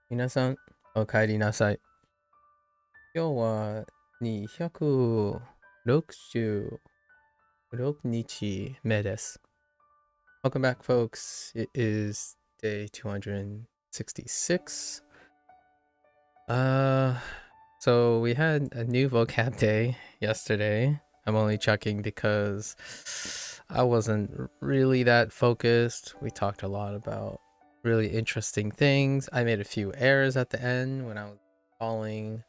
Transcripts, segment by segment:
皆さん、お帰りなさい。今日は266日目です。Welcome back, folks. It is day 266. So we had a new vocab day yesterday. I'm only checking because I wasn't really that focused. We talked a lot about really interesting things. I made a few errors at the end when I was calling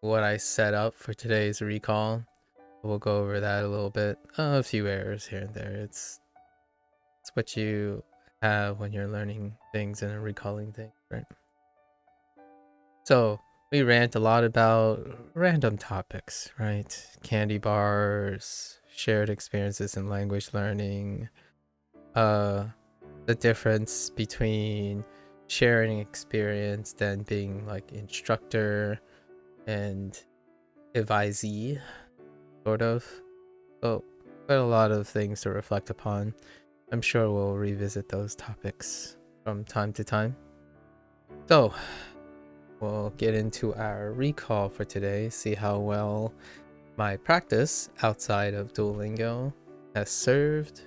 what I set up for today's recall. We'll go over that a little bit. A few errors here and there. It's what you have when you're learning things and recalling things, right? So we rant a lot about random topics, right? Candy bars, shared experiences in language learning, the difference between sharing experience than being like instructor and advisee, sort of. So quite a lot of things to reflect upon. I'm sure we'll revisit those topics from time to time. So we'll get into our recall for today, see how well my practice outside of Duolingo has served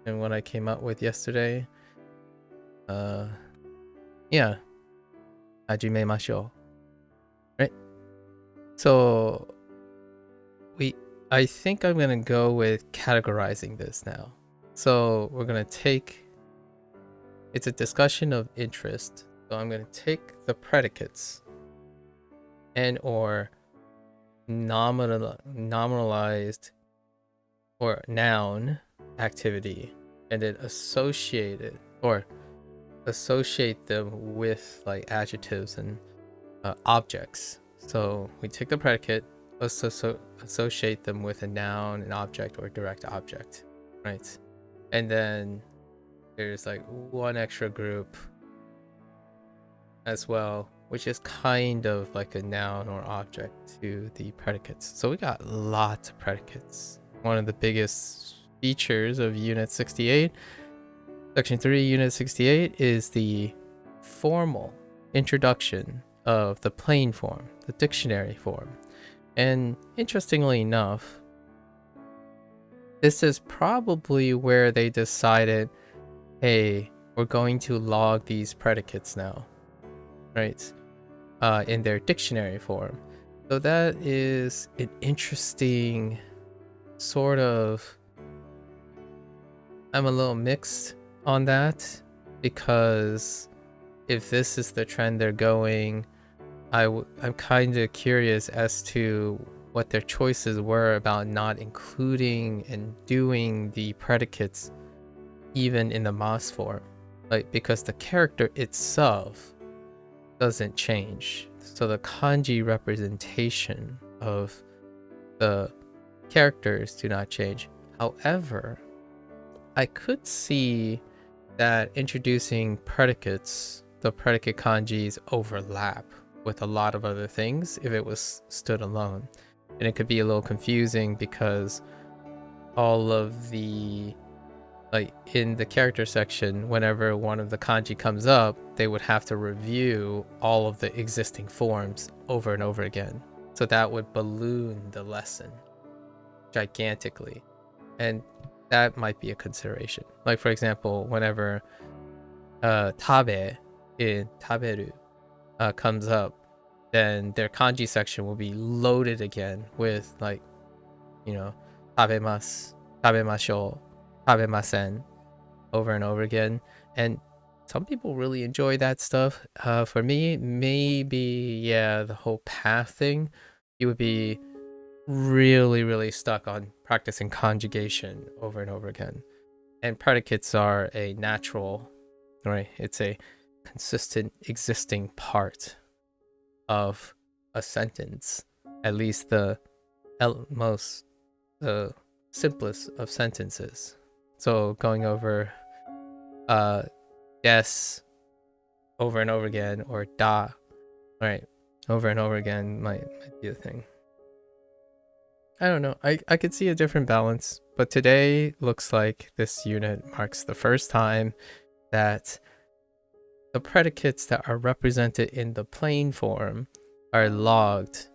and what I came up with yesterday. Yeah, hajimemashou. Right? So I think I'm gonna go with categorizing this now. So we're gonna take, it's a discussion of interest. So I'm gonna take the predicates and or nominalized or noun activity and then associate them with like adjectives and objects. So we take the predicate, associate them with a noun, an object, or direct object, right? And then there's like one extra group as well, which is kind of like a noun or object to the predicates. So we got lots of predicates. One of the biggest features of Unit 68, Section 3, Unit 68, is the formal introduction of the plain form, the dictionary form. And interestingly enough, this is probably where they decided, hey, we're going to log these predicates now, right? In their dictionary form. So that is an interesting sort of, I'm a little mixed on that, because if this is the trend they're going, I'm kind of curious as to what their choices were about not including and doing the predicates even in the MAS form, like, because the character itself doesn't change, so the kanji representation of the characters do not change. However, I could see that introducing predicates, the predicate kanjis, overlap with a lot of other things if it was stood alone. And it could be a little confusing because all of the, like in the character section, whenever one of the kanji comes up, they would have to review all of the existing forms over and over again. So that would balloon the lesson gigantically. And that might be a consideration. Like, for example, whenever tabe in taberu comes up, then their kanji section will be loaded again with, like, tabemasu, tabemashou, tabemasen over and over again. And some people really enjoy that stuff. For me, maybe, yeah, the whole path thing, you would be really, really stuck on practicing conjugation over and over again. And predicates are a natural, right? It's a consistent existing part of a sentence, at least the simplest of sentences. So going over yes over and over again, or da, right, over and over again might be a thing. I don't know. I could see a different balance, but today looks like this unit marks the first time that the predicates that are represented in the plain form are logged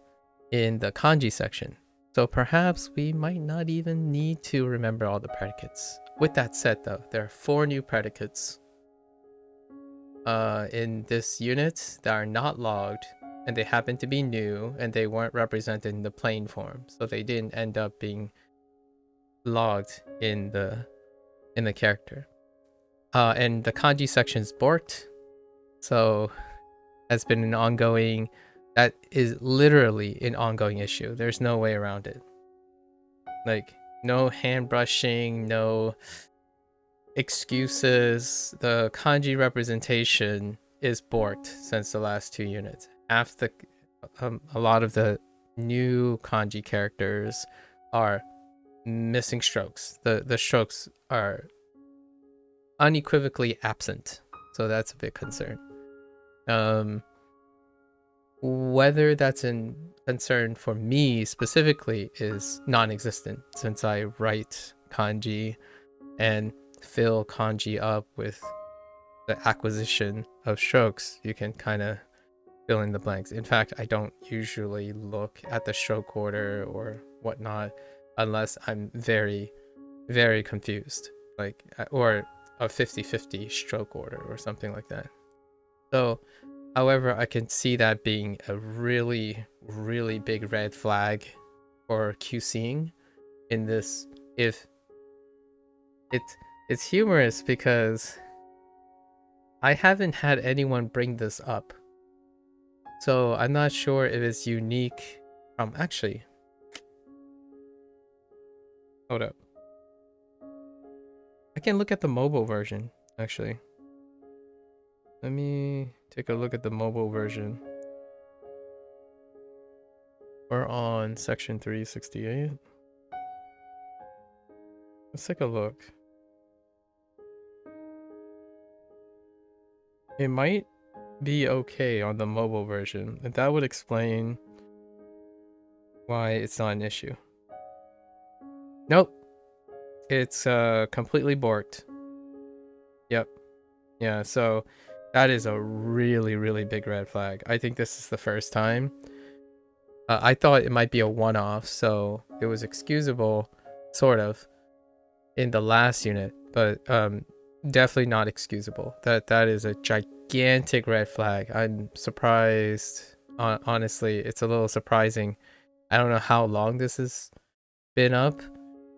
in the kanji section. So perhaps we might not even need to remember all the predicates. With that said though, there are 4 new predicates in this unit that are not logged, and they happen to be new, and they weren't represented in the plain form, so they didn't end up being logged in the character. And the kanji section is borked, so has been an ongoing, that is literally an ongoing issue. There's no way around it. Like, no hand brushing, no excuses. The kanji representation is borked since the last 2 units. After a lot of the new kanji characters are missing strokes. The strokes are unequivocally absent, so that's a big concern. Whether that's a concern for me specifically is non-existent, since I write kanji and fill kanji up with the acquisition of strokes. You can kind of fill in the blanks. In fact, I don't usually look at the stroke order or whatnot unless I'm very, very confused, like, or a 50-50 stroke order or something like that. So, however, I can see that being a really, really big red flag for QCing in this. If it's humorous because I haven't had anyone bring this up, so I'm not sure if it's unique from, actually, hold up, I can look at the mobile version, actually. Let me take a look at the mobile version. We're on section 368. Let's take a look. It might be okay on the mobile version, and that would explain why it's not an issue. Nope. It's completely borked. Yep. Yeah, so that is a really, really big red flag. I think this is the first time. I thought it might be a one-off, so it was excusable, sort of, in the last unit, but definitely not excusable. That is a gigantic red flag. I'm surprised. Honestly, it's a little surprising. I don't know how long this has been up,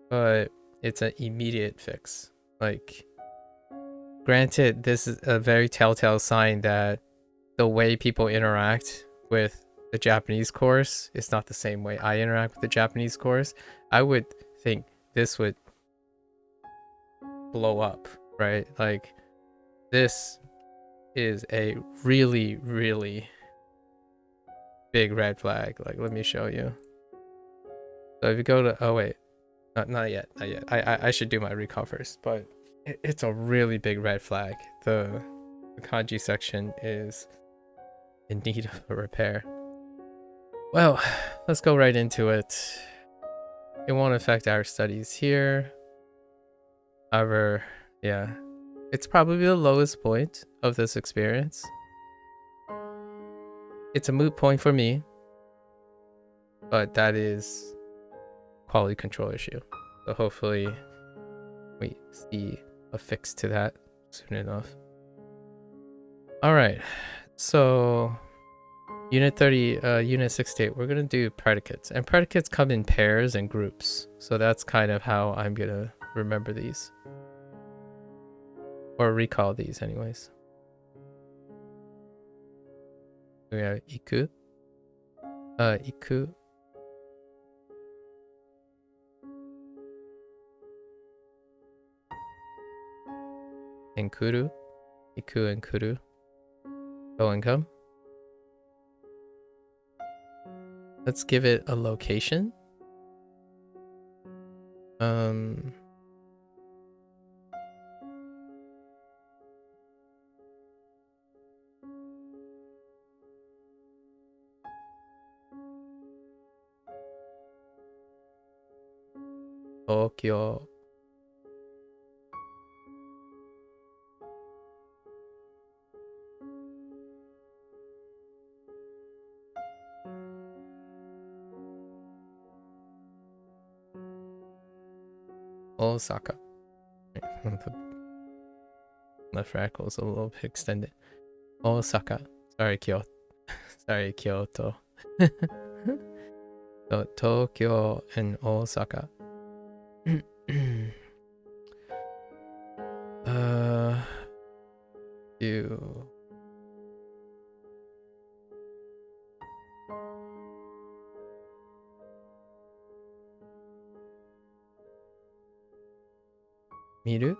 but it's an immediate fix. Like, granted, this is a very telltale sign that the way people interact with the Japanese course is not the same way I interact with the Japanese course. I would think this would blow up, right? Like, this is a really, really big red flag. Like, let me show you. So if you go to, oh wait, not yet. I should do my recall first, but it's a really big red flag. The kanji section is in need of a repair. Well, let's go right into it. It won't affect our studies here. However, yeah, it's probably the lowest point of this experience. It's a moot point for me, but that is quality control issue. So hopefully we see a fix to that soon enough. All right, so Unit 68, we're gonna do predicates, and predicates come in pairs and groups. So that's kind of how I'm gonna remember these, or recall these anyways. We have iku, iku, and kuru, iku and kuru, go and come. Let's give it a location. Tokyo. Osaka. The left radical is a little bit extended. Osaka. Sorry, Kyoto. Sorry, Kyoto. So, Tokyo and Osaka. Do Miru?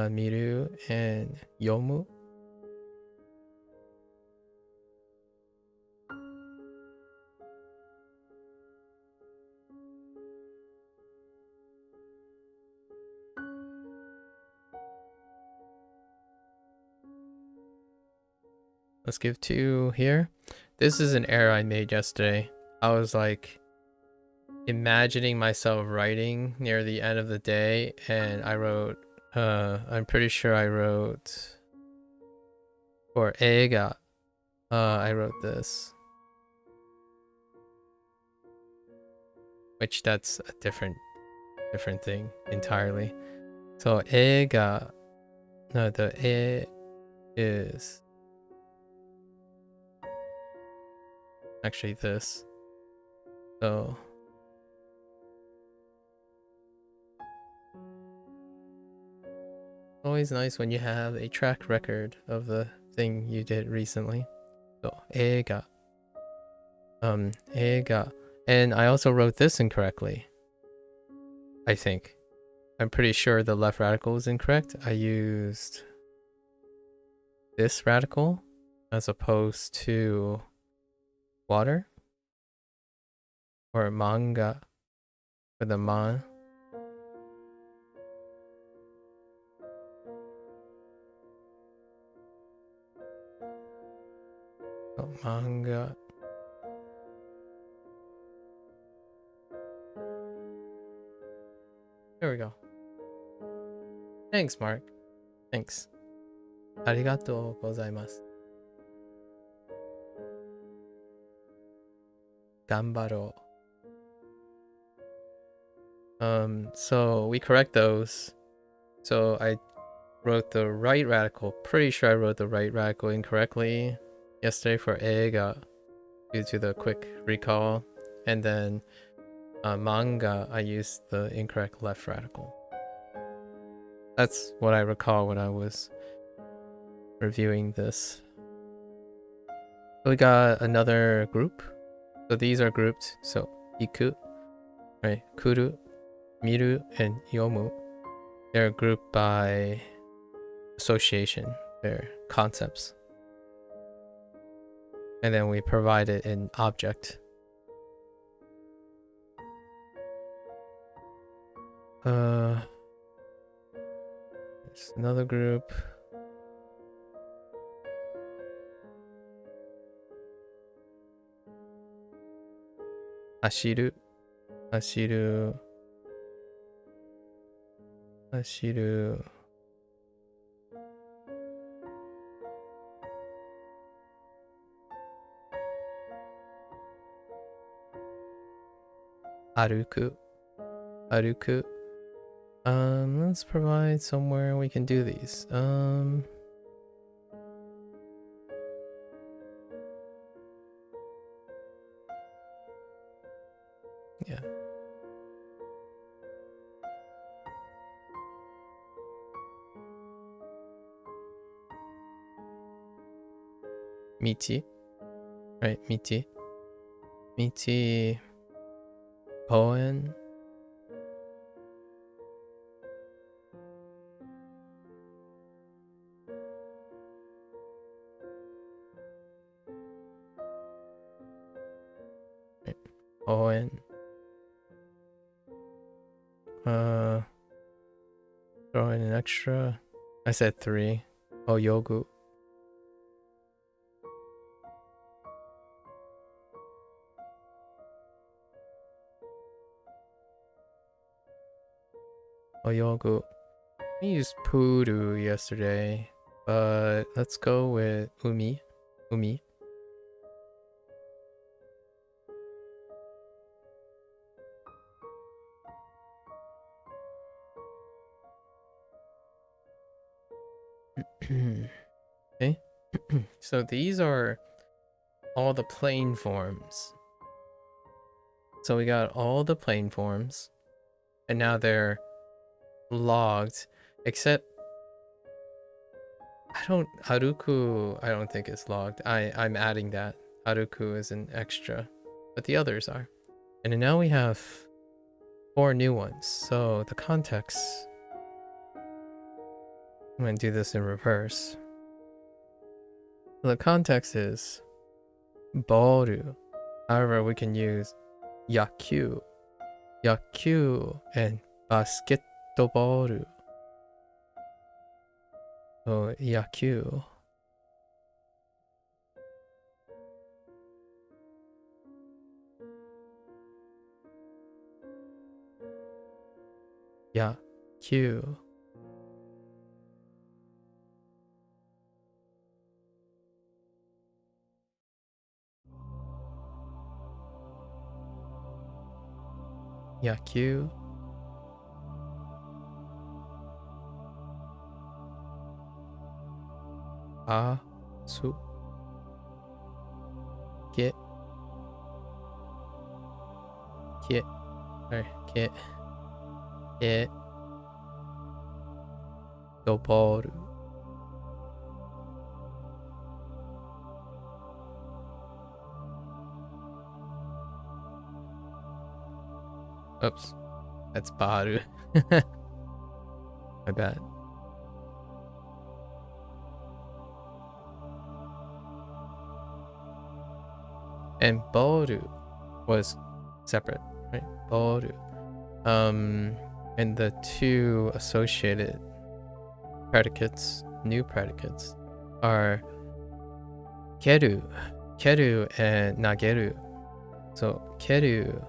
Miru and Yomu. Let's give 2 here. This is an error I made yesterday. I was like imagining myself writing near the end of the day, and I wrote, I'm pretty sure I wrote for eiga, I wrote this, which that's a different thing entirely. So eiga, no, the e is actually this. So always nice when you have a track record of the thing you did recently. So eiga, eiga, and I also wrote this incorrectly. I think. I'm pretty sure the left radical is incorrect. I used this radical as opposed to water or manga for the man. Oh, manga. There we go. Thanks, Mark. Thanks. Arigatou gozaimasu. Gambaro. So we correct those. So I wrote the right radical. Pretty sure I wrote the right radical incorrectly yesterday for eiga due to the quick recall. And then manga, I used the incorrect left radical. That's what I recall when I was reviewing this. So we got another group. So these are grouped. So iku, right? Kuru, miru, and yomu. They're grouped by association. They're concepts. And then we provided an object. There's another group. Ashiru, ashiru, ashiru. Aruku, aruku. Let's provide somewhere we can do these. Yeah. Michi, right? Michi, michi, koen. Koen. Throw in an extra. I said 3. Oh, yogu. Oh, yogu. We used puru yesterday, but let's go with umi. Umi. Okay. So these are all the plane forms. So we got all the plane forms, and now they're logged, except Haruku, I don't think it's logged. I'm adding that. Haruku is an extra, but the others are. And then now we have 4 new ones. So the context, I'm going to do this in reverse. The context is boru. However, we can use yaku, and basketball. So yaku. Yaku. Yaku. Su. Get. Sorry. Get. Doboru. Oops. That's baru. My bad. And boru was separate, right? Boru. And the 2 associated predicates, new predicates, are keru and nageru. So keru.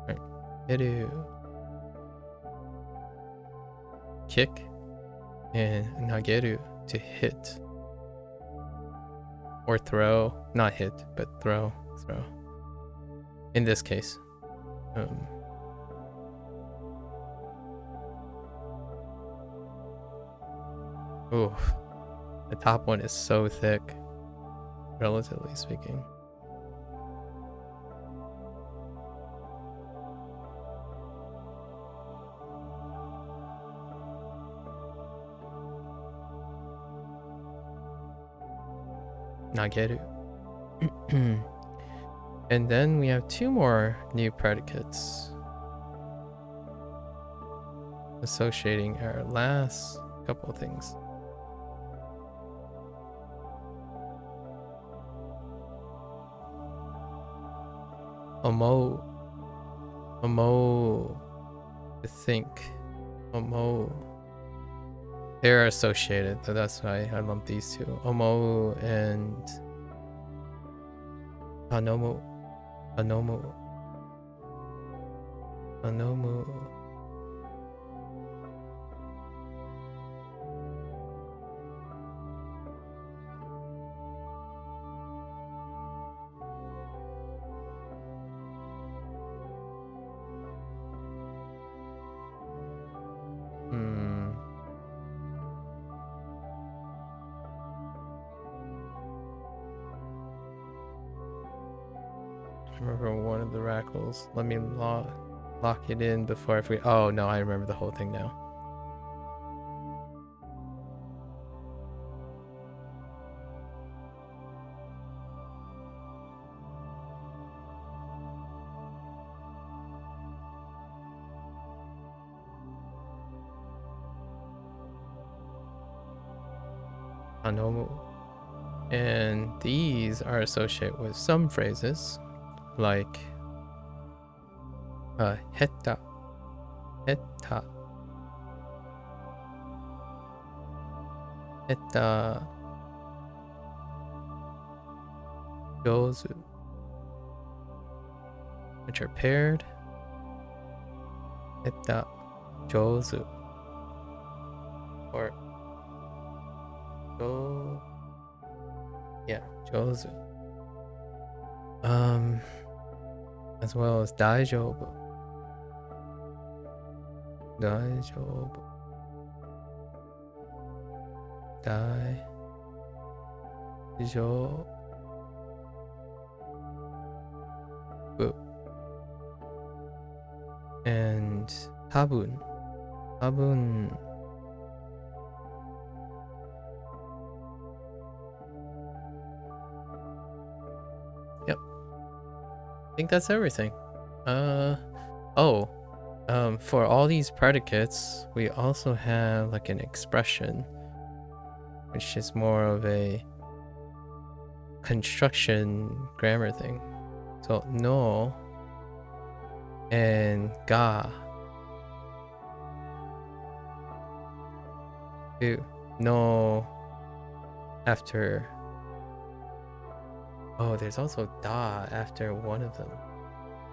Right. Keru. Kick, and nageru to hit or throw. Not hit, but throw. In this case. Ooh, the top one is so thick, relatively speaking. Nageru. And then we have 2 more new predicates associating our last couple of things. Omo. To think. Omo. They're associated, so that's why I lump these 2. Omo and Anomu. I remember one of the rackles. Let me lock it in before I forget. Oh no, I remember the whole thing now. Anomu. And these are associated with some phrases like hetta, yozu, which are paired. Hetta, jozu. or jo, yeah, jozu. As well as daijoubu. Daijoubu. Daijoubu. And tabun. Tabun. Yep. I think that's everything. For all these predicates, we also have like an expression, which is more of a construction grammar thing. So no and ga. No after. Oh, there's also da after one of them.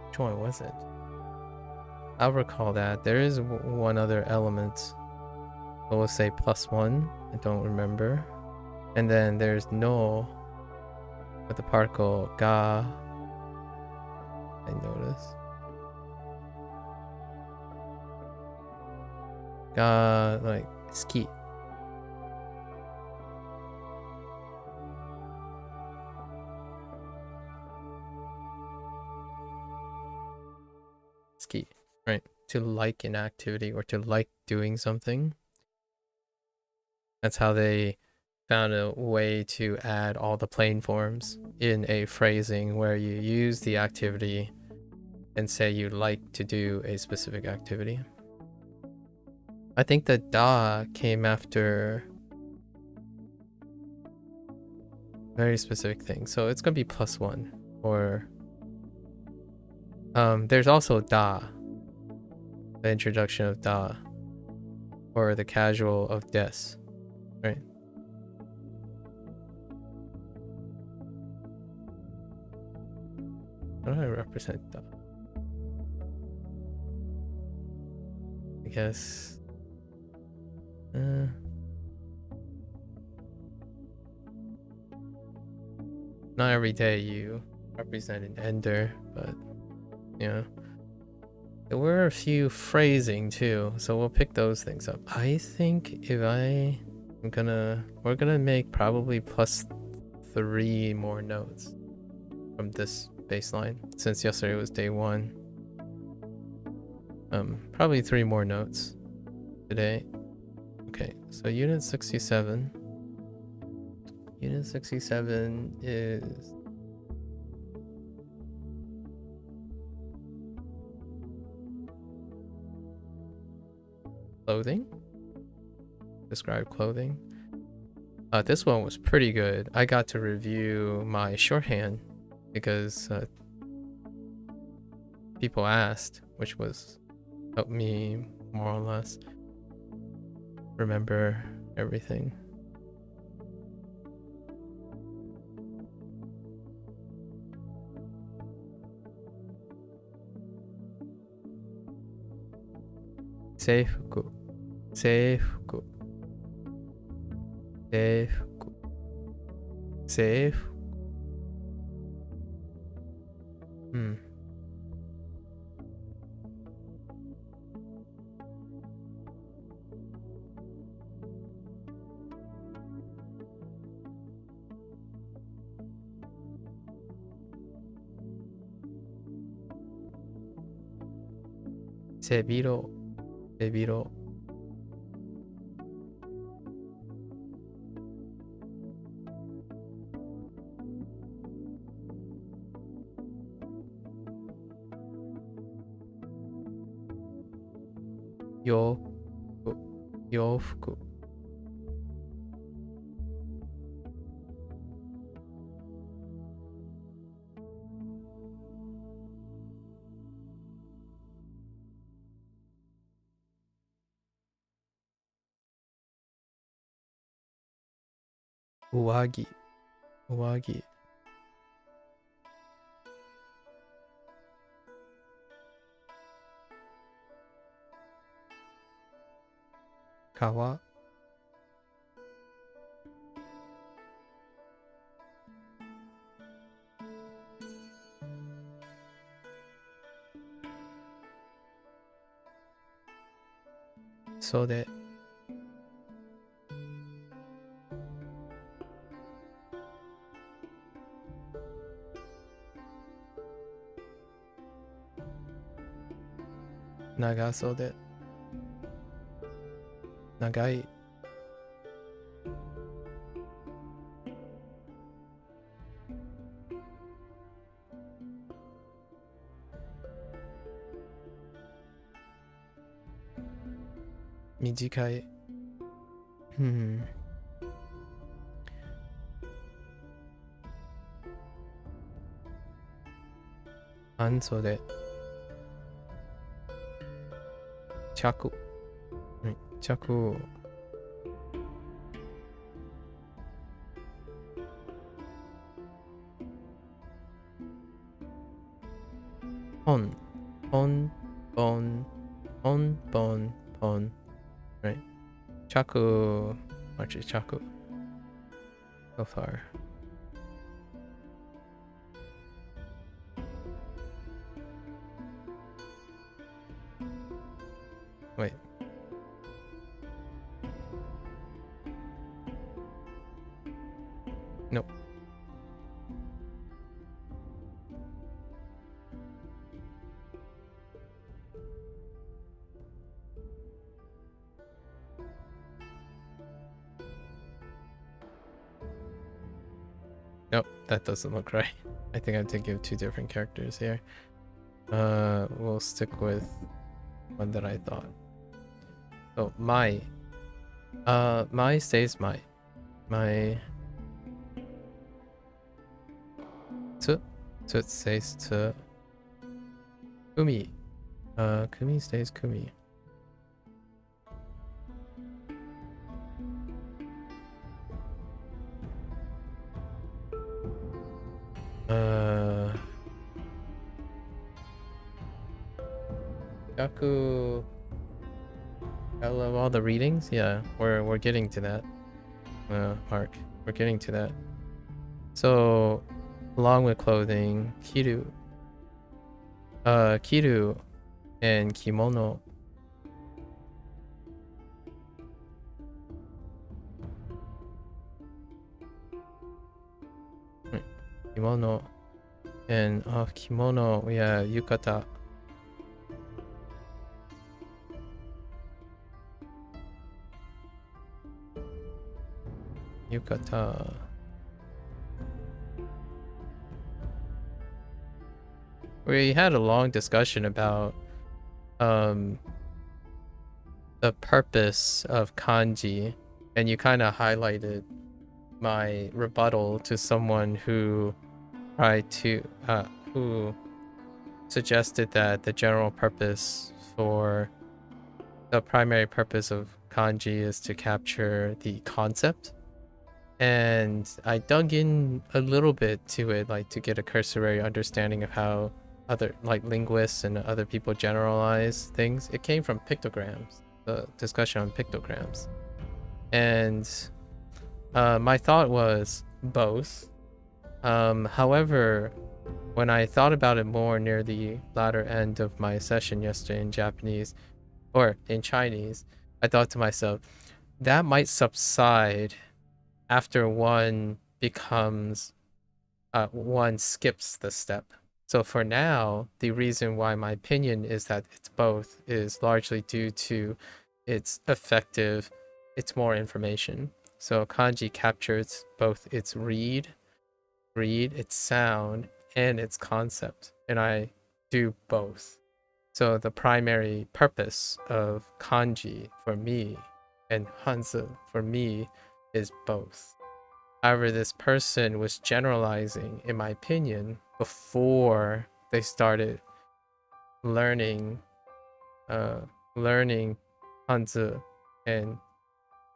Which one was it? I'll recall that. There is one other element. So we'll say +1. I don't remember. And then there's no with the particle ga. I notice. Ga, like ski. Ski, right? To like an activity or to like doing something. That's how they found a way to add all the plain forms in a phrasing where you use the activity and say you like to do a specific activity. I think the da came after very specific things, so it's gonna be +1. Or there's also da, the introduction of da, or the casual of des, right? How do I represent da? I guess not every day you represent an ender, but yeah. There were a few phrasing too, so we'll pick those things up. I think we're gonna make probably +3 more notes from this baseline, since yesterday was day 1. Probably 3 more notes today. Okay, so unit 67. Unit 67 is clothing. Describe clothing. This one was pretty good. I got to review my shorthand because people asked, which helped me more or less remember everything. Seifuku. Seifuku. Seifuku. Seifuku. Sebiro. Sebiro. Yofuku. Yofuku. Uwagi. Uwagi. Kawa. so de. Nagaso de. Nagai. Mijikai. Anso de. Chaku. Chaku. Pon. Pon. Bon. Pon. Bon. Pon. Right. Chaku. Archie Chaku. So far. Wait. Nope. Nope, that doesn't look right. I think I have to give two different characters here. We'll stick with one that I thought. So my stays my to stays to Kumi. Kumi stays Kumi. Yaku. I love all the readings. Yeah, we're getting to that. Mark, we're getting to that. So, along with clothing, kiru. Kiru and kimono. Kimono and kimono, yeah, yukata. Yukata. We had a long discussion about the purpose of kanji, and you kind of highlighted my rebuttal to someone who tried to who suggested that the general purpose for the primary purpose of kanji is to capture the concept. And I dug in a little bit to it, like to get a cursory understanding of how other like linguists and other people generalize things. It came from pictograms, the discussion on pictograms. And my thought was both. However, when I thought about it more near the latter end of my session yesterday in Japanese or in Chinese, I thought to myself, that might subside after one becomes one skips the step. So for now, the reason why my opinion is that it's both is largely due to its effective, it's more information. So kanji captures both its read, its sound, and its concept, and I do both. So the primary purpose of kanji for me and Hanzi for me is both. However, this person was generalizing, in my opinion, before they started learning Hanzi and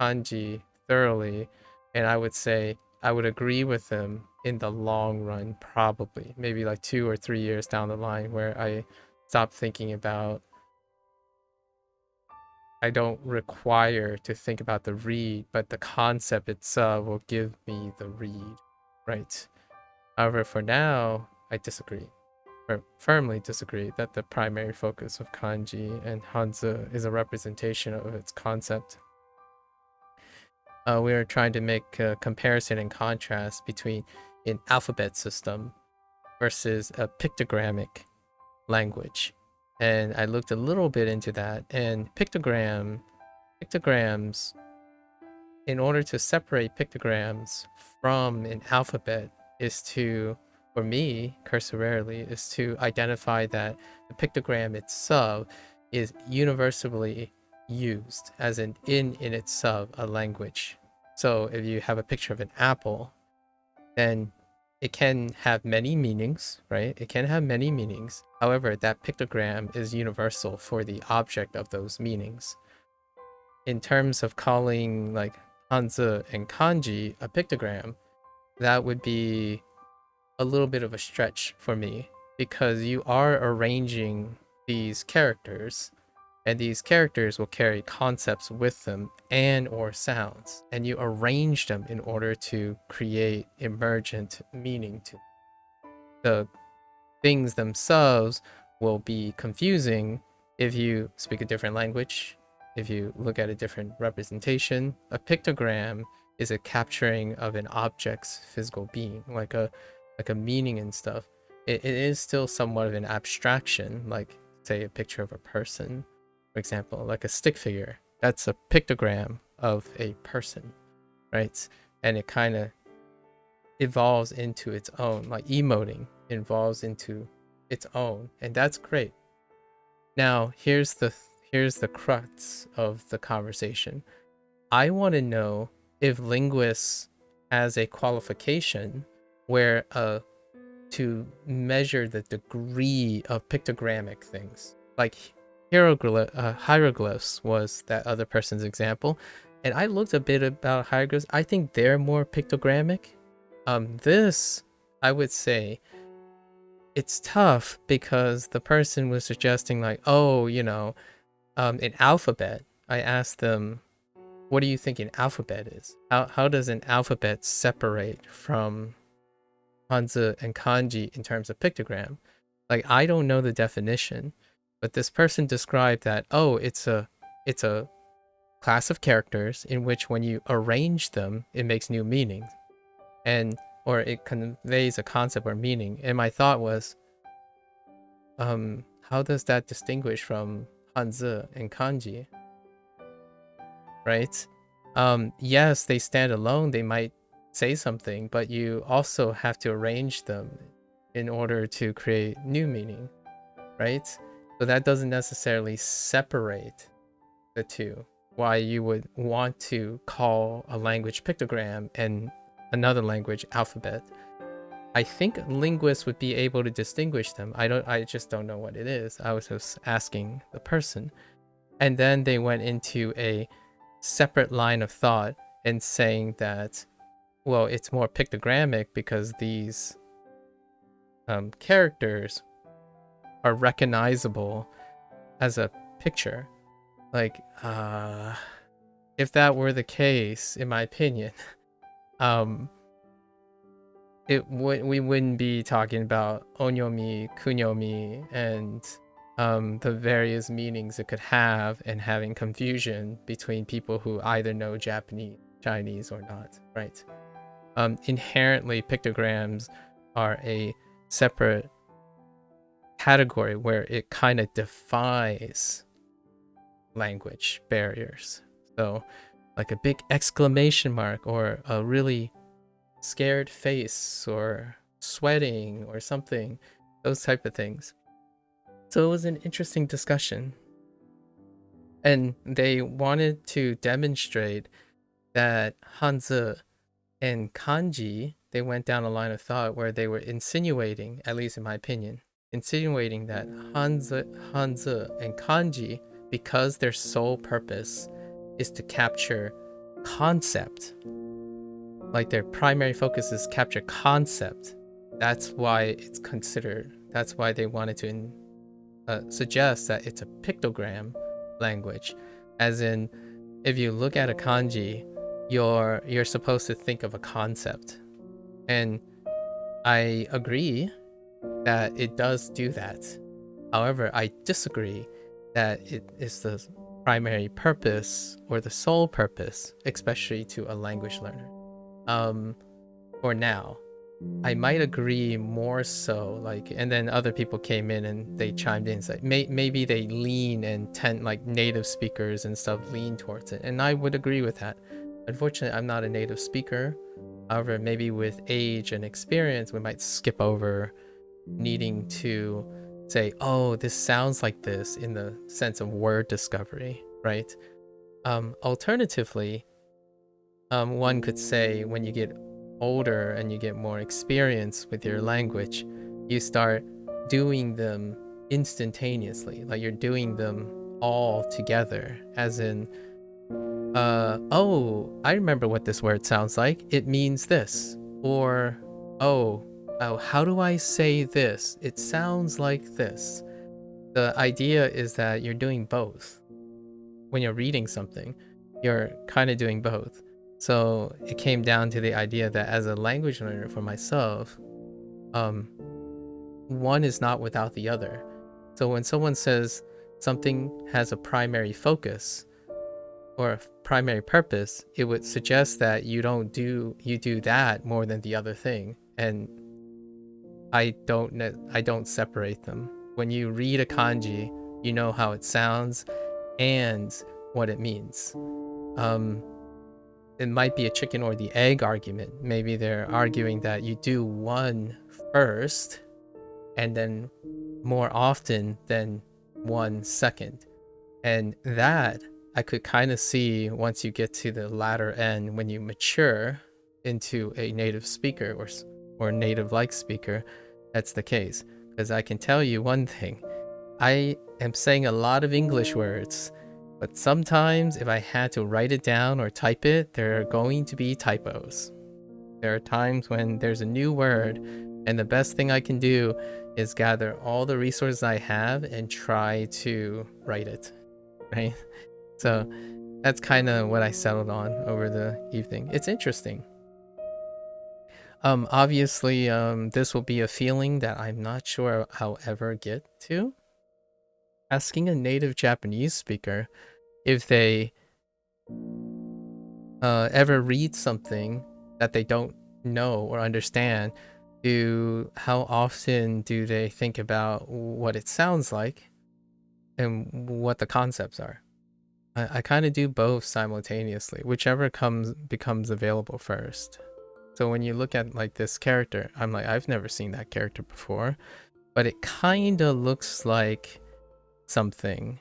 kanji thoroughly, and I would say I would agree with them in the long run, probably maybe like 2 or 3 years down the line, where I stopped thinking about, I don't require to think about the read, but the concept itself will give me the read, right? However, for now, I disagree. firmly disagree that the primary focus of kanji and hanzi is a representation of its concept. We are trying to make a comparison and contrast between an alphabet system versus a pictogrammic language. And I looked a little bit into that, and pictograms, in order to separate pictograms from an alphabet is to, for me, cursorily, is to identify that the pictogram itself is universally used, as in itself a language. So if you have a picture of an apple, then it can have many meanings, right? It can have many meanings. However, that pictogram is universal for the object of those meanings. In terms of calling like Hanzi and kanji a pictogram, that would be a little bit of a stretch for me, because you are arranging these characters, and these characters will carry concepts with them and or sounds, and you arrange them in order to create emergent meaning to the things themselves. Will be confusing if you speak a different language, if you look at a different representation. A pictogram is a capturing of an object's physical being, like a meaning and stuff. It is still somewhat of an abstraction, like say a picture of a person, for example, like a stick figure. That's a pictogram of a person, right? And it kind of evolves into its own, like emoting evolves into its own, and that's great. Now here's the crux of the conversation. I want to know if linguists has a qualification where to measure the degree of pictogrammic things, like hieroglyphs was that other person's example, and I looked a bit about hieroglyphs. I think they're more pictogrammic. This, I would say, it's tough because the person was suggesting like, oh, an alphabet. I asked them, what do you think an alphabet is? How does an alphabet separate from Hanzi and kanji in terms of pictogram? Like, I don't know the definition, but this person described that, oh, it's a class of characters in which when you arrange them, it makes new meanings, or it conveys a concept or meaning. And my thought was, how does that distinguish from Hanzi and kanji? Right? Yes, they stand alone, they might say something, but you also have to arrange them in order to create new meaning, right? So that doesn't necessarily separate the two. Why you would want to call a language pictogram and another language alphabet. I think linguists would be able to distinguish them. I just don't know what it is. I was just asking the person. And then they went into a separate line of thought and saying that, well, it's more pictogrammic because these characters are recognizable as a picture. Like, if that were the case, in my opinion, we wouldn't be talking about onyomi, kunyomi, and the various meanings it could have, and having confusion between people who either know Japanese, Chinese, or not, right? Inherently, pictograms are a separate category where it kind of defies language barriers. So, like a big exclamation mark, or a really scared face, or sweating, or something, those type of things. So it was an interesting discussion, and they wanted to demonstrate that Hanzi and kanji, they went down a line of thought where they were insinuating, at least in my opinion, insinuating that Hanzi and kanji, because their sole purpose is to capture concept, like their primary focus is capture concept, that's why it's considered, that's why they wanted to suggest that it's a pictogram language. As in, if you look at a kanji, you're supposed to think of a concept. And I agree that it does do that. However, I disagree that it is the primary purpose or the sole purpose, especially to a language learner. For now, I might agree more so, like, and then other people came in and they chimed in and said maybe they lean and tend, like native speakers and stuff lean towards it, and I would agree with that. Unfortunately, I'm not a native speaker. However, maybe with age and experience, we might skip over needing to say, oh, this sounds like this in the sense of word discovery, right? Alternatively, one could say when you get older and you get more experience with your language, you start doing them instantaneously, like you're doing them all together, as in, oh, I remember what this word sounds like. It means this. Or, oh, how do I say this? It sounds like this. The idea is that you're doing both. When you're reading something, you're kind of doing both. So it came down to the idea that as a language learner for myself, one is not without the other. So when someone says something has a primary focus or a primary purpose, it would suggest that you do that more than the other thing. And I don't separate them. When you read a kanji, you know how it sounds and what it means. It might be a chicken or the egg argument. Maybe they're arguing that you do one first and then more often than one second. And that I could kind of see once you get to the latter end, when you mature into a native speaker or native-like speaker, that's the case. Because I can tell you one thing, I am saying a lot of English words, but sometimes if I had to write it down or type it, there are going to be typos. There are times when there's a new word, and the best thing I can do is gather all the resources I have and try to write it, right? So that's kind of what I settled on over the evening. It's interesting. Obviously, this will be a feeling that I'm not sure I'll ever get to. Asking a native Japanese speaker if they ever read something that they don't know or understand, how often do they think about what it sounds like and what the concepts are? I kind of do both simultaneously, whichever becomes available first. So when you look at like this character, I'm like, I've never seen that character before, but it kind of looks like something.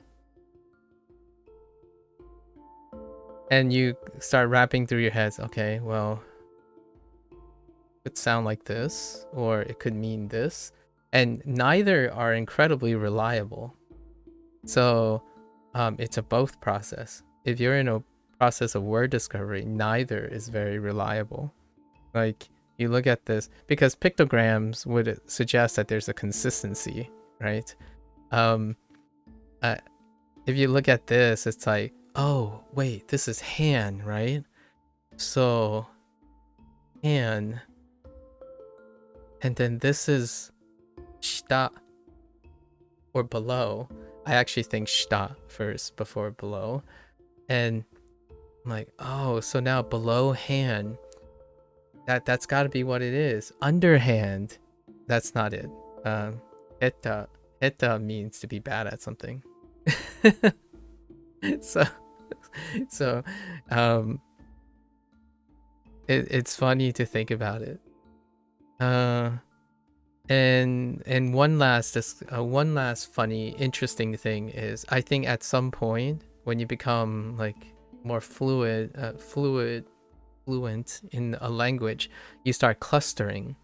And you start wrapping through your heads, okay, well, it could sound like this, or it could mean this. And neither are incredibly reliable. So it's a both process. If you're in a process of word discovery, neither is very reliable. Like, you look at this, because pictograms would suggest that there's a consistency, right? If you look at this, it's like, oh, wait, this is han, right? So, han. And then this is shita, or below. I actually think shita first before below. And I'm like, oh, so now below han, that's got to be what it is. Underhand, that's not it. Heta means to be bad at something. so it's funny to think about it. And one last funny, interesting thing is, I think at some point when you become like more fluent in a language, you start clustering.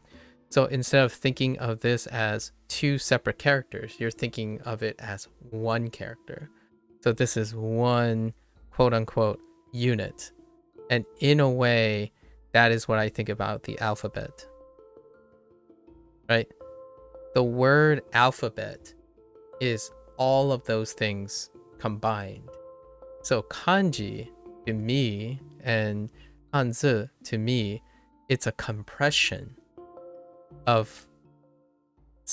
So instead of thinking of this as two separate characters, you're thinking of it as one character. So this is one quote unquote unit. And in a way, that is what I think about the alphabet. Right? The word alphabet is all of those things combined. So kanji to me and hanzi to me, it's a compression of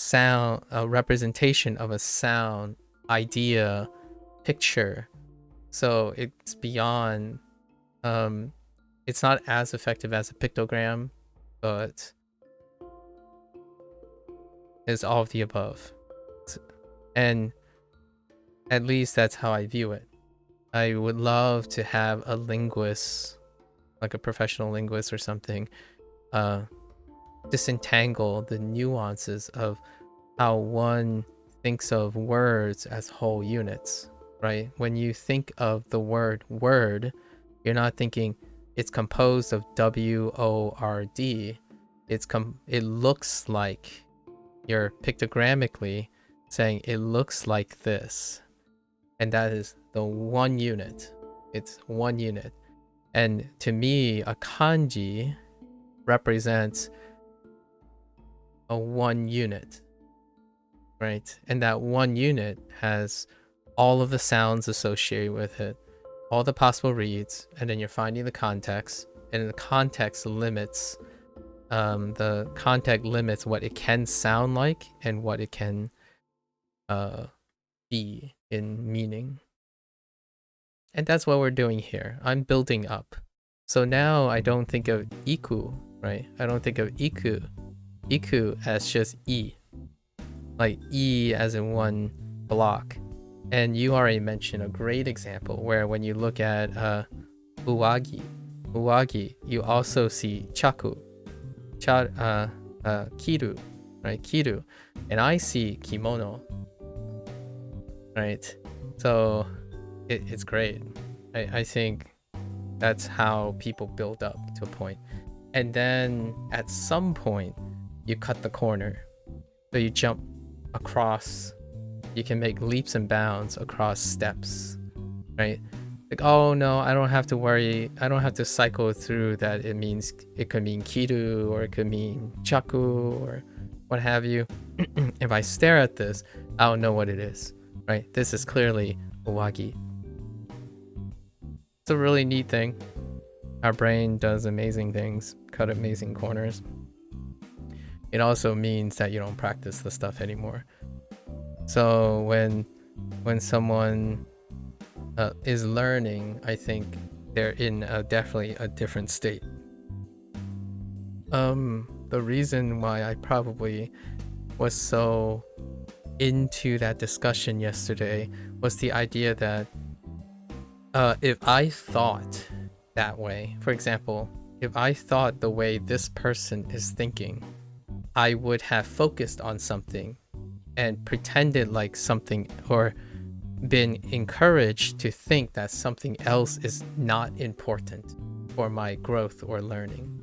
sound, a representation of a sound, idea, picture. So it's beyond, it's not as effective as a pictogram, but it's all of the above. And at least that's how I view it. I would love to have a linguist, like a professional linguist or something, disentangle the nuances of how one thinks of words as whole units, right? When you think of the word word, you're not thinking it's composed of W-O-R-D. It looks like, you're pictogrammically saying it looks like this. And that is the one unit. It's one unit. And to me, a kanji represents a one unit, right? And that one unit has all of the sounds associated with it, all the possible reads, and then you're finding the context, and the context limits what it can sound like and what it can be in meaning. And that's what we're doing here. I'm building up. So now I don't think of iku, right? I don't think of iku as just e, like e as in one block. And you already mentioned a great example where when you look at uwagi, you also see chaku, kiru, right? Kiru, and I see kimono, right? So it's great. I think that's how people build up to a point. And then at some point, you cut the corner. So you jump across, you can make leaps and bounds across steps, right? Like, oh no, I don't have to worry. I don't have to cycle through that. It could mean kiru, or it could mean chaku, or what have you. If I stare at this, I don't know what it is, right? This is clearly uwagi. It's a really neat thing. Our brain does amazing things, cut amazing corners. It also means that you don't practice the stuff anymore. So when someone is learning, I think they're in definitely a different state. The reason why I probably was so into that discussion yesterday was the idea that if I thought that way, for example, if I thought the way this person is thinking, I would have focused on something and pretended like something, or been encouraged to think that something else is not important for my growth or learning.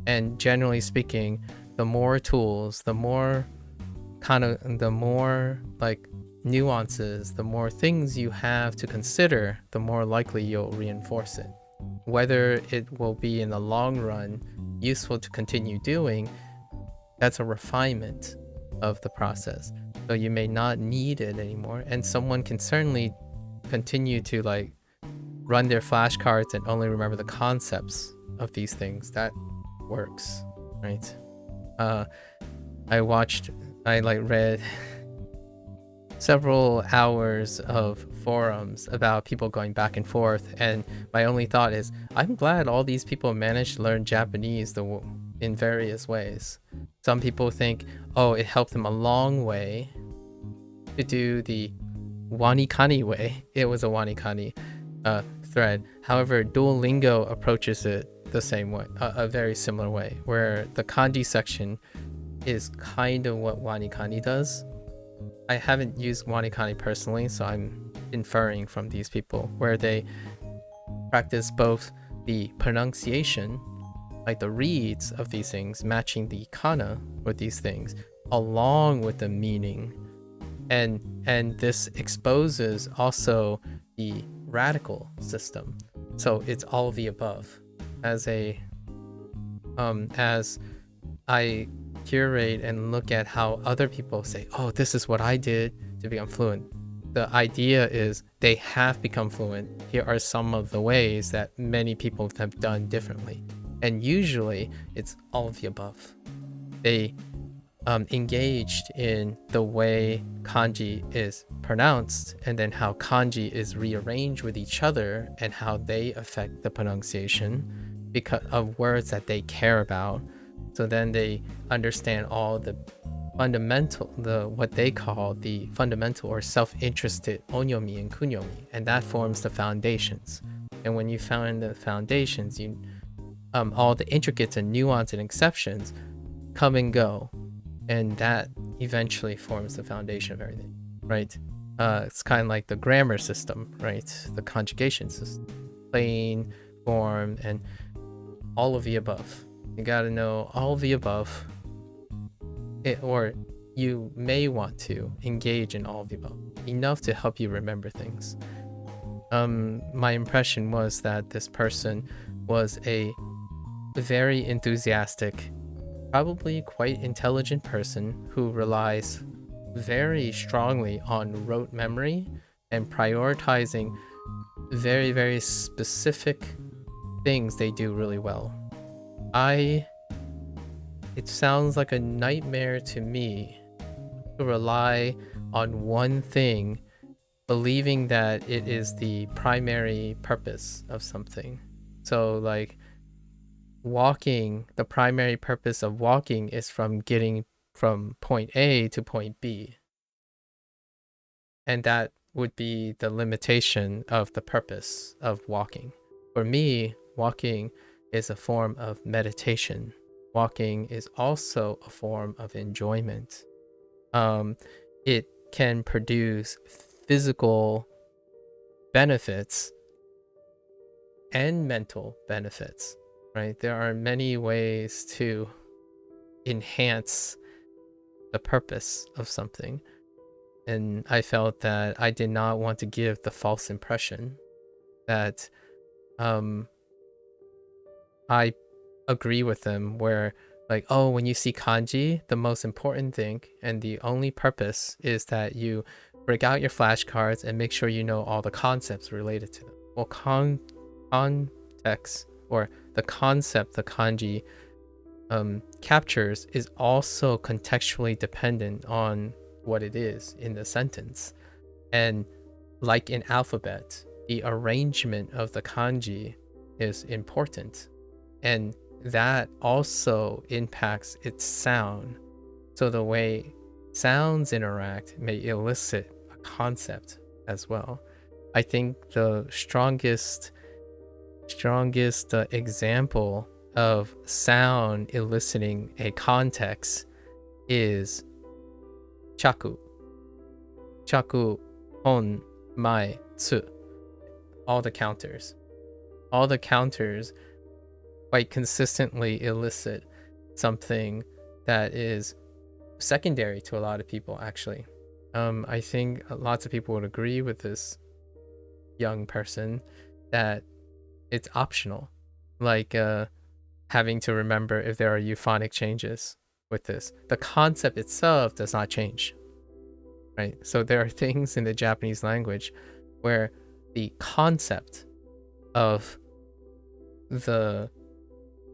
And generally speaking, the more tools, the more like nuances, the more things you have to consider, the more likely you'll reinforce it. Whether it will be in the long run useful to continue doing, that's a refinement of the process. So you may not need it anymore, and someone can certainly continue to like run their flashcards and only remember the concepts of these things. That works, right? I read several hours of forums about people going back and forth, and my only thought is, I'm glad all these people managed to learn Japanese in various ways. Some people think, oh, it helped them a long way to do the wanikani way. It was a wanikani thread. However, Duolingo approaches it the same way, a very similar way, where the kanji section is kind of what wanikani does. I haven't used wanikani personally, so I'm inferring from these people, where they practice both the pronunciation, like the reads of these things, matching the kana with these things, along with the meaning. And this exposes also the radical system. So it's all of the above. As I curate and look at how other people say, oh, this is what I did to become fluent, the idea is they have become fluent. Here are some of the ways that many people have done differently. And usually it's all of the above. They engaged in the way kanji is pronounced, and then how kanji is rearranged with each other and how they affect the pronunciation because of words that they care about. So then they understand all the fundamental, what they call the fundamental or self-interested onyomi and kunyomi, and that forms the foundations. And when you found the foundations, you all the intricates and nuance and exceptions come and go, and that eventually forms the foundation of everything, right? It's kind of like the grammar system, right? The conjugation system, plain, form, and all of the above. You gotta know all of the above, or you may want to engage in all of the above, enough to help you remember things. My impression was that this person was a very enthusiastic, probably quite intelligent person who relies very strongly on rote memory and prioritizing very, very specific things they do really well. It sounds like a nightmare to me to rely on one thing, believing that it is the primary purpose of something. So like walking, the primary purpose of walking is from getting from point A to point B. And that would be the limitation of the purpose of walking. For me, walking is a form of meditation. Walking is also a form of enjoyment. It can produce physical benefits and mental benefits, right? There are many ways to enhance the purpose of something. And I felt that I did not want to give the false impression that I agree with them, where like, oh, when you see kanji, the most important thing and the only purpose is that you break out your flashcards and make sure you know all the concepts related to them. Well, context, or the concept the kanji captures, is also contextually dependent on what it is in the sentence. And like in alphabet, the arrangement of the kanji is important, and that also impacts its sound. So the way sounds interact may elicit a concept as well. I think the strongest example of sound eliciting a context is chaku, hon, mai, tsu. All the counters quite consistently elicit something that is secondary to a lot of people, actually. I think lots of people would agree with this young person that it's optional, like having to remember if there are euphonic changes with this. The concept itself does not change, right? So there are things in the Japanese language where the concept of the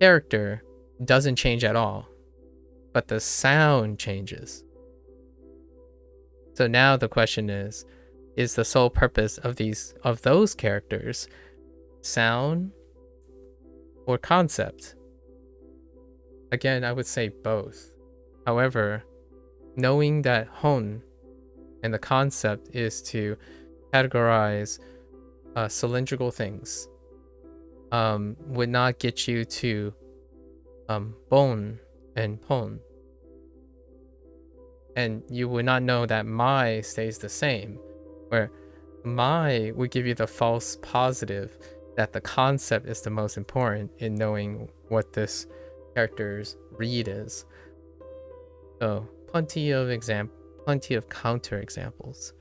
character doesn't change at all, but the sound changes. So now the question is the sole purpose of those characters sound or concept? Again, I would say both. However, knowing that hon and the concept is to categorize cylindrical things would not get you to bon and pon. And you would not know that mai stays the same, where mai would give you the false positive that the concept is the most important in knowing what this character's read is. So plenty of counter examples.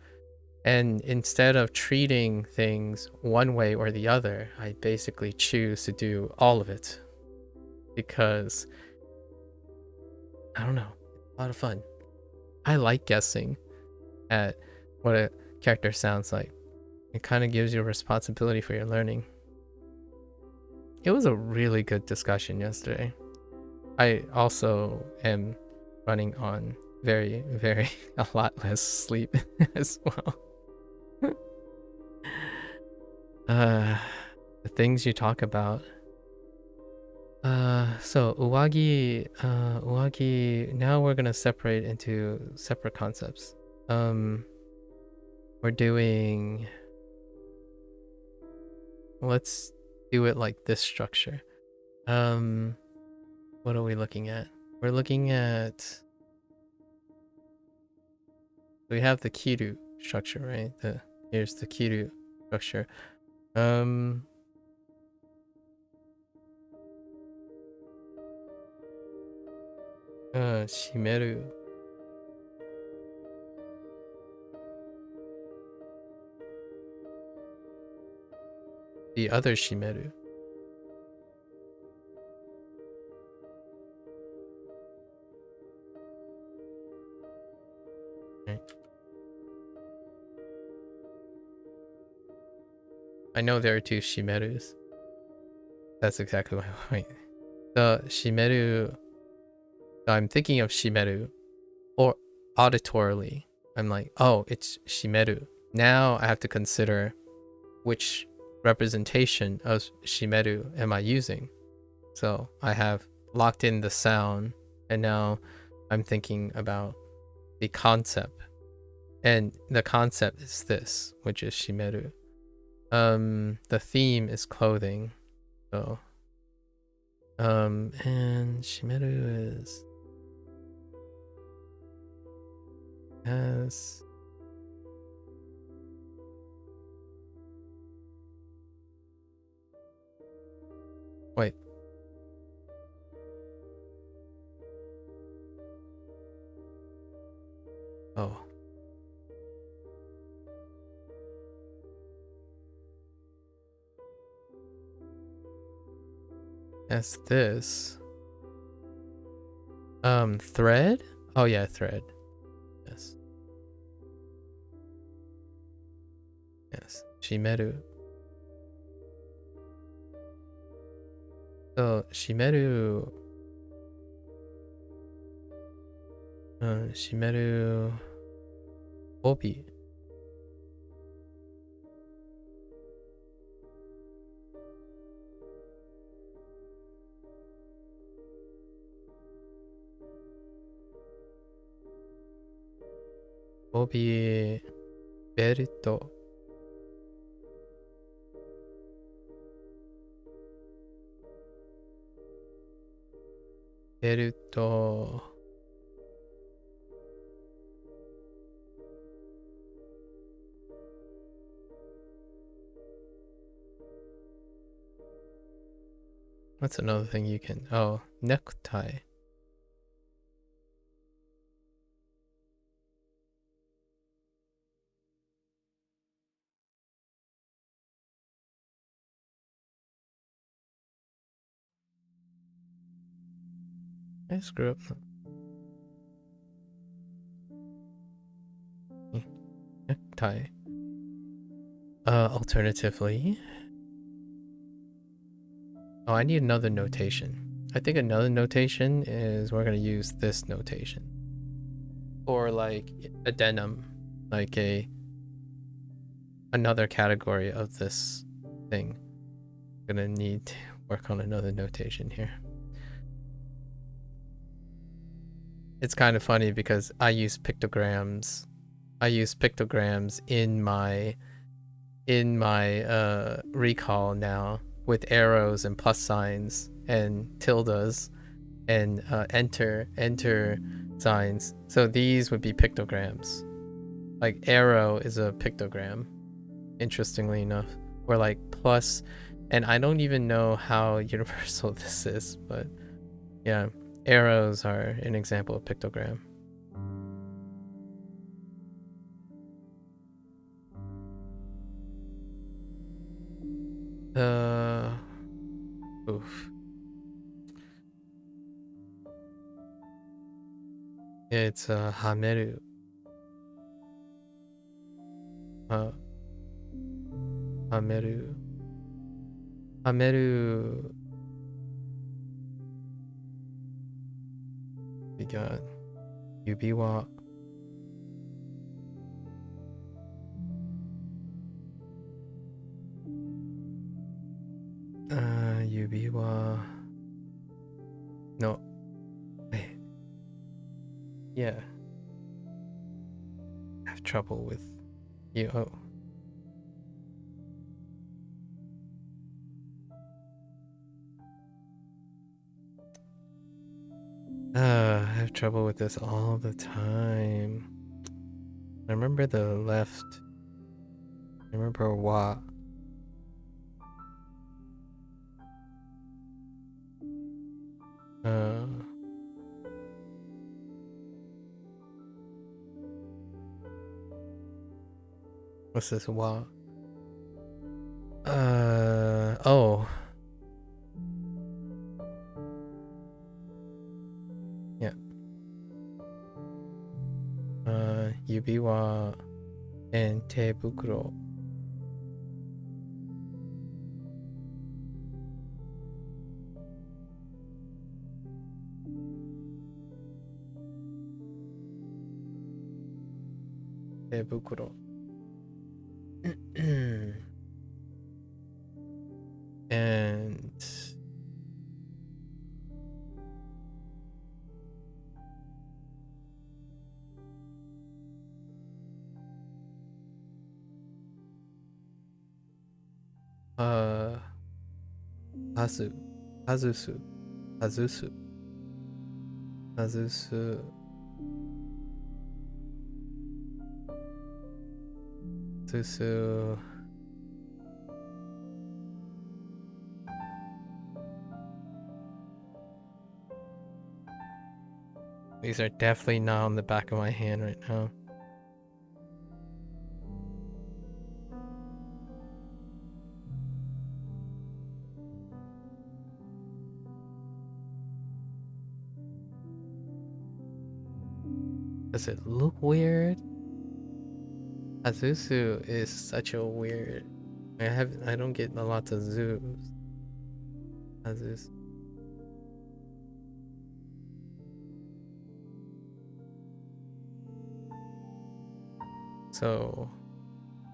And instead of treating things one way or the other, I basically choose to do all of it because, I don't know, it's a lot of fun. I like guessing at what a character sounds like. It kind of gives you a responsibility for your learning. It was a really good discussion yesterday. I also am running on very, very a lot less sleep as well. The things you talk about. So uwagi, now we're gonna separate into separate concepts. We're doing, let's do it like this structure. What are we looking at? We're looking at, we have the kiru structure, right? Here's the kiru structure. Shimeru. The other shimeru. Right. I know there are two shimerus. That's exactly my point. The shimeru, I'm thinking of shimeru, or auditorily. I'm like, oh, it's shimeru. Now I have to consider which representation of shimeru am I using. So I have locked in the sound, and now I'm thinking about the concept. And the concept is this, which is shimeru. The theme is clothing. So and shimeru is has wait. Oh. That's this. Thread? Oh yeah, thread. Yes. Yes. Shimeru. So shimeru. Shimeru. Obi. Obi. Belto. Belto. What's another thing you can? Oh, necktie. I screw up. Necktie. Alternatively. Oh, I need another notation. I think another notation is we're gonna use this notation. Or like a denim. Like another category of this thing. I'm gonna need to work on another notation here. It's kind of funny because I use pictograms. I use pictograms in my recall now with arrows and plus signs and tildes and enter signs. So these would be pictograms. Like arrow is a pictogram, interestingly enough. Or like plus, and I don't even know how universal this is, but yeah, arrows are an example of pictogram. Oof. It's hameru. Hameru. Hameru. We got Yubi wa Yubi wa no. Yeah. I have trouble with you. Oh. I have trouble with this all the time. I remember the left. I remember wa. What's this wa? Oh. Yeah. Yubi wa and tebukuro. Tebukuro. And Hazusu. Hazusu. These are definitely not on the back of my hand right now. Does it look weird? Azusu is such a weird. I don't get a lot of zoos. Azusu. So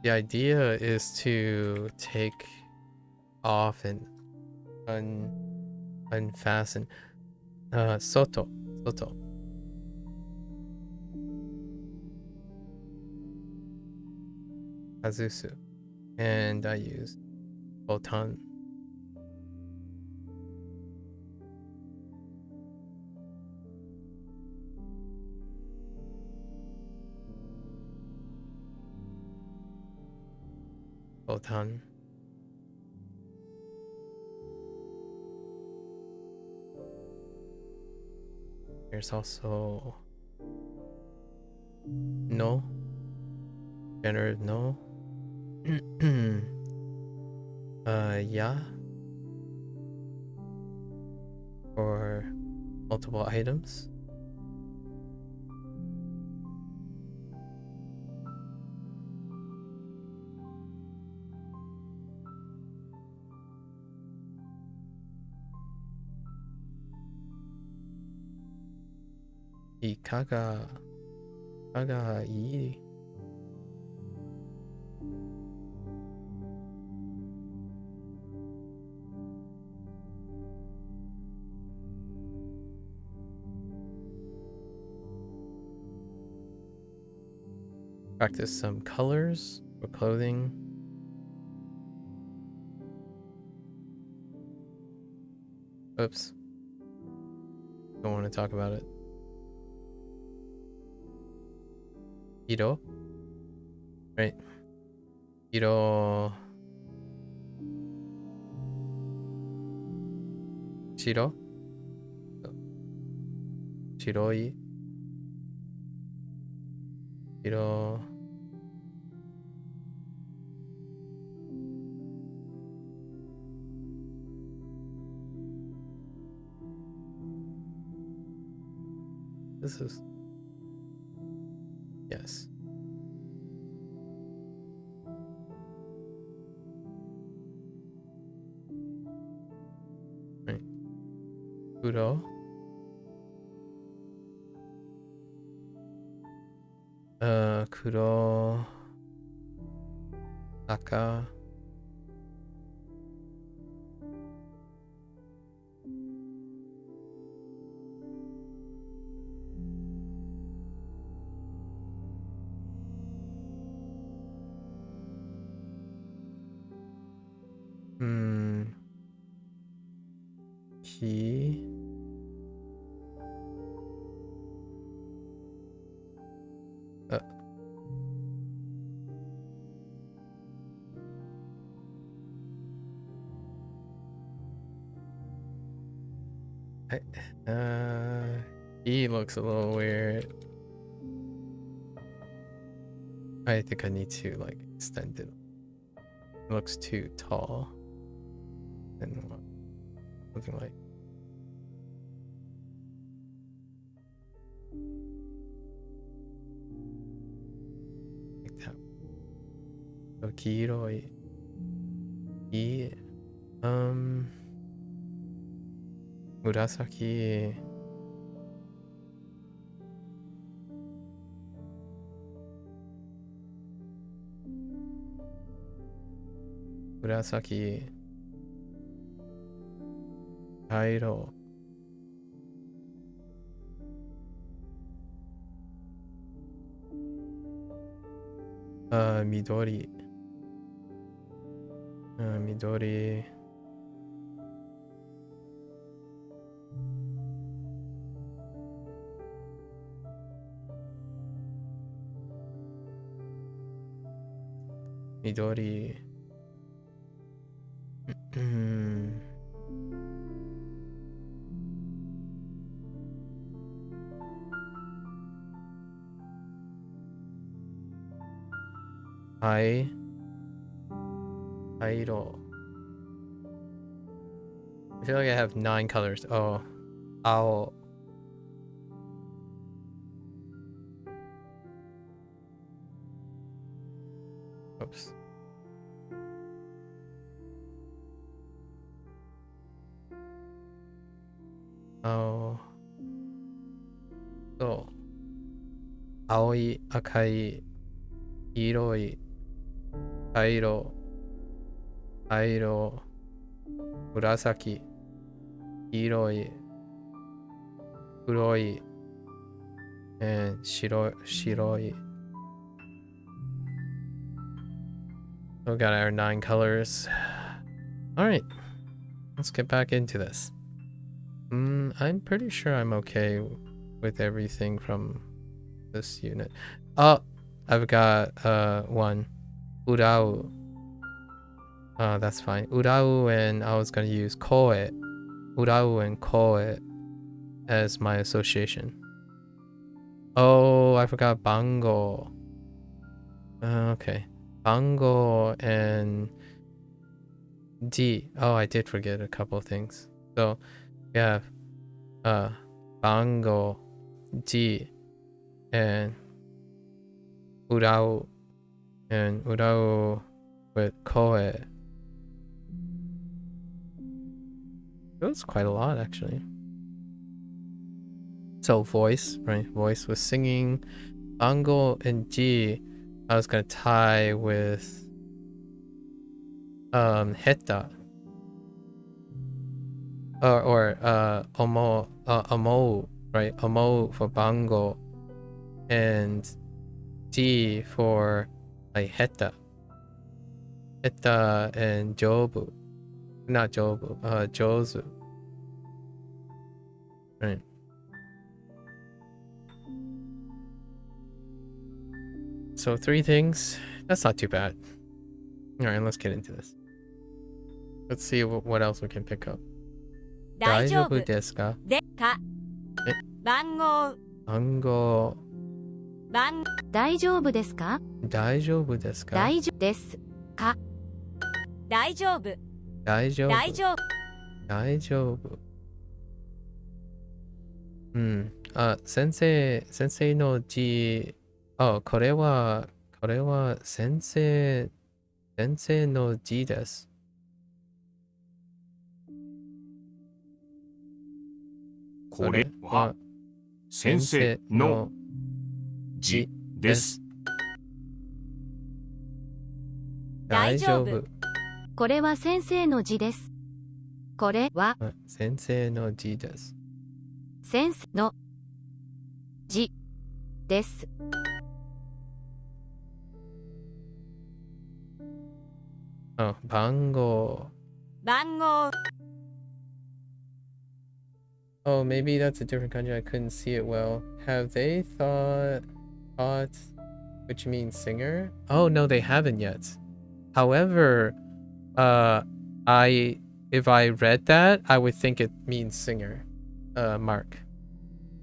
the idea is to take off and unfasten. Soto. Azusu. And I use botan. Botan. There's also no. Generative no. Yeah. For multiple items. Ikaga ii. Practice some colors for clothing. Oops. Don't want to talk about it. Iro. Right. Iro. Shiro. Shiroi. Shiro. This is. Yes. Right. Kuro. kuro, aka. Ki. He looks a little weird. I think I need to like extend it. It looks too tall. And something like that. So kiroi. Ki. Murasaki. Murasaki. Kairo. Midori. Midori. Midori. Airo. I feel like I have 9 colors. Oh. Ao. Oops. Oh. So. Aoi, akai, iroi, kairo, airo, murasaki, iroi, kuroi, and shiroi. So we got our 9 colors. Alright. Let's get back into this. I'm pretty sure I'm okay with everything from this unit. Oh, I've got one. Urau. That's fine. Urau, and I was gonna use koe. Urau and koe as my association. Oh, I forgot bango. Okay. Bango and D. Oh, I did forget a couple things. So we have bango, D, and urau, and urau with koe. It was quite a lot actually. So voice, right? Voice was singing. Bango and G, I was gonna tie with heta. Or omo, right? Omo for bango, and D for like heta. Heta and jobu. Not jobu, jozu. Right. So 3 things. That's not too bad. Alright, let's get into this. Let's see what else we can pick up. 大丈夫ですか? 番号大丈夫ですか? 大丈夫ですか? 大丈夫ですか? 大丈夫大丈夫大丈夫先生の字これは先生の字です。これは先生の字です。大丈夫。これは先生の字です。これは先生の字です。先生の字です。番号。番号。 Oh, maybe that's a different country. I couldn't see it well. Have they thought which means singer? Oh no, they haven't yet. However, if I read that, I would think it means singer. Mark.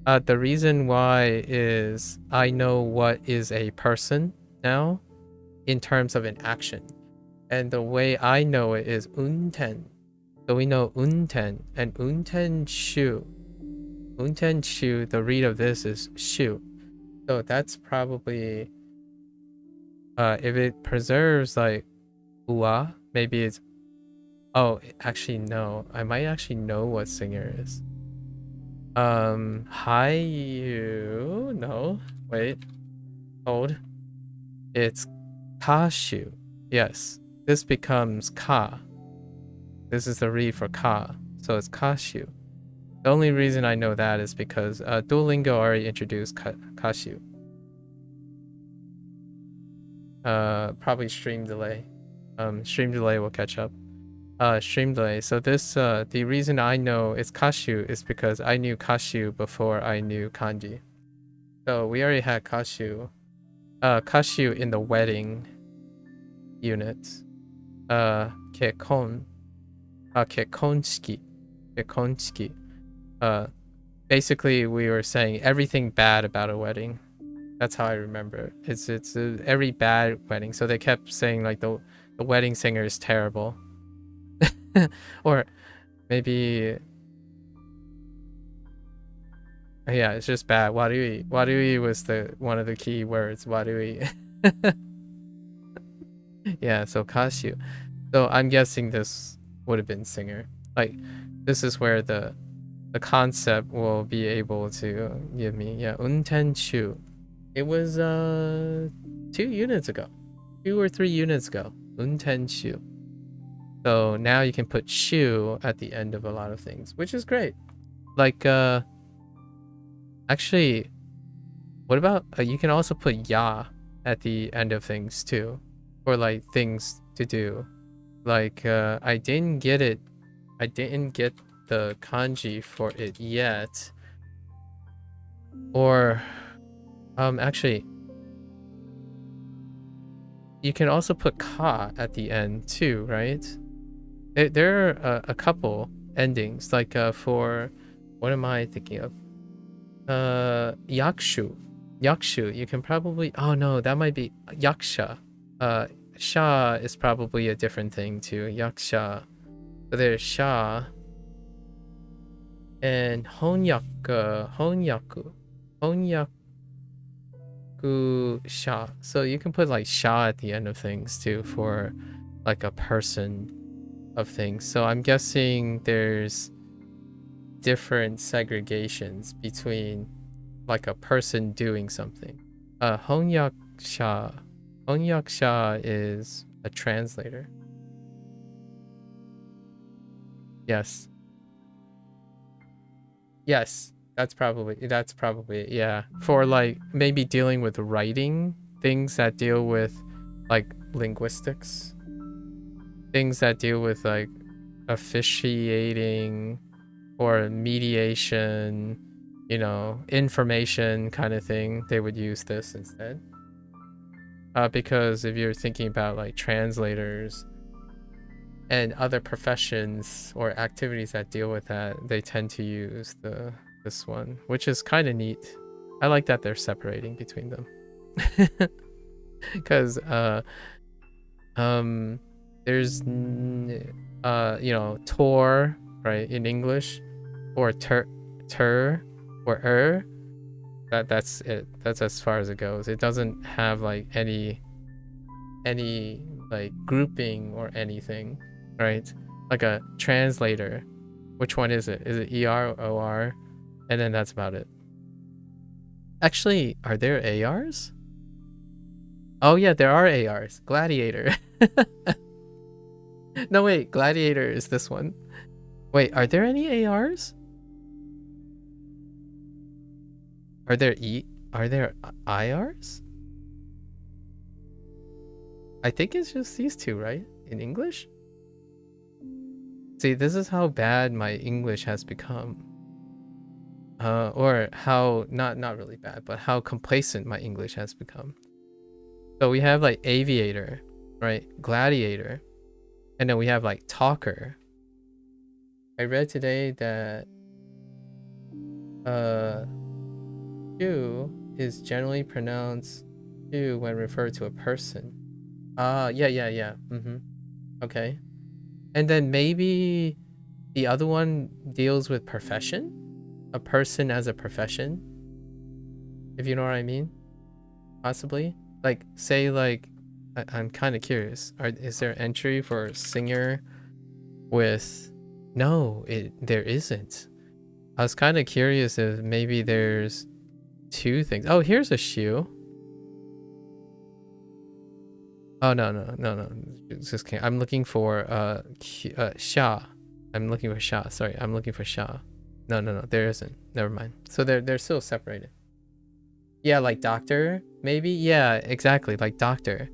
The reason why is I know what is a person now in terms of an action. And the way I know it is unten. So we know unten and unten shu. Unten shu, the read of this is shu. So that's probably if it preserves like ua, maybe it's actually no. I might actually know what singer is. Hayu, no. Wait. Hold. It's kashu. Yes. This becomes ka. This is the read for ka. So it's kashu. The only reason I know that is because Duolingo already introduced kashu. Probably stream delay. Stream delay will catch up. Stream delay. So this, the reason I know it's kashu is because I knew kashu before I knew kanji. So we already had kashu. Kashu in the wedding unit. Kekon. Kekonshiki. Kekonshiki. Basically we were saying everything bad about a wedding. That's how I remember. It's every bad wedding. So they kept saying like the wedding singer is terrible. Or maybe yeah, it's just bad. Wadui. Wadui was one of the key words. Wadui. Yeah, so kashu. So I'm guessing this would have been singer. Like this is where the concept will be able to give me untenshu. It was 2 units ago. 2 or 3 units ago. Untenshu. So now you can put shu at the end of a lot of things, which is great. Like actually, what about you can also put ya at the end of things too, for like things to do. Like I didn't get the kanji for it yet. Or actually you can also put ka at the end too, right? There are a couple endings, like for what am I thinking of? Yakshu. Yakshu, you can probably no, that might be yaksha. Sha is probably a different thing too. Yaksha. So there's sha and honyaku. Honyaku sha. So you can put like sha at the end of things too for like a person of things. So I'm guessing there's different segregations between like a person doing something. Honyaksha is a translator. Yes, that's probably it. Yeah, for like maybe dealing with writing, things that deal with like linguistics, things that deal with like officiating or mediation, information kind of thing. They would use this instead. Because if you're thinking about like translators and other professions or activities that deal with that, they tend to use this one, which is kind of neat. I like that they're separating between them. Because there's tor, right, in English, or ter or that's it. That's as far as it goes. It doesn't have like any like grouping or anything, right? Like a translator, which one is it? Is it ER or OR? And then that's about it. Actually, are there ARs? Oh yeah, there are ARs. Gladiator. No wait, Gladiator is this one. Wait, are there any ARs? Are there IRs? I think it's just these two, right? In English? See, this is how bad my English has become. Or how, not really bad, but how complacent my English has become. So we have like aviator, right? Gladiator. And then we have like talker. I read today that Q is generally pronounced Q when referred to a person. Yeah. Okay. And then maybe the other one deals with profession? A person as a profession? If you know what I mean? Possibly? Like, say like, I'm kind of curious. Is there entry for singer with... No, there isn't. I was kind of curious if maybe there's two things. Oh, here's a shoe. Oh, no. Just kidding. I'm looking for Sha. I'm looking for Sha. Sorry, I'm looking for Sha. No. There isn't. Never mind. So they're still separated. Yeah, like doctor, maybe. Yeah, exactly, like doctor.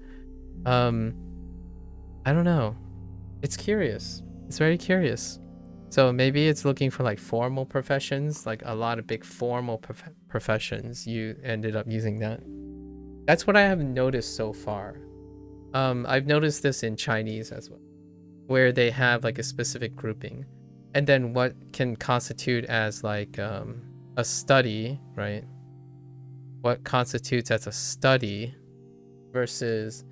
I don't know. It's curious. It's very curious. So maybe it's looking for like formal professions, like a lot of big formal professions. You ended up using that. That's what I have noticed so far. I've noticed this in Chinese as well, where they have like a specific grouping, and then what can constitute as like a study, right? What constitutes as a study versus,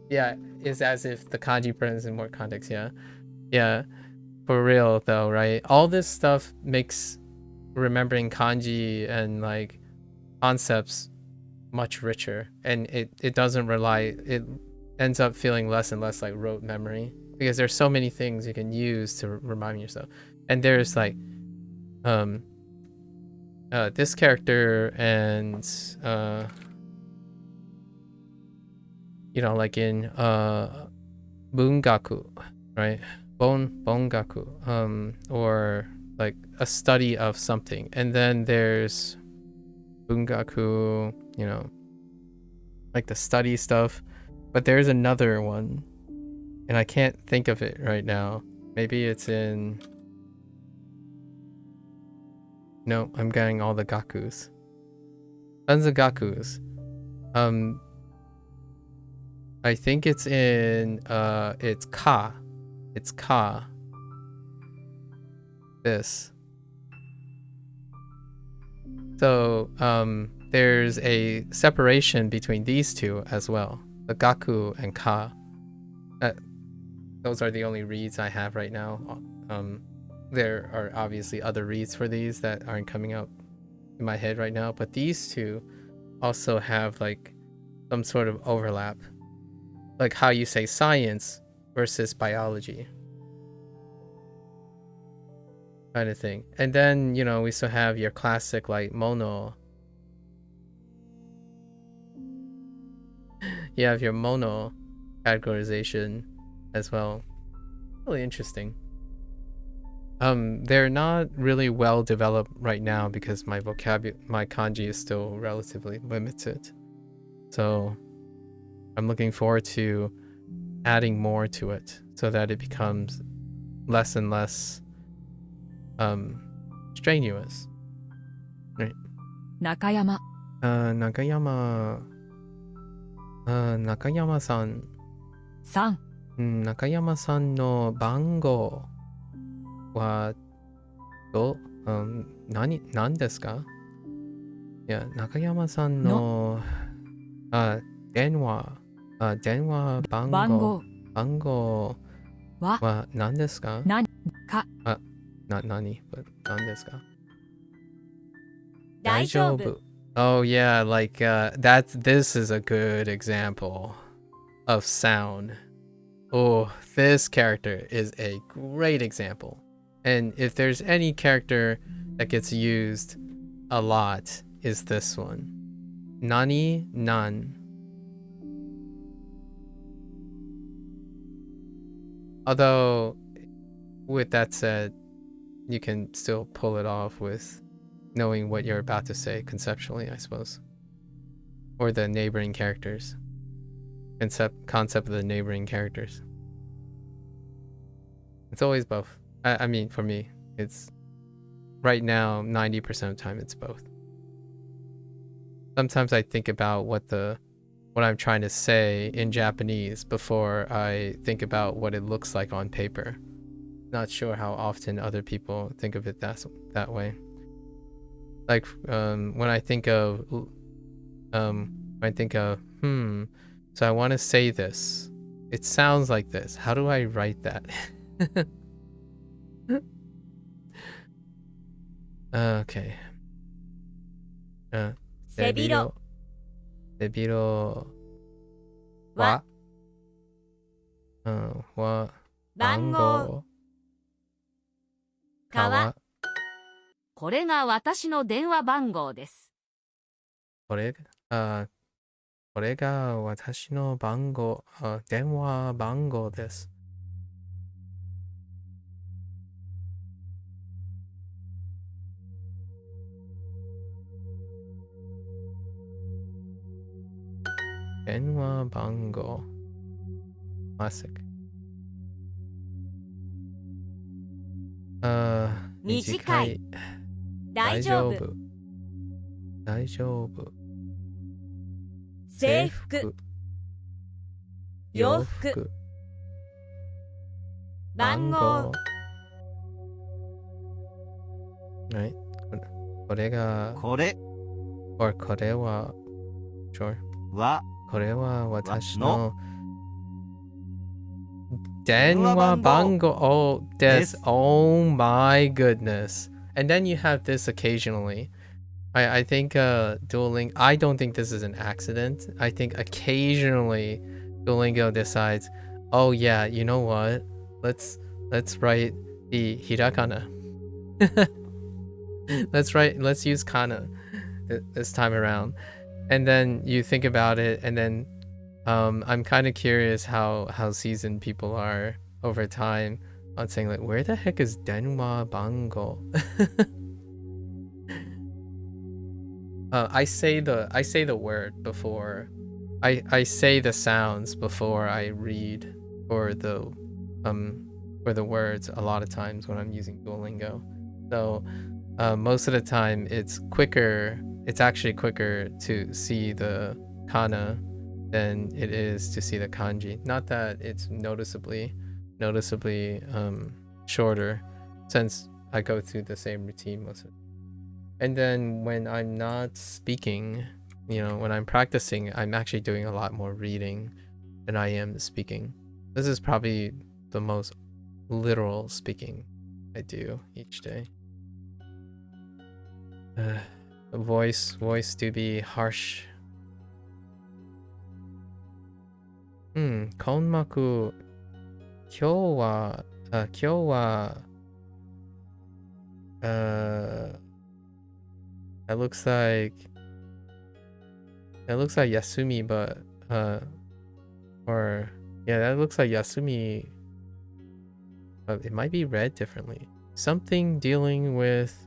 yeah, is as if the kanji presents in more context. Yeah, for real though, right? All this stuff makes remembering kanji and like concepts much richer, and it doesn't rely, it ends up feeling less and less like rote memory, because there's so many things you can use to remind yourself. And there's like this character, and you know, like in bungaku, right? Bongaku, or like a study of something. And then there's bungaku, you know, like the study stuff. But there's another one, and I can't think of it right now. Maybe it's in... No, I'm getting all the gakus. Tons of gakus. I think it's in it's ka. It's ka. This. So there's a separation between these two as well. The gaku and ka. Those are the only reads I have right now. There are obviously other reads for these that aren't coming up in my head right now, but these two also have like some sort of overlap, like how you say science versus biology kind of thing. And then, you know, we still have your classic like mono. You have your mono categorization as well. Really interesting. They're not really well developed right now because my kanji is still relatively limited. So I'm looking forward to adding more to it so that it becomes less and less strenuous. Right. Nakayama. Nakayama-san. 3. 中山さんの番号は何ですか？いや、中山さんの電話番号は何ですか？何ですか？大丈夫。Oh yeah, like this is a good example of sound. Oh, this character is a great example. And if there's any character that gets used a lot, is this one. Nani, nan. Although, with that said, you can still pull it off with knowing what you're about to say conceptually, I suppose. Or the neighboring characters. Concept of the neighboring characters. It's always both. I mean, for me, it's right now 90% of the time it's both. Sometimes I think about what I'm trying to say in Japanese before I think about what it looks like on paper. Not sure how often other people think of it that way. Like when I think of so I want to say this. It sounds like this. How do I write that? Okay. 背広背広はは番号川これが私の電話番号です。これが私の電話番号です。電話番号 Classic 短い大丈夫制服洋服番号 Right これがこれ or これは Sure はこれは私の電話番号 Oh, this. Oh my goodness. And then you have this occasionally. I think Duolingo, I don't think this is an accident. I think occasionally Duolingo decides, oh yeah, you know what? Let's write the hirakana. Let's use kana this time around. And then you think about it, and then I'm kind of curious how seasoned people are over time on saying like, where the heck is denwa bango? I say the word before I say the sounds before I read for the words a lot of times when I'm using Duolingo. So most of the time it's actually quicker to see the kana than it is to see the kanji. Not that it's noticeably shorter, since I go through the same routine most of the time. And then when I'm not speaking, when I'm practicing, I'm actually doing a lot more reading than I am speaking. This is probably the most literal speaking I do each day. The voice do be harsh. コンマク今日は that looks like Yasumi, but that looks like Yasumi, but it might be read differently. Something dealing with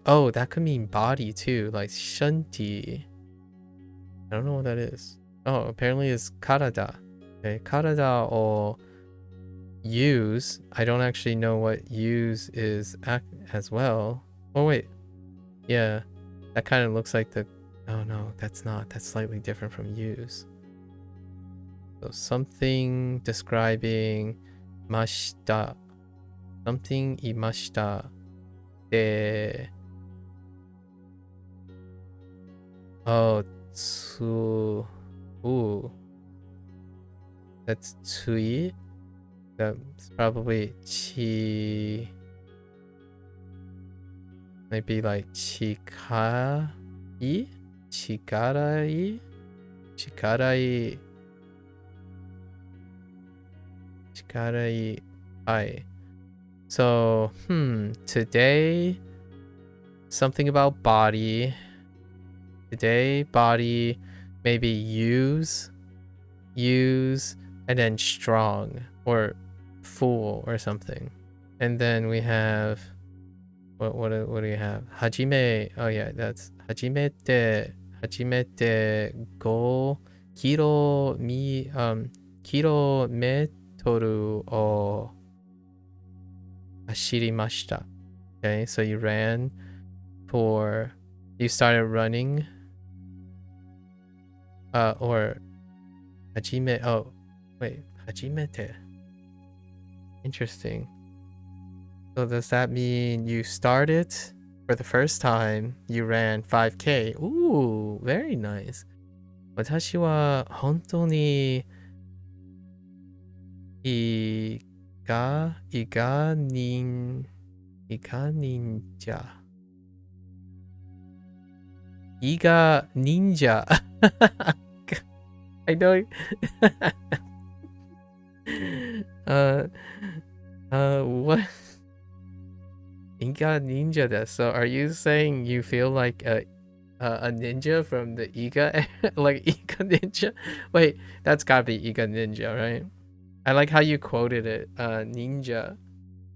oh, that could mean body too, like shanti. I don't know what that is. Oh, apparently it's karada. Okay, karada or use. I don't actually know what use is as well. Oh wait, yeah, that kind of looks like the. Oh no, that's not. That's slightly different from use. So something describing mashita. Something imashita. De. Oh, tsu. Ooh. That's tsui. That's probably chi. Maybe like chikai? Chikarai? Chikarai. Chikarai. Ai. So, today, something about body. Today, body. maybe use, and then strong or full or something. And then we have what do we have? Hajime. Oh yeah, that's hajimete go kilometeru o ashirimashita. Okay, so you started running. Or hajime. Oh, wait, hajimete. Interesting. So does that mean you started for the first time, you ran 5K? Ooh, very nice. 私は本当にいが忍者。伊賀忍者。I know. What? Iga ninja desu. So are you saying you feel like a ninja from the Iga, like Iga ninja? Wait, that's gotta be Iga ninja, right? I like how you quoted it. Ninja,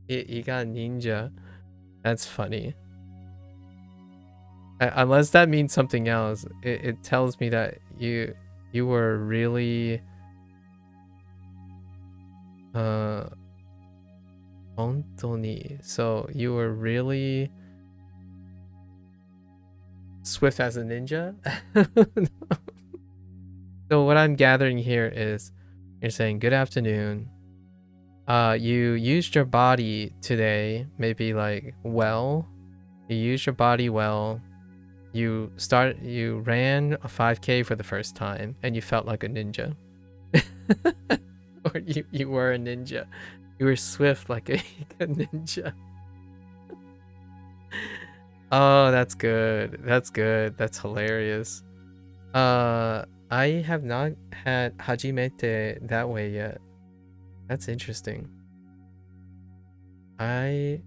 Iga ninja. That's funny. Unless that means something else, it tells me that you were really Ontoni. So you were really swift as a ninja? So what I'm gathering here is you're saying good afternoon. You used your body today, maybe like well. You used your body well. You ran a 5K for the first time and you felt like a ninja. Or you were a ninja. You were swift like a ninja. Oh, that's good. That's good. That's hilarious. I have not had hajimete that way yet. That's interesting. I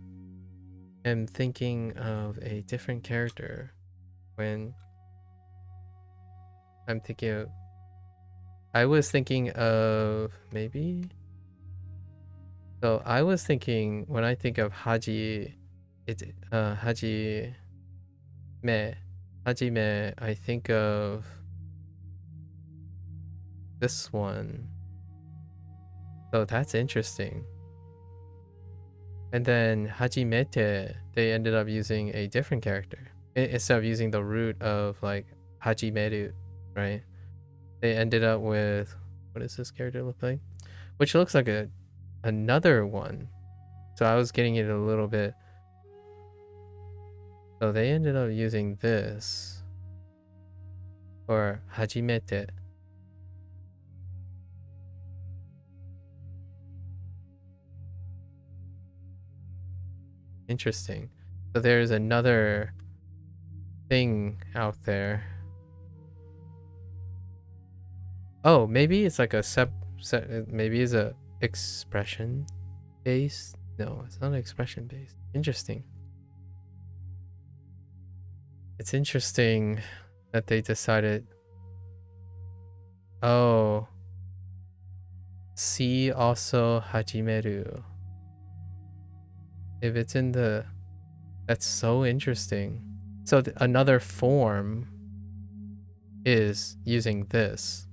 am thinking of a different character when I'm thinking of... I was thinking of maybe... So I was thinking, when I think of Hajime, I think of this one. So that's interesting. And then Hajimete, they ended up using a different character. Instead of using the root of like Hajimeru, right? They ended up with, what does this character look like? Which looks like another one. So I was getting it a little bit. So they ended up using this for hajimete. Interesting. So there's another thing out there. Oh, maybe it's like a maybe it's a expression based. No, it's not expression based. Interesting. It's interesting that they decided. Oh. See also hajimeru. If it's in the... That's so interesting. So another form is using this.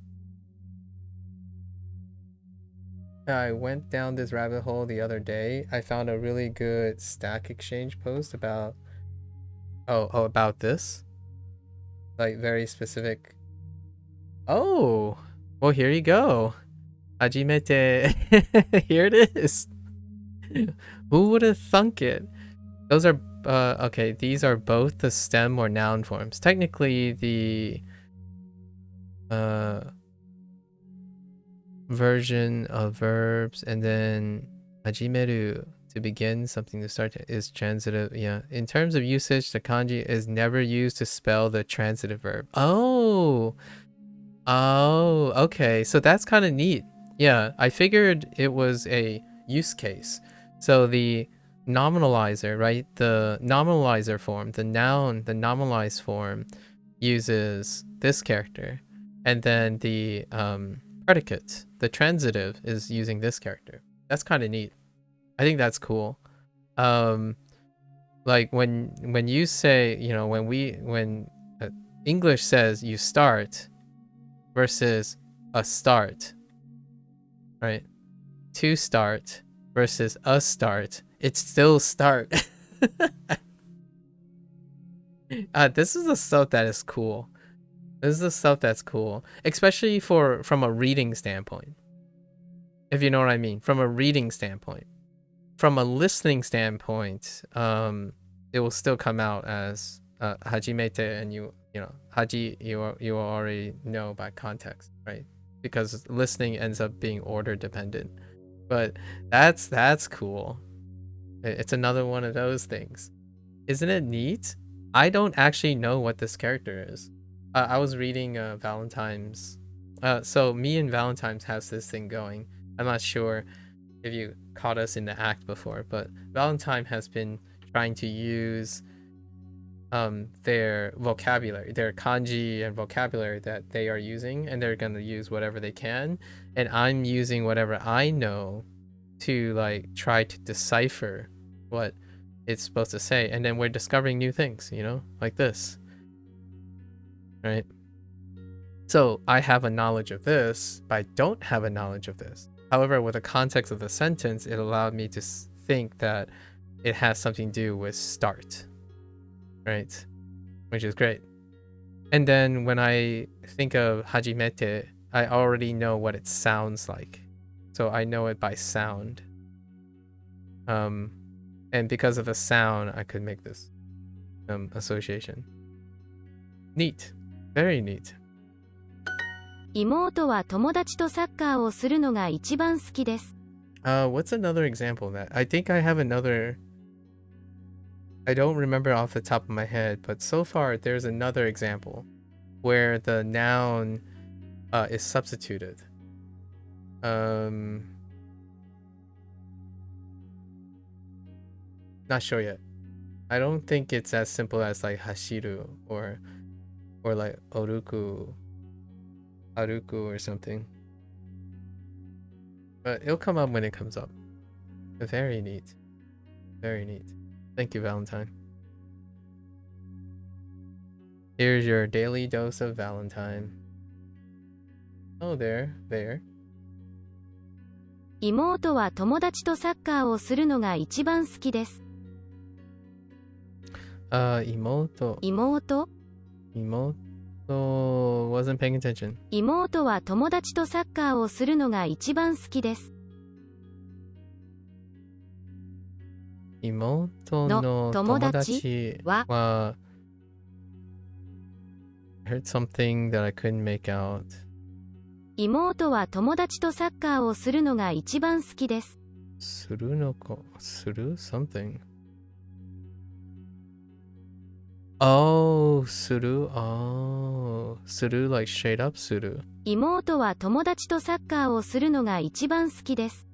I went down this rabbit hole the other day. I found a really good Stack Exchange post about... Oh, about this? Like very specific... Oh! Well, here you go. Hajimete. Here it is. Who would have thunk it? Those are... okay, these are both the stem or noun forms. Technically, the... version of verbs, and then hajimeru, to begin something, to start, is transitive. Yeah, in terms of usage, the kanji is never used to spell the transitive verb. Oh, okay, so that's kind of neat. Yeah, I figured it was a use case. So the nominalizer, right, the nominalizer form, the noun, the nominalized form uses this character. and then the predicate, the transitive, is using this character. That's kind of neat. I think that's cool. Like when you say, you know, when English says you start versus a start, right? To start versus a start, it's still start. This is the stuff that is cool. This is the stuff that's cool, especially from a reading standpoint. If you know what I mean, from a reading standpoint. From a listening standpoint, it will still come out as hajimete, and you know, haji you already know by context, right? Because listening ends up being order dependent. But that's cool. It's another one of those things. Isn't it neat? I don't actually know what this character is. I was reading Valentine's. So me and Valentine's has this thing going. I'm not sure if you caught us in the act before, but Valentine has been trying to use their vocabulary, their kanji and vocabulary that they are using, and they're going to use whatever they can, and I'm using whatever I know to like try to decipher what it's supposed to say, and then we're discovering new things, you know, like this, right? So I have a knowledge of this, but I don't have a knowledge of this. However, with the context of the sentence, it allowed me to think that it has something to do with start, right? Which is great. And then when I think of hajimete, I already know what it sounds like. So I know it by sound. And because of the sound, I could make this association. Neat. Very neat. 妹は友達とサッカーをするのが一番好きです。What's another example of that? I think I have another. I don't remember off the top of my head, but so far there's another example where the noun is substituted. Not sure yet. I don't think it's as simple as like hashiru or like oruku, aruku or something. But it'll come up when it comes up. Very neat. Very neat. Thank you, Valentine. Here's your daily dose of Valentine. Oh, there. 妹は友達とサッカーをするのが一番好きです。妹 wasn't paying attention. 妹は友達とサッカーをするのが一番好きです。妹の友達は I heard something that I couldn't make out. 妹は友達とサッカーをするのが一番好きです。するのか、する something. Oh, する oh, する like straight up する。妹は友達とサッカーをするのが一番好きです。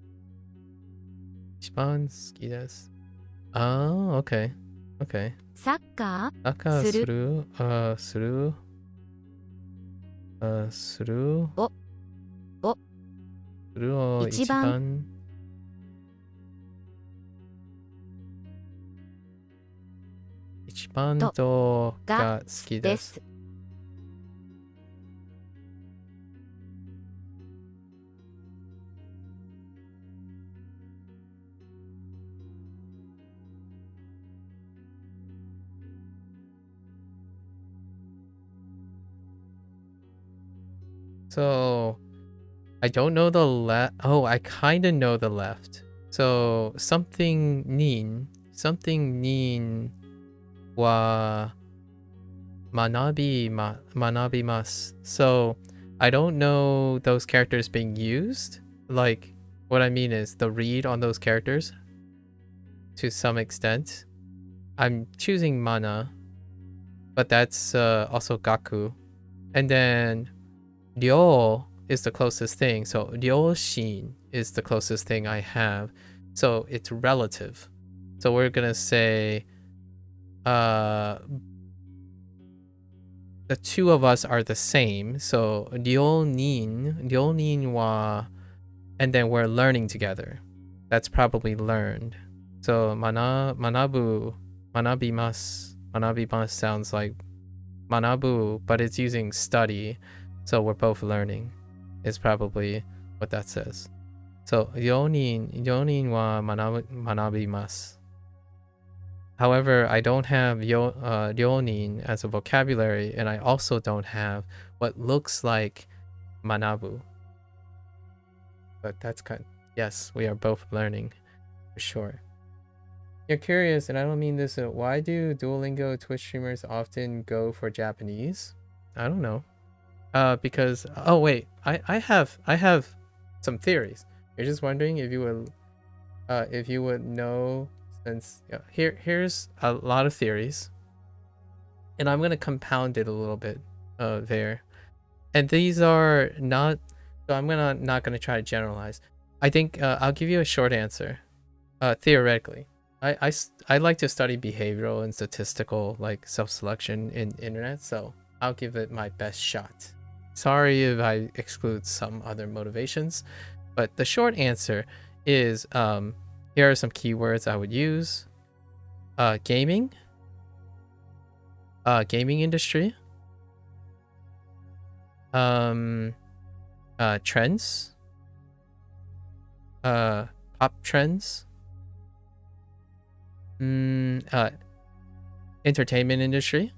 一番好きです。Oh, okay. Okay. サッカーサッカーするするするするを一番一番とが好きです。So I don't know the left. Oh, I kind of know the left. So something nin wa manabimasu. So I don't know those characters being used. Like, what I mean is the read on those characters to some extent. I'm choosing mana, but that's also gaku. And then ryo is the closest thing. So ryoshin is the closest thing I have. So it's relative. So we're gonna say the two of us are the same. So ryonin wa, and then we're learning together. That's probably learned. So manabimasu sounds like manabu, but it's using study. So we're both learning is probably what that says. So ryonin wa manabimasu. However, I don't have ryonin as a vocabulary, and I also don't have what looks like manabu. But that's yes, we are both learning for sure. You're curious, and I don't mean this. Why do Duolingo Twitch streamers often go for Japanese? I don't know. Because oh wait, I have some theories. You're just wondering if you would know, since here's a lot of theories, and I'm gonna compound it a little bit there. And these are not, so I'm not gonna try to generalize. I think I'll give you a short answer. Theoretically, I like to study behavioral and statistical like self-selection in internet, so I'll give it my best shot. Sorry if I exclude some other motivations, but the short answer is here are some keywords I would use. Gaming industry, trends, pop trends, entertainment industry,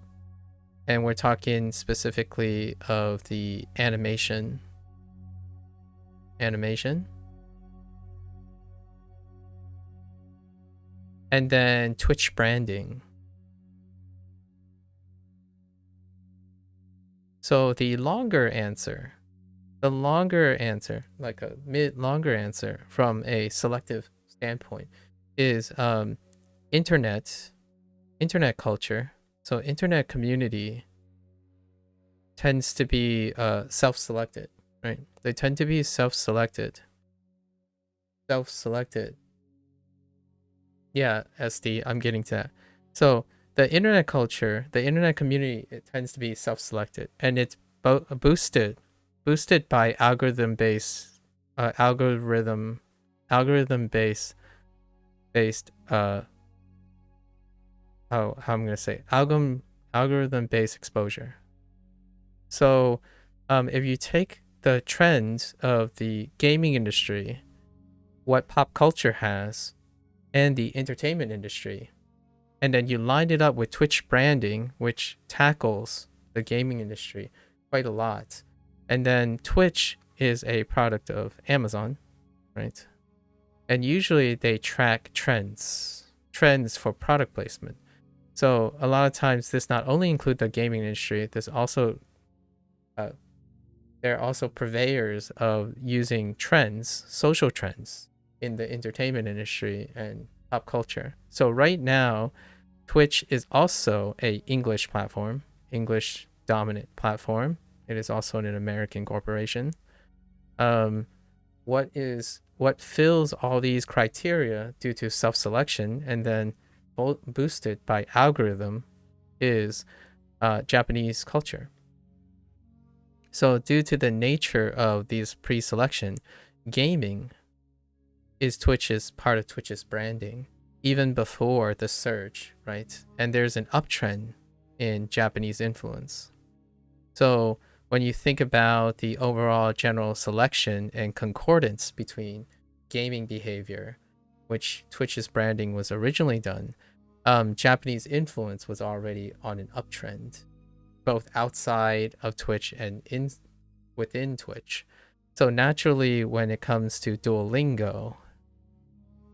and we're talking specifically of the animation, and then Twitch branding. So the longer answer, like a longer answer from a selective standpoint, is internet culture. So internet community tends to be self-selected, right? They tend to be self-selected. Yeah, SD, I'm getting to that. So the internet culture, the internet community, it tends to be self-selected, and it's boosted by algorithm based algorithm based exposure. So if you take the trends of the gaming industry, what pop culture has, and the entertainment industry, and then you line it up with Twitch branding, which tackles the gaming industry quite a lot, and then Twitch is a product of Amazon, right? And usually they track trends for product placement. So a lot of times this not only include the gaming industry, this also they're also purveyors of using trends, social trends, in the entertainment industry and pop culture. So right now, Twitch is also a English platform, English dominant platform. It is also an American corporation. What fills all these criteria due to self-selection and then boosted by algorithm is Japanese culture. So due to the nature of these pre-selection, gaming is part of Twitch's branding even before the surge, right? And there's an uptrend in Japanese influence. So when you think about the overall general selection and concordance between gaming behavior, which Twitch's branding was originally done, Japanese influence was already on an uptrend, both outside of Twitch and within Twitch. So naturally, when it comes to Duolingo,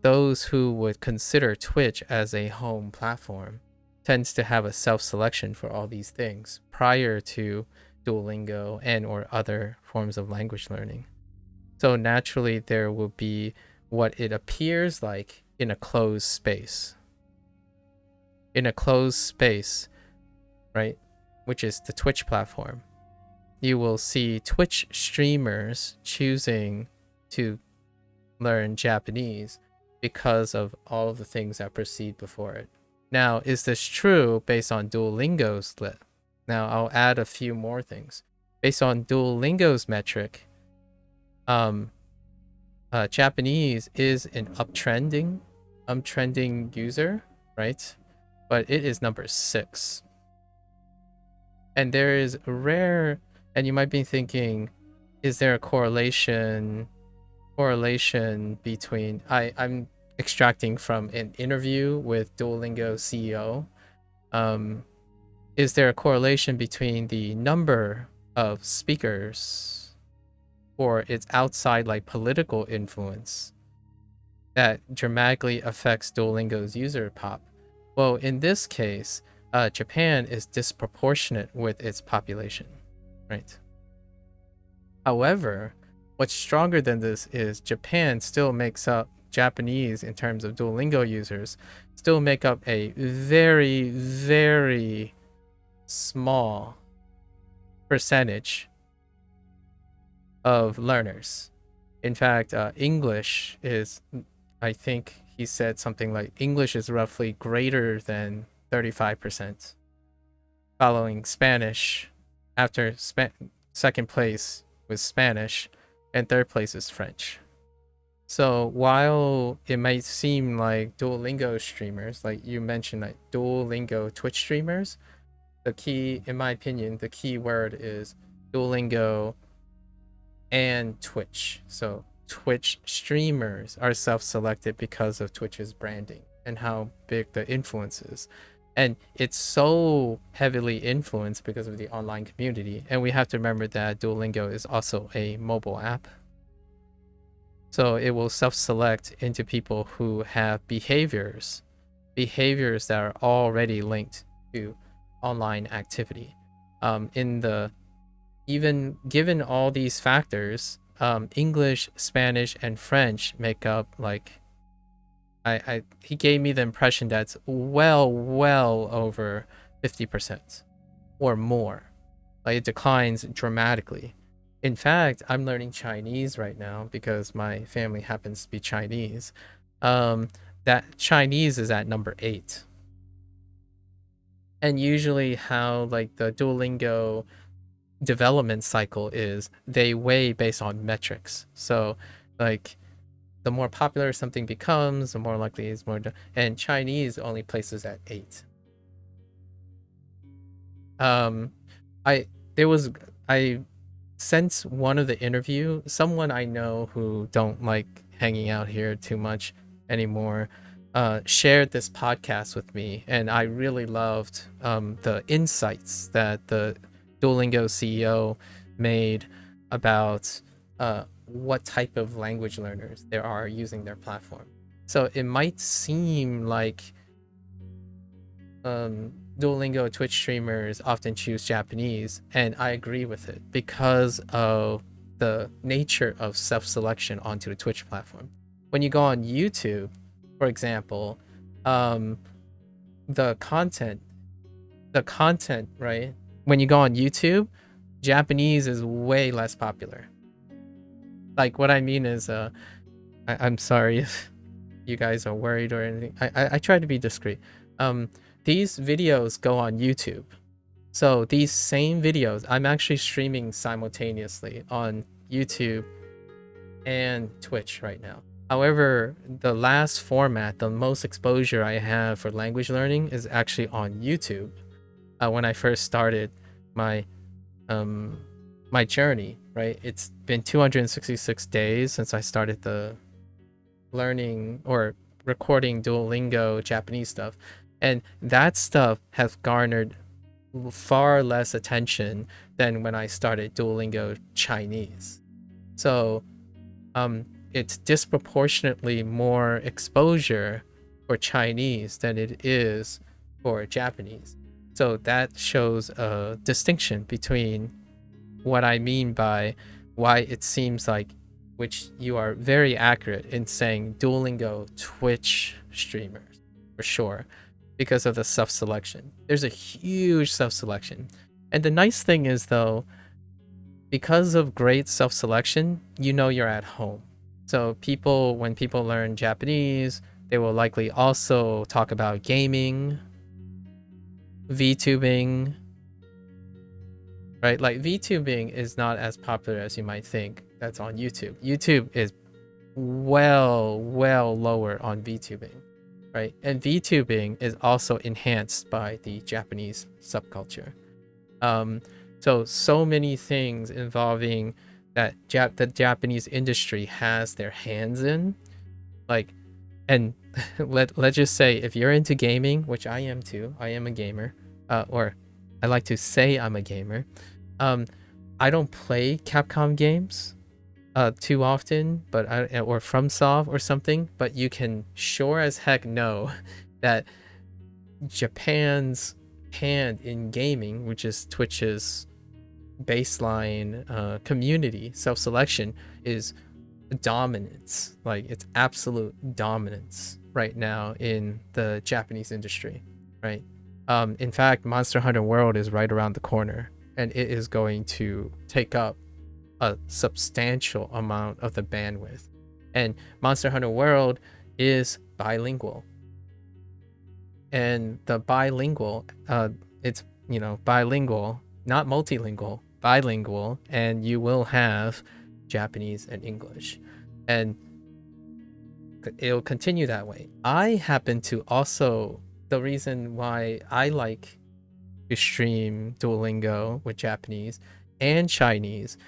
those who would consider Twitch as a home platform tends to have a self-selection for all these things prior to Duolingo and or other forms of language learning. So naturally, there will be what it appears like in a closed space. Right? Which is the Twitch platform. You will see Twitch streamers choosing to learn Japanese because of all of the things that proceed before it. Now, is this true based on Duolingo's Now I'll add a few more things. Based on Duolingo's metric, Japanese is an uptrending user, right? But it is number 6. And there is a rare, and you might be thinking, is there a correlation between, I'm extracting from an interview with Duolingo CEO. Is there a correlation between the number of speakers or its outside like political influence that dramatically affects Duolingo's user pop? Well, in this case, Japan is disproportionate with its population, right? However, what's stronger than this is Japan still makes up, Japanese in terms of Duolingo users still make up a very, very small percentage of learners. In fact, English is, I think he said something like English is roughly greater than 35%, following Spanish. After second place was Spanish, and third place is French. So while it might seem like Duolingo streamers, like you mentioned, like Duolingo Twitch streamers, the key, in my opinion, the key word is Duolingo and Twitch. So Twitch streamers are self-selected because of Twitch's branding and how big the influence is. And it's so heavily influenced because of the online community. And we have to remember that Duolingo is also a mobile app. So it will self-select into people who have behaviors that are already linked to online activity. Even given all these factors, English, Spanish, and French make up like, he gave me the impression that's well over 50% or more. Like it declines dramatically. In fact, I'm learning Chinese right now because my family happens to be Chinese. That Chinese is at number 8. And usually how like the Duolingo development cycle is, they weigh based on metrics. So like the more popular something becomes, the more likely it's more, and Chinese only places at 8. Since one of the interview, someone I know who don't like hanging out here too much anymore, shared this podcast with me, and I really loved the insights that the Duolingo CEO made about what type of language learners there are using their platform. So it might seem like Duolingo Twitch streamers often choose Japanese, and I agree with it because of the nature of self-selection onto the Twitch platform. When you go on YouTube, for example, the content, right? When you go on YouTube, Japanese is way less popular. Like what I mean is, I'm sorry if you guys are worried or anything. I try to be discreet. These videos go on YouTube. So these same videos, I'm actually streaming simultaneously on YouTube and Twitch right now. However, the last format, the most exposure I have for language learning is actually on YouTube. When I first started my my journey, right? It's been 266 days since I started the learning or recording Duolingo Japanese stuff. And that stuff has garnered far less attention than when I started Duolingo Chinese. So it's disproportionately more exposure for Chinese than it is for Japanese. So that shows a distinction between what I mean by why it seems like, which you are very accurate in saying Duolingo Twitch streamers, for sure, because of the self-selection. There's a huge self-selection. And the nice thing is, though, because of great self-selection, you know you're at home. So when people learn Japanese, they will likely also talk about gaming, VTubing, right? Like VTubing is not as popular as you might think. That's on YouTube. YouTube is well lower on VTubing, right? And VTubing is also enhanced by the Japanese subculture. So many things involving that the Japanese industry has their hands in, like, and let's just say if you're into gaming, which I am too, I am a gamer, or I like to say I'm a gamer. I don't play Capcom games too often, but or FromSoft or something, but you can sure as heck know that Japan's hand in gaming, which is Twitch's baseline community self-selection, is dominance. Like, it's absolute dominance right now in the Japanese industry, right? In fact, Monster Hunter World is right around the corner, and it is going to take up a substantial amount of the bandwidth. And Monster Hunter World is bilingual. And the bilingual, it's, bilingual, not multilingual, bilingual, and you will have Japanese and English. And it'll continue that way. I happen to also, the reason why I like to stream Duolingo with Japanese and Chinese,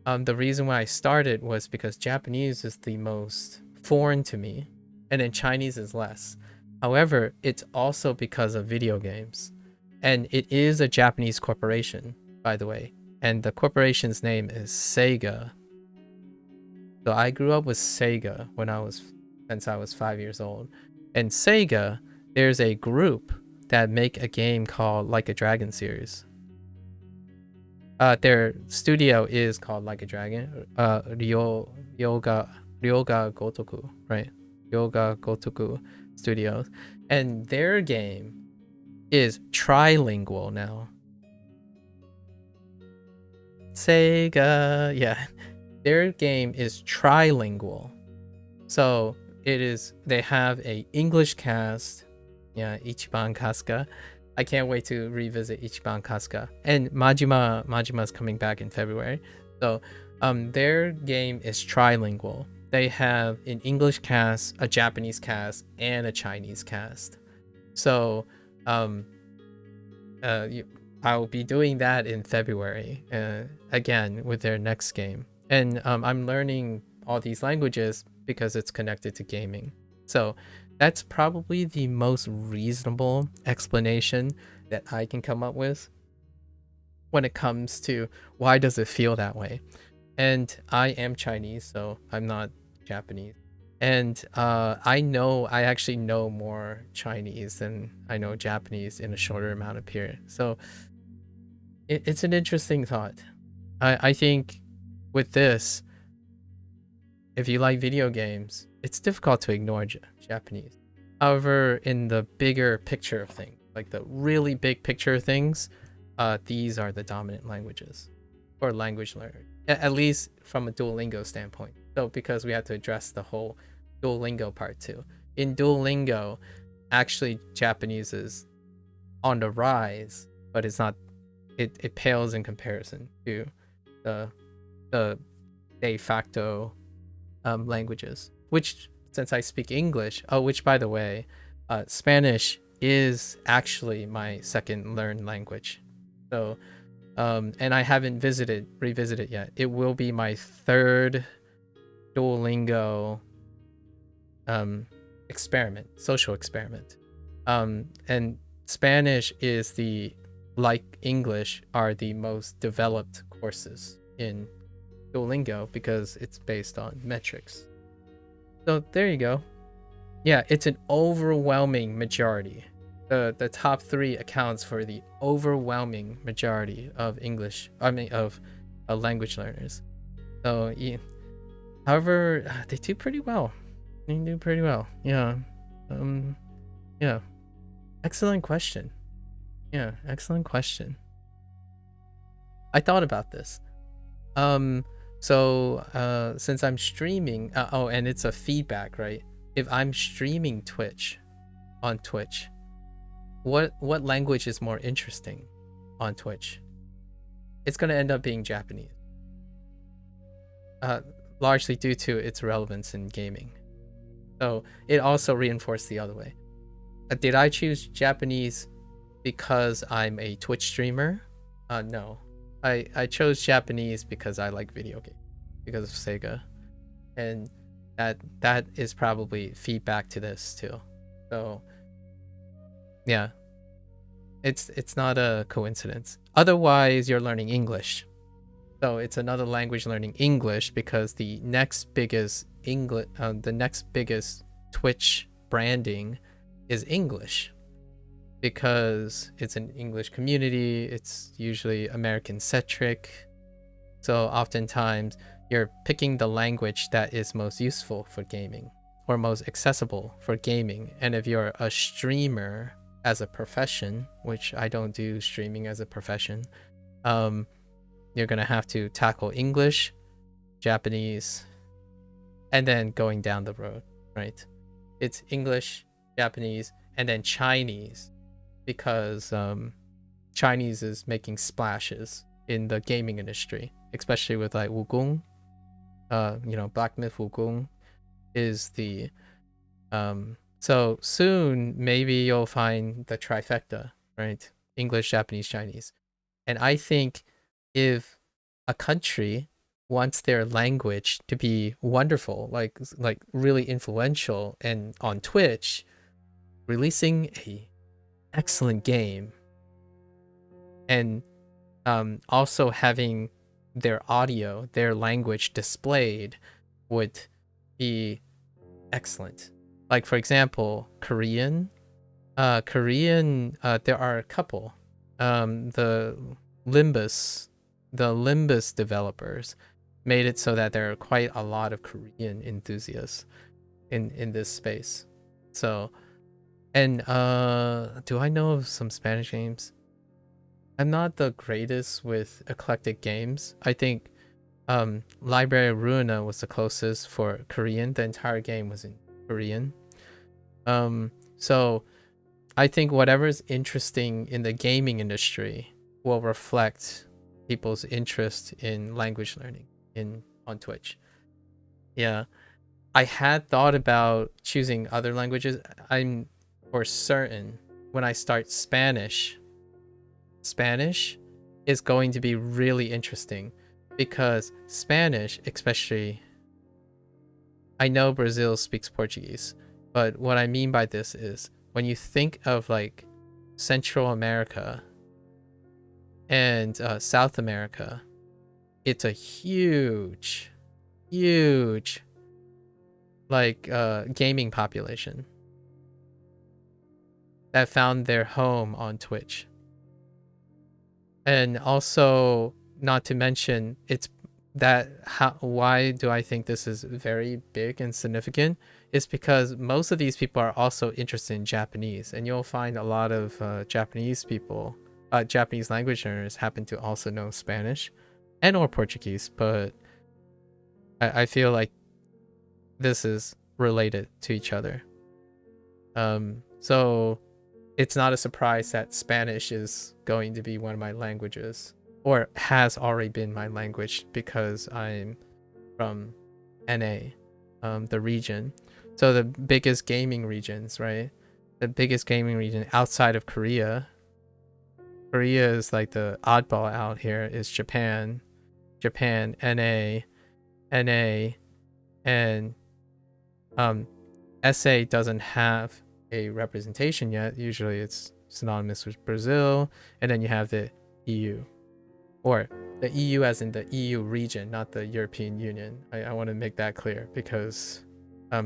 the reason why I started was because Japanese is the most foreign to me, and then Chinese is less. However, it's also because of video games. And it is a Japanese corporation, by the way. And the corporation's name is Sega. So I grew up with Sega since I was 5 years old. And Sega, there's a group that make a game called Like a Dragon series. Their studio is called Like a Dragon, Ryoga Gotoku, right? Ryoga Gotoku Studios, and their game is trilingual now. Sega, yeah, their game is trilingual. So they have a English cast, yeah, Ichiban Kasuga. I can't wait to revisit Ichiban Kasuga. And Majima's coming back in February. So their game is trilingual. They have an English cast, a Japanese cast, and a Chinese cast. So I'll be doing that in February, again, with their next game. And I'm learning all these languages because it's connected to gaming. So that's probably the most reasonable explanation that I can come up with when it comes to why does it feel that way. And I am Chinese, so I'm not Japanese. And I actually know more Chinese than I know Japanese in a shorter amount of period. So it's an interesting thought. I think with this, if you like video games, it's difficult to ignore Japanese. However, in the bigger picture of things, like the really big picture of things, these are the dominant languages for language learners, at least from a Duolingo standpoint. So because we have to address the whole Duolingo part too. In Duolingo, actually Japanese is on the rise, but it's not. It pales in comparison to the de facto languages, which, since I speak English, which by the way, Spanish is actually my second learned language. So and I haven't revisited yet. It will be my third Duolingo social experiment. And Spanish is like English, are the most developed courses in Duolingo because it's based on metrics. So there you go. Yeah, it's an overwhelming majority. The top 3 accounts for the overwhelming majority of language learners. So yeah. However, they do pretty well. Yeah. Yeah. Excellent question. Yeah, excellent question. I thought about this. So since I'm streaming, and it's a feedback, right? If I'm streaming on Twitch, what language is more interesting on Twitch? it's going to end up being Japanese. Largely due to its relevance in gaming. So it also reinforced the other way. Did I choose Japanese because I'm a Twitch streamer? No. I chose Japanese because I like video games, because of Sega. And that is probably feedback to this too. So yeah. It's not a coincidence. Otherwise, you're learning English. So it's another language learning English because the next biggest Twitch branding is English, because it's an English community. It's usually American centric. So oftentimes you're picking the language that is most useful for gaming or most accessible for gaming. And if you're a streamer as a profession, which I don't do streaming as a profession, you're gonna have to tackle English, Japanese, and then going down the road, right? It's English, Japanese, and then Chinese, because Chinese is making splashes in the gaming industry, especially with like Wukong. Black Myth Wukong is the so soon maybe you'll find the trifecta, right? English, Japanese, Chinese. And I think if a country wants their language to be wonderful, like really influential, and on Twitch, releasing a excellent game and also having their audio, their language displayed would be excellent. Like for example, Korean, there are a couple. The Limbus developers made it so that there are quite a lot of Korean enthusiasts in this space. So, and do I know of some Spanish games? I'm not the greatest with eclectic games. I think Library of Ruina was the closest for Korean. The entire game was in Korean. So I think whatever's interesting in the gaming industry will reflect people's interest in language learning on Twitch. Yeah. I had thought about choosing other languages. I'm for certain when I start Spanish is going to be really interesting, because Spanish, especially, I know Brazil speaks Portuguese, but what I mean by this is when you think of like Central America and South America, it's a huge like gaming population that found their home on Twitch. And also, not to mention, it's that why do I think this is very big and significant is because most of these people are also interested in Japanese, and you'll find a lot of Japanese people, Japanese language learners happen to also know Spanish and or Portuguese, but I feel like this is related to each other. So it's not a surprise that Spanish is going to be one of my languages, or has already been my language, because I'm from NA, the region. So the biggest gaming regions, right? The biggest gaming region outside of Korea. Korea is like the oddball out here, is Japan, NA, and SA doesn't have a representation yet. Usually it's synonymous with Brazil, and then you have the EU, or the EU as in the EU region, not the European Union. I want to make that clear, because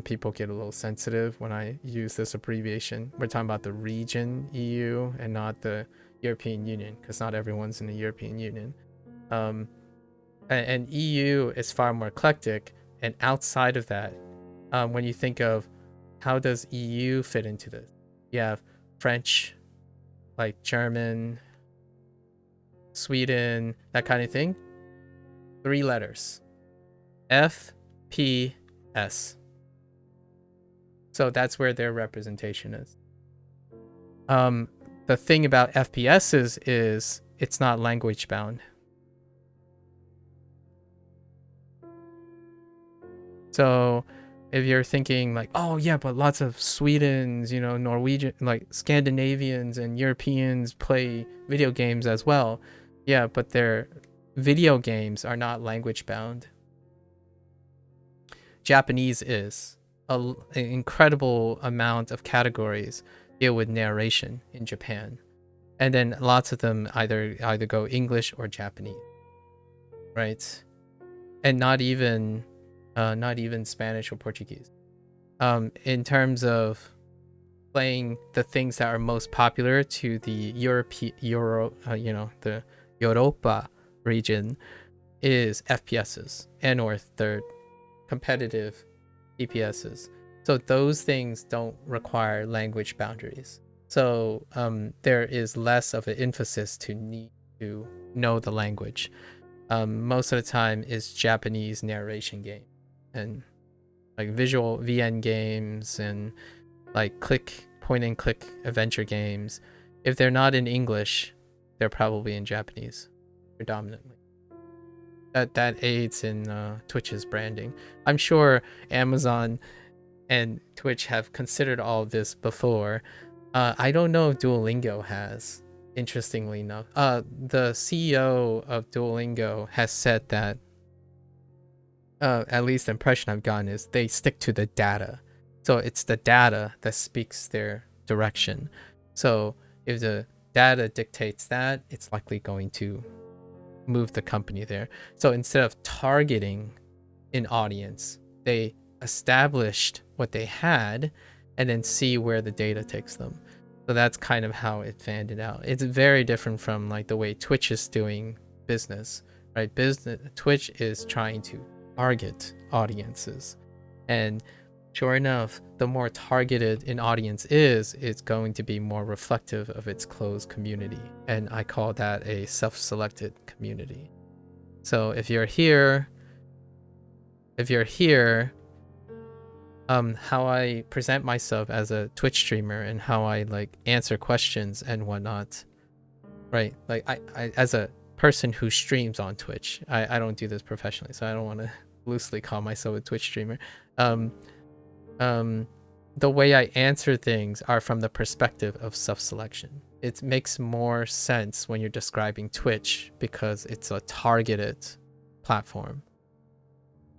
people get a little sensitive when I use this abbreviation. We're talking about the region EU and not the European Union, because not everyone's in the European Union. And EU is far more eclectic, and outside of that, when you think of how does EU fit into this, you have French, like German, Sweden, that kind of thing. 3 letters, FPS. So that's where their representation is. The thing about FPS is it's not language bound. So if you're thinking like, oh yeah, but lots of Swedens, you know, Norwegian, like Scandinavians and Europeans play video games as well. Yeah, but their video games are not language bound. Japanese is. An incredible amount of categories deal with narration in Japan. And then lots of them either go English or Japanese. Right? And not even Spanish or Portuguese. In terms of playing the things that are most popular to the the Europa region is FPSs and or third competitive DPSs. So those things don't require language boundaries. So there is less of an emphasis to need to know the language. Most of the time is Japanese narration game and like visual VN games and like point and click adventure games. If they're not in English, they're probably in Japanese predominantly. That aids in Twitch's branding. I'm sure Amazon and Twitch have considered all of this before. I don't know if Duolingo has, interestingly enough. The CEO of Duolingo has said that, at least the impression I've gotten is they stick to the data. So it's the data that speaks their direction. So if the data dictates that, it's likely going to move the company there. So instead of targeting an audience, they established what they had and then see where the data takes them. So that's kind of how it fanned it out. It's very different from like the way Twitch is doing business, right? Twitch is trying to target audiences, and sure enough, the more targeted an audience is, it's going to be more reflective of its closed community, and I call that a self-selected community. So if you're here, how I present myself as a Twitch streamer and how I like answer questions and whatnot, right? Like I as a person who streams on Twitch, I don't do this professionally, so I don't want to loosely call myself a Twitch streamer. The way I answer things are from the perspective of self-selection. It makes more sense when you're describing Twitch because it's a targeted platform.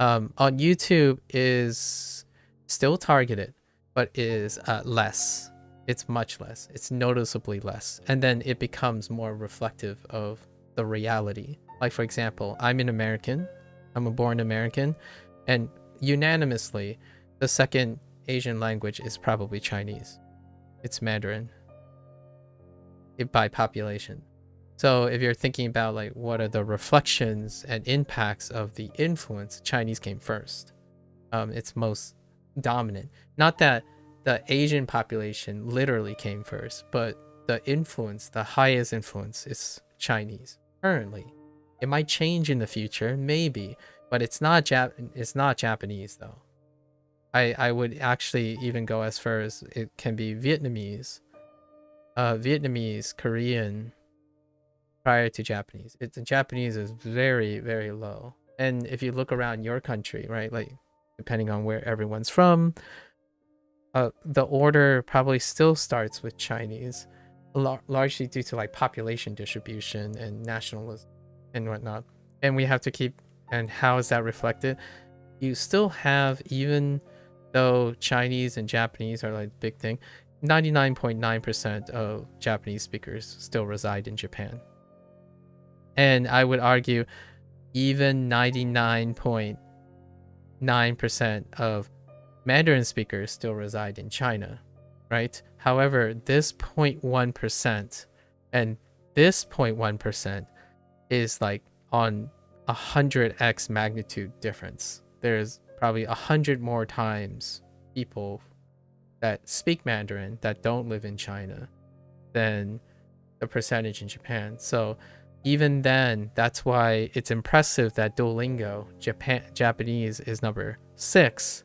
On YouTube is still targeted, but is less. It's much less. It's noticeably less. And then it becomes more reflective of the reality. Like, for example, I'm an American. I'm a born American. And unanimously, the second Asian language is probably Chinese. It's Mandarin by population. So if you're thinking about like what are the reflections and impacts of the influence, Chinese came first. It's most dominant. Not that the Asian population literally came first, but the influence, the highest influence is Chinese currently. It might change in the future, maybe, but it's not Japanese though. I would actually even go as far as it can be Vietnamese, Korean, prior to Japanese. Japanese is very, very low. And if you look around your country, right, like depending on where everyone's from, the order probably still starts with Chinese, largely due to like population distribution and nationalism and whatnot. And we have to keep, and how is that reflected? You still have, even though Chinese and Japanese are like big thing, 99.9% of Japanese speakers still reside in Japan. And I would argue even 99.9% of Mandarin speakers still reside in China, right? However, this 0.1% and this 0.1% is like on 100x magnitude difference. There's probably 100 more times people that speak Mandarin that don't live in China than the percentage in Japan. So even then, that's why it's impressive that Duolingo, Japanese is number 6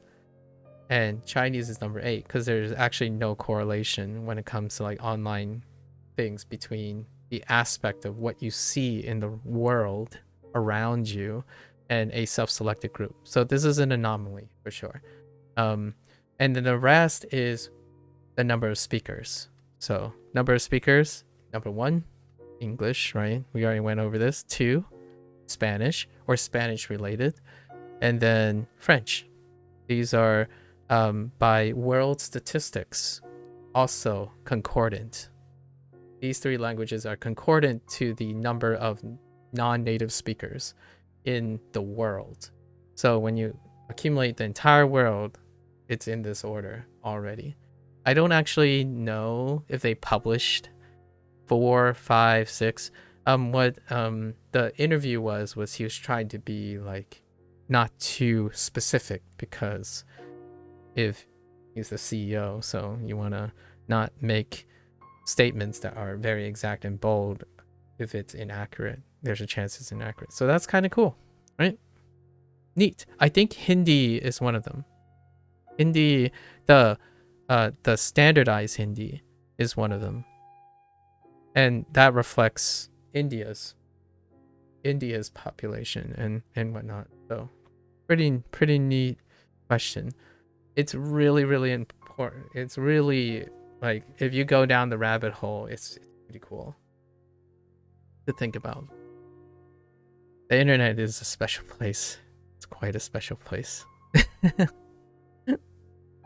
and Chinese is number 8, because there's actually no correlation when it comes to like online things between the aspect of what you see in the world around you and a self-selected group. So this is an anomaly for sure. And then the rest is the number of speakers. So number of speakers, number 1, English, right? We already went over this. 2, Spanish or Spanish related. And then French. These are by world statistics also concordant. These 3 languages are concordant to the number of non-native speakers in the world. So when you accumulate the entire world, it's in this order already. I don't actually know if they published 4, 5, 6. What the interview was he was trying to be like not too specific, because if he's the CEO, so you want to not make statements that are very exact and bold. If it's inaccurate, there's a chance it's inaccurate. So that's kind of cool, right? Neat. I think Hindi is one of them. Hindi, the standardized Hindi is one of them, and that reflects India's population and whatnot. So pretty neat question. It's really, really important. It's really, like, if you go down the rabbit hole, it's pretty cool to think about. The internet is a special place. It's quite a special place.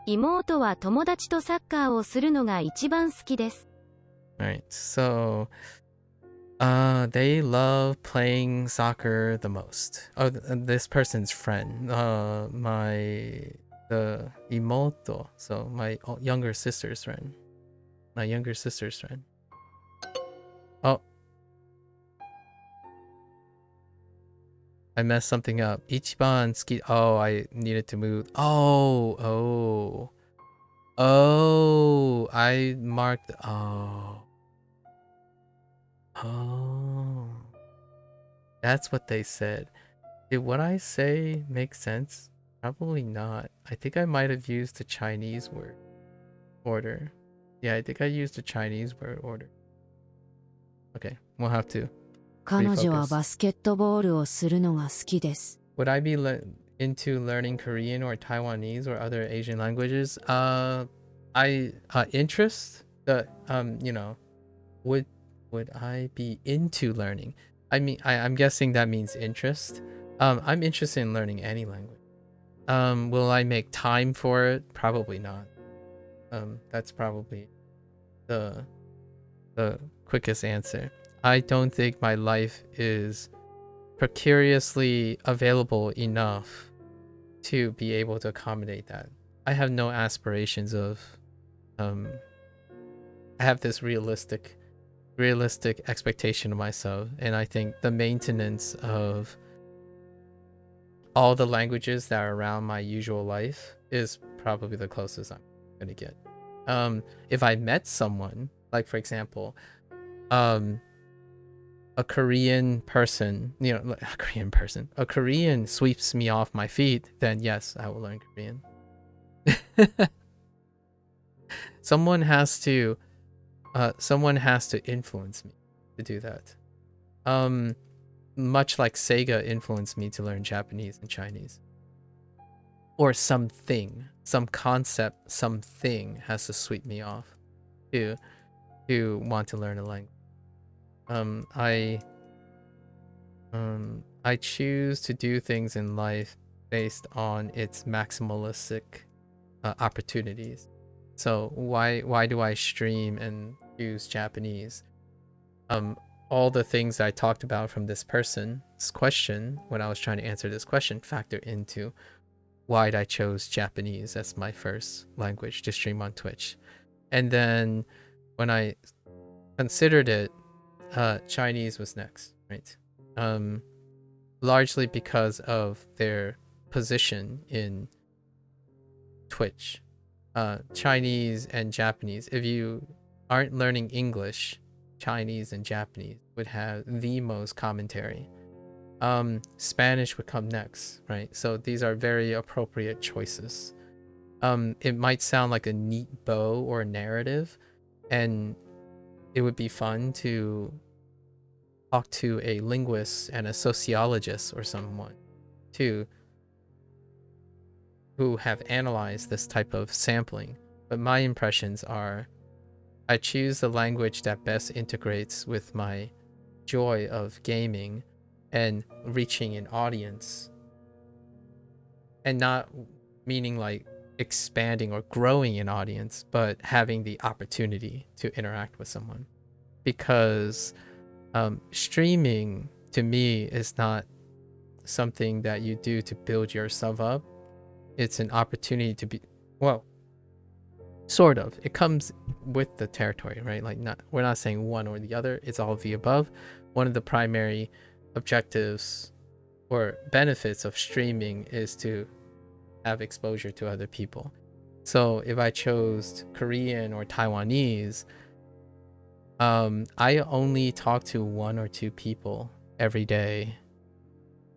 妹は友達とサッカーをするのが一番好きです。Alright, so they love playing soccer the most. Oh, this person's friend. The imoto, so my younger sister's friend. My younger sister's friend. Oh. I messed something up. Ichiban ski. Oh, I needed to move. Oh. I marked. Oh. That's what they said. Did what I say make sense? Probably not. I think I might have used the Chinese word order. Yeah, I think I used the Chinese word order. Okay, we'll have to. 彼女はバスケットボールをするのが好きです。Would I be into learning Korean or Taiwanese or other Asian languages? Interest. Would I be into learning? I mean, I'm guessing that means interest. I'm interested in learning any language. Will I make time for it? Probably not. That's probably the quickest answer. I don't think my life is precariously available enough to be able to accommodate that. I have no aspirations of I have this realistic expectation of myself, and I think the maintenance of all the languages that are around my usual life is probably the closest I'm gonna get. If I met someone, like for example, a Korean person, a Korean sweeps me off my feet, then yes, I will learn Korean. Someone has to influence me to do that. Much like Sega influenced me to learn Japanese and Chinese. Or something, some concept, something has to sweep me off to want to learn a language. I choose to do things in life based on its maximalistic opportunities. So why do I stream and use Japanese? All the things I talked about from this person's question when I was trying to answer this question factor into why I chose Japanese as my first language to stream on Twitch. And then when I considered it, Chinese was next, right? Largely because of their position in Twitch. Chinese and Japanese, if you aren't learning English, Chinese and Japanese would have the most commentary. Spanish would come next, right? So these are very appropriate choices. It might sound like a neat bow or a narrative, and it would be fun to talk to a linguist and a sociologist or someone too who have analyzed this type of sampling. But my impressions are I choose the language that best integrates with my joy of gaming and reaching an audience, and not meaning like expanding or growing an audience, but having the opportunity to interact with someone. Because streaming to me is not something that you do to build yourself up. It's an opportunity to be, well, sort of. It comes with the territory, right? Like, we're not saying one or the other. It's all of the above. One of the primary objectives or benefits of streaming is to have exposure to other people. So if I chose Korean or Taiwanese, I only talk to 1 or 2 people every day,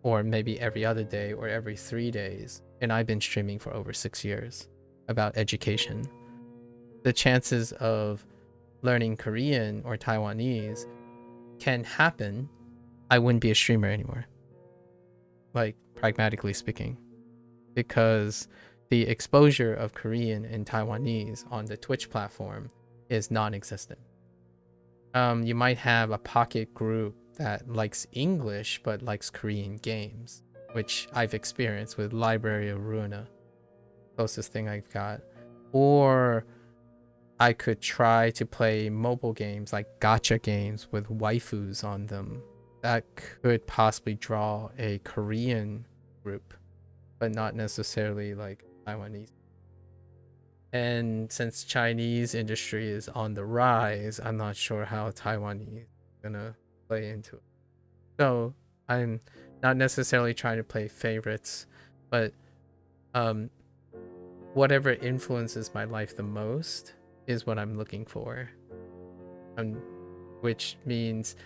or maybe every other day, or every 3 days. And I've been streaming for over 6 years about education. The chances of learning Korean or Taiwanese can happen. I wouldn't be a streamer anymore, like, pragmatically speaking, because the exposure of Korean and Taiwanese on the Twitch platform is non-existent. You might have a pocket group that likes English but likes Korean games, which I've experienced with Library of Ruina, closest thing I've got. Or I could try to play mobile games like gacha games with waifus on them. That could possibly draw a Korean group, but not necessarily like Taiwanese. And since Chinese industry is on the rise, I'm not sure how Taiwanese is gonna play into it. So I'm not necessarily trying to play favorites, but whatever influences my life the most is what I'm looking for. Which means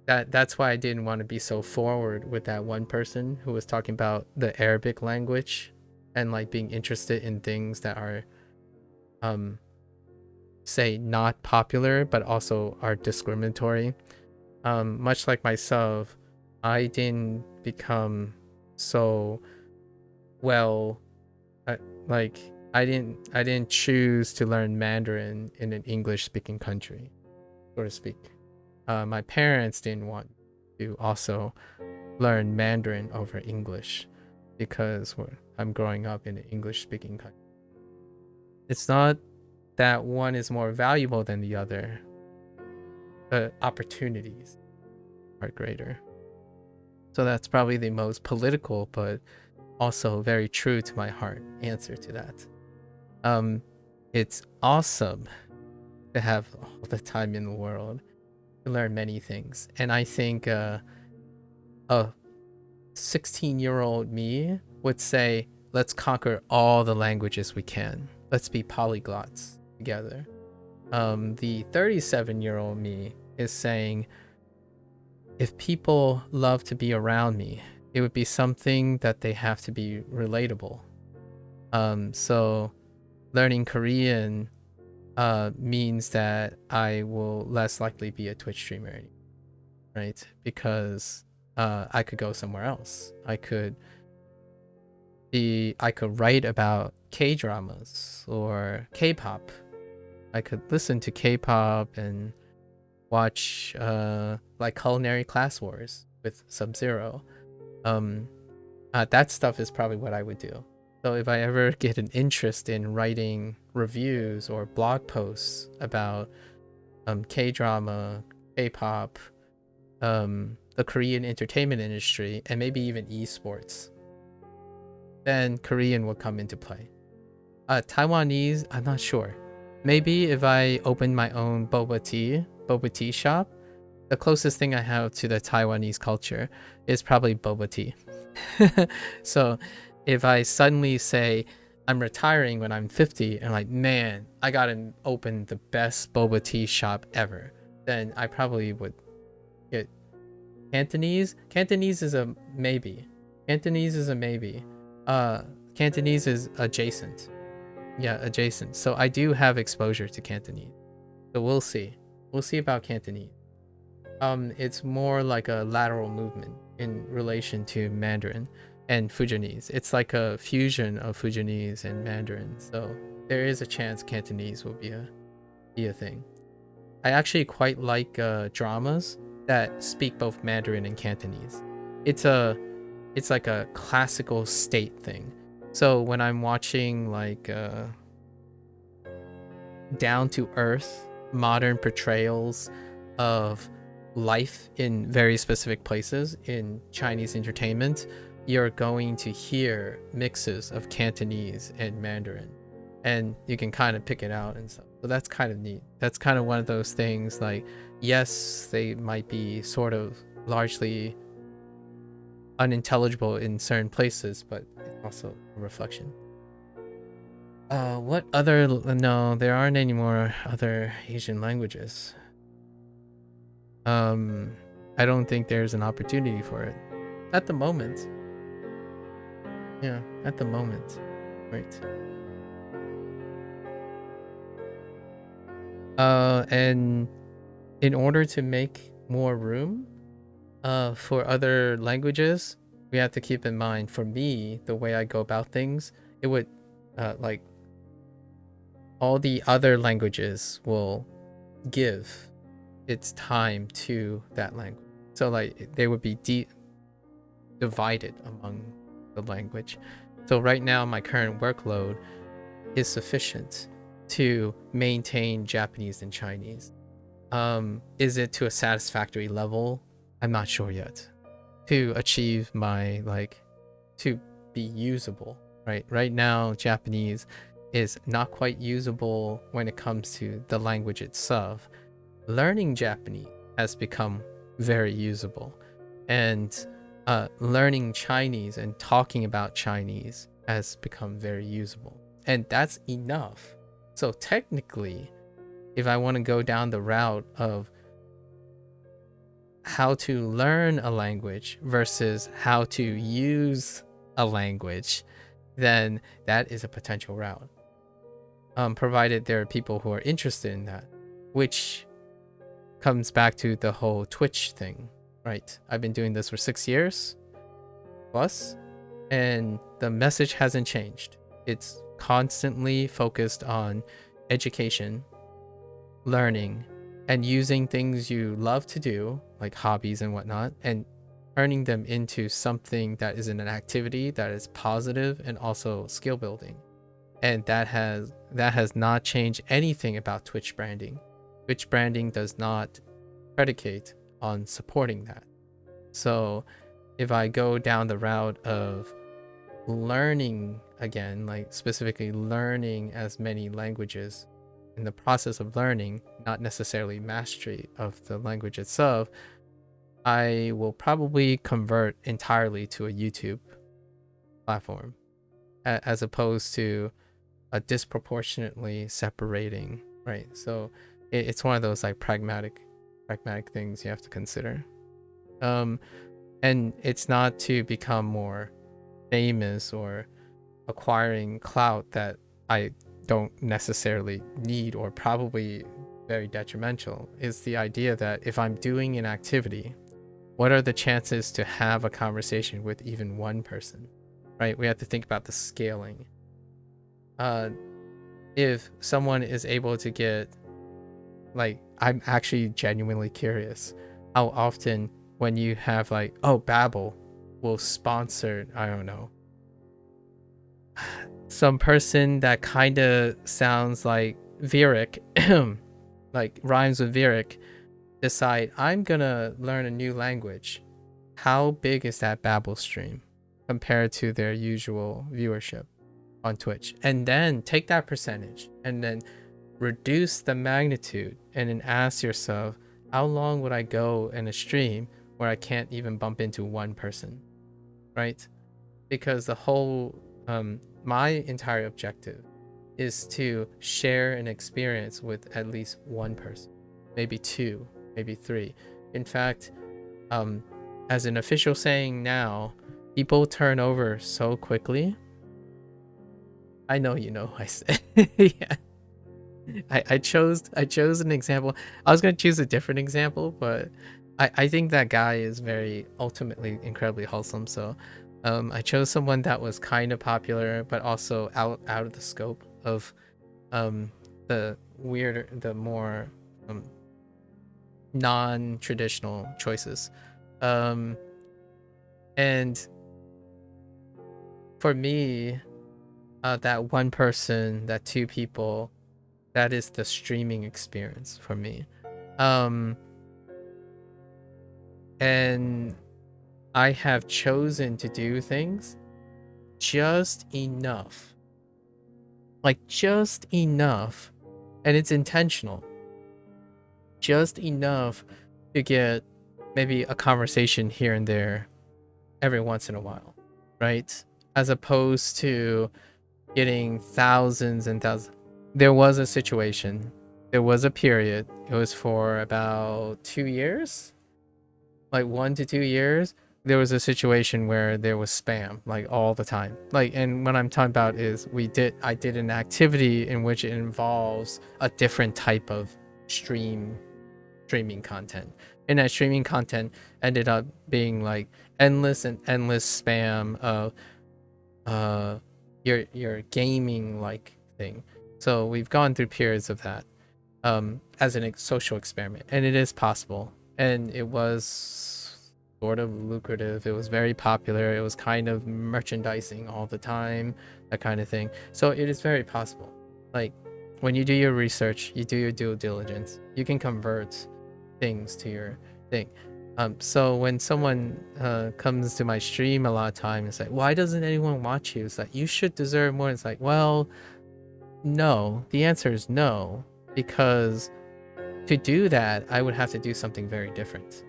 that's why I didn't want to be so forward with that one person who was talking about the Arabic language and like being interested in things that are say not popular but also are discriminatory. Much like myself, I didn't become so well like I didn't choose to learn Mandarin in an English speaking country, so to speak. My parents didn't want to also learn Mandarin over English because I'm growing up in an English speaking country. It's not that one is more valuable than the other. The opportunities are greater. So that's probably the most political but also very true to my heart answer to that. It's awesome to have all the time in the world to learn many things. And I think a 16-year-old me would say, let's conquer all the languages we can. Let's be polyglots together. The 37-year-old me is saying, if people love to be around me, it would be something that they have to be relatable. So learning Korean means that I will less likely be a Twitch streamer anymore, right? Because I could go somewhere else. I could write about K-dramas or K-pop. I could listen to K-pop and watch like Culinary Class Wars with Sub-Zero. That stuff is probably what I would do. So if I ever get an interest in writing reviews or blog posts about K-drama, K-pop, the Korean entertainment industry, and maybe even esports, then Korean will come into play. Taiwanese, I'm not sure. Maybe if I open my own boba tea shop, the closest thing I have to the Taiwanese culture is probably boba tea. So if I suddenly say I'm retiring when I'm 50 and like, man, I gotta open the best boba tea shop ever, then I probably would get Cantonese. Cantonese is a maybe. Cantonese is a maybe. Cantonese is adjacent. Yeah, adjacent. So I do have exposure to Cantonese. So we'll see. We'll see about Cantonese. It's more like a lateral movement in relation to Mandarin. and Fujianese. It's like a fusion of Fujianese and Mandarin. So there is a chance Cantonese will be a thing. I actually quite like dramas that speak both Mandarin and Cantonese. It's like a classical state thing. So when I'm watching like down to earth modern portrayals of life in very specific places in Chinese entertainment, you're going to hear mixes of Cantonese and Mandarin, and you can kind of pick it out and stuff. So that's kind of neat. That's kind of one of those things, like, yes, they might be sort of largely unintelligible in certain places, but it's also a reflection. What other... No, there aren't any more other Asian languages. I don't think there's an opportunity for it at the moment. Yeah, at the moment, right? And in order to make more room for other languages, we have to keep in mind, for me, the way I go about things, it would like all the other languages will give its time to that language. So like they would be divided among the language. So right now my current workload is sufficient to maintain Japanese and Chinese. Is it to a satisfactory level? I'm not sure yet. To achieve my, like, to be usable, right? Right now, Japanese is not quite usable when it comes to the language itself. Learning Japanese has become very usable, and learning Chinese and talking about Chinese has become very usable, and that's enough. So technically, if I want to go down the route of how to learn a language versus how to use a language, then that is a potential route. Provided there are people who are interested in that, which comes back to the whole Twitch thing, right? I've been doing this for 6 years plus, and the message hasn't changed. It's constantly focused on education, learning, and using things you love to do, like hobbies and whatnot, and turning them into something that is an activity that is positive and also skill building. And that has not changed anything about Twitch branding. Twitch branding does not predicate on supporting that. So if I go down the route of learning again, like specifically learning as many languages, in the process of learning, not necessarily mastery of the language itself, I will probably convert entirely to a YouTube platform, as opposed to a disproportionately separating, right? So it's one of those like pragmatic things you have to consider. And it's not to become more famous or acquiring clout that I don't necessarily need, or probably very detrimental. Is the idea that if I'm doing an activity, what are the chances to have a conversation with even one person, right? We have to think about the scaling. If someone is able to get, like, I'm actually genuinely curious how often when you have like, oh, Babbel will sponsor, I don't know, some person that kind of sounds like Virik, like rhymes with Virik, decide I'm gonna learn a new language. How big is that Babbel stream compared to their usual viewership on Twitch? And then take that percentage and then reduce the magnitude, and then ask yourself, how long would I go in a stream where I can't even bump into one person, right? Because the whole my entire objective is to share an experience with at least one person, maybe two, maybe three. In fact, as an official saying now, people turn over so quickly. I know, you know, I said, yeah. I chose an example. I was gonna choose a different example, but I think that guy is very ultimately incredibly wholesome. So I chose someone that was kind of popular, but also out of the scope of the weirder, the more non-traditional choices. And for me, that one person, that two people, that is the streaming experience for me. And I have chosen to do things just enough. Like, just enough. And it's intentional. Just enough to get maybe a conversation here and there every once in a while, right? As opposed to getting thousands and thousands. There was a situation, there was a period, it was for about 2 years, like 1 to 2 years. There was a situation where there was spam like all the time. Like, and what I'm talking about is I did an activity in which it involves a different type of streaming content. And that streaming content ended up being like endless and endless spam of your gaming like thing. So we've gone through periods of that as a social experiment, and it is possible, and it was sort of lucrative. It was very popular. It was kind of merchandising all the time, that kind of thing. So it is very possible. Like, when you do your research, you do your due diligence, you can convert things to your thing. So when someone comes to my stream a lot of time, it's like, why doesn't anyone watch you? It's like, you should deserve more. It's like, well, no. The answer is no, because to do that, I would have to do something very different,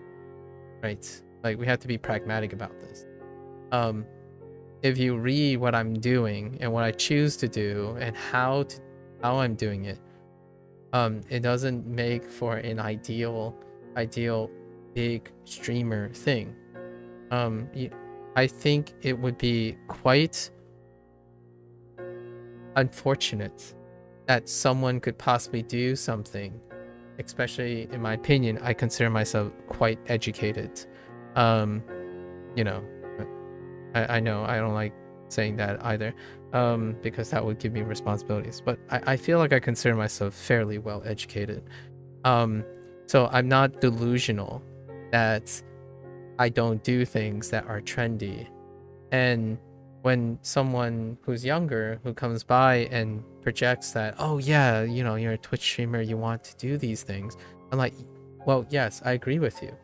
right? Like, we have to be pragmatic about this. If you read what I'm doing and what I choose to do and how I'm doing it, it doesn't make for an ideal big streamer thing. I think it would be quite unfortunate that someone could possibly do something, especially in my opinion. I consider myself quite educated. You know, I know I don't like saying that either, because that would give me responsibilities, but I feel like I consider myself fairly well educated. So I'm not delusional that I don't do things that are trendy. And when someone who's younger who comes by and projects that, oh yeah, you're a Twitch streamer, you want to do these things, I'm like, well, yes, I agree with you.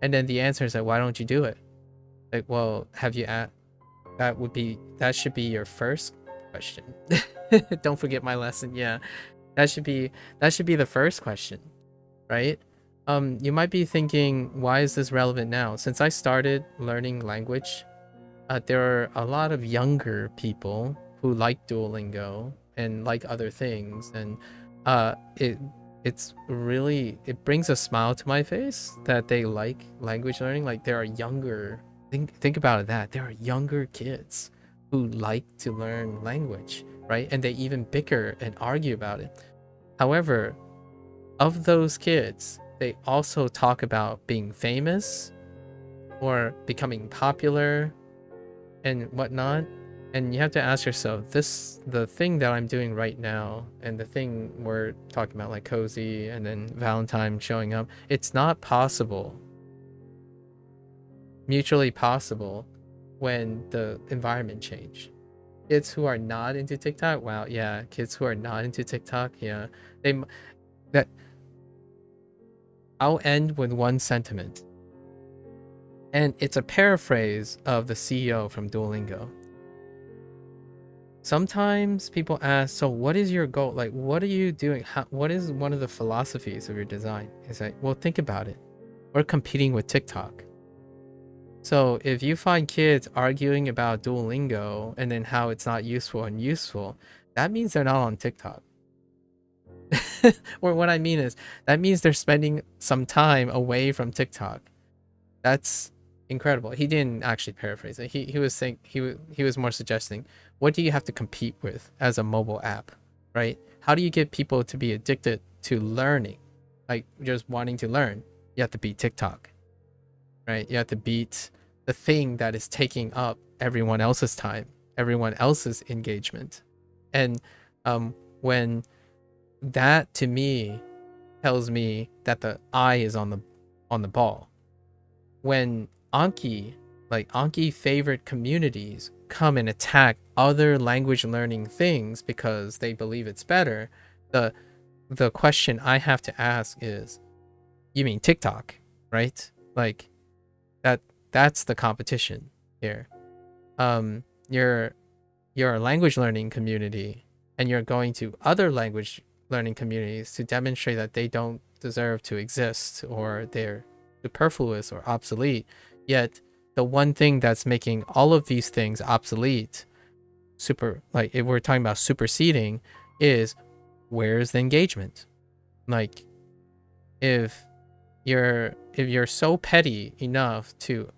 And then the answer is like, why don't you do it? Like, well, have you that should be your first question. Don't forget my lesson. Yeah, that should be the first question, right? You might be thinking, why is this relevant now? Since I started learning language, there are a lot of younger people who like Duolingo and like other things, and it brings a smile to my face that they like language learning. Like, there are younger, think about that, there are younger kids who like to learn language, right? And they even bicker and argue about it. However, of those kids, they also talk about being famous or becoming popular and whatnot. And you have to ask yourself, the thing that I'm doing right now and the thing we're talking about, like Cozy and then Valentine showing up, it's not possible, mutually possible, when the environment change. Kids who are not into TikTok, wow, yeah, kids who are not into TikTok, yeah, that I'll end with one sentiment, and it's a paraphrase of the CEO from Duolingo. Sometimes people ask, so what is your goal? Like, what are you doing? What is one of the philosophies of your design? It's like, well, think about it. We're competing with TikTok. So if you find kids arguing about Duolingo and then how it's not useful and useful, that means they're not on TikTok. Or what I mean is, that means they're spending some time away from TikTok. That's incredible. He didn't actually paraphrase it. He was saying, he was more suggesting, what do you have to compete with as a mobile app, right? How do you get people to be addicted to learning, like just wanting to learn? You have to beat TikTok, right? You have to beat the thing that is taking up everyone else's time, everyone else's engagement. And when that to me tells me that the eye is on the ball. When Anki favorite communities come and attack other language learning things because they believe it's better, the question I have to ask is, you mean TikTok, right? Like that's the competition here. You're a language learning community and you're going to other language learning communities to demonstrate that they don't deserve to exist or they're superfluous or obsolete. Yet the one thing that's making all of these things obsolete, if we're talking about superseding, is where's the engagement? Like if you're so petty enough to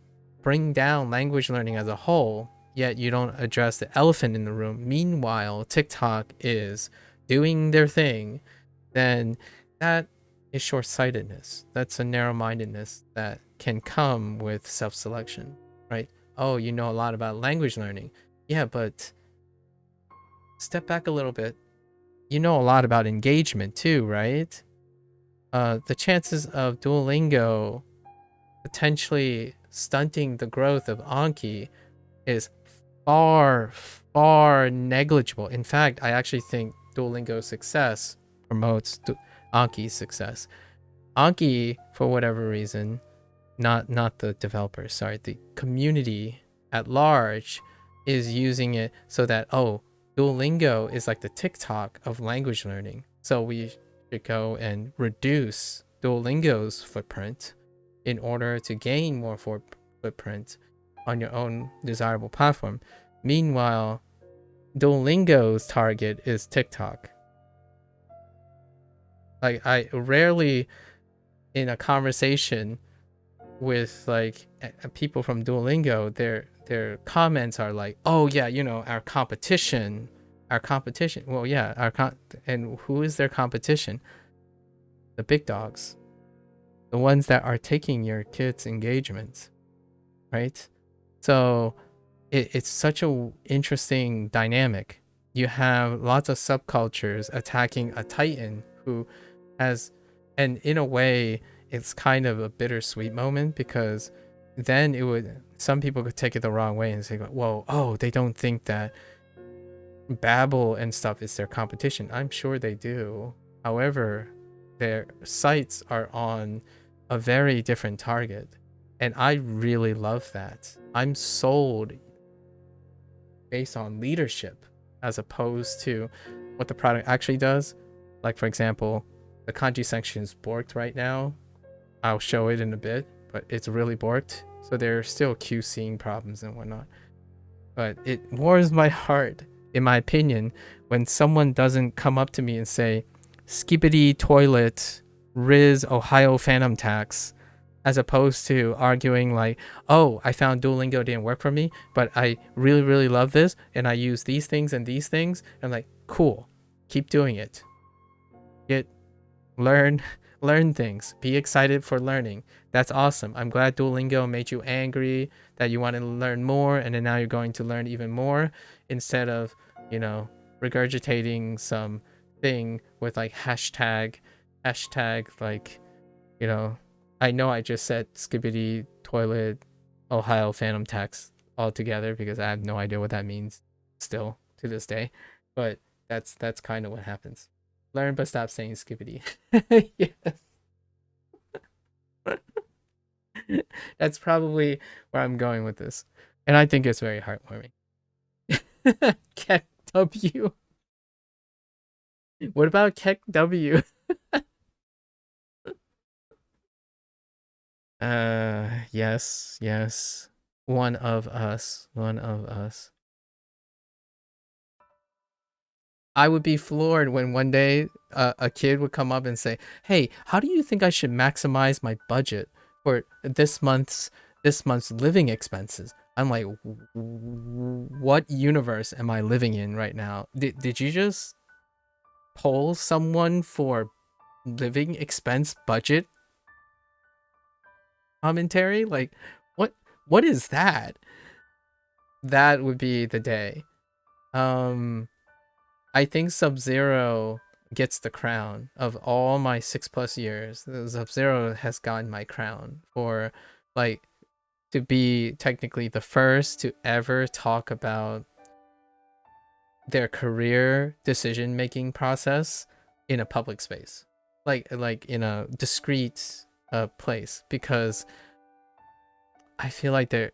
bring down language learning as a whole, yet you don't address the elephant in the room. Meanwhile, TikTok is doing their thing, then that is short-sightedness. That's a narrow-mindedness that can come with self-selection, right? Oh, you know a lot about language learning. Yeah, but step back a little bit. You know a lot about engagement too, right? The chances of Duolingo potentially stunting the growth of Anki is far, far negligible. In fact, I actually think Duolingo's success promotes Anki's success. Anki, for whatever reason, not the developers, sorry, the community at large is using it so that, oh, Duolingo is like the TikTok of language learning. So we should go and reduce Duolingo's footprint in order to gain more footprint on your own desirable platform. Meanwhile, Duolingo's target is TikTok. Like, I rarely in a conversation with like people from Duolingo, their comments are like, oh yeah, you know, our competition. Well, yeah, and who is their competition? The big dogs, the ones that are taking your kids' engagements, right? So it's such a interesting dynamic. You have lots of subcultures attacking a titan who has, and in a way, it's kind of a bittersweet moment because then some people could take it the wrong way and say, whoa, oh, they don't think that Babbel and stuff is their competition. I'm sure they do. However, their sights are on a very different target. And I really love that. I'm sold based on leadership as opposed to what the product actually does. Like, for example, the kanji section is borked right now. I'll show it in a bit, but it's really borked. So there are still QCing problems and whatnot. But it warms my heart, in my opinion, when someone doesn't come up to me and say, skippity toilet, Riz Ohio Phantom Tax, as opposed to arguing like, oh, I found Duolingo didn't work for me, but I really, really love this, and I use these things and these things. I'm like, cool, keep doing it. Learn things. Be excited for learning. That's awesome. I'm glad Duolingo made you angry that you wanted to learn more, and then now you're going to learn even more instead of, you know, regurgitating some thing with like hashtag like, you know, I know I just said skibbity toilet Ohio Phantom Tax altogether because I have no idea what that means still to this day, but that's kind of what happens. Learn but stop saying skibbity. Yes. That's probably where I'm going with this. And I think it's very heartwarming. Keck W. What about Keck W? Yes. One of us. I would be floored when one day a kid would come up and say, "Hey, how do you think I should maximize my budget for this month's living expenses?" I'm like, "What universe am I living in right now? Did you just poll someone for living expense budget commentary? Like, what What is that? That would be the day. I think Sub-Zero gets the crown of all my 6+ years. Sub-Zero has gotten my crown for like to be technically the first to ever talk about their career decision making process in a public space, like in a discreet place, because I feel like there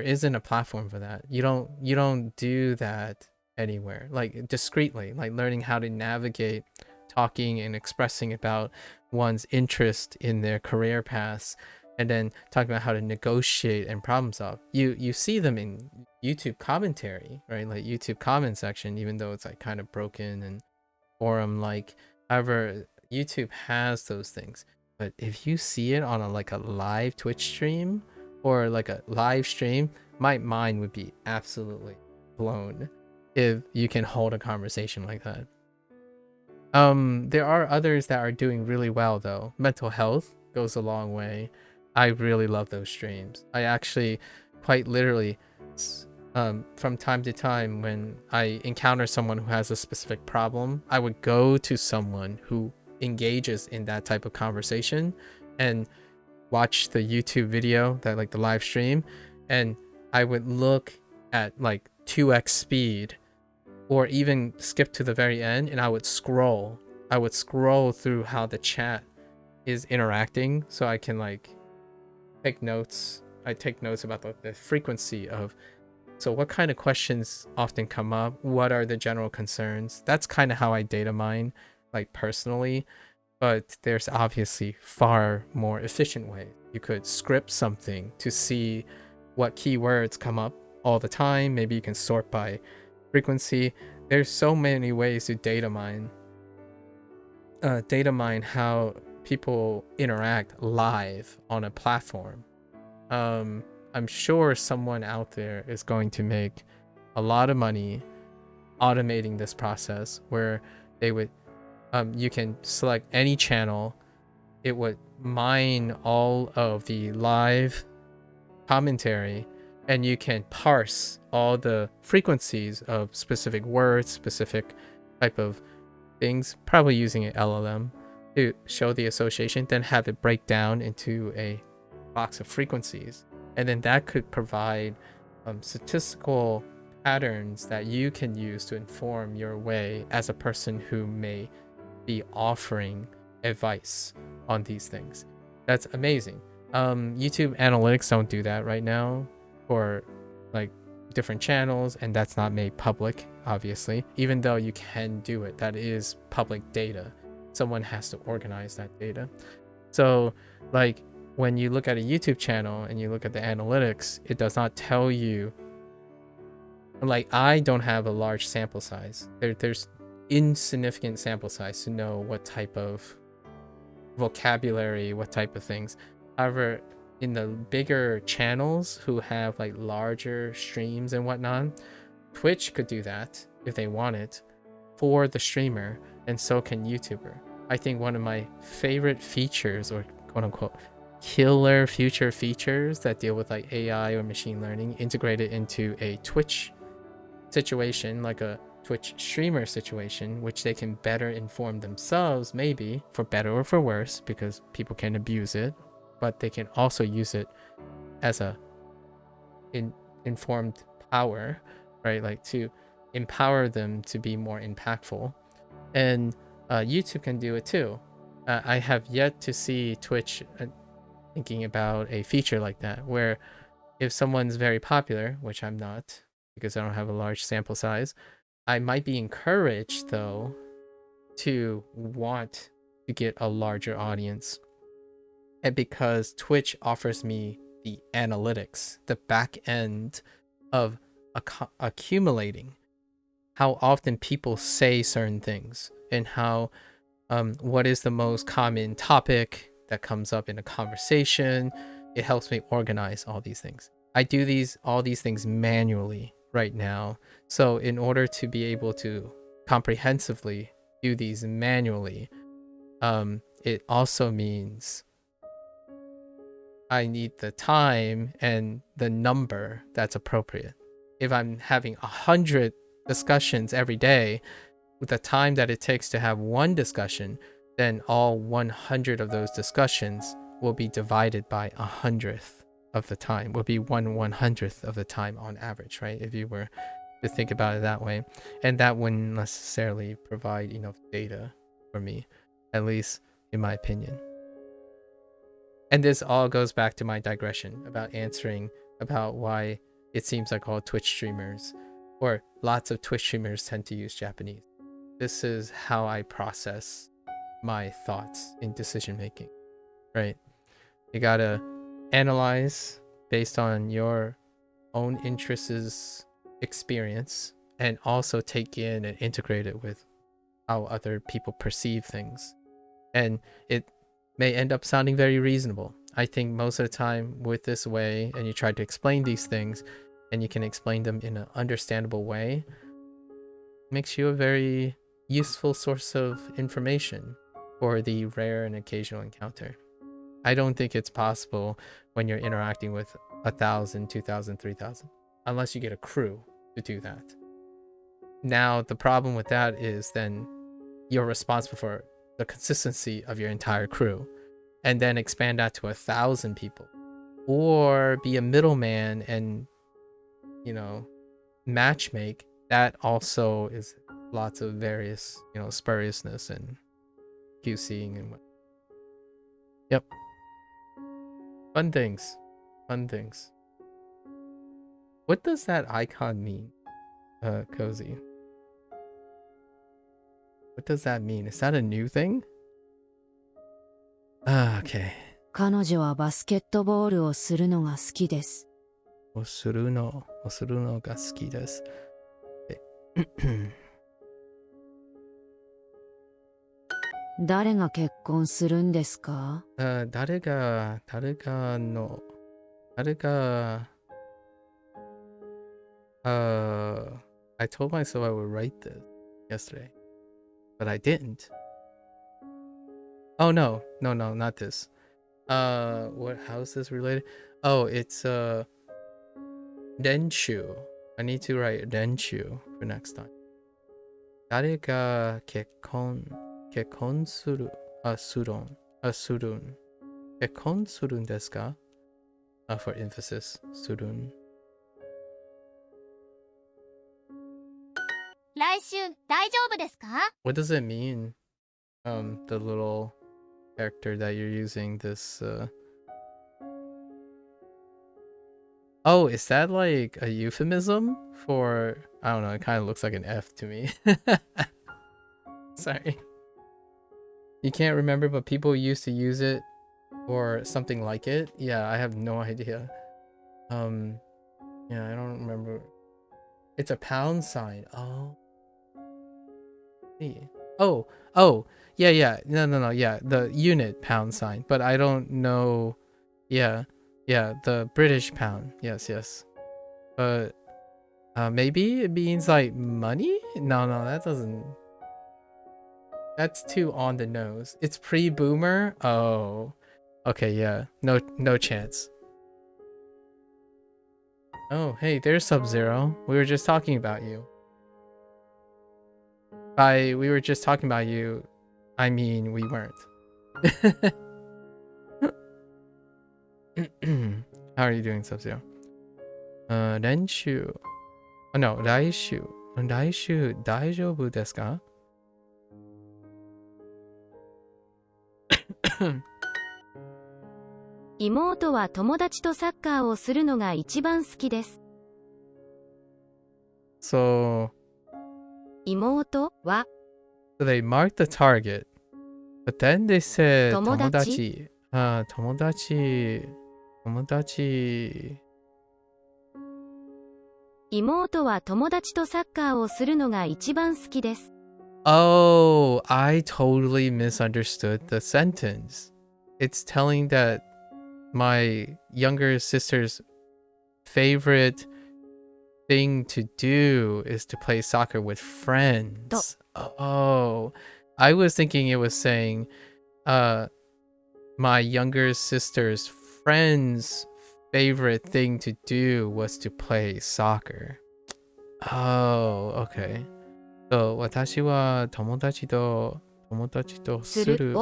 isn't a platform for that. You don't do that anywhere, like discreetly, like learning how to navigate talking and expressing about one's interest in their career paths, and then talking about how to negotiate and problem solve. You see them in YouTube commentary, right? Like YouTube comment section, even though it's like kind of broken and forum like. However, YouTube has those things. But if you see it on like a live Twitch stream or like a live stream, my mind would be absolutely blown if you can hold a conversation like that. There are others that are doing really well though. Mental health goes a long way. I really love those streams. I actually quite literally from time to time, when I encounter someone who has a specific problem, I would go to someone who engages in that type of conversation and watch the YouTube video, that like the live stream, and I would look at like 2x speed or even skip to the very end, and I would scroll through how the chat is interacting so I can like take notes. I take notes about the frequency of, so what kind of questions often come up, what are the general concerns. That's kind of how I data mine, like personally. But there's obviously far more efficient ways. You could script something to see what keywords come up all the time. Maybe you can sort by frequency. There's so many ways to data mine how people interact live on a platform. I'm sure someone out there is going to make a lot of money automating this process, where they would you can select any channel, it would mine all of the live commentary, and you can parse all the frequencies of specific words, specific type of things, probably using an LLM to show the association, then have it break down into a box of frequencies. And then that could provide statistical patterns that you can use to inform your way as a person who may be offering advice on these things. That's amazing. YouTube analytics don't do that right now for like different channels, and that's not made public, obviously, even though you can do it. That is public data. Someone has to organize that data. So like when you look at a YouTube channel and you look at the analytics, it does not tell you, like, I don't have a large sample size. There's insignificant sample size to know what type of vocabulary, what type of things. However, in the bigger channels who have like larger streams and whatnot, Twitch could do that if they wanted for the streamer, and so can YouTuber. I think one of my favorite features, or quote unquote killer future features that deal with like AI or machine learning integrated into a Twitch situation, like a Twitch streamer situation, which they can better inform themselves, maybe for better or for worse, because people can abuse it, but they can also use it as a informed power, right? Like to empower them to be more impactful. And YouTube can do it too. I have yet to see Twitch thinking about a feature like that, where if someone's very popular, which I'm not because I don't have a large sample size, I might be encouraged though to want to get a larger audience. And because Twitch offers me the analytics, the back end of accumulating how often people say certain things, and how what is the most common topic that comes up in a conversation. It helps me organize all these things. I do all these things manually right now. So in order to be able to comprehensively do these manually, it also means I need the time and the number that's appropriate. If I'm having 100 discussions every day, with the time that it takes to have one discussion, then all 100 of those discussions will be divided by 100th of the time, will be 1/100th of the time on average, right? If you were to think about it that way. And that wouldn't necessarily provide enough data for me, at least in my opinion. And this all goes back to my digression about answering about why it seems like all Twitch streamers, or lots of Twitch streamers, tend to use Japanese. This is how I process my thoughts in decision making, right? You gotta analyze based on your own interests, experience, and also take in and integrate it with how other people perceive things. And it may end up sounding very reasonable. I think most of the time with this way, and you try to explain these things, and you can explain them in an understandable way, makes you a very useful source of information for the rare and occasional encounter. I don't think it's possible when you're interacting with 1,000, 2,000, 3,000, unless you get a crew to do that. Now, the problem with that is then you're responsible for the consistency of your entire crew, and then expand that to 1,000 people, or be a middleman and, you know, matchmake. That also is lots of various, you know, spuriousness and QCing and what. Yep. Fun things. What does that icon mean, Cozy? What does that mean? Is that a new thing? Okay. 彼女はバスケットボールをするのが好きです。するのが好きです。誰が結婚するんですか？誰が I told myself I would write this yesterday, but I didn't. Oh no, not this. How is this related? Oh, it's Renshu. I need to write Renshu for next time. 誰が結婚するするん結婚するんですか? For emphasis, するん。来週大丈夫ですか? What does it mean? The little character that you're using, this Oh, is that like a euphemism for, I don't know, it kind of looks like an F to me. Sorry. You can't remember, but people used to use it or something like it. Yeah, I have no idea. Yeah, I don't remember. It's a pound sign. Oh. Oh, yeah. No, yeah, the unit pound sign, but I don't know. Yeah, the British pound. Yes. But maybe it means like money? No, that doesn't. That's too on the nose. It's pre-boomer? Oh. Okay, yeah. No chance. Oh, hey, there's Sub-Zero. We were just talking about you. By we were just talking about you, I mean we weren't. How are you doing, Sub-Zero? Renshu. Oh, no, Raishu. Raishu, 大丈夫ですか? 妹は友達とサッカーをするのが一番好きです。So 妹は So they marked the target, but then they said 友達。友達。妹は友達とサッカーをするのが一番好きです。Oh, I totally misunderstood the sentence. It's telling that my younger sister's favorite thing to do is to play soccer with friends. Oh, I was thinking it was saying my younger sister's friend's favorite thing to do was to play soccer. Oh, okay. So 私は友達とする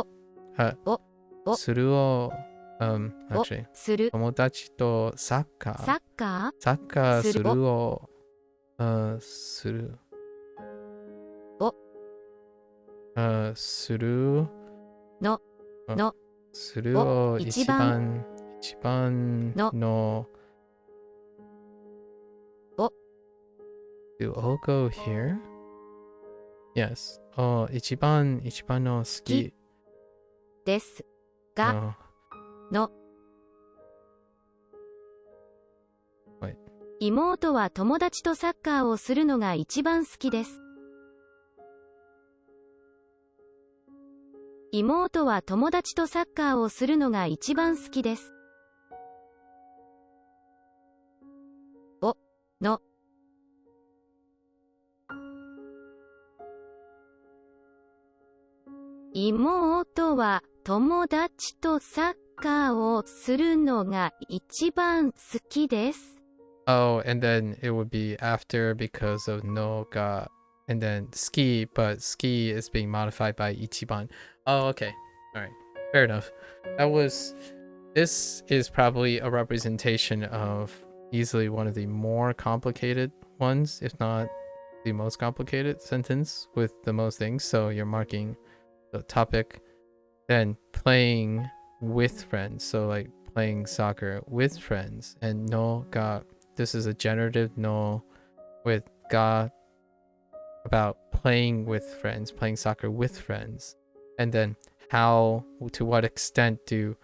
するをactually する友達とサッカサッカーするをするするのするを一番のDo all go here? Yes. 一番の好きですがの妹は友達とサッカーをするのが一番好きです。妹は友達とサッカーをするのが一番好きです。の妹は友達とサッカーをするのが一番好きです。Oh, and then it would be after because of no ga and then ski, but ski is being modified by ichiban. Oh, okay. All right. Fair enough. This is probably a representation of easily one of the more complicated ones, if not the most complicated sentence with the most things. So you're marking the topic, then playing with friends. So like playing soccer with friends, and no ga. This is a generative no with ga about playing with friends, playing soccer with friends. And then to what extent do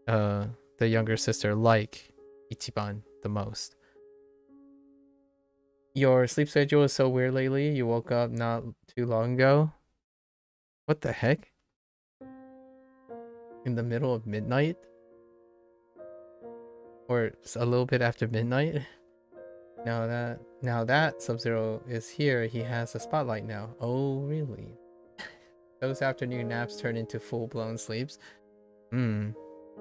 the younger sister like ichiban the most? Your sleep schedule is so weird lately. You woke up not too long ago. What the heck? In the middle of midnight? Or a little bit after midnight? Now that Sub-Zero is here, he has a spotlight now. Oh, really? Those afternoon naps turn into full-blown sleeps? How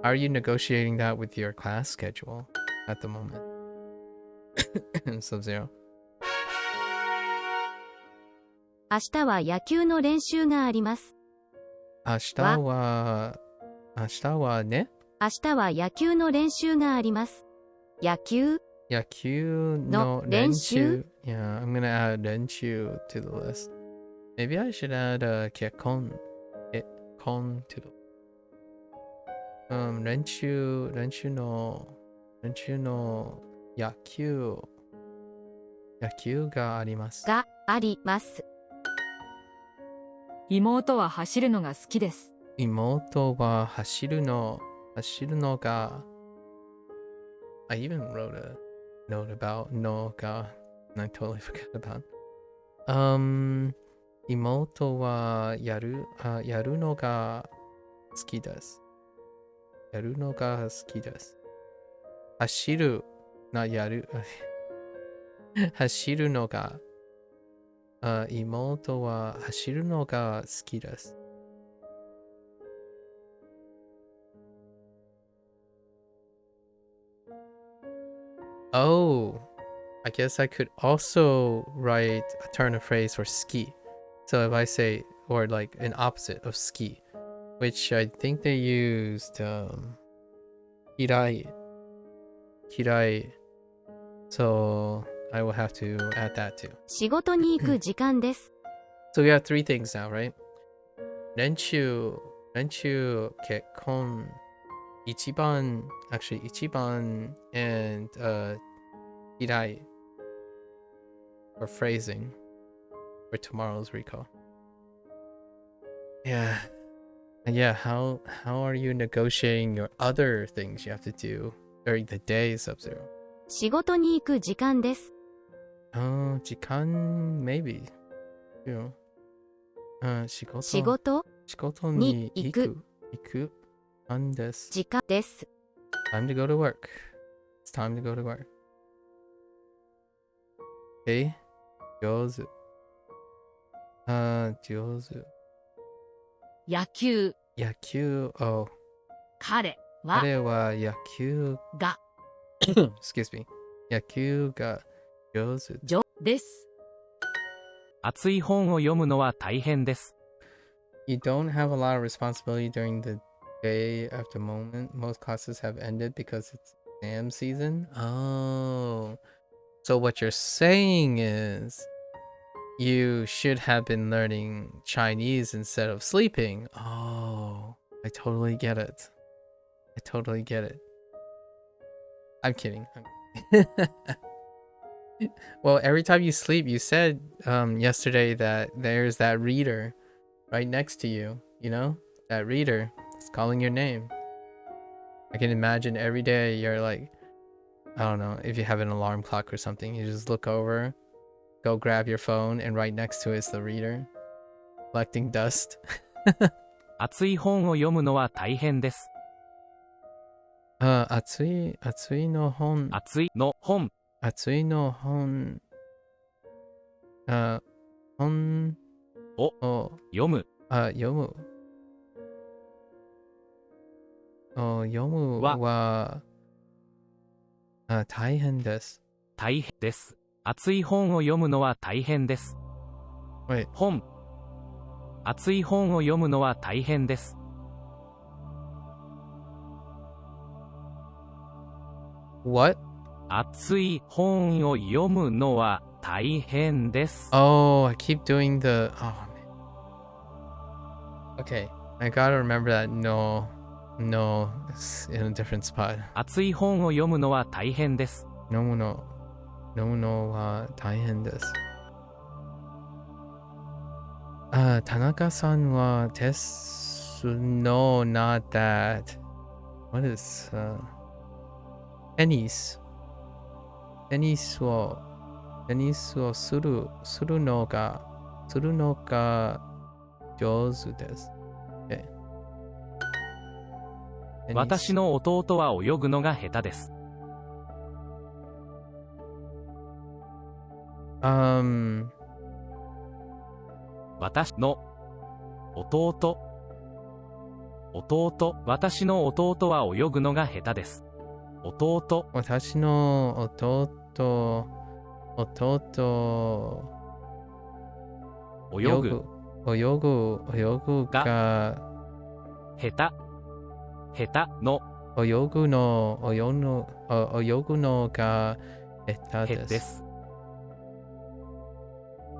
are you negotiating that with your class schedule at the moment? Sub-Zero. 明日は野球の練習があります。明日はね。明日は野球の練習があります。野球の練習 Yeah, I'm gonna add 練習 to the list. Maybe I should add 結婚 to the 練習の野球があります。妹は走るのが好きです。妹は走るのが I even wrote a note about no ga and I totally forgot about. 妹はやるのが好きです。やるのが好きです。走るのが妹は走るのが好きです。Oh, I guess I could also write a turn of phrase for ski. So if I say, or like an opposite of ski, which I think they used kirai. So I will have to add that too. 仕事に行く時間です。So we have three things now, right? 練習、結婚、一番 and kirai for phrasing for tomorrow's recall. Yeah. And yeah, how are you negotiating your other things you have to do during the day, Sub-Zero? 仕事に行く時間です。時間 maybe. You know. 仕事に行く時間です。時間です。Time to go to work. It's time to go to work. Okay. 上手。野球、Oh. 彼、は彼は野球が excuse me 野球が上手です。熱い本を読むのは大変です。You don't have a lot of responsibility during the day after moment. Most classes have ended because it's exam season. Oh. So what you're saying is you should have been learning Chinese instead of sleeping. Oh, I totally get it. I totally get it. I'm kidding. Well, every time you sleep, you said yesterday that there's that reader right next to you, you know? That reader is calling your name. I can imagine every day you're like, I don't know, if you have an alarm clock or something, you just look over, go grab your phone, and right next to it is the reader collecting dust. 熱い本を読むのは大変です。熱いの本。熱いの本。熱いの本。本を読む。読む。読むは大変です。大変です。熱い本を読むのは大変です。本。熱い本を読むのは大変です。What? 熱い本を読むのは大変です。Oh, I keep doing the... Oh, man. Okay, I gotta remember that no, it's in a different spot. 熱い本を読むのは大変です。飲むのは大変です。田中さんはですの not that. What isテニスをするのが上手です。私の弟は泳ぐのが下手です。私の弟、私の弟は泳ぐのが下手です。私の弟泳ぐが下手の泳ぐのが下手です。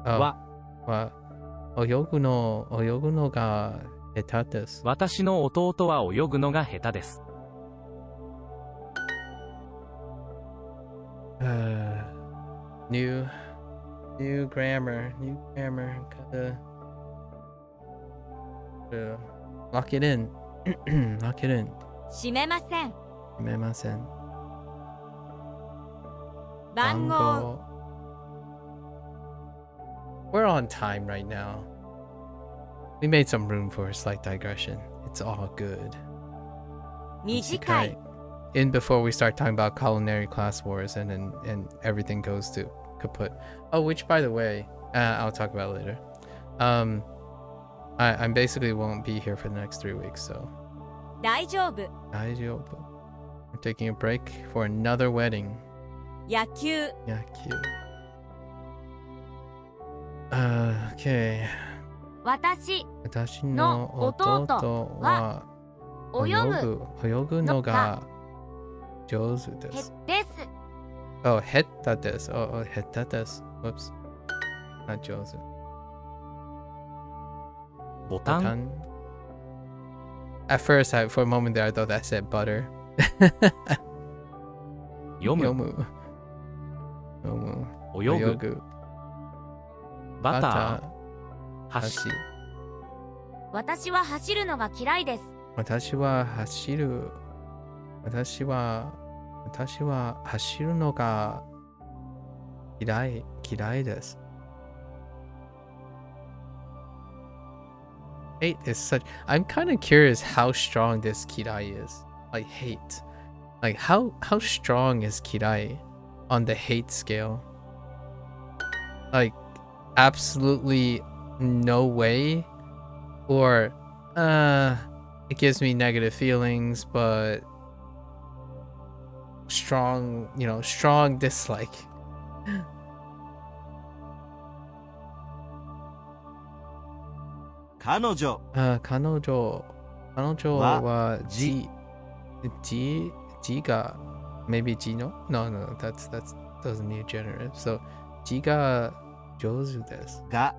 泳ぐのが下手です。私の弟は泳ぐのが下手です。New grammar. Gotta lock it in. Lock it in. 閉めません。閉めません。番号。We're on time right now. We made some room for a slight digression. It's all good. 短い。In before we start talking about culinary class wars and everything goes to kaput. Oh, which by the way, I'll talk about later. I basically won't be here for the next 3 weeks, so. 大丈夫。We're taking a break for another wedding. 野球。Okay. 私の弟は泳ぐのが上手です。Oh, 下手です。Oh, 下手です。Whoops. Not 上手。ボタン At first, for a moment there, I thought that said butter. 読む泳ぐバター走私は走るのが嫌いです。私は走るのが嫌いです。Hate is such... I'm kind of curious how strong this kirai is. Like hate. Like how strong is kirai on the hate scale? Like absolutely no way? Or it gives me negative feelings, but strong, strong dislike. 彼女彼女は字が maybe 字の no that doesn't need generative, so 字が上手ですが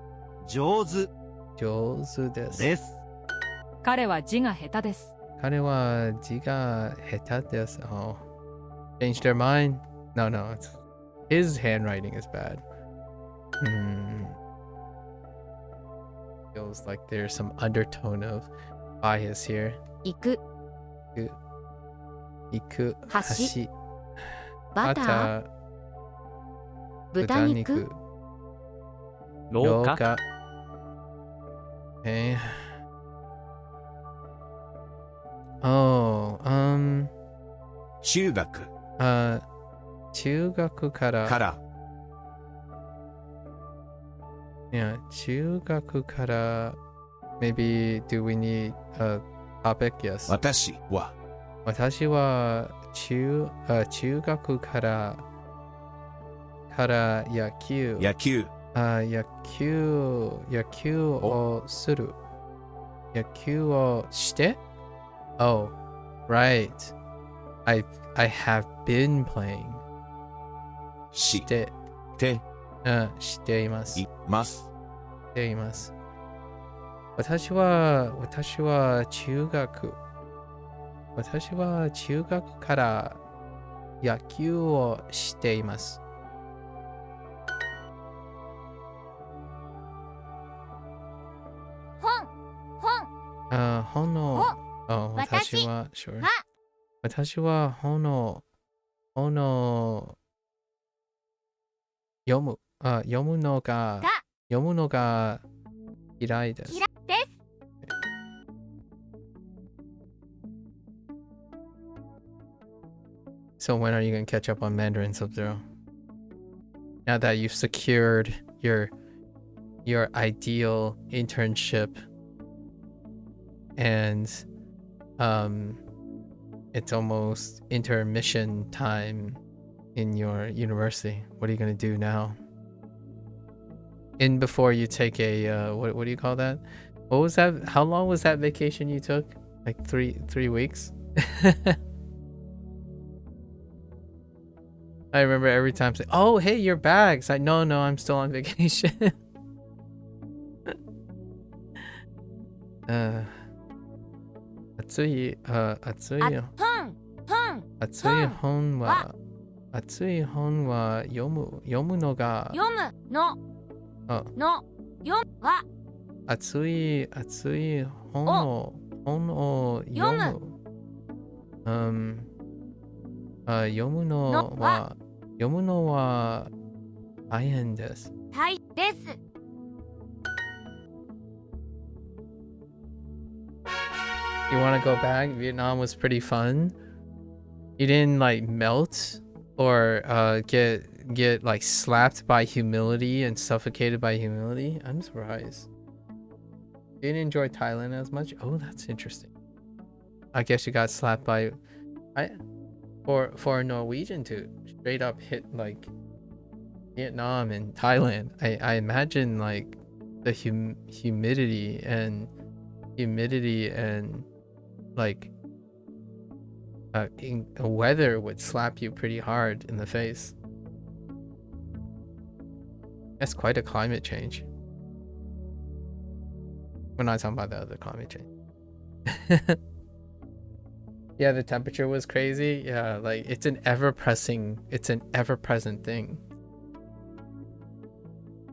上手です。彼は字が下手です。彼は字が下手です。Oh, changed their mind? No, his handwriting is bad. Feels like there's some undertone of bias here. 行く橋バター豚肉廊下。Okay. Oh, 中学中学からYeah, 中学から maybe do we need a topic? Yes. 私は中学から野球をする。野球をして Oh, right. I have been playing. しています。私は中学から野球をしています。本の私は本を読むのが嫌いです。So when are you going to catch up on Mandarin, Sub-Zero? Now that you've secured your ideal internship and it's almost intermission time in your university. What are you going to do now? Before you take a what do you call that? What was that? How long was that vacation you took? Like three weeks? I remember every time saying, "Oh, hey, you're back." It's like, no, I'm still on vacation. 熱い本は読むのが熱い本を読むのは大変です。You want to go back? Vietnam was pretty fun. You didn't like melt or get like slapped by humility and suffocated by humility. I'm surprised. You didn't enjoy Thailand as much? Oh, that's interesting. I guess you got slapped by for a Norwegian to straight up hit like Vietnam and Thailand. I imagine like the humidity and like weather would slap you pretty hard in the face. That's quite a climate change. We're not talking about the other climate change. Yeah, the temperature was crazy. Yeah, like it's an ever-present thing.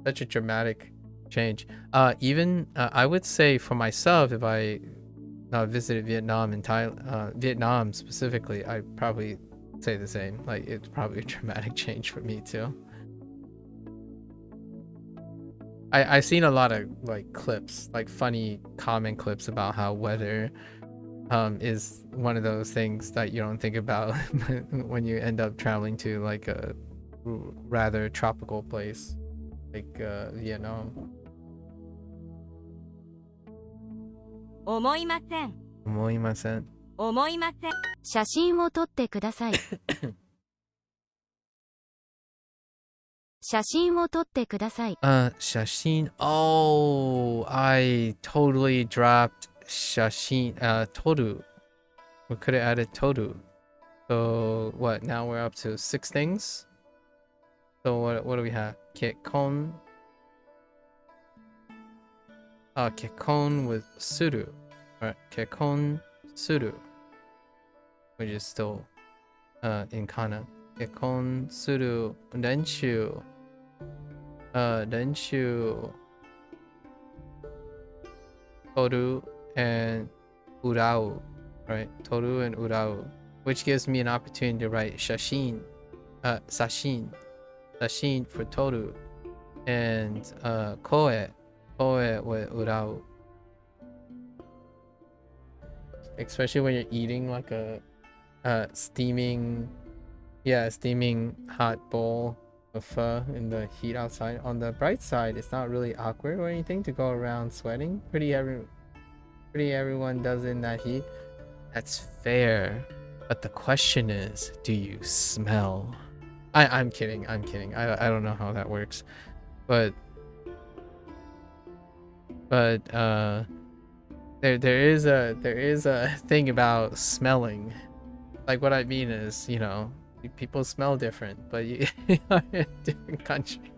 Such a dramatic change. I would say for myself, if I visited Vietnam and Vietnam specifically, I'd probably say the same. Like it's probably a dramatic change for me too. I've seen a lot of like clips, like funny comment clips about how weather is one of those things that you don't think about when you end up traveling to like a rather tropical place like Vietnam. 思いません。思いません。写真を撮ってください。写真を撮ってください。写真. Oh, I totally dropped 写真. Toru. We could have added toru. So what? Now we're up to 6 things. So what do we have? Kekon. Kekon with suru. Alright, kekon suru. Which is still in kana. Kekon suru renshu. Renshu. Toru and urau. Right? Toru and urau. Which gives me an opportunity to write shashin. Sashin. Sashin for toru. And koe. Koe with urau. Especially when you're eating like a steaming hot bowl of pho in the heat outside. On the bright side, it's not really awkward or anything to go around sweating. Pretty everyone does it in that heat. That's fair. But the question is, do you smell? I'm kidding. I don't know how that works. But there is a thing about smelling. Like, what I mean is, you know, people smell different, but you are in a different country.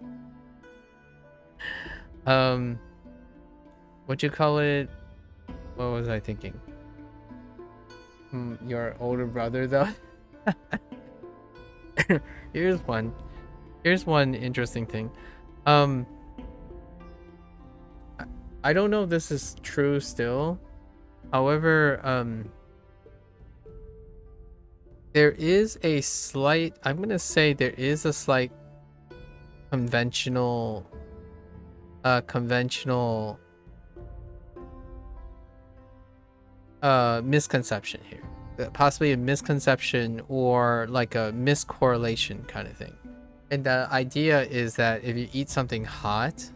What you call it? What was I thinking? Your older brother, though. Here's one interesting thing. I don't know if this is true still. However, there is a slight, I'm gonna say there is a slight conventional misconception here. Possibly a misconception or like a miscorrelation kind of thing. And the idea is that if you eat something hot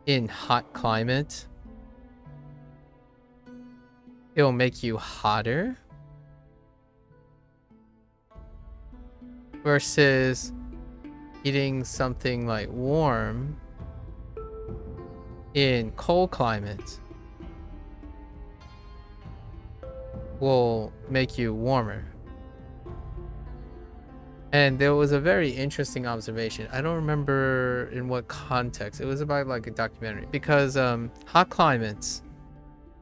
in hot climate, it'll make you hotter versus eating something like warm in cold climate will make you warmer. And there was a very interesting observation. I don't remember in what context. It was about like a documentary. Because hot climates,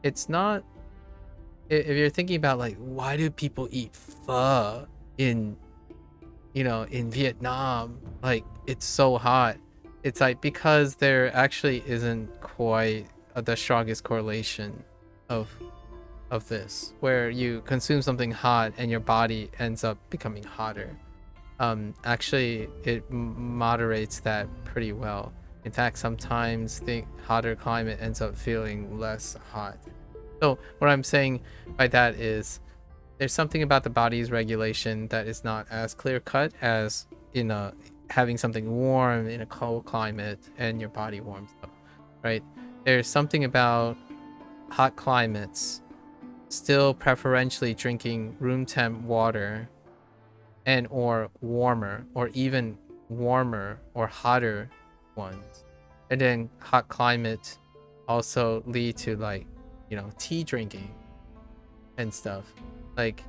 it's not... If you're thinking about like, why do people eat pho in, you know, in Vietnam? Like, it's so hot. It's like because there actually isn't quite the strongest correlation of this, where you consume something hot and your body ends up becoming hotter. Actually, it moderates that pretty well. In fact, sometimes the hotter climate ends up feeling less hot. So what I'm saying by that is there's something about the body's regulation that is not as clear cut as in having something warm in a cold climate and your body warms up, right? There's something about hot climates still preferentially drinking room temp water and or warmer or even warmer or hotter ones. And then hot climate also lead to like, you know, tea drinking and stuff. Like,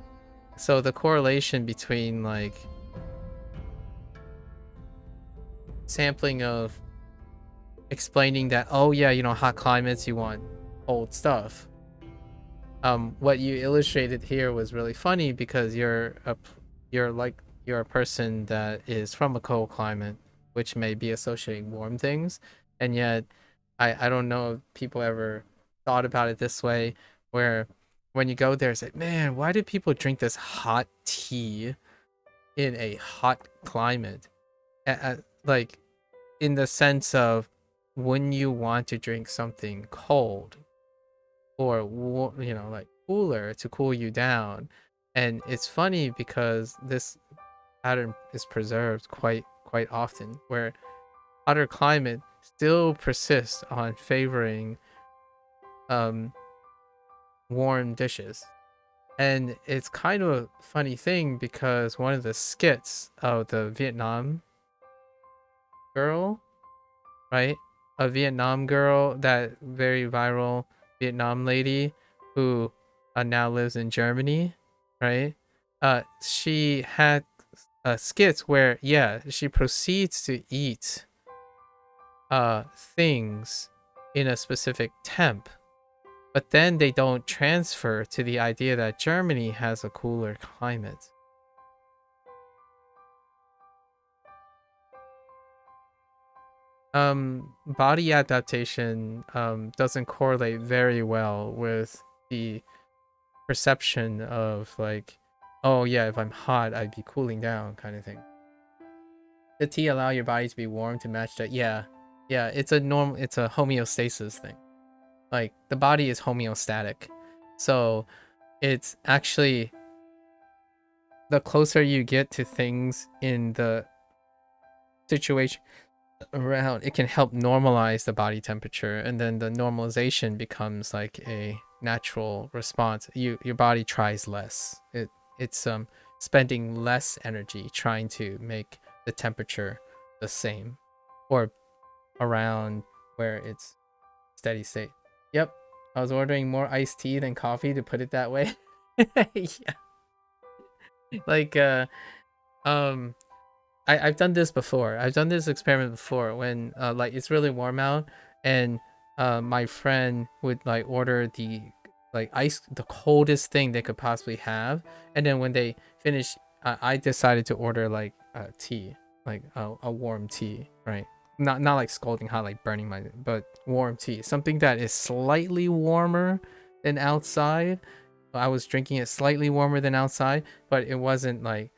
so the correlation between like sampling of explaining that, oh yeah, you know, hot climates, you want cold stuff. What you illustrated here was really funny because you're a person that is from a cold climate, which may be associating warm things, and yet I don't know if people ever thought about it this way, where when you go there, it's like, man, why do people drink this hot tea in a hot climate? Like, in the sense of, when you want to drink something cold or you know, like cooler to cool you down. And it's funny because this pattern is preserved quite often, where hotter climate still persists on favoring warm dishes. And it's kind of a funny thing because one of the skits of the Vietnam girl, right? A Vietnam girl, that very viral Vietnam lady who now lives in Germany, right? She had skits where, yeah, she proceeds to eat things in a specific temp, but then they don't transfer to the idea that Germany has a cooler climate. Body adaptation doesn't correlate very well with the perception of like, oh yeah, if I'm hot, I'd be cooling down kind of thing. The tea allow your body to be warm to match that. Yeah, it's a homeostasis thing. Like the body is homeostatic, so it's actually the closer you get to things in the situation around, it can help normalize the body temperature, and then the normalization becomes like a natural response. Your body tries less. It's spending less energy trying to make the temperature the same or around where it's steady state. Yep, I was ordering more iced tea than coffee, to put it that way. Yeah, like I've done this before. I've done this experiment before when like it's really warm out, and my friend would like order the coldest thing they could possibly have, and then when they finish, I decided to order like tea, like a warm tea, right? Not like scalding hot, like burning my, but warm tea, something that is slightly warmer than outside. I was drinking it slightly warmer than outside, but it wasn't like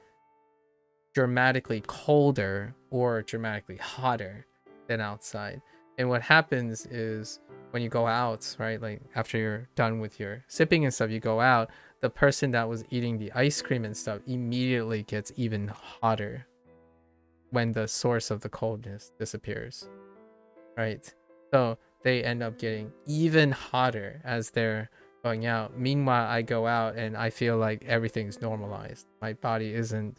dramatically colder or dramatically hotter than outside. And what happens is when you go out, right, like after you're done with your sipping and stuff, you go out, the person that was eating the ice cream and stuff immediately gets even hotter when the source of the coldness disappears, right? So they end up getting even hotter as they're going out. Meanwhile, I go out and I feel like everything's normalized. My body isn't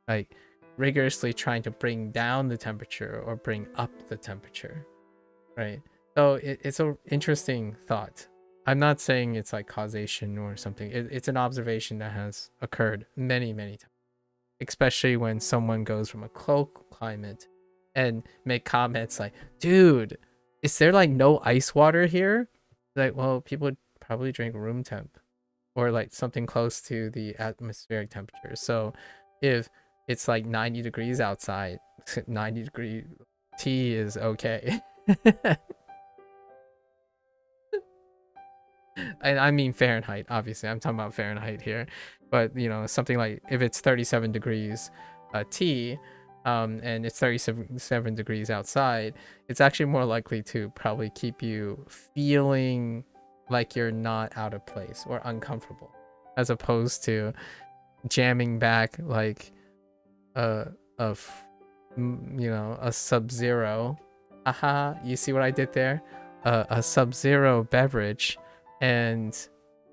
like rigorously trying to bring down the temperature or bring up the temperature, right? So it's an interesting thought. I'm not saying it's like causation or something. It's an observation that has occurred many times, especially when someone goes from a cold climate and make comments like, dude, is there like no ice water here? Like, well, people would probably drink room temp or like something close to the atmospheric temperature. So if it's like 90 degrees outside, 90-degree tea is okay. And I mean Fahrenheit, obviously. I'm talking about Fahrenheit here. But, you know, something like if it's 37 degrees tea, and it's 37 degrees outside, it's actually more likely to probably keep you feeling like you're not out of place or uncomfortable, as opposed to jamming back like a Sub-Zero. Aha, you see what I did there? A Sub-Zero beverage, and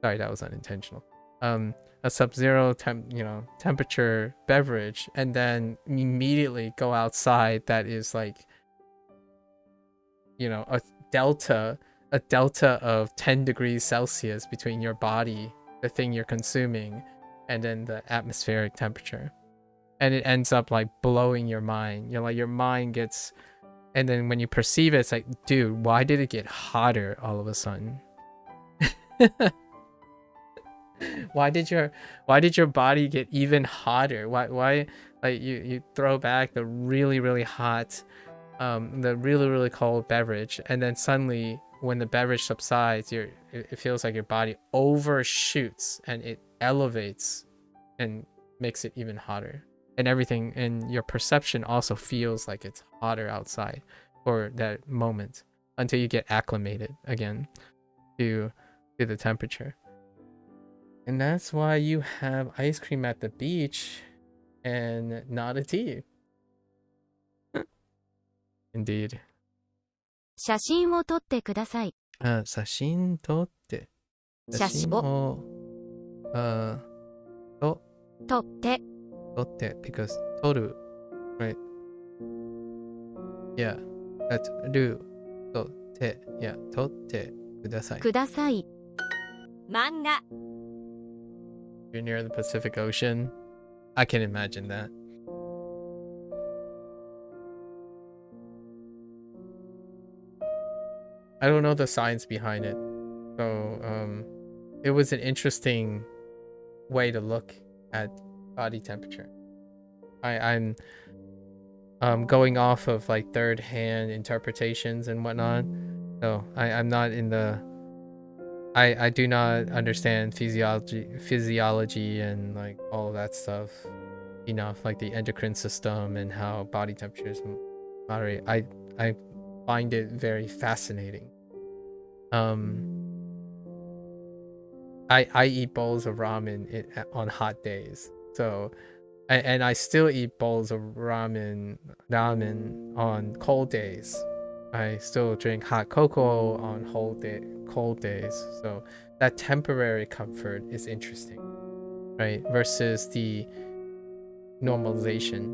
sorry, that was unintentional. A Sub-Zero temperature beverage, and then immediately go outside that is like, you know, a delta of 10 degrees Celsius between your body, the thing you're consuming, and then the atmospheric temperature. And it ends up like blowing your mind. You're like, your mind gets, and then when you perceive it, it's like, dude, why did it get hotter all of a sudden? Why did your body get even hotter? Why like you throw back the really hot, the really cold beverage, and then suddenly when the beverage subsides, it feels like your body overshoots and it elevates and makes it even hotter. And everything in your perception also feels like it's hotter outside for that moment until you get acclimated again to the temperature. And that's why you have ice cream at the beach and not a tea. Indeed. 写真を撮ってください。写真撮って。写真を撮って because 撮る right Yeah. That's do. To te. Yeah. Totte kudasai. ください。漫画 You're near the Pacific Ocean. I can imagine that. I don't know the science behind it. So, it was an interesting way to look at body temperature. I'm going off of like third-hand interpretations and whatnot. So I'm not in the I do not understand physiology and like all of that stuff enough, like the endocrine system and how body temperatures moderate. I find it very fascinating. I eat bowls of ramen on hot days. So and I still eat bowls of ramen on cold days. I still drink hot cocoa on cold days. So that temporary comfort is interesting, right? Versus the normalization.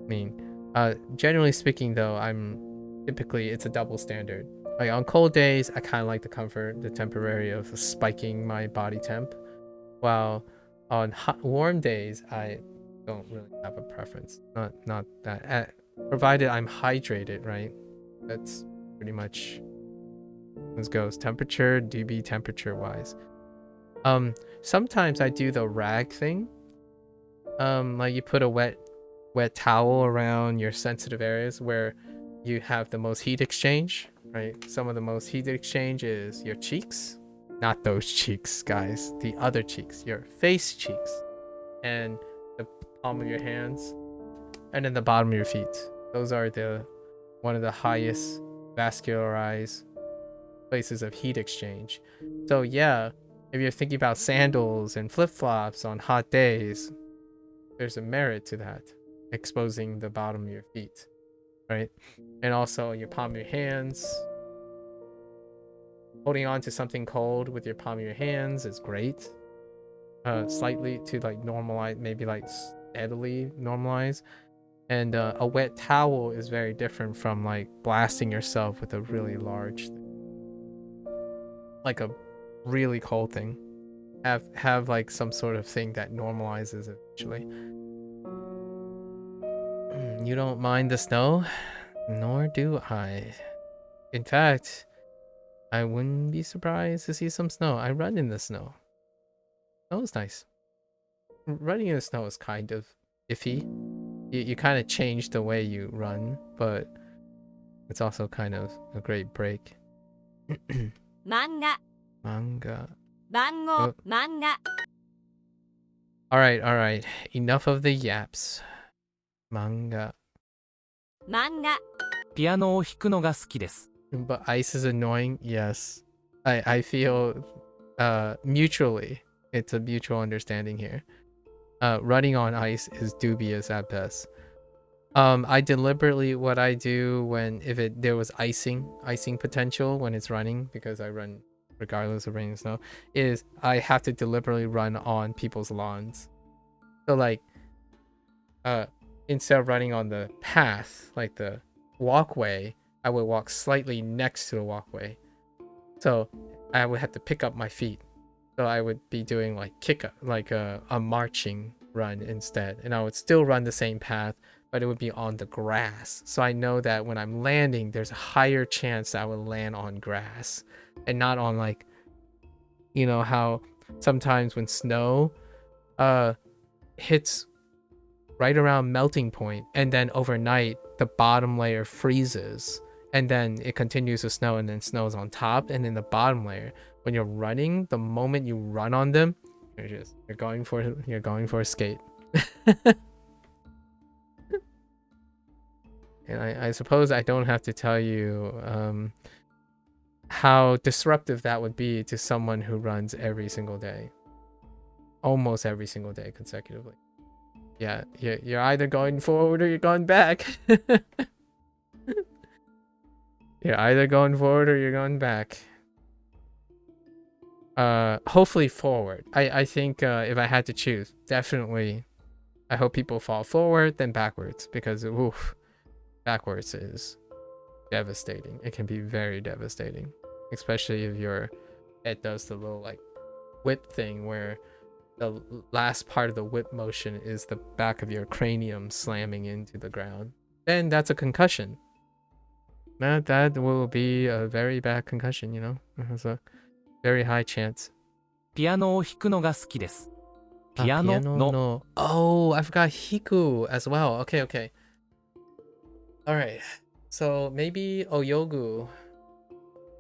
I mean, generally speaking though, it's a double standard. Like on cold days, I kind of like the comfort, the temporary of spiking my body temp, while on warm days, I don't really have a preference. Not that. Provided I'm hydrated, right? That's pretty much as goes. Temperature, dB temperature wise. Sometimes I do the rag thing. Like you put a wet towel around your sensitive areas where you have the most heat exchange, right? Some of the most heat exchange is your cheeks. Not those cheeks, guys. The other cheeks, your face cheeks, and the palm of your hands, and then the bottom of your feet. Those are one of the highest vascularized places of heat exchange. So yeah, if you're thinking about sandals and flip-flops on hot days, there's a merit to that, exposing the bottom of your feet, right? And also your palm of your hands. Holding on to something cold with your palm of your hands is great. Slightly to like normalize, maybe like steadily normalize. And a wet towel is very different from like blasting yourself with a really large thing. Like a really cold thing. Have like some sort of thing that normalizes eventually. You don't mind the snow? Nor do I. In fact, I wouldn't be surprised to see some snow. I run in the snow. Snow is nice. Running in the snow is kind of iffy. You kind of change the way you run, but it's also kind of a great break. Manga. Manga. Bango. Manga. Alright. Enough of the yaps. Manga. Manga. ピアノを弾くのが好きです。 But ice is annoying? Yes. I feel mutually. It's a mutual understanding here. Running on ice is dubious at best. I deliberately, what I do if there was icing potential when it's running, because I run regardless of rain and snow, is I have to deliberately run on people's lawns. So like, instead of running on the path, like the walkway, I would walk slightly next to the walkway. So I would have to pick up my feet. So I would be doing like a marching run instead. And I would still run the same path, but it would be on the grass. So I know that when I'm landing, there's a higher chance that I will land on grass and not on like, you know, how sometimes when snow hits right around melting point and then overnight the bottom layer freezes and then it continues to snow and then snows on top and then the bottom layer. When you're running, the moment you run on them, you're going for a skate. And I suppose I don't have to tell you how disruptive that would be to someone who runs every single day. Almost every single day consecutively. Yeah, you're either going forward or you're going back. You're either going forward or you're going back. Hopefully forward. I think if I had to choose, definitely I hope people fall forward then backwards, because oof, backwards is devastating. It can be very devastating, especially if your head does the little like whip thing where the last part of the whip motion is the back of your cranium slamming into the ground. Then that's a concussion. That will be a very bad concussion, you know? It has a very high chance. ピアノを弾くのが好きです。ピアノの no. Oh, I forgot hiku as well. Okay. All right. So maybe oyogu.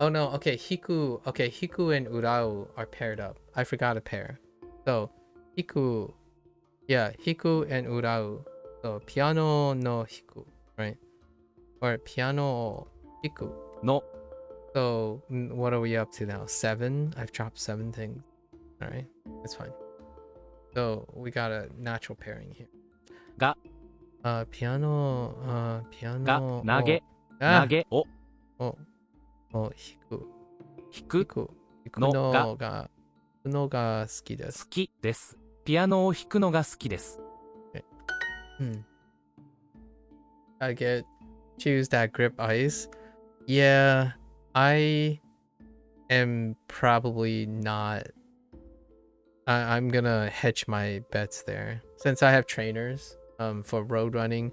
Oh no, okay, hiku. Okay, hiku and urau are paired up. I forgot a pair. So, hiku. Yeah, hiku and urau. So, piano no hiku, right? Or piano hiku. No. So, what are we up to now? 7? I've dropped 7 things. All right, that's fine. So, we got a natural pairing here. Ga. Piano. Ga. Nage. Nage. O. Hiku. 弾くのが好きです。好きです。ピアノを弾くのが好きです。I choose that grip ice. Yeah, I am probably not. I'm gonna hedge my bets there since I have trainers for road running.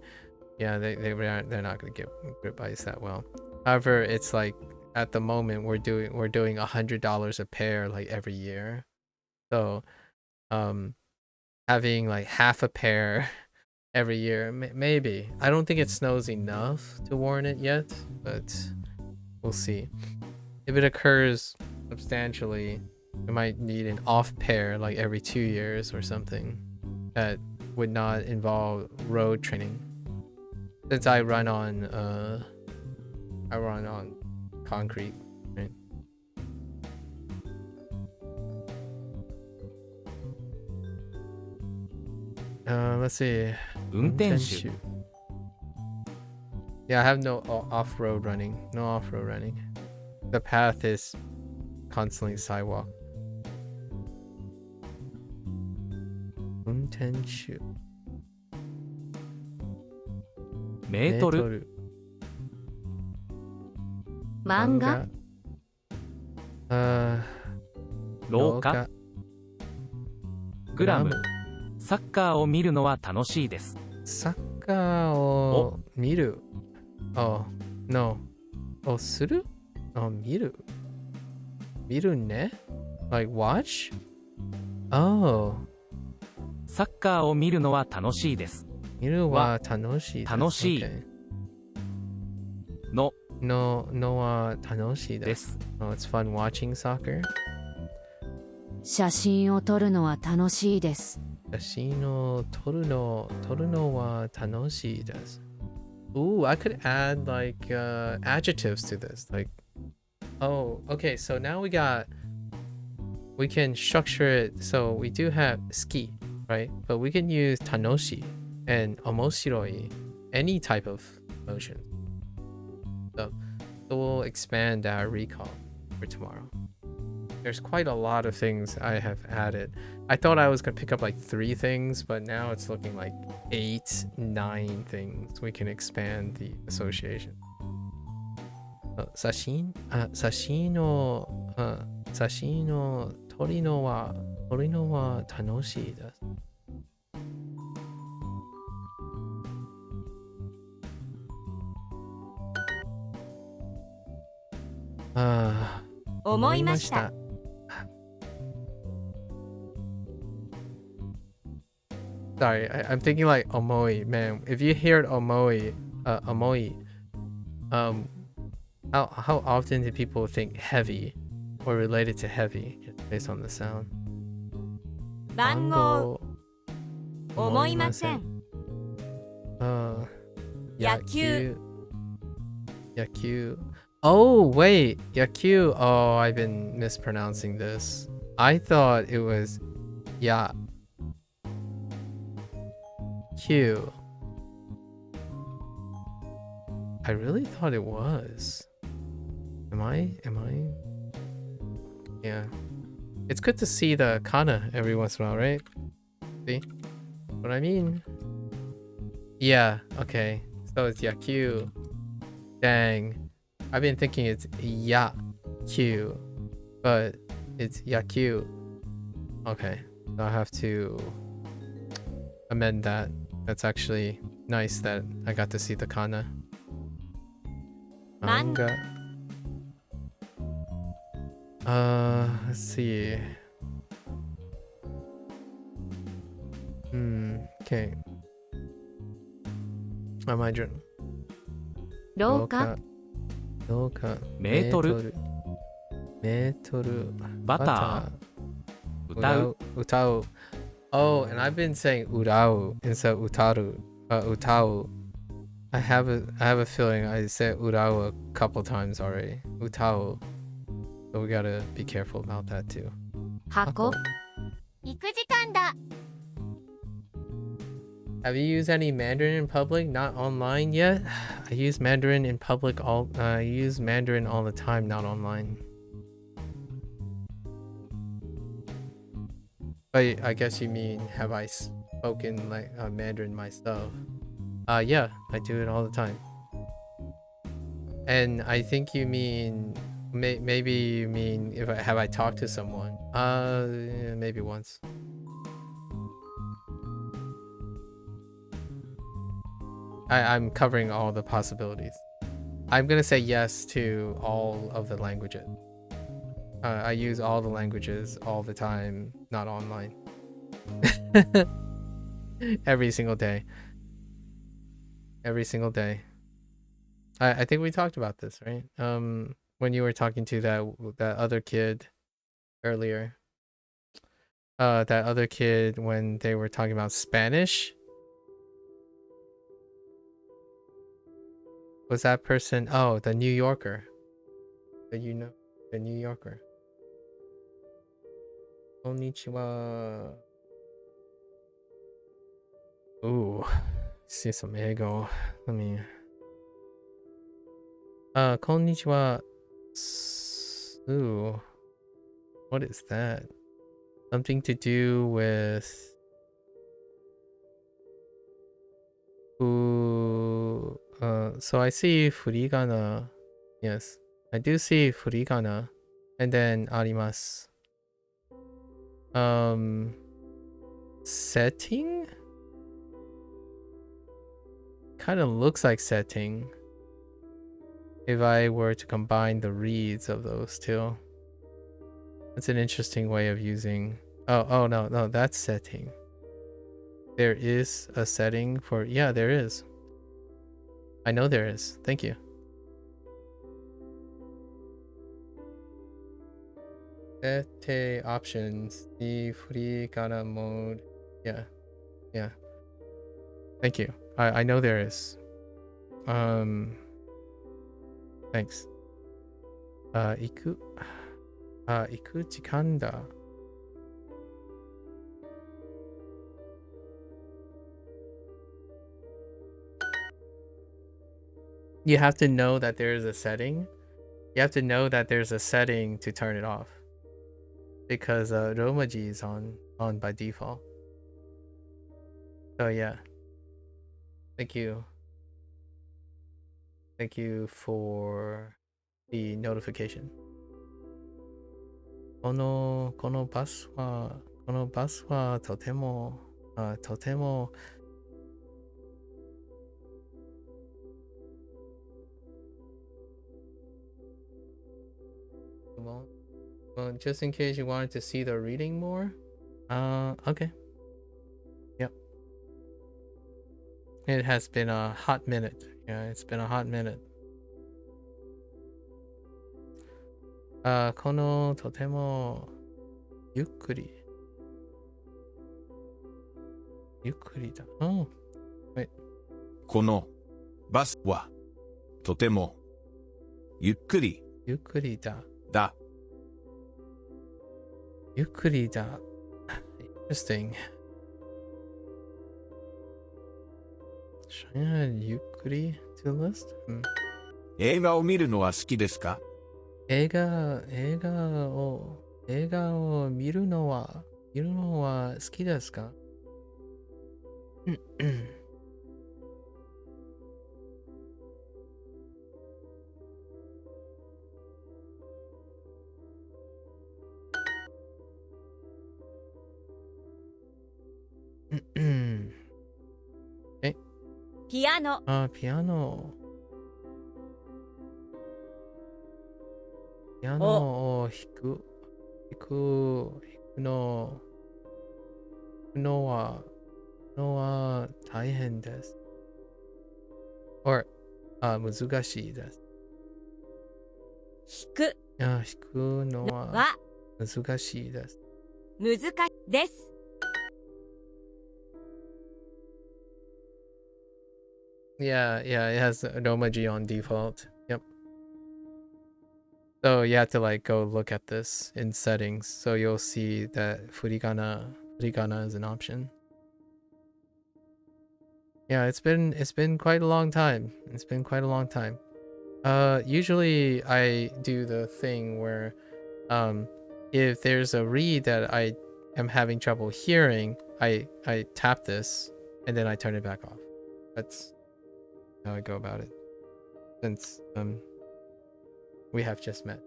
Yeah, they're not gonna get grip ice that well. However, it's like at the moment we're doing $100 a pair like every year. So having like half a pair every year, maybe. I don't think it snows enough to warrant it yet, but we'll see. If it occurs substantially, we might need an off pair like every 2 years or something that would not involve road training. Since I run on concrete, right? Let's see. 運転手 Yeah, I have no off-road running. No off-road running. The path is constantly sidewalk. 運転手メートル漫画廊下グラムサッカーを見るのは楽しいです。サッカーを見る。Oh, no. する？見る。見るね。Like watch? Oh. サッカーを見るのは楽しいです。見るは楽しいです。楽しい。Okay. のは楽しいです。Oh, it's fun watching soccer. 写真を撮るのは楽しいです。写真を撮るのは楽しいです。Ooh, I could add like adjectives to this. Like, oh, okay. So now we can structure it. So we do have ski, right? But we can use tanoshi and omoshiroi, any type of emotion. So we'll expand our recall for tomorrow. There's quite a lot of things I have added. I thought I was going to pick up like 3 things, but now it's looking like 8, 9 things. We can expand the association. 写真を撮るのは楽しいです。思いました。Sorry, I'm thinking like omoi. Man, if you hear omoi, how often do people think heavy or related to heavy just based on the sound? 番号思いません。野球 Oh, wait. Yaku. Oh, I've been mispronouncing this. I thought it was Q. I really thought it was. Am I? Yeah. It's good to see the kana every once in a while, right? See what I mean? Yeah, okay. So it's yakyu. Dang. I've been thinking it's yakyu, but it's yakyu. Okay, so I have to amend that. That's actually nice that I got to see the kana. Manga. Let's see. Okay. My journal. 廊下メートルバター歌う Utau. Oh, and I've been saying urau instead of utaru. Utau. I have a feeling I said urau a couple times already. Utau. So we gotta be careful about that too. 箱 行く時間だ Have you used any Mandarin in public? Not online yet? I use Mandarin in public I use Mandarin all the time, not online. But I guess you mean, have I spoken like Mandarin myself? Yeah, I do it all the time. And I think you mean, maybe you mean, have I talked to someone? Maybe once. I'm covering all the possibilities. I'm gonna say yes to all of the languages. I use all the languages all the time, not online. Every single day. Every single day. I think we talked about this, right? When you were talking to that other kid earlier. That other kid when they were talking about Spanish. Was that person? Oh, the New Yorker. The New Yorker. Konnichiwa. Ooh, see some ego. Let me. Konnichiwa. Ooh, what is that? Something to do with. Ooh. So I see furigana. Yes, I do see furigana, and then arimasu. Setting? Kind of looks like setting. If I were to combine the reads of those two. That's an interesting way of using. Oh no, that's setting. There is a setting for, yeah, there is. I know there is. Thank you. Sete options. The furigana mode. Yeah. Thank you. I know there is. Thanks. Iku. Iku jikan da. You have to know that there is a setting. You have to know that there's a setting to turn it off. Because Romaji is on by default. So yeah. Thank you. Thank you for the notification. このバスはとてもWell, just in case you wanted to see the reading more. Okay. Yep. It has been a hot minute. Yeah, it's been a hot minute. このとてもゆっくりだ。Oh, wait. このバスはとてもゆっくりだ。ゆっくりだ。Interesting. Should I add ゆっくり to the list? 映画を見るのは好きですか？映画を見るのは好きですか？ピアノ。ピアノ。ピアノを弾くのは大変です。難しいです。弾くのは難しいです。難しいです。Yeah, it has Romaji on default. Yep. So you have to like go look at this in settings. So you'll see that furigana is an option. Yeah, it's been quite a long time. Usually I do the thing where if there's a read that I am having trouble hearing, I tap this and then I turn it back off. That's how I go about it. Since we have just met.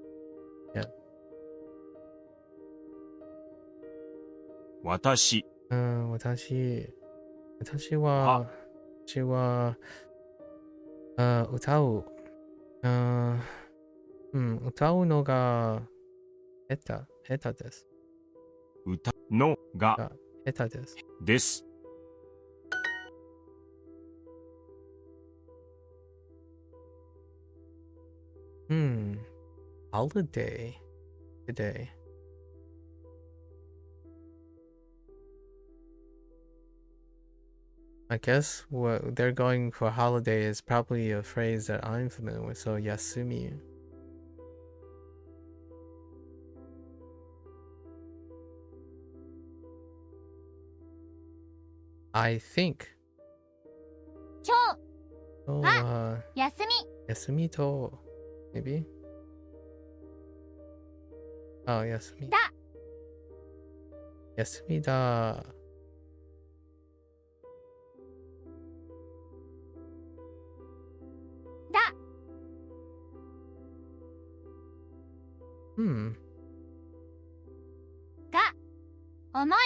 Yeah. 私は歌うのが下手です。歌のが下手です。です。Holiday today. I guess what they're going for holiday is probably a phrase that I'm familiar with, so yasumi. I think. 今日休みと maybe? Oh, 休みだが重い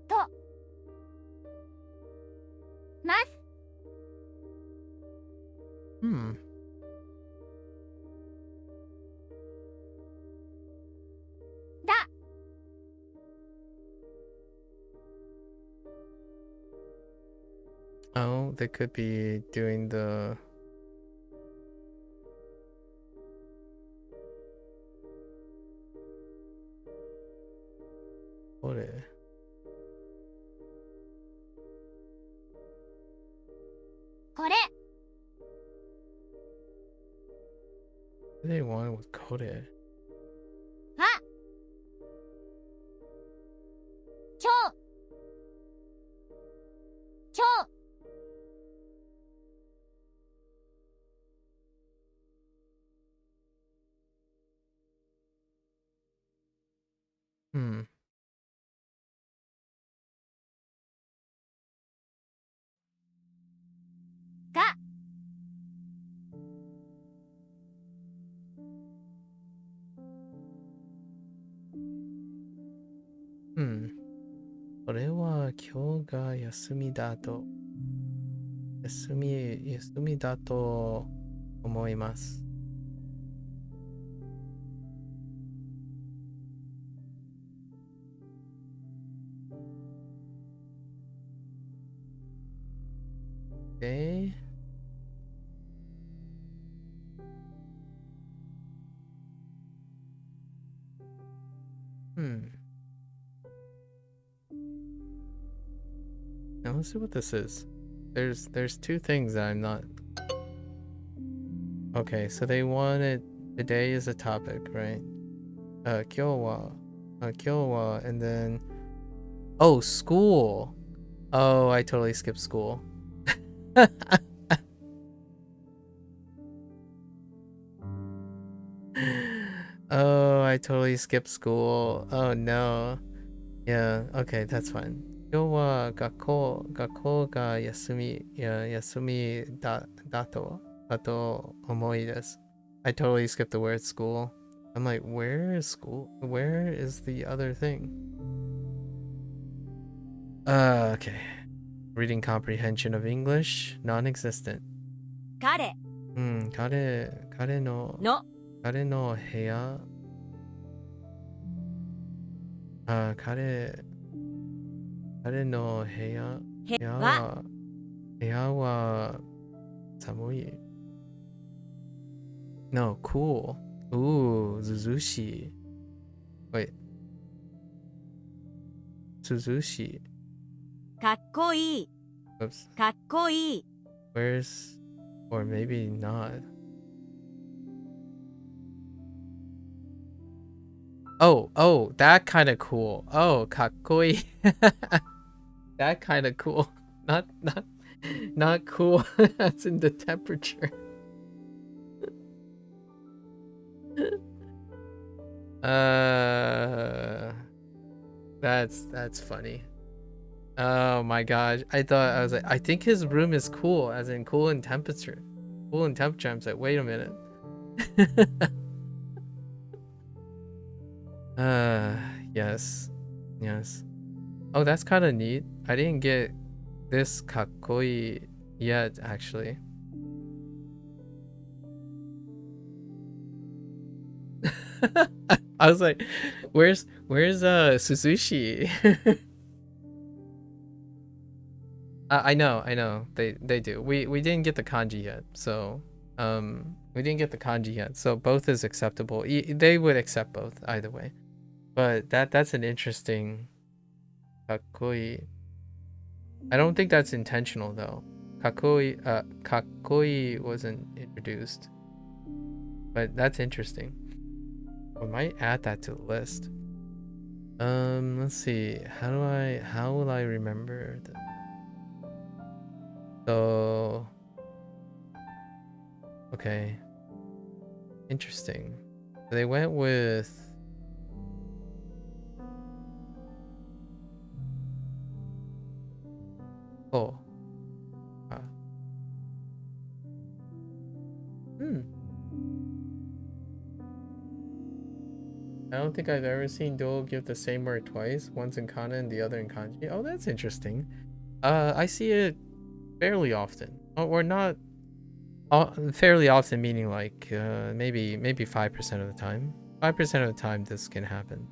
とますだOh, they could be doing theこれWhat do they want with これは今日がこれは今日が休みだと思います。Now let's see what this is. There's two things that I'm not. Okay, so they wanted today is a topic, right? 今日は and then school. Oh, I totally skipped school. Oh, I totally skipped school. Oh no. Yeah, okay, that's fine. 今日は学校が休みだと思いです。I totally skipped the word school. I'm like, where is school? Where is the other thing? Okay. Reading comprehension of English, non-existent. 彼 彼の部屋彼の部屋は寒い No, cool. Ooh, Suzushi. Wait. Suzushi. かっこいい Oops. かっこいい Where's... Or maybe not. Oh, that kind of cool. Oh, kakkoi. That kind of cool. Not cool. That's in the temperature. That's funny. Oh my gosh. I was like, I think his room is cool, as in cool in temperature. Cool in temperature. I'm like, wait a minute. Yes. Oh, that's kind of neat. I didn't get this kakkoi yet, actually. I was like, where's Suzushi? I know they do. We didn't get the kanji yet, so we didn't get the kanji yet, so both is acceptable. They would accept both either way. But that's an interesting kakkoi. I don't think that's intentional though. Kakkoi wasn't introduced, but that's interesting. We might add that to the list. Let's see. How will I remember this? So, okay, interesting. They went with I don't think I've ever seen Duo give the same word twice, once in kana and the other in kanji. Oh, that's interesting. I see it fairly often, or not fairly often, meaning like maybe 5% of the time. 5% of the time this can happen.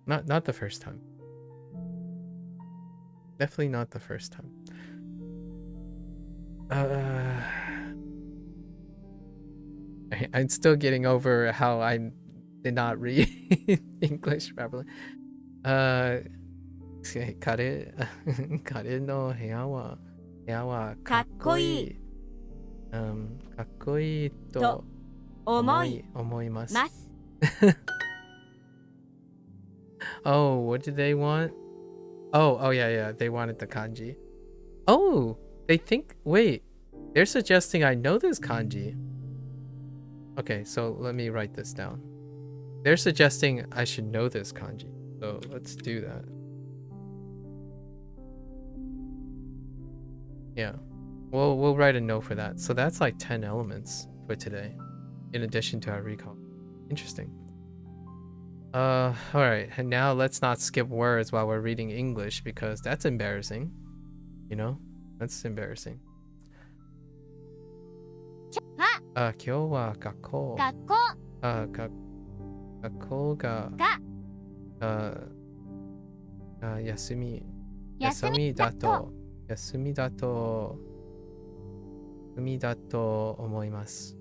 Not the first time. Definitely not the first time. I'm still getting over how I did not read English properly. Kare no heya wa kakkoi. Kakkoi to omoimasu. Oh, what did they want? Oh yeah, they wanted the kanji. Oh, they think, wait, they're suggesting I know this kanji. Okay, so let me write this down. They're suggesting I should know this kanji. So let's do that. Yeah, we'll write a note for that. So that's like 10 elements for today, in addition to our recall. Interesting. All right, and now let's not skip words while we're reading English, because that's embarrassing. You know, that's embarrassing. 今日は学校が休みだと思います。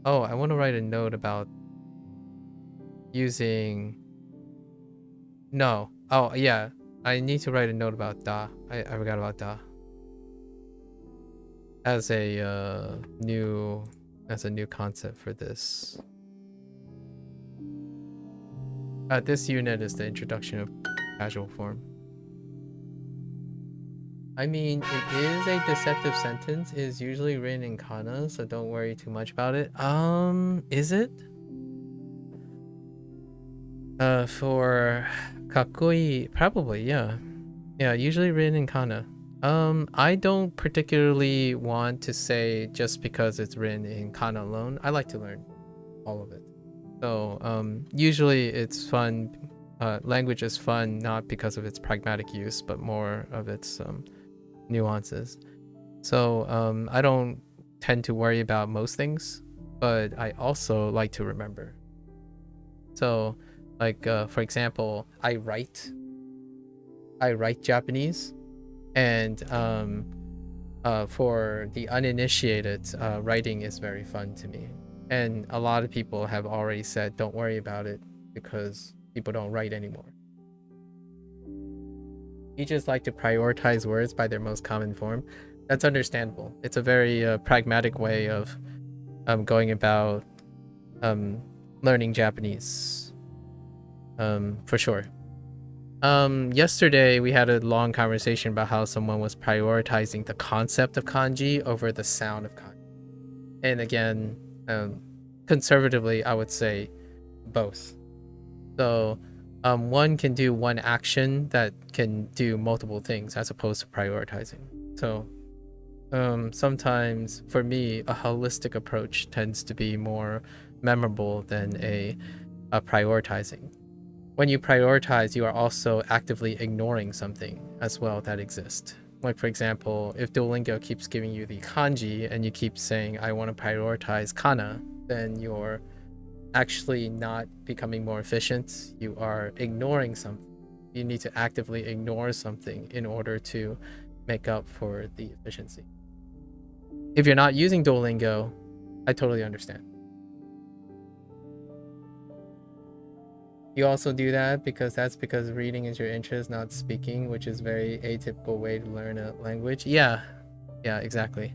Oh, I want to write a note about using... No. Oh, yeah. I need to write a note about da. I forgot about da. As a new concept for this. This unit is the introduction of casual form. I mean, it is a deceptive sentence. It is usually written in kana, so don't worry too much about it. Is it? For kakkoi, probably, yeah. Yeah, usually written in kana. I don't particularly want to say just because it's written in kana alone. I like to learn all of it. So, usually it's fun language is fun not because of its pragmatic use, but more of its nuances. So I don't tend to worry about most things, but I also like to remember. So, like for example, I write Japanese, and for the uninitiated, writing is very fun to me. And a lot of people have already said, don't worry about it because people don't write anymore. You just like to prioritize words by their most common form. That's understandable. It's a very pragmatic way of going about learning Japanese, for sure. Yesterday we had a long conversation about how someone was prioritizing the concept of kanji over the sound of kanji. And again, conservatively, I would say both. So one can do one action that can do multiple things as opposed to prioritizing. So sometimes for me, a holistic approach tends to be more memorable than a prioritizing. When you prioritize, you are also actively ignoring something as well that exists. Like, for example, if Duolingo keeps giving you the kanji and you keep saying, I want to prioritize kana, then you're actually not becoming more efficient. You are ignoring something. You need to actively ignore something in order to make up for the efficiency. If you're not using Duolingo, I totally understand. You also do that because reading is your interest, not speaking, which is very atypical way to learn a language. Yeah, exactly.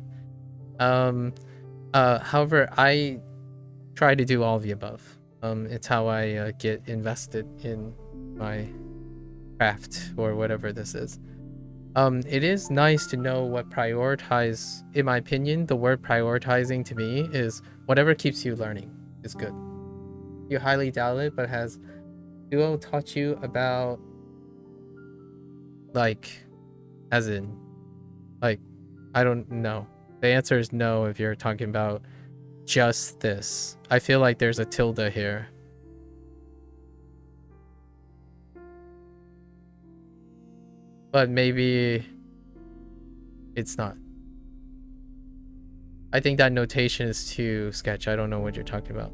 However, I try to do all of the above. It's how I get invested in my craft or whatever this is. It is nice to know what prioritize. In my opinion, the word prioritizing to me is whatever keeps you learning is good. You highly doubt it, but has Duo taught you about, like, as in, like, I don't know. The answer is no if you're talking about just this. I feel like there's a tilde here. But maybe it's not. I think that notation is too sketch. I don't know what you're talking about.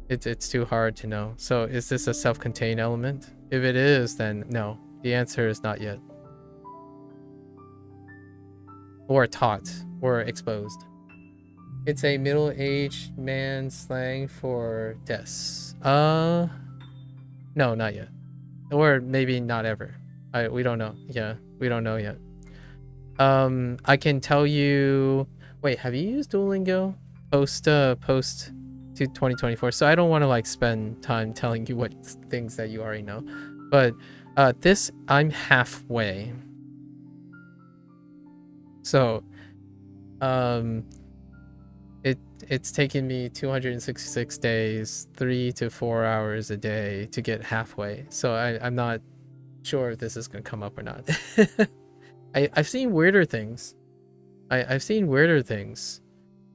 It's too hard to know. So is this a self-contained element? If it is, then no. The answer is not yet. Or taught, or exposed. It's a middle-aged man slang for des. No, not yet. Or maybe not ever. We don't know. Yeah, we don't know yet. I can tell you. Wait, have you used Duolingo post to 2024? So I don't want to like spend time telling you what things that you already know, but this I'm halfway. So it's taken me 266 days, 3 to 4 hours a day to get halfway. So I'm not sure if this is gonna come up or not. I've seen weirder things. I've seen weirder things.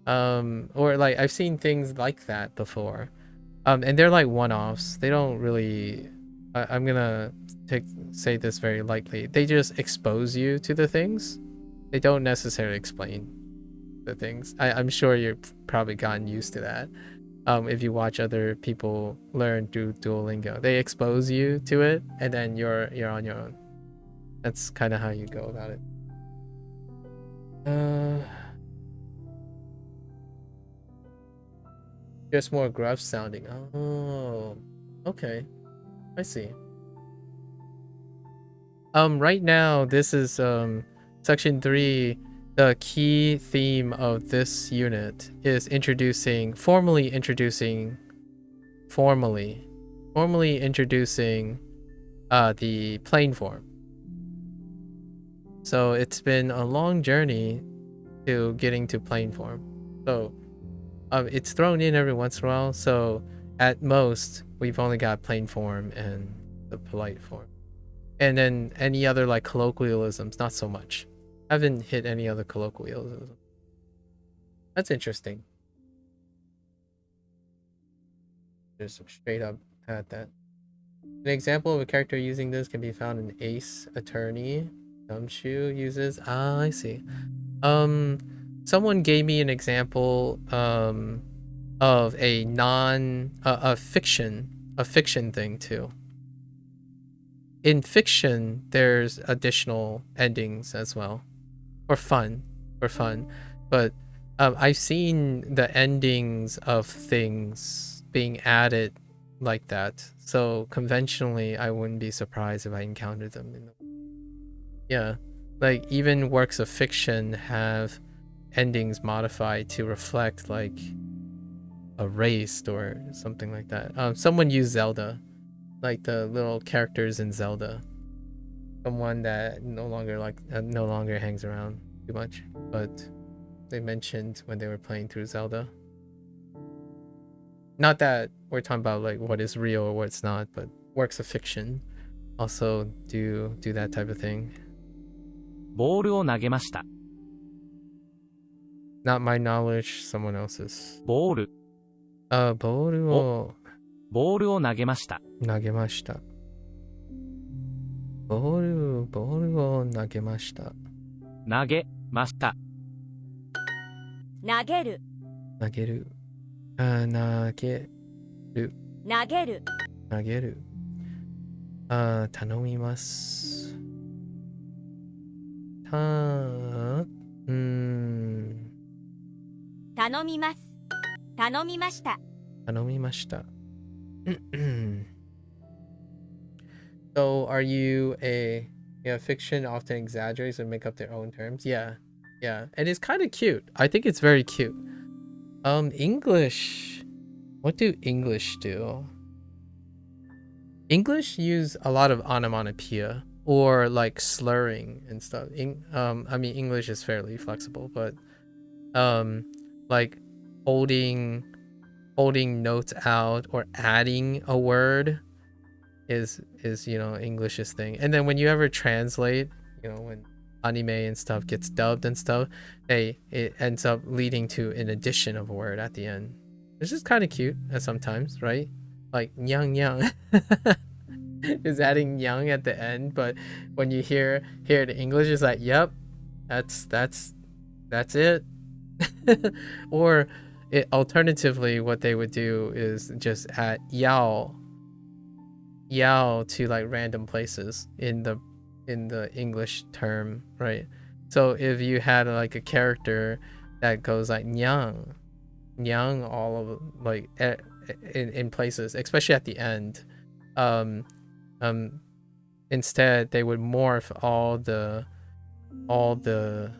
Or like I've seen things like that before. And they're like one-offs. They don't really I'm gonna say this very lightly. They just expose you to the things. They don't necessarily explain the things. I'm sure you've probably gotten used to that. If you watch other people learn through Duolingo, they expose you to it, and then you're on your own. That's kind of how you go about it. Just more gruff sounding. Oh, okay. I see. Right now, this is section 3. The key theme of this unit is formally introducing the plain form. So it's been a long journey to getting to plain form. So it's thrown in every once in a while. So at most, we've only got plain form and the polite form. And then any other like colloquialisms, not so much. I haven't hit any other colloquialism. That's interesting. Just straight up at that. An example of a character using this can be found in Ace Attorney. Gumshoe uses. Ah, I see. Someone gave me an example of a fiction thing too. In fiction, there's additional endings as well, for fun, But I've seen the endings of things being added like that. So conventionally, I wouldn't be surprised if I encountered them. Yeah, like even works of fiction have endings modified to reflect like a race or something like that. Someone used Zelda, like the little characters in Zelda. Someone that no longer hangs around too much, but they mentioned when they were playing through Zelda. Not that we're talking about like what is real or what's not, but works of fiction also do that type of thing. ボールを投げました。 Not my knowledge, someone else's. ボール。ボールを投げました。投げました。ボールを投げました。投げました。投げる。投げる。投げる。投げる。投げる。頼みます。頼みます。頼みました。頼みました。So are you fiction often exaggerates and make up their own terms? Yeah. And it's kind of cute. I think it's very cute. English. What do English do? English use a lot of onomatopoeia or like slurring and stuff. I mean, English is fairly flexible, but like holding notes out or adding a word is English's thing. And then when you ever translate, when anime and stuff gets dubbed and stuff, it ends up leading to an addition of a word at the end. This is kind of cute sometimes, right? Like nyang nyang is adding nyang at the end, but when you hear it in English, it's like, yep, that's it. Or alternatively, what they would do is just add yao to like random places in the English term, right? So if you had like a character that goes like nyang all of like in places, especially at the end, instead they would morph all the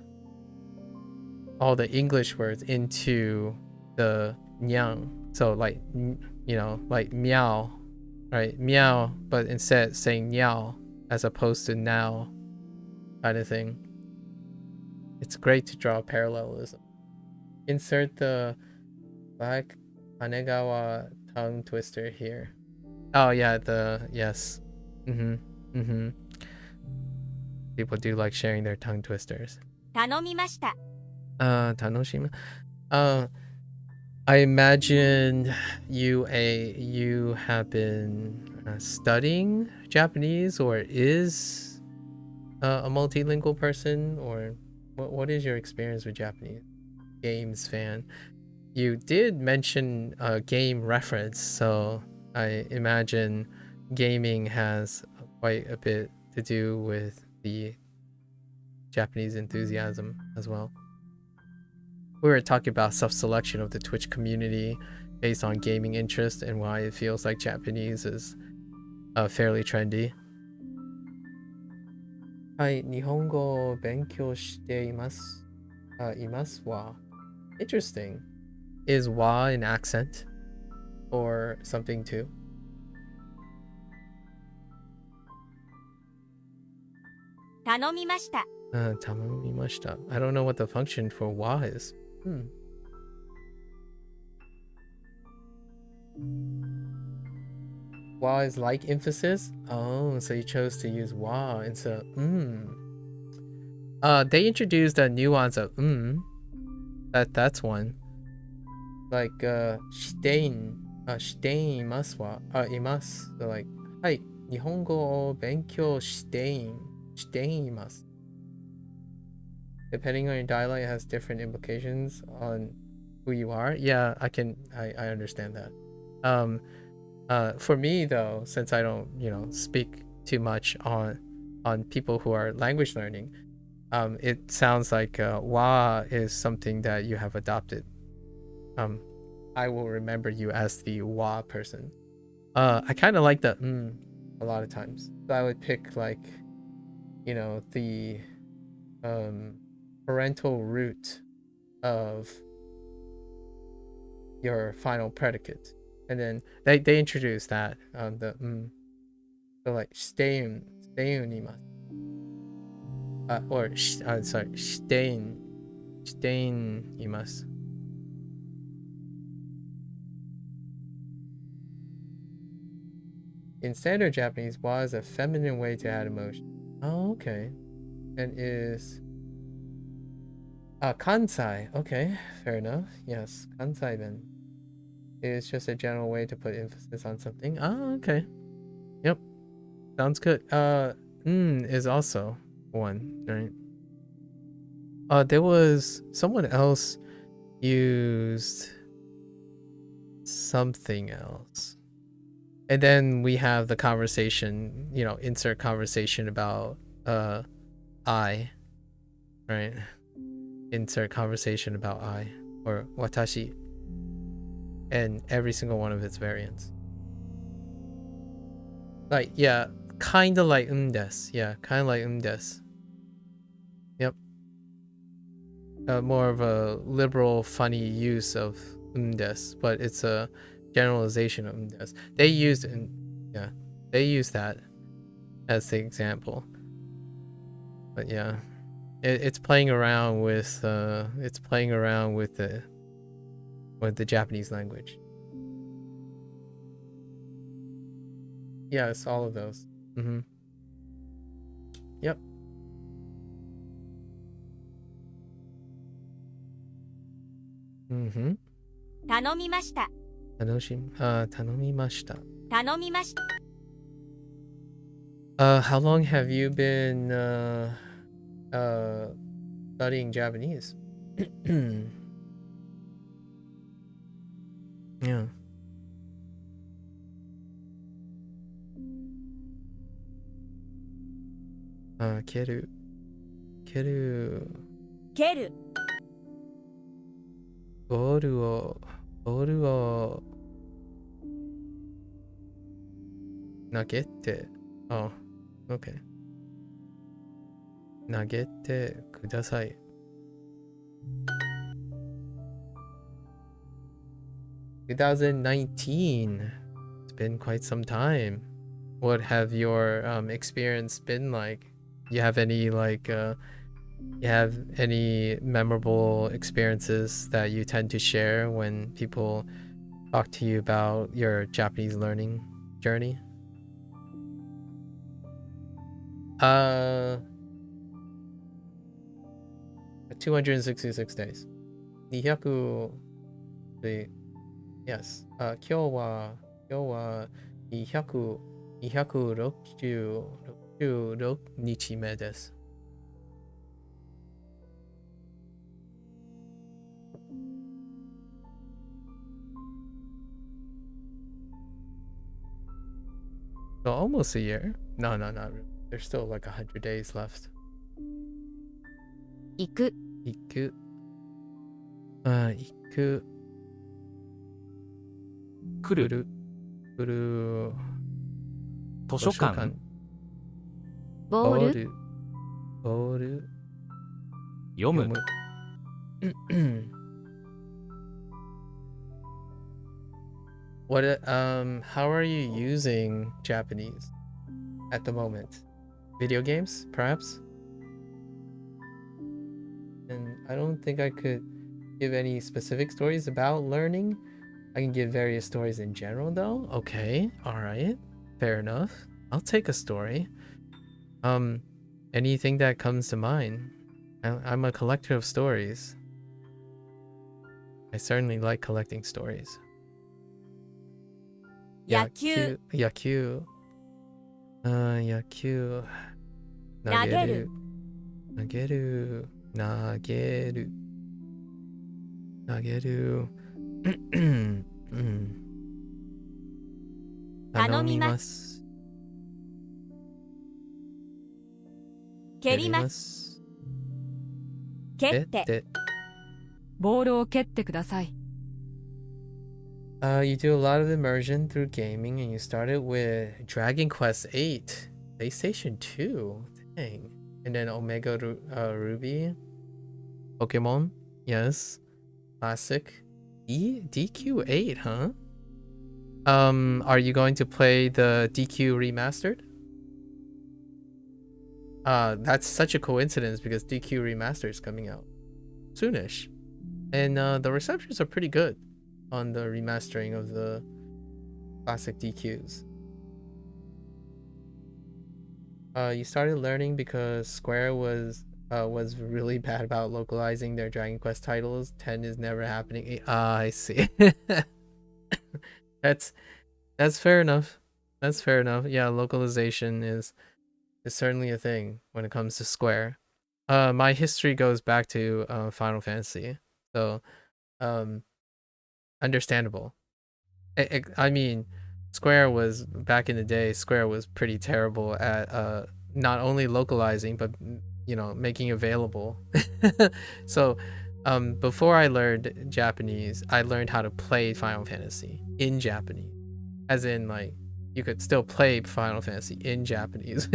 English words into the nyang. So like like meow, right? Meow, but instead saying meow as opposed to now, kind of thing. It's great to draw parallelism. Insert the Black Hanegawa tongue twister here. Oh yeah, yes. People do like sharing their tongue twisters. 頼みました。Tanoshima. I imagine you have been studying Japanese or is a multilingual person, or what is your experience with Japanese games fan? You did mention a game reference, so I imagine gaming has quite a bit to do with the Japanese enthusiasm as well. We were talking about self-selection of the Twitch community based on gaming interest and why it feels like Japanese is fairly trendy. はい、日本語を勉強しています。いますわ。Interesting. Is wa an accent or something too? 頼みました。頼みました。I don't know what the function for wa is. Wa is like emphasis? Oh, so you chose to use wa instead of they introduced a nuance of that's one. Like shitein imasu wa imasu. So like, hi, Nihongo o benkyou shiteimasu. Depending on your dialect, it has different implications on who you are. Yeah, I understand that. For me though, since I don't, speak too much on people who are language learning, it sounds like wa is something that you have adopted. I will remember you as the wa person. I kind of like the a lot of times. So I would pick like, the parental root of your final predicate, and then they introduce that the so like stein imasu, or sorry, stein imasu. In standard Japanese, wa is a feminine way to add emotion. Oh, okay. And is kansai. Okay, fair enough. Yes, kansai then. It's just a general way to put emphasis on something. Oh, okay. Yep. Sounds good. Is also one, right? There was someone else used something else. And then we have the conversation, insert conversation about I, right? Insert conversation about I or watashi, and every single one of its variants. Like, yeah, kind of like desu. Yeah, kind of like desu. Yep. More of a liberal, funny use of desu, but it's a generalization of desu. They used that as the example. But yeah, it's playing around with the Japanese language. Yes, all of those. Yep. Tanomimashita. Tanomimashita. Tanomimashita. How long have you been studying Japanese? Yeah. Keru. Keru. ボールを投げて、OK。投げてください。2019. It's been quite some time. What have your experience been like? You have any memorable experiences that you tend to share when people talk to you about your Japanese learning journey? 266 days. 200 yes. 今日は266日目です。So almost a year. No, not really. There's still like 100 days left. 行く。行く。来る。図書館。ボール。読む。How are you using Japanese at the moment? Video games, perhaps? And I don't think I could give any specific stories about learning. I can give various stories in general though. Okay, alright. Fair enough. I'll take a story. Anything that comes to mind. I'm a collector of stories. I certainly like collecting stories. 野球。野球投げる投げる投げる投げる頼みます蹴ります蹴ってボールを蹴ってください。You do a lot of immersion through gaming, and you started with Dragon Quest VIII, PlayStation 2, dang, and then Omega Ruby, Pokemon, yes, classic, DQ8, huh? Are you going to play the DQ remastered? That's such a coincidence because DQ remastered is coming out soonish, and the receptions are pretty good on the remastering of the classic DQs. You started learning because Square was really bad about localizing their Dragon Quest titles. 10 is never happening. I see. That's fair enough. That's fair enough. Yeah, localization is certainly a thing when it comes to Square. My history goes back to Final Fantasy, so understandable. I mean, Square was back in the day. Square was pretty terrible at not only localizing but making available. So, before I learned Japanese, I learned how to play Final Fantasy in Japanese, as in like you could still play Final Fantasy in Japanese,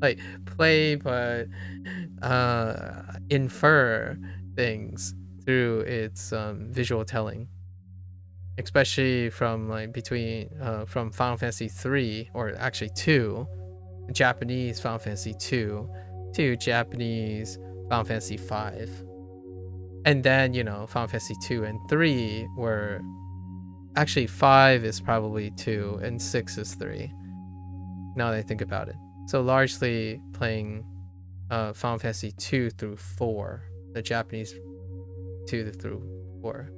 like play but infer things through its visual telling. Especially from like from Final Fantasy 3 or actually 2, Japanese Final Fantasy 2 to Japanese Final Fantasy 5. And then, Final Fantasy 2 and 3 were actually 5 is probably 2 and 6 is 3. Now that I think about it. So largely playing Final Fantasy 2 through 4, the Japanese 2 through 4.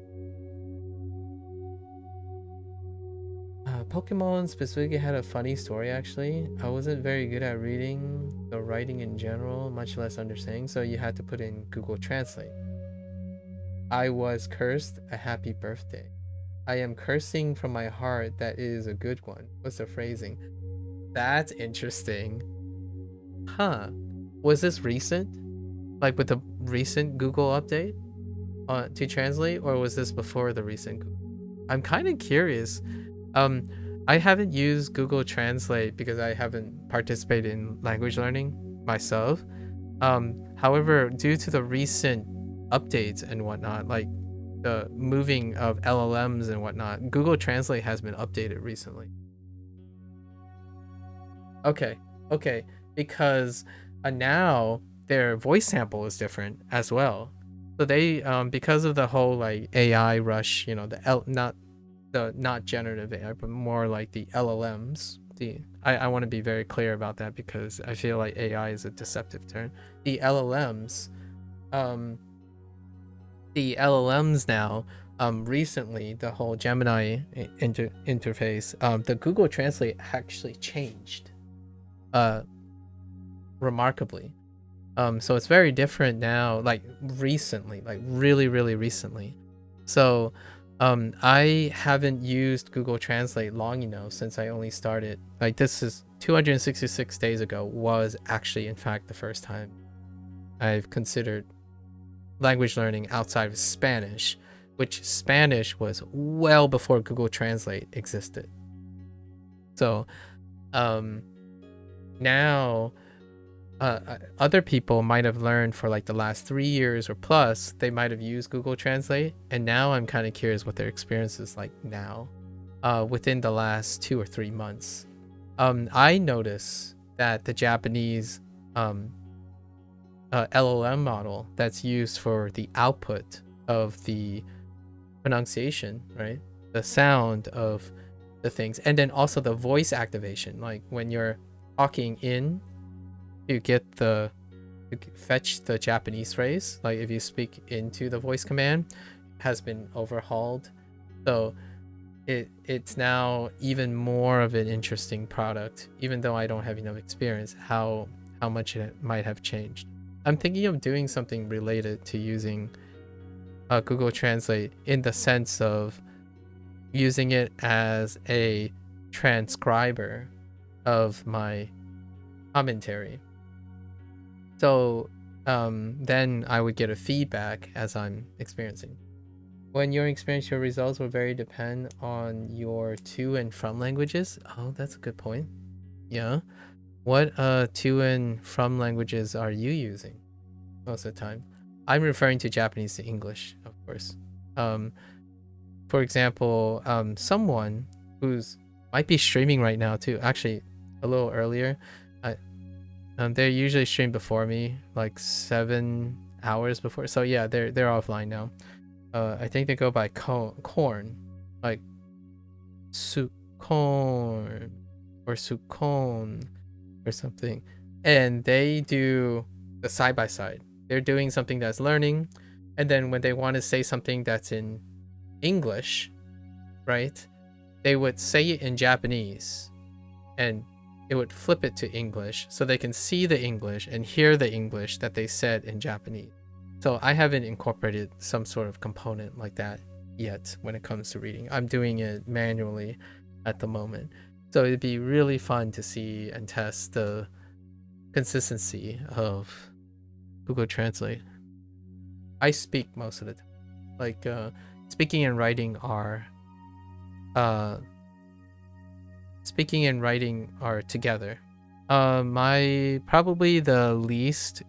Pokemon specifically had a funny story actually. I wasn't very good at reading the writing in general, much less understanding, so you had to put in Google Translate. I was cursed a happy birthday. I am cursing from my heart that is a good one. What's the phrasing? That's interesting. Huh. Was this recent? Like with the recent Google update to translate, or was this before the recent Google? I'm kind of curious. I haven't used Google Translate because I haven't participated in language learning myself. However, due to the recent updates and whatnot, like the moving of LLMs and whatnot, Google Translate has been updated recently. Okay, because now their voice sample is different as well. So they, because of the whole like AI rush, not generative AI, but more like the LLMs. I want to be very clear about that because I feel like AI is a deceptive term. The LLMs now, recently, the whole Gemini interface, the Google Translate actually changed remarkably. So it's very different now, like recently, like really, really recently. So I haven't used Google Translate long enough since I only started. Like this is 266 days ago was actually in fact the first time I've considered language learning outside of Spanish, which Spanish was well before Google Translate existed. So now other people might have learned for like the last 3 years or plus, they might have used Google Translate, and now I'm kind of curious what their experience is like now, within the last 2 or 3 months. I notice that the Japanese LLM model that's used for the output of the pronunciation, right? The sound of the things, and then also the voice activation, like when you're talking in to fetch the Japanese phrase, like if you speak into the voice command, has been overhauled. So it's now even more of an interesting product, even though I don't have enough experience, how much it might have changed. I'm thinking of doing something related to using Google Translate in the sense of using it as a transcriber of my commentary. So then I would get a feedback as I'm experiencing. When your experience, your results will very depend on your to and from languages. Oh, that's a good point. Yeah. What to and from languages are you using most of the time? I'm referring to Japanese to English, of course. For example, someone who's might be streaming right now too. Actually, a little earlier. They usually stream before me, like 7 hours before. So yeah, they're offline now. I think they go by corn, like Sukon or Sukon or something. And they do the side by side. They're doing something that's learning, and then when they want to say something that's in English, right? They would say it in Japanese, and it would flip it to English so they can see the English and hear the English that they said in Japanese. So I haven't incorporated some sort of component like that yet when it comes to reading. I'm doing it manually at the moment. So it'd be really fun to see and test the consistency of Google Translate. I speak most of the time. Like speaking and writing are together. My probably the least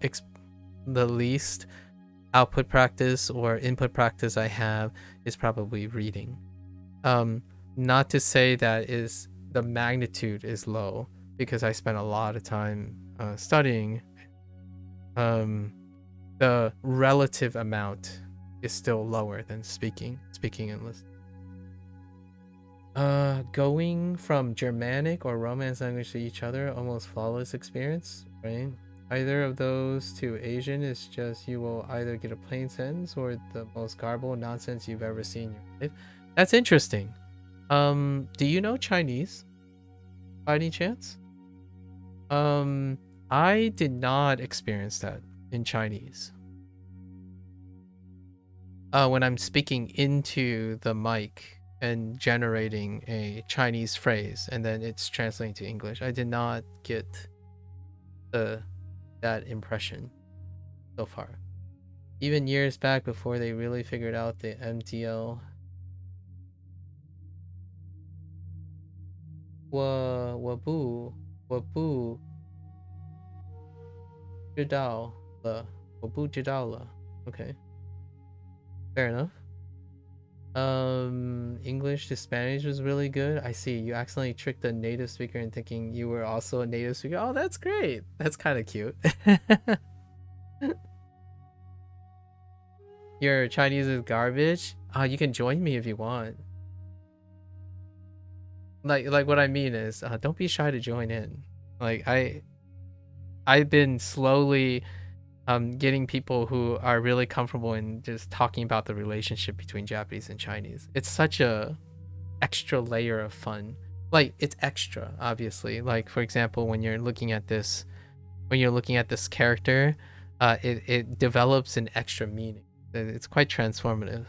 output practice or input practice I have is probably reading. Not to say that is the magnitude is low, because I spent a lot of time studying. The relative amount is still lower than speaking and listening. Going from Germanic or Romance language to each other, almost flawless experience, right? Either of those to Asian is just you will either get a plain sentence or the most garbled nonsense you've ever seen in your life. That's interesting. Do you know Chinese by any chance? I did not experience that in Chinese. When I'm speaking into the mic and generating a Chinese phrase and then it's translating to English, I did not get that impression so far. Even years back before they really figured out the MTL. 我不知道了. 我不知道了. Okay. Fair enough. English to Spanish was really good. I see. You accidentally tricked a native speaker into thinking you were also a native speaker. Oh, that's great. That's kind of cute. Your Chinese is garbage. You can join me if you want. Like what I mean is, don't be shy to join in. Like I've been slowly getting people who are really comfortable in just talking about the relationship between Japanese and Chinese. It's such a extra layer of fun. Like it's extra, obviously. Like for example, when you're looking at this character, it develops an extra meaning. It's quite transformative.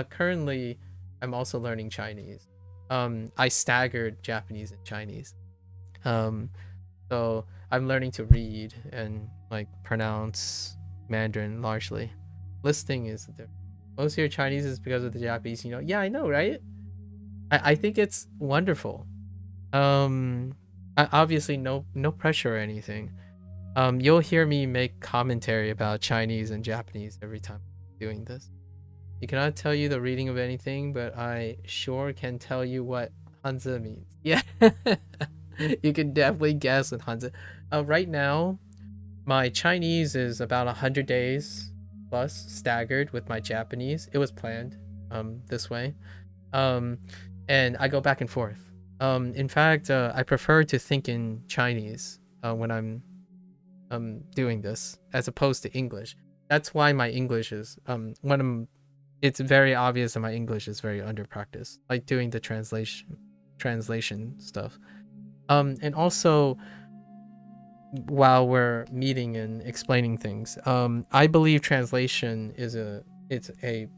Currently, I'm also learning Chinese. I staggered Japanese and Chinese. So I'm learning to read and like pronounce Mandarin largely. Listening is different. Most of your Chinese is because of the Japanese, you know. Yeah, I know, right? I think it's wonderful. Obviously no pressure or anything. You'll hear me make commentary about Chinese and Japanese every time I'm doing this. You cannot tell you the reading of anything, but I sure can tell you what Hanzi means. Yeah. You can definitely guess what Hanzi. Right now, my Chinese is about 100 days plus staggered with my Japanese. It was planned this way. And I go back and forth. In fact, I prefer to think in Chinese when I'm doing this as opposed to English. That's why my English is when I'm it's very obvious that my English is very under practice, like doing the translation stuff. And also, while we're meeting and explaining things, I believe translation is it's a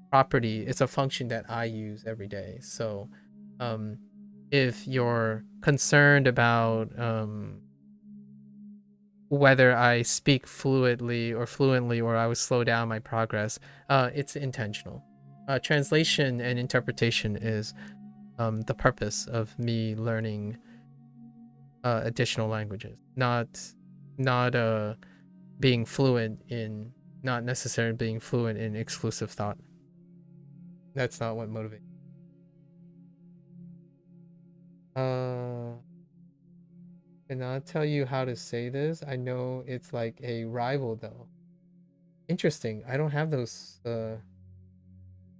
property, it's a function that I use every day. So if you're concerned about whether I speak fluently or I would slow down my progress, it's intentional. Translation and interpretation is the purpose of me learning additional languages, not being fluent in, not necessarily being fluent in exclusive thought. That's not what motivates. And I'll tell you how to say this. I know it's like a rival though. Interesting. I don't have those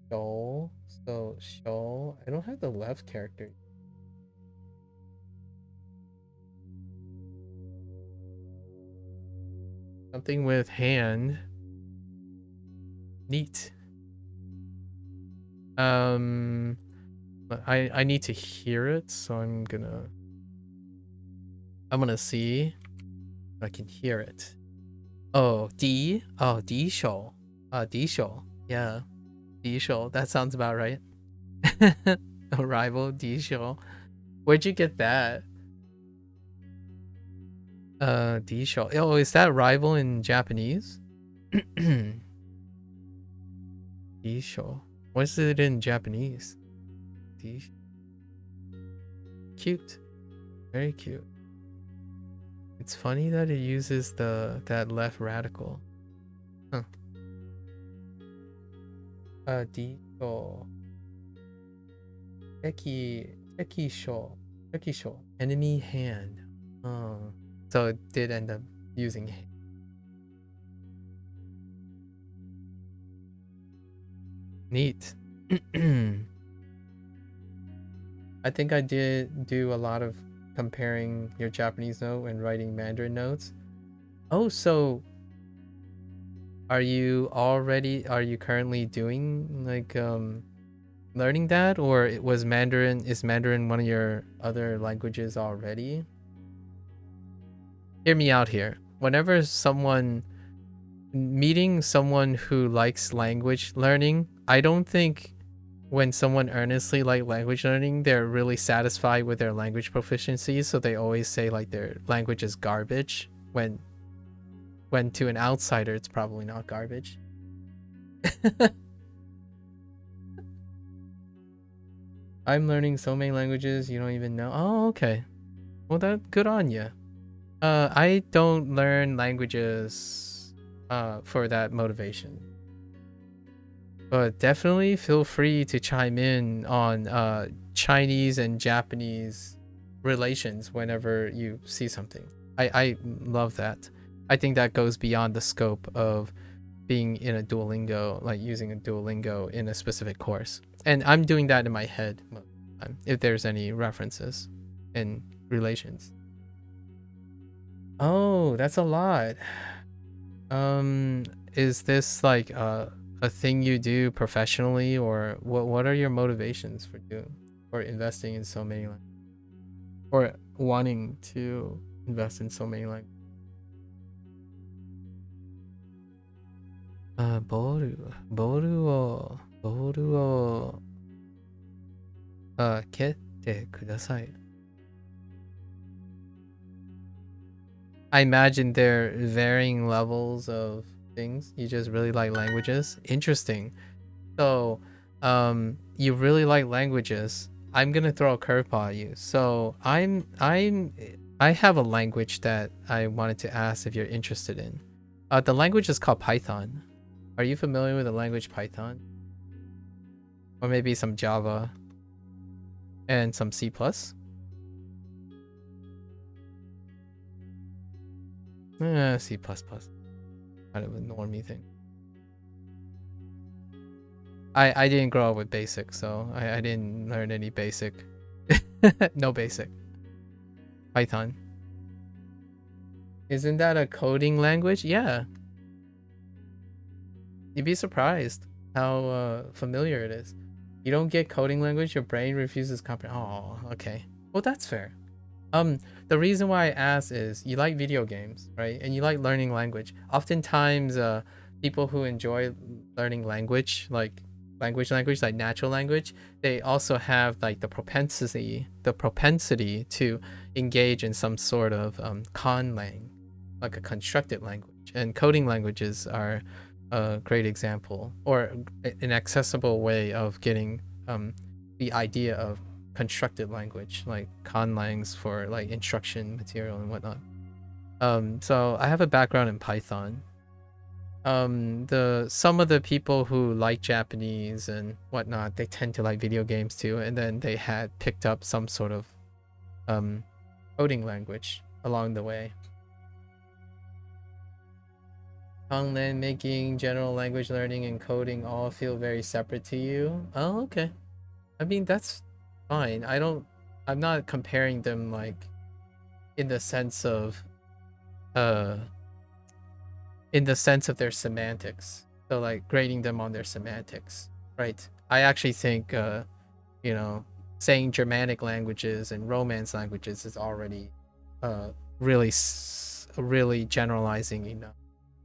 show. So show. I don't have the left character. Something with hand. Neat. I need to hear it, so I'm gonna see if I can hear it. Oh, D. Oh, D show. D show. Yeah. D show. That sounds about right. A rival D show. Where'd you get that? D show. Oh, is that rival in Japanese? D show. What's it in Japanese? D. Cute. Very cute. It's funny that it uses that left radical. Huh. D show. Eki show. Enemy hand. Oh. So it did end up using it. Neat. I think I did do a lot of comparing your Japanese note and writing Mandarin notes. Oh, so are you currently doing like learning that, or is Mandarin one of your other languages already? Hear me out here. Whenever meeting someone who likes language learning, I don't think when someone earnestly like language learning, they're really satisfied with their language proficiency, so they always say like their language is garbage, when to an outsider it's probably not garbage. I'm learning so many languages you don't even know. Oh, okay. Well, good on you. I don't learn languages for that motivation. But definitely feel free to chime in on Chinese and Japanese relations whenever you see something. I love that. I think that goes beyond the scope of being in a Duolingo, like using a Duolingo in a specific course. And I'm doing that in my head if there's any references in relations. Oh, that's a lot. Is this like a thing you do professionally, or what are your motivations for investing in so many languages, or wanting to invest in so many languages? Boru o kette kudasai. I imagine there are varying levels of things. You just really like languages. Interesting. So, you really like languages. I'm gonna throw a curveball at you. So I have a language that I wanted to ask if you're interested in. The language is called Python. Are you familiar with the language Python? Or maybe some Java and some C++? C++. Kind of a normie thing. I didn't grow up with basic, so I didn't learn any basic. No basic. Python. Isn't that a coding language? Yeah. You'd be surprised. familiar it is. You don't get coding language, your brain refuses comprehension. Oh, okay. Well, that's fair. The reason why I ask is you like video games, right? And you like learning language. Oftentimes, people who enjoy learning language, like natural language, they also have like the propensity to engage in some sort of conlang, like a constructed language. And coding languages are a great example, or an accessible way of getting the idea of constructed language, like conlangs for like instruction material and whatnot. So I have a background in Python. Some of the people who like Japanese and whatnot, they tend to like video games too, and then they had picked up some sort of coding language along the way. Calmant making general language learning and coding all feel very separate to you. Oh, okay. I mean, that's fine. I'm not comparing them like in the sense of their semantics. So like grading them on their semantics, right? I actually think saying Germanic languages and Romance languages is already really generalizing enough,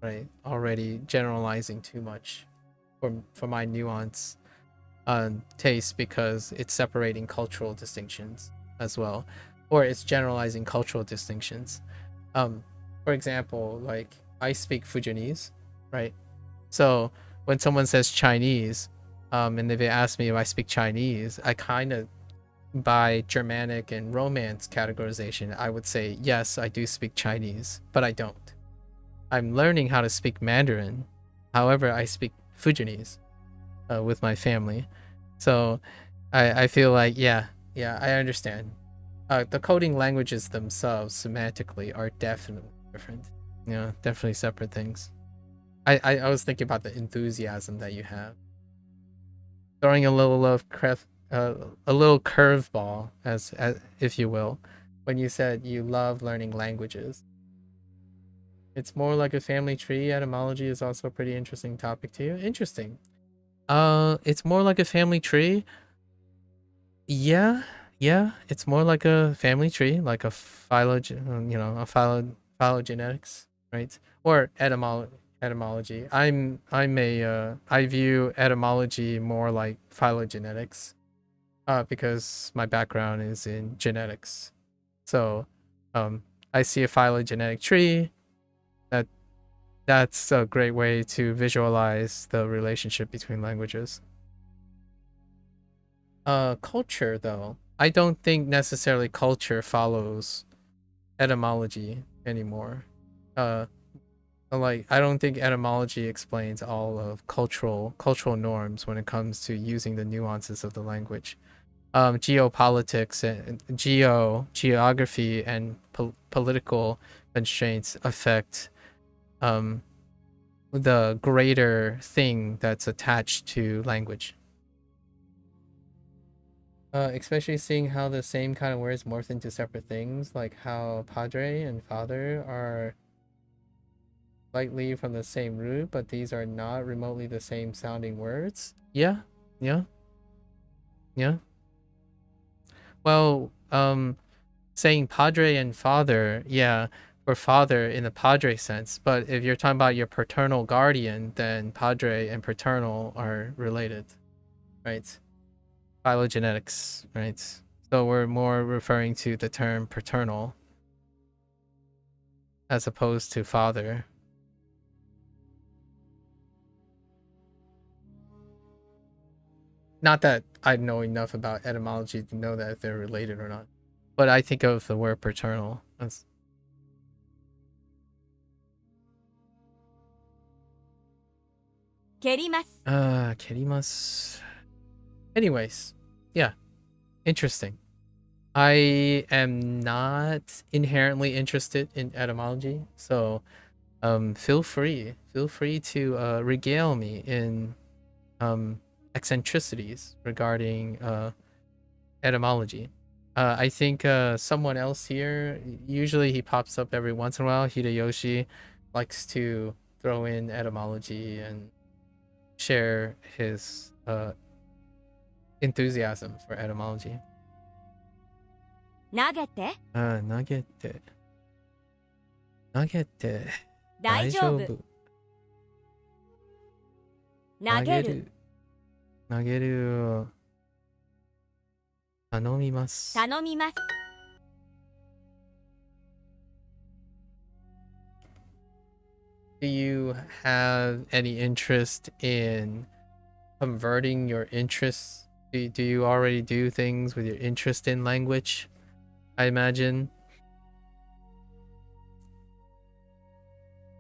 right? Already generalizing too much for my nuance taste, because it's separating cultural distinctions as well, or it's generalizing cultural distinctions. For example, like I speak Fujianese, right? So when someone says Chinese, and if they ask me if I speak Chinese, I kind of, by Germanic and Romance categorization, I would say yes, I do speak Chinese, but I don't. I'm learning how to speak Mandarin. However, I speak Fujianese with my family. So I feel like, yeah, I understand. The coding languages themselves semantically are definitely different. Definitely separate things. I was thinking about the enthusiasm that you have. Throwing a little curveball, as if you will, when you said you love learning languages. It's more like a family tree. Etymology is also a pretty interesting topic to you. Interesting. It's more like a family tree. Yeah, it's more like a family tree, like a phylogenetics, right? Or etymology. I view etymology more like phylogenetics, because my background is in genetics. So, I see a phylogenetic tree. That's a great way to visualize the relationship between languages. Culture, though, I don't think necessarily culture follows etymology anymore. Like I don't think etymology explains all of cultural norms when it comes to using the nuances of the language. Geopolitics and geography and political constraints affect the greater thing that's attached to language. Especially seeing how the same kind of words morph into separate things, like how padre and father are slightly from the same root, but these are not remotely the same sounding words. Yeah. Well, saying padre and father, yeah, or father in the padre sense, but if you're talking about your paternal guardian, then padre and paternal are related, right? Phylogenetics, right? So we're more referring to the term paternal as opposed to father. Not that I know enough about etymology to know that if they're related or not, but I think of the word paternal as kerimasu. Anyways, yeah, interesting. I am not inherently interested in etymology, so feel free to regale me in eccentricities regarding etymology. I think someone else here, usually he pops up every once in a while, Hideyoshi, likes to throw in etymology and share his enthusiasm for etymology. 投げて投げて大丈夫投げる投げる頼みます。頼みます Do you have any interest in converting your interests? Do you already do things with your interest in language? I imagine.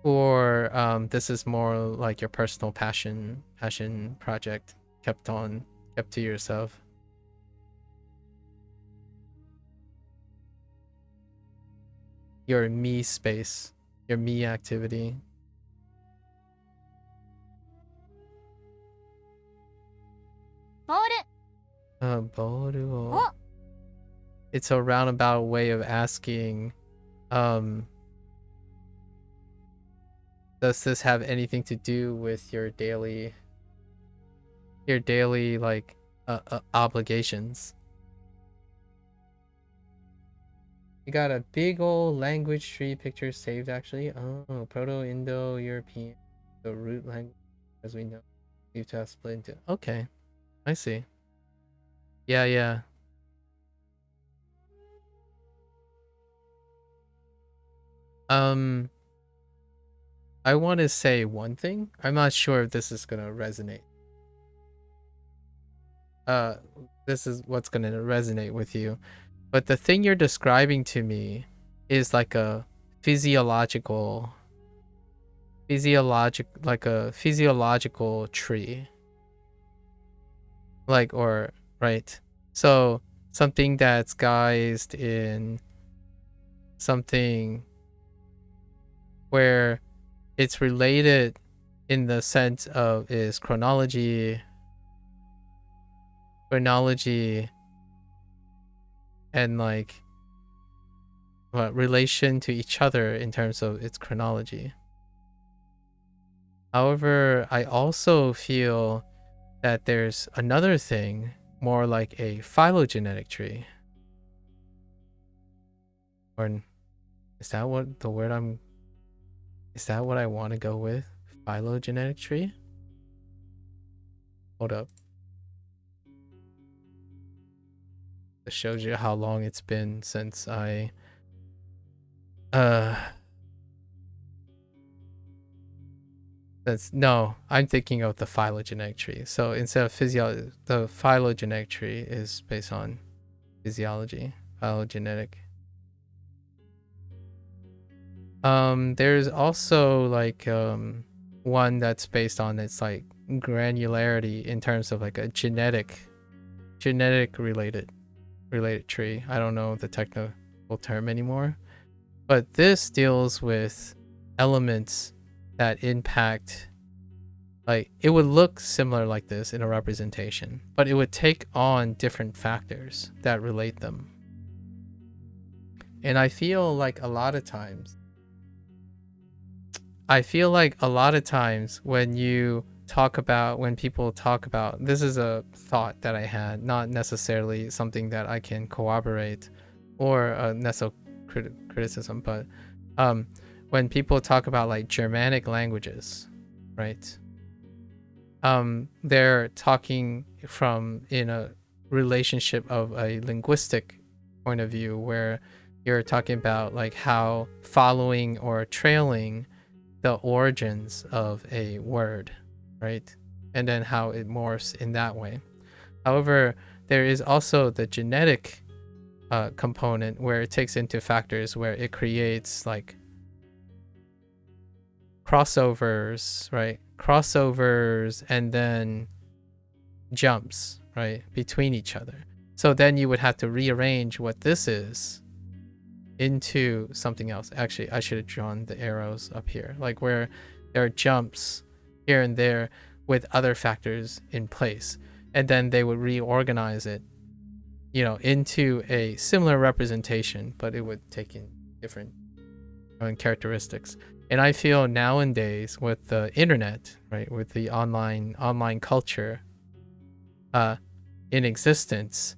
Or this is more like your personal passion project kept to yourself. Your me space, your me activity. Oh. It's a roundabout way of asking, does this have anything to do with your daily like obligations? You got a big old language tree picture saved actually. Oh, Proto-Indo-European, the root language as we know. You have to split into. Okay, I see. Yeah. I want to say one thing. I'm not sure if this is gonna resonate. This is what's gonna resonate with you. But the thing you're describing to me is like a physiological tree. Like, or, right. So something that's guised in something where it's related in the sense of is chronology, and like what relation to each other in terms of its chronology. However, I also feel that there's another thing, more like a phylogenetic tree. Or is that what the word is that what I want to go with? Phylogenetic tree? Hold up. This shows you how long it's been since I no, I'm thinking of the phylogenetic tree. So instead of the phylogenetic tree is based on physiology, phylogenetic. There's also like one that's based on its like granularity in terms of like a genetic related tree. I don't know the technical term anymore, but this deals with elements that impact, like it would look similar like this in a representation, but it would take on different factors that relate them. And I feel like a lot of times when people talk about, this is a thought that I had, not necessarily something that I can corroborate or necessarily criticism, but when people talk about like Germanic languages, right? They're talking from in a relationship of a linguistic point of view, where you're talking about like how following or trailing the origins of a word, right? And then how it morphs in that way. However, there is also the genetic component where it takes into factors where it creates like crossovers, right? Crossovers and then jumps, right? Between each other. So then you would have to rearrange what this is into something else. Actually, I should have drawn the arrows up here, like where there are jumps here and there with other factors in place. And then they would reorganize it, you know, into a similar representation, but it would take in different and characteristics. And I feel nowadays with the internet, right, with the online culture in existence,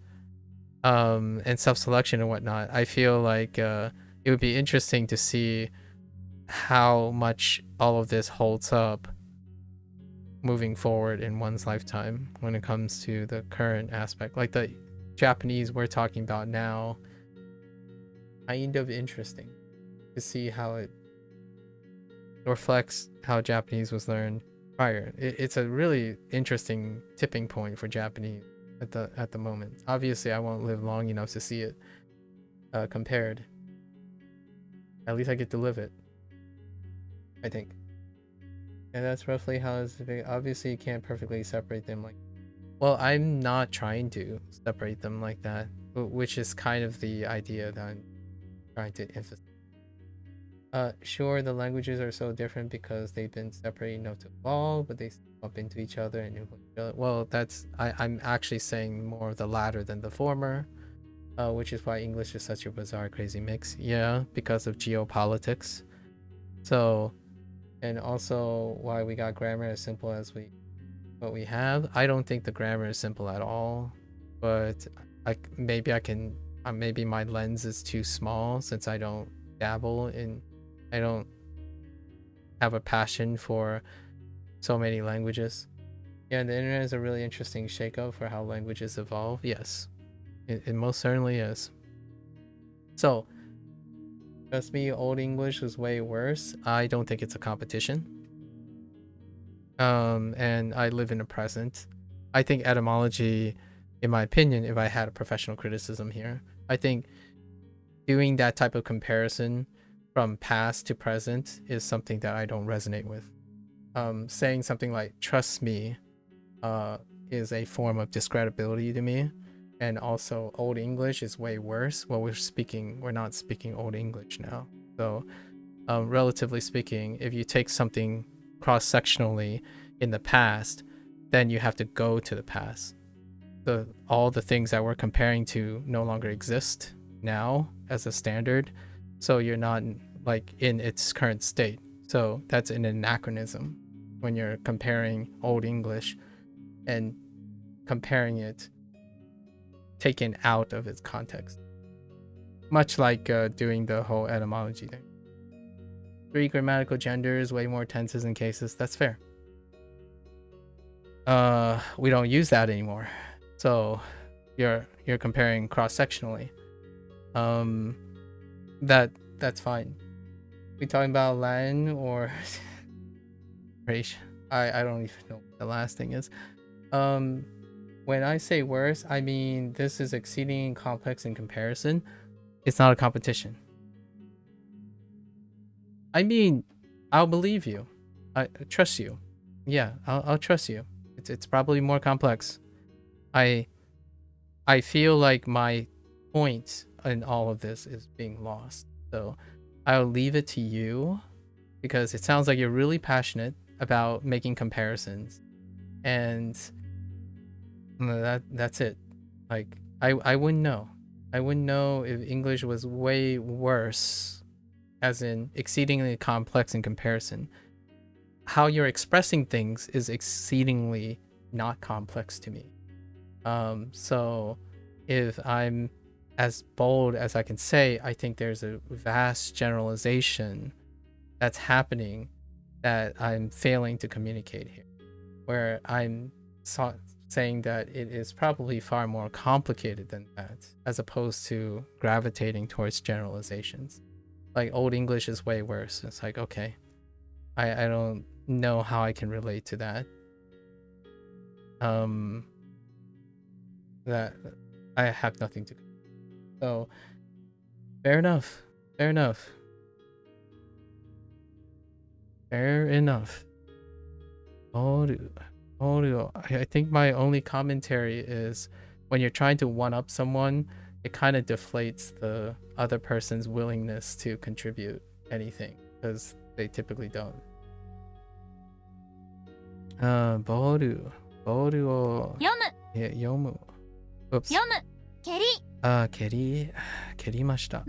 and self-selection and whatnot, I feel like it would be interesting to see how much all of this holds up moving forward in one's lifetime when it comes to the current aspect. Like the Japanese we're talking about now, kind of interesting to see how it reflects how Japanese was learned prior. It's a really interesting tipping point for Japanese at the moment. Obviously, I won't live long enough to see it compared. At least I get to live it, I think. And that's roughly how it's. Obviously, you can't perfectly separate them like. Well, I'm not trying to separate them like that, which is kind of the idea that I'm trying to emphasize. Sure, the languages are so different because they've been separated enough to evolve, but they bump into each other and influence each other. Well, I'm actually saying more of the latter than the former, which is why English is such a bizarre, crazy mix. Yeah, because of geopolitics. So, and also why we got grammar as simple as what we have. I don't think the grammar is simple at all, but maybe my lens is too small since I don't dabble in. I don't have a passion for so many languages. Yeah, the internet is a really interesting shakeup for how languages evolve. Yes, it most certainly is. So, trust me, Old English was way worse. I don't think it's a competition. And I live in the present. I think etymology, in my opinion, if I had a professional criticism here, I think doing that type of comparison from past to present is something that I don't resonate with. Saying something like "trust me" is a form of discredibility to me, and also Old English is way worse. Well, we're not speaking Old English now, so relatively speaking, if you take something cross-sectionally in the past, then you have to go to the past. All the things that we're comparing to no longer exist now as a standard, so you're not like in its current state. So that's an anachronism when you're comparing Old English and comparing it taken out of its context, much like doing the whole etymology thing. 3 grammatical genders, way more tenses and cases. That's fair. We don't use that anymore, so you're comparing cross-sectionally. That's fine. We talking about Latin or I don't even know what the last thing is. When I say worse, I mean this is exceeding complex in comparison. It's not a competition. I mean, I'll believe you. I trust you. Yeah, I'll trust you. It's probably more complex. I feel like my point in all of this is being lost. So I'll leave it to you because it sounds like you're really passionate about making comparisons, and that's it. Like I wouldn't know. I wouldn't know if English was way worse, as in exceedingly complex in comparison. How you're expressing things is exceedingly not complex to me. So if I'm as bold as I can say, I think there's a vast generalization that's happening that I'm failing to communicate here, where I'm saying that it is probably far more complicated than that, as opposed to gravitating towards generalizations. Like Old English is way worse. It's like, okay, I don't know how I can relate to that. That I have nothing to. So, fair enough. Fair enough. Fair enough. I think my only commentary is when you're trying to one-up someone, it kind of deflates the other person's willingness to contribute anything, because they typically don't. Boruを読む。Oops. 読む蹴り蹴りました。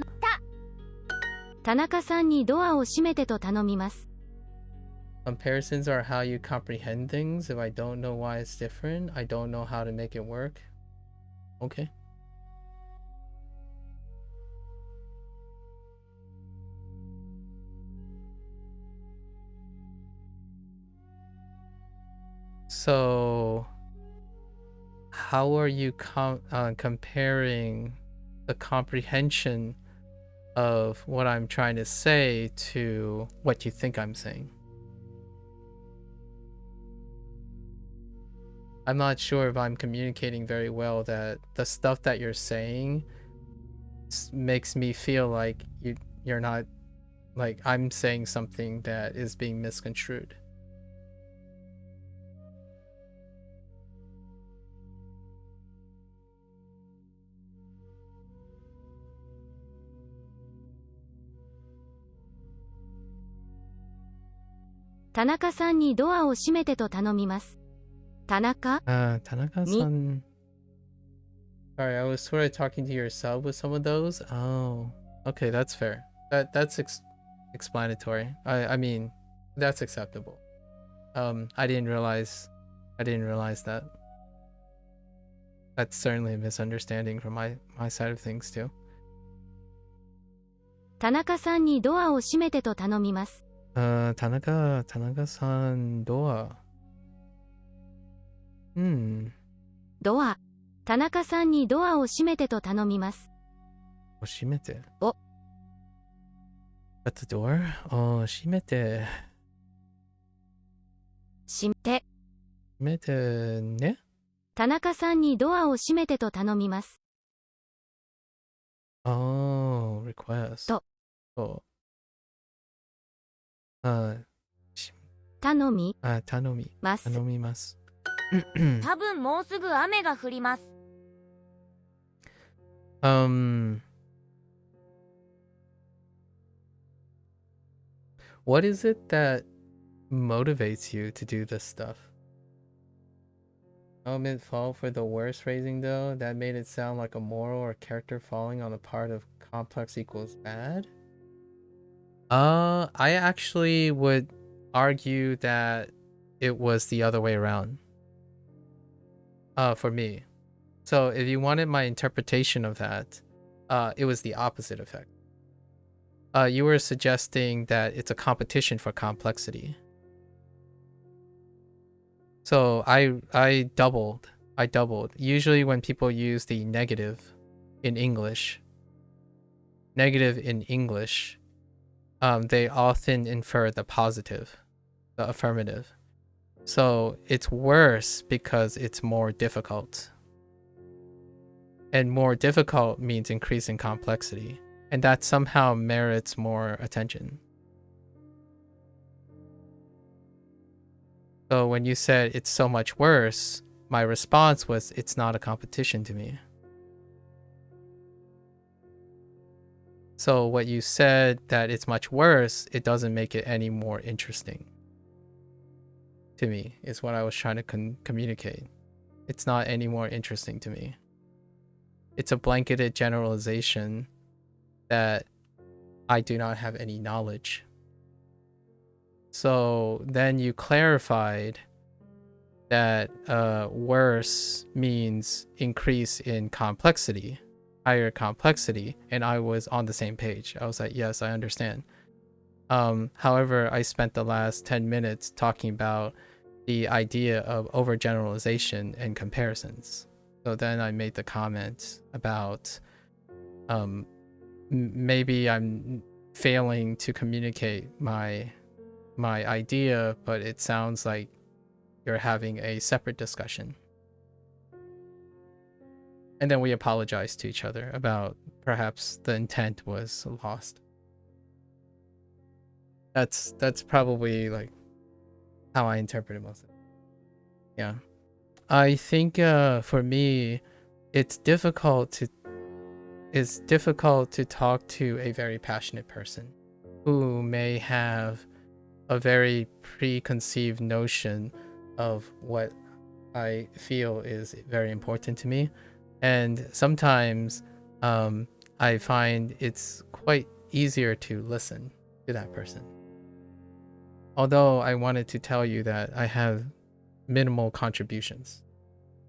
田中さんにドアを閉めてと頼みます。Comparisons are how you comprehend things. If I don't know why it's different, I don't know how to make it work. Okay. So, how are you comparing the comprehension of what I'm trying to say to what you think I'm saying? I'm not sure if I'm communicating very well that the stuff that you're saying makes me feel like you're not, like I'm saying something that is being misconstrued. Tanaka さんにドアを閉めてと頼みます。Tanaka? Tanaka-san. Sorry, I was sort of talking to yourself with some of those. Oh, okay, that's fair. That's explanatory. I mean, that's acceptable. I didn't realize that. That's certainly a misunderstanding from my side of things too. 田中さんにドアを閉めてと頼みます。Tanaka-san, door. ドア。田中さんにドアを閉めてと頼みます。閉めて。お。At the door? 閉めて。閉めてね。田中さんにドアを閉めてと頼みます。request. と。そう。頼みます。頼みます。多分もうすぐ雨が降ります。What is it that motivates you to do this stuff? Element fall for the worst phrasing though? That made it sound like a moral or character falling on the part of complex equals bad? I actually would argue that it was the other way around. For me. So if you wanted my interpretation of that, it was the opposite effect. You were suggesting that it's a competition for complexity. So I doubled. Usually when people use the negative in English, they often infer the positive, the affirmative. So it's worse because it's more difficult. And more difficult means increasing complexity. And that somehow merits more attention. So when you said it's so much worse, my response was it's not a competition to me. So what you said that it's much worse, it doesn't make it any more interesting. To me, is what I was trying to communicate. It's not any more interesting to me. It's a blanketed generalization that I do not have any knowledge. So then you clarified that worse means increase in complexity, higher complexity, and I was on the same page. I was like, yes, I understand. However, I spent the last 10 minutes talking about the idea of overgeneralization and comparisons. So then I made the comment about maybe I'm failing to communicate my idea, but it sounds like you're having a separate discussion. And then we apologized to each other about perhaps the intent was lost. That's probably like how I interpreted most of it. Yeah. I think for me, it's difficult to talk to a very passionate person who may have a very preconceived notion of what I feel is very important to me. And sometimes I find it's quite easier to listen to that person. Although I wanted to tell you that I have minimal contributions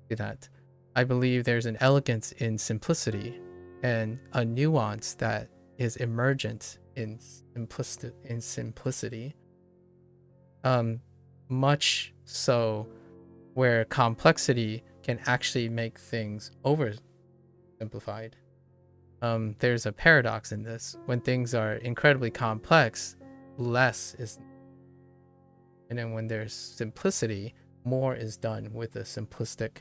to that. I believe there's an elegance in simplicity and a nuance that is emergent in simplicity. Much so where complexity can actually make things oversimplified. There's a paradox in this. When things are incredibly complex, less is, and then when there's simplicity, more is done with a simplistic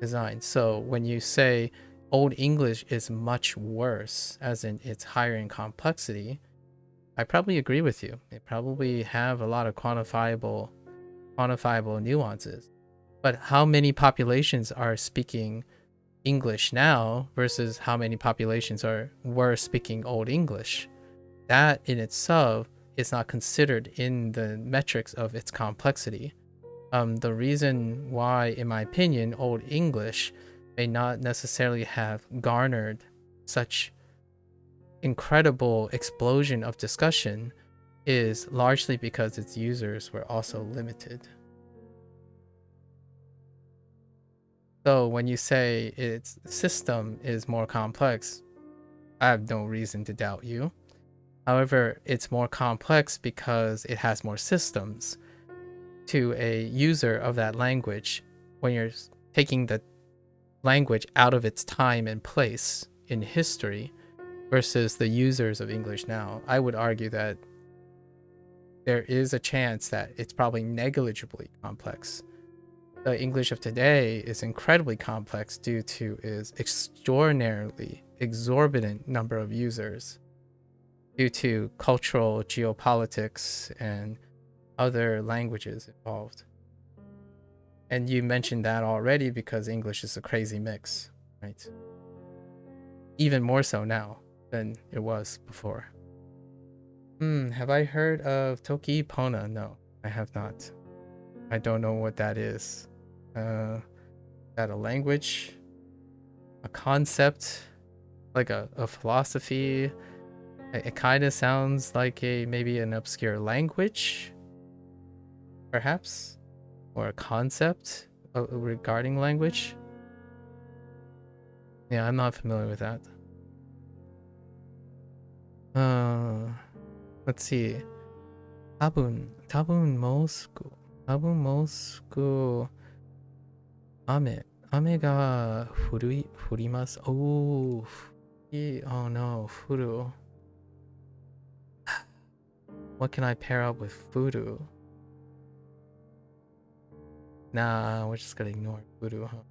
design. So when you say Old English is much worse, as in it's higher in complexity, I probably agree with you. They probably have a lot of quantifiable nuances. But how many populations are speaking English now versus how many populations were speaking Old English? That in itself is not considered in the metrics of its complexity. The reason why, in my opinion, Old English may not necessarily have garnered such incredible explosion of discussion is largely because its users were also limited. So when you say its system is more complex, I have no reason to doubt you. However, it's more complex because it has more systems. To a user of that language, when you're taking the language out of its time and place in history versus the users of English now, I would argue that there is a chance that it's probably negligibly complex. The English of today is incredibly complex due to its extraordinarily exorbitant number of users, due to cultural geopolitics and other languages involved. And you mentioned that already because English is a crazy mix, right? Even more so now than it was before. Have I heard of Toki Pona? No, I have not. I don't know what that is. Is that a language? A concept? Like a philosophy? It kind of sounds like maybe an obscure language, perhaps? Or a concept regarding language? Yeah, I'm not familiar with that. Let's see. 多分もうすぐ雨が降ります。Oh no, 降る。What can I pair up with voodoo? Nah, we're just gonna ignore voodoo, huh?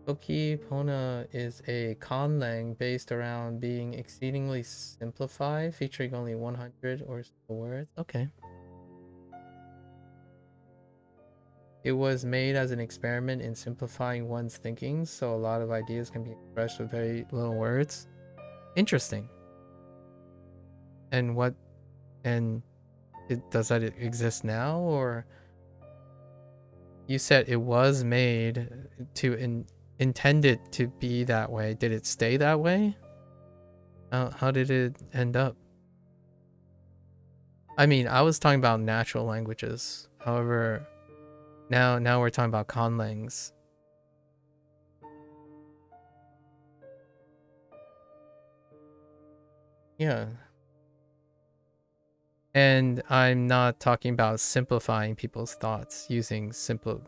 Toki Pona is a conlang based around being exceedingly simplified, featuring only 100 or so words. Okay. It was made as an experiment in simplifying one's thinking, so a lot of ideas can be expressed with very little words. Interesting. And does that exist now, or you said it was made to intended to be that way? Did it stay that way? How did it end up? I mean, I was talking about natural languages. However, now we're talking about conlangs. Yeah. And I'm not talking about simplifying people's thoughts using simplified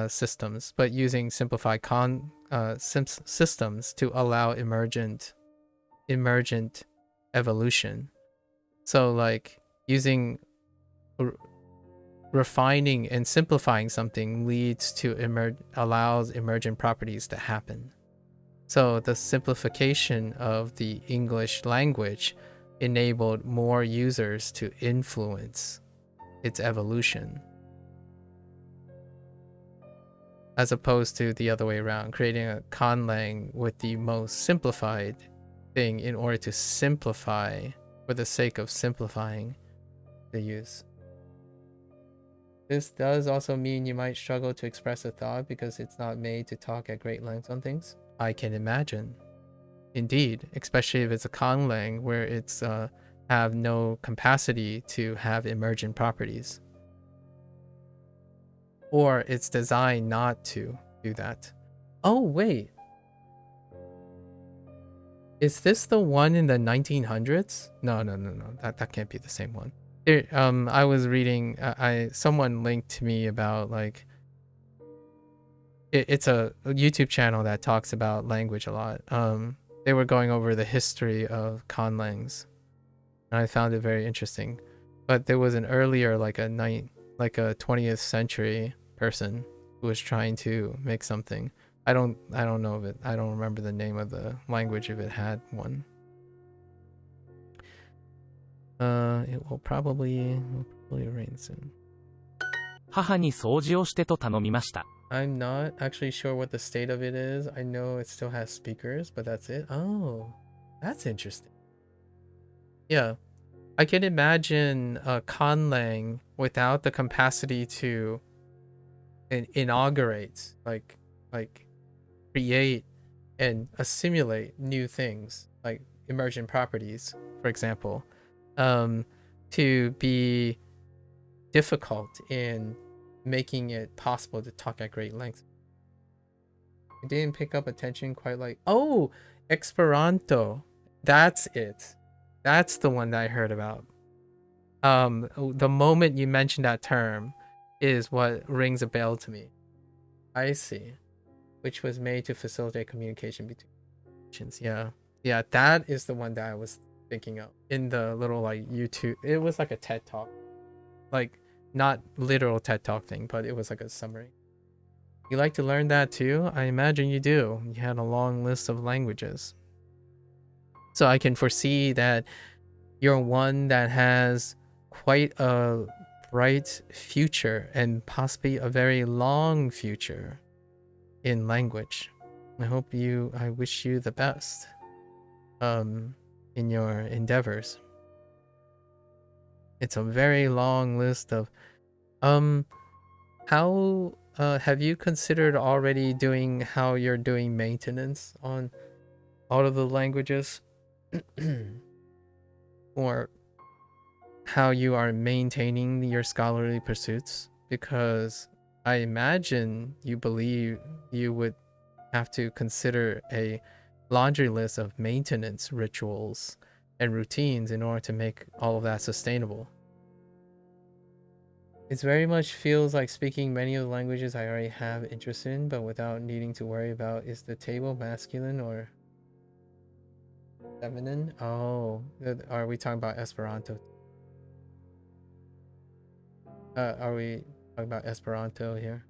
systems, but using simplified systems to allow emergent evolution. So like using refining and simplifying something leads to allows emergent properties to happen. So the simplification of the English language enabled more users to influence its evolution, as opposed to the other way around, creating a conlang with the most simplified thing in order to simplify for the sake of simplifying the use. This does also mean you might struggle to express a thought because it's not made to talk at great length on things. I can imagine. Indeed, especially if it's a conlang where it's have no capacity to have emergent properties. Or it's designed not to do that. Oh, wait. Is this the one in the 1900s? No. That can't be the same one. Here, I was reading, someone linked to me about like, it's a YouTube channel that talks about language a lot. They were going over the history of conlangs, and I found it very interesting. But there was an earlier, like a 20th century person who was trying to make something. I don't know of it. I don't remember the name of the language if it had one. It will probably rain soon. 母に掃除をしてと頼みました。 I'm not actually sure what the state of it is. I know it still has speakers, but that's it. Oh, that's interesting. Yeah, I can imagine a conlang without the capacity to inaugurate, like create and assimilate new things, like emergent properties, for example, to be difficult in making it possible to talk at great length. I didn't pick up attention quite like, oh, Esperanto. That's it. That's the one that I heard about. The moment you mentioned that term is what rings a bell to me. I see. Which was made to facilitate communication between nations. Yeah, that is the one that I was thinking of in the little like YouTube. It was like a TED talk, like not literal TED talk thing, but it was like a summary. You like to learn that too? I imagine you do. You had a long list of languages. So I can foresee that you're one that has quite a bright future and possibly a very long future in language. I wish you the best in your endeavors. It's a very long list of how have you considered already doing how you're doing maintenance on all of the languages? Or how you are maintaining your scholarly pursuits? Because I imagine you believe you would have to consider a laundry list of maintenance rituals and routines in order to make all of that sustainable. It very much feels like speaking many of the languages I already have interest in, but without needing to worry about is the table masculine or feminine? Oh, are we talking about Esperanto? Are we talking about Esperanto here?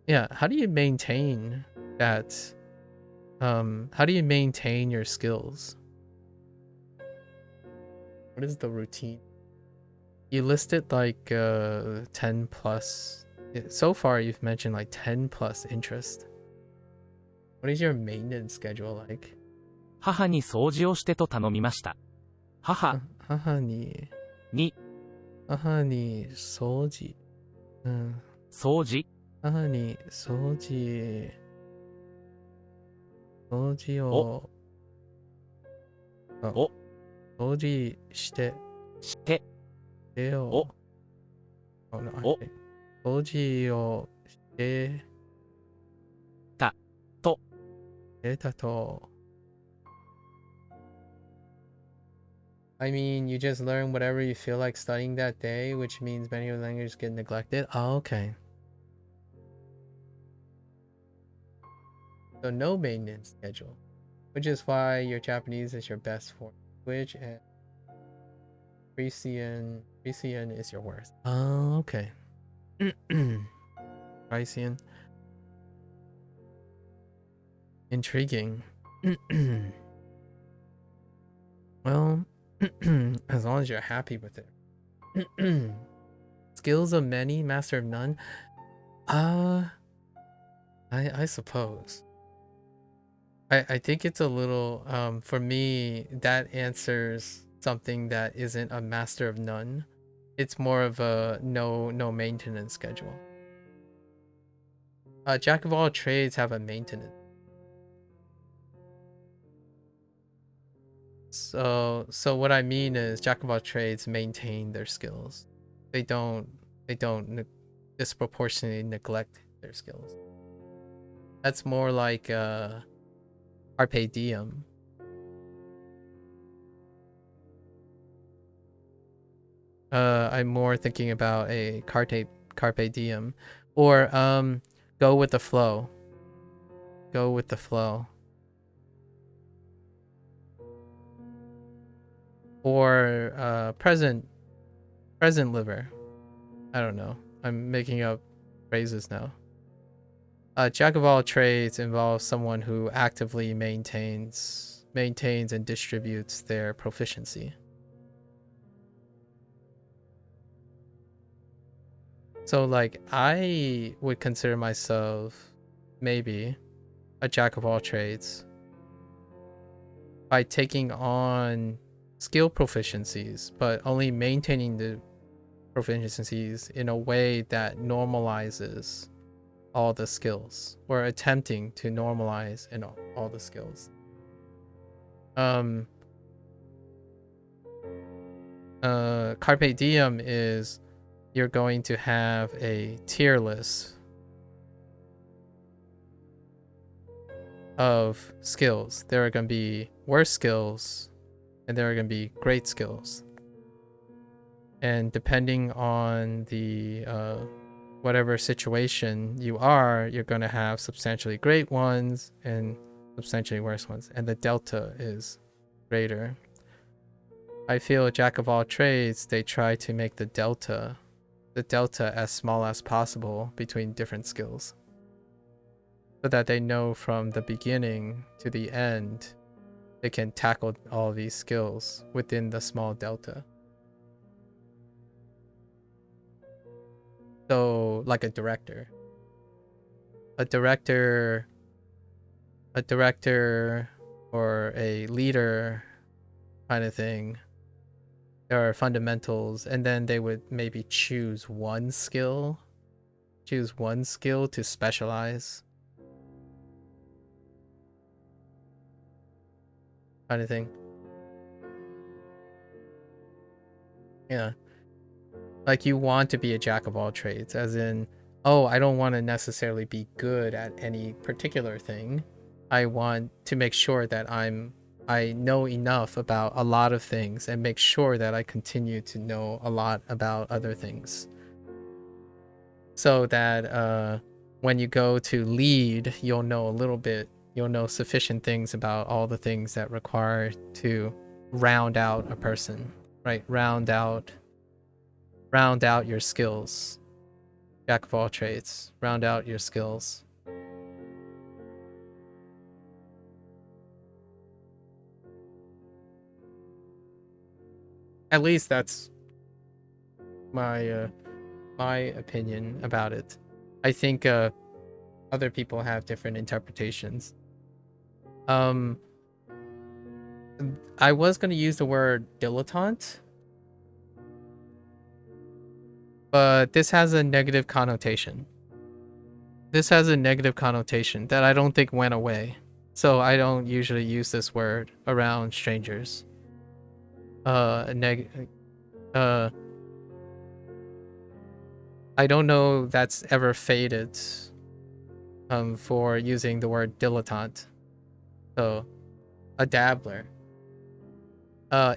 Yeah, how do you maintain that? How do you maintain your skills? What is the routine? You listed like 10 plus. So far, you've mentioned like 10 plus interest. What is your maintenance schedule like? 母に掃除をしてと頼みました。母に掃除。掃除母に掃除を掃除してよ。掃除をしてたと。I mean, you just learn whatever you feel like studying that day, which means many of the languages get neglected. Oh, okay. So no maintenance schedule, which is why your Japanese is your best foreign language and Frisian is your worst. Oh, okay. Frisian. Intriguing. Well, as long as you're happy with it. Skills of many, master of none. I suppose. I think it's a little for me that answers something that isn't a master of none. It's more of a no maintenance schedule. Jack of all trades have a maintenance. So what I mean is jack of all trades maintain their skills. They don't disproportionately neglect their skills. That's more like carpe diem. I'm more thinking about a carpe diem, or go with the flow. Go with the flow. Or present liver. I don't know. I'm making up phrases now. Jack of all trades involves someone who actively maintains and distributes their proficiency. So like I would consider myself maybe a jack of all trades by taking on skill proficiencies, but only maintaining the proficiencies in a way that normalizes all the skills, or attempting to normalize in all the skills. Carpe diem is you're going to have a tier list of skills. There are going to be worse skills and there are going to be great skills. And depending on the whatever situation you are, you're going to have substantially great ones and substantially worse ones. And the delta is greater. I feel jack of all trades, they try to make the delta as small as possible between different skills, so that they know from the beginning to the end they can tackle all these skills within the small delta. So like a director or a leader kind of thing. There are fundamentals, and then they would maybe choose one skill to specialize, kind of thing. Yeah. Like you want to be a jack of all trades, as in, oh, I don't want to necessarily be good at any particular thing. I want to make sure that I know enough about a lot of things and make sure that I continue to know a lot about other things. So that when you go to lead, you'll know sufficient things about all the things that require to round out a person, right? Round out your skills. Jack of all trades, round out your skills. At least that's my opinion about it. I think other people have different interpretations. I was going to use the word dilettante, but this has a negative connotation. That I don't think went away. So I don't usually use this word around strangers. I don't know that's ever faded for using the word dilettante. So a dabbler.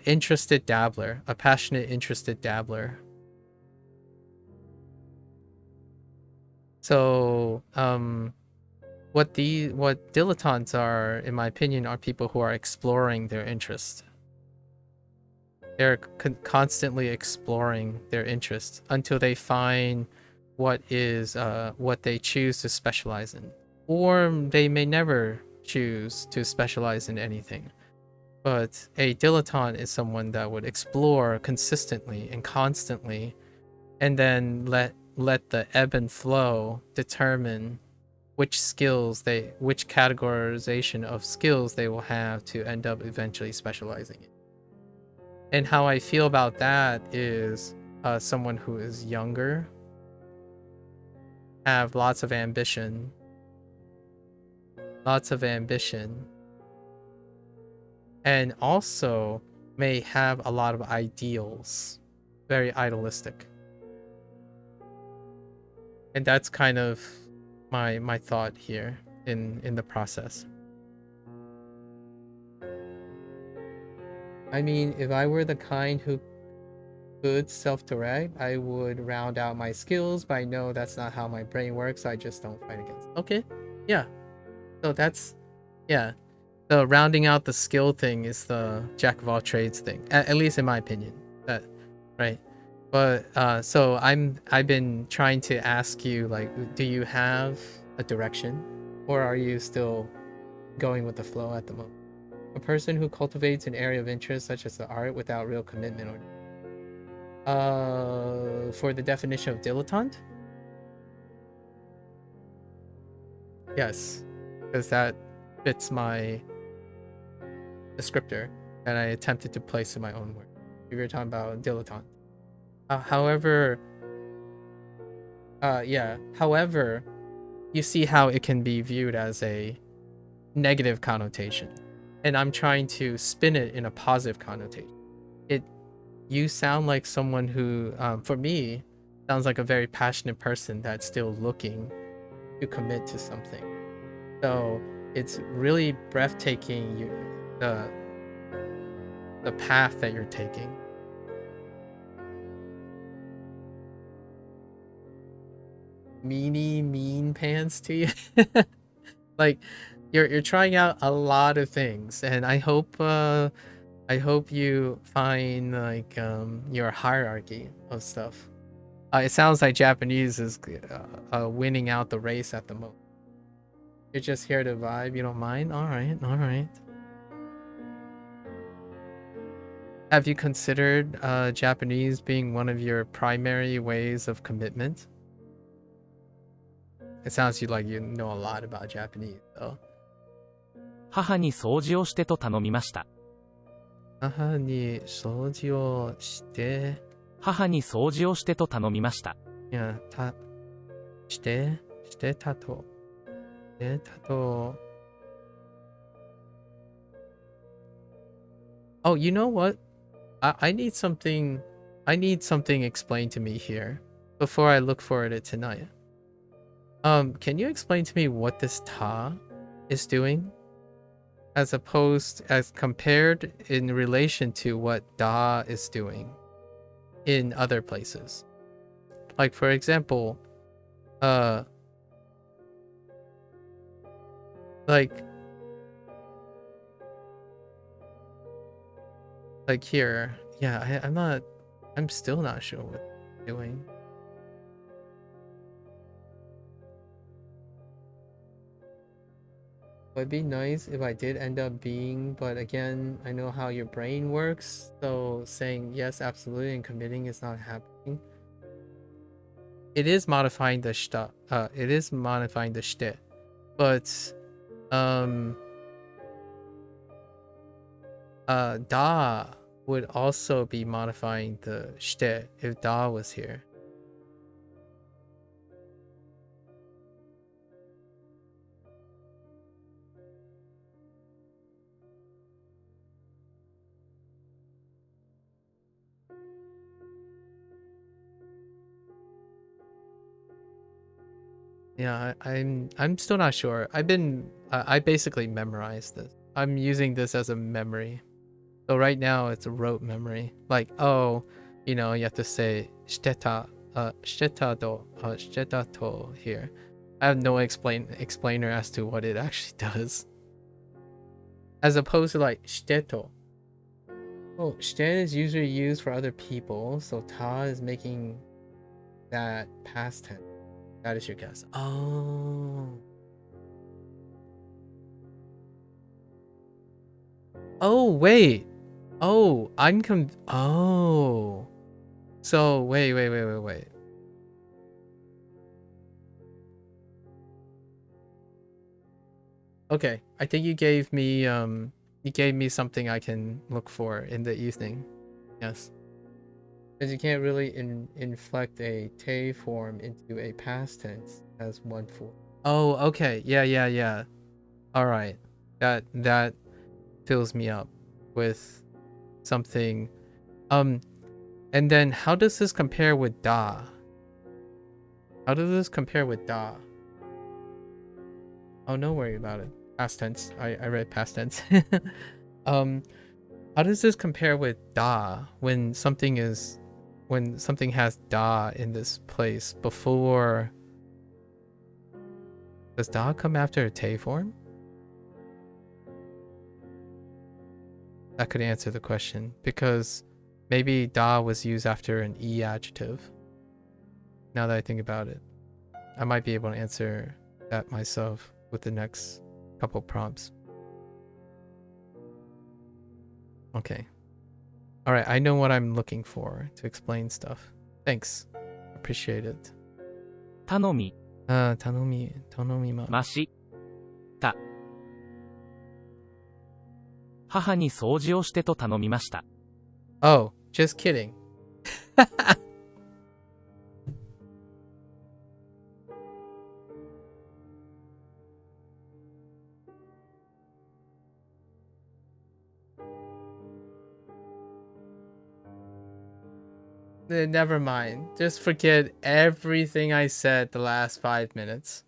Interested dabbler. A passionate interested dabbler. So what dilettantes are, in my opinion, are people who are exploring their interest. They're constantly exploring their interests until they find what they choose to specialize in. Or they may never choose to specialize in anything. But a dilettante is someone that would explore consistently and constantly, and then let the ebb and flow determine which categorization of skills they will have to end up eventually specializing in. And how I feel about that is someone who is younger, have lots of ambition, and also may have a lot of ideals, very idealistic. And that's kind of my thought here in the process. I mean, if I were the kind who could self-direct, I would round out my skills, but I know that's not how my brain works, so I just don't fight against it. Okay, yeah. So that's, yeah. The rounding out the skill thing is the jack of all trades thing, at least in my opinion. That, right? But so I've been trying to ask you, like, do you have a direction, or are you still going with the flow at the moment? A person who cultivates an area of interest such as the art without real commitment, or for the definition of dilettante? Yes, because that fits my descriptor that I attempted to place in my own work. We were talking about dilettante. However, you see how it can be viewed as a negative connotation, and I'm trying to spin it in a positive connotation. You sound like someone who, for me, sounds like a very passionate person that's still looking to commit to something. So it's really breathtaking, the path that you're taking. Mean pants to you. Like you're trying out a lot of things, and I hope you find like your hierarchy of stuff. It sounds like Japanese is winning out the race at the moment. You're just here to vibe, you don't mind? All right. Have you considered Japanese being one of your primary ways of commitment? It sounds like you know a lot about Japanese, though. 母に掃除をしてと頼みました。母に掃除をして。母に掃除をしてと頼みました。いや、してたと。Oh, you know what? I need something explained to me here before I look for it tonight. Can you explain to me what this ta is doing? As compared in relation to what da is doing in other places. Like, for example, like here. Yeah, I'm still not sure what it's doing. It'd be nice if I did end up being, but again, I know how your brain works, so saying yes, absolutely, and committing is not happening. It is modifying the shita. It is modifying the shite, but da would also be modifying the shite if da was here. Yeah, I'm still not sure. I basically memorized this. I'm using this as a memory. So right now it's a rote memory. Like, oh, you have to say shiteta to here. I have no explainer as to what it actually does. As opposed to like shiteto. Oh, shite is usually used for other people, so ta is making that past tense. That is your guess. Oh. Oh, wait. Oh, oh. So, wait. Okay, I think you gave me something I can look for in the evening. Yes. Because you can't really inflect a te form into a past tense as one form. Oh, okay. Yeah. All right. That fills me up. with something. And then how does this compare with da? How does this compare with da? Oh, no worry about it. Past tense. I read past tense. How does this compare with da when something has da in this place before? Does da come after a te form? That could answer the question, because maybe da was used after an e adjective. Now that I think about it, I might be able to answer that myself with the next couple prompts. Okay. All right, I know what I'm looking for to explain stuff. Thanks. Appreciate it. 頼み頼みま。ました。母に掃除をしてと頼みました。Oh, just kidding. Never mind. Just forget everything I said the last 5 minutes.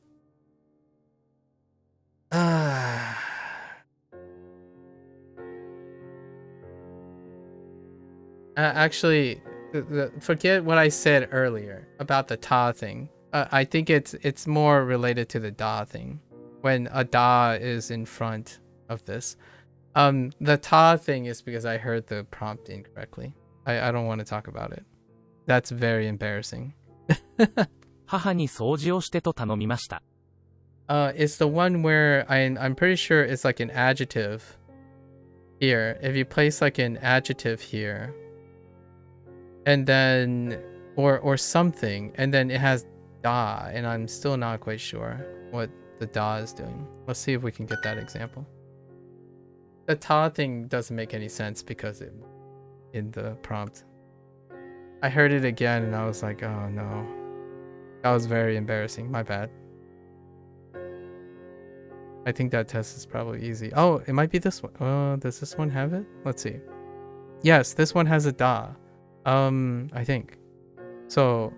Actually, forget what I said earlier about the ta thing. I think it's more related to the da thing. When a da is in front of this. The ta thing is because I heard the prompt incorrectly. I don't want to talk about it. That's very embarrassing. 母に掃除をしてと頼みました。It's the one where I'm pretty sure it's like an adjective here. If you place like an adjective here, and then or something, and then it has da, and I'm still not quite sure what the da is doing. Let's see if we can get that example. The ta thing doesn't make any sense because it in the prompt. I heard it again and I was like, oh no. That was very embarrassing. My bad. I think that test is probably easy. Oh, it might be this one. Does this one have it? Let's see. Yes, this one has a da. I think. So,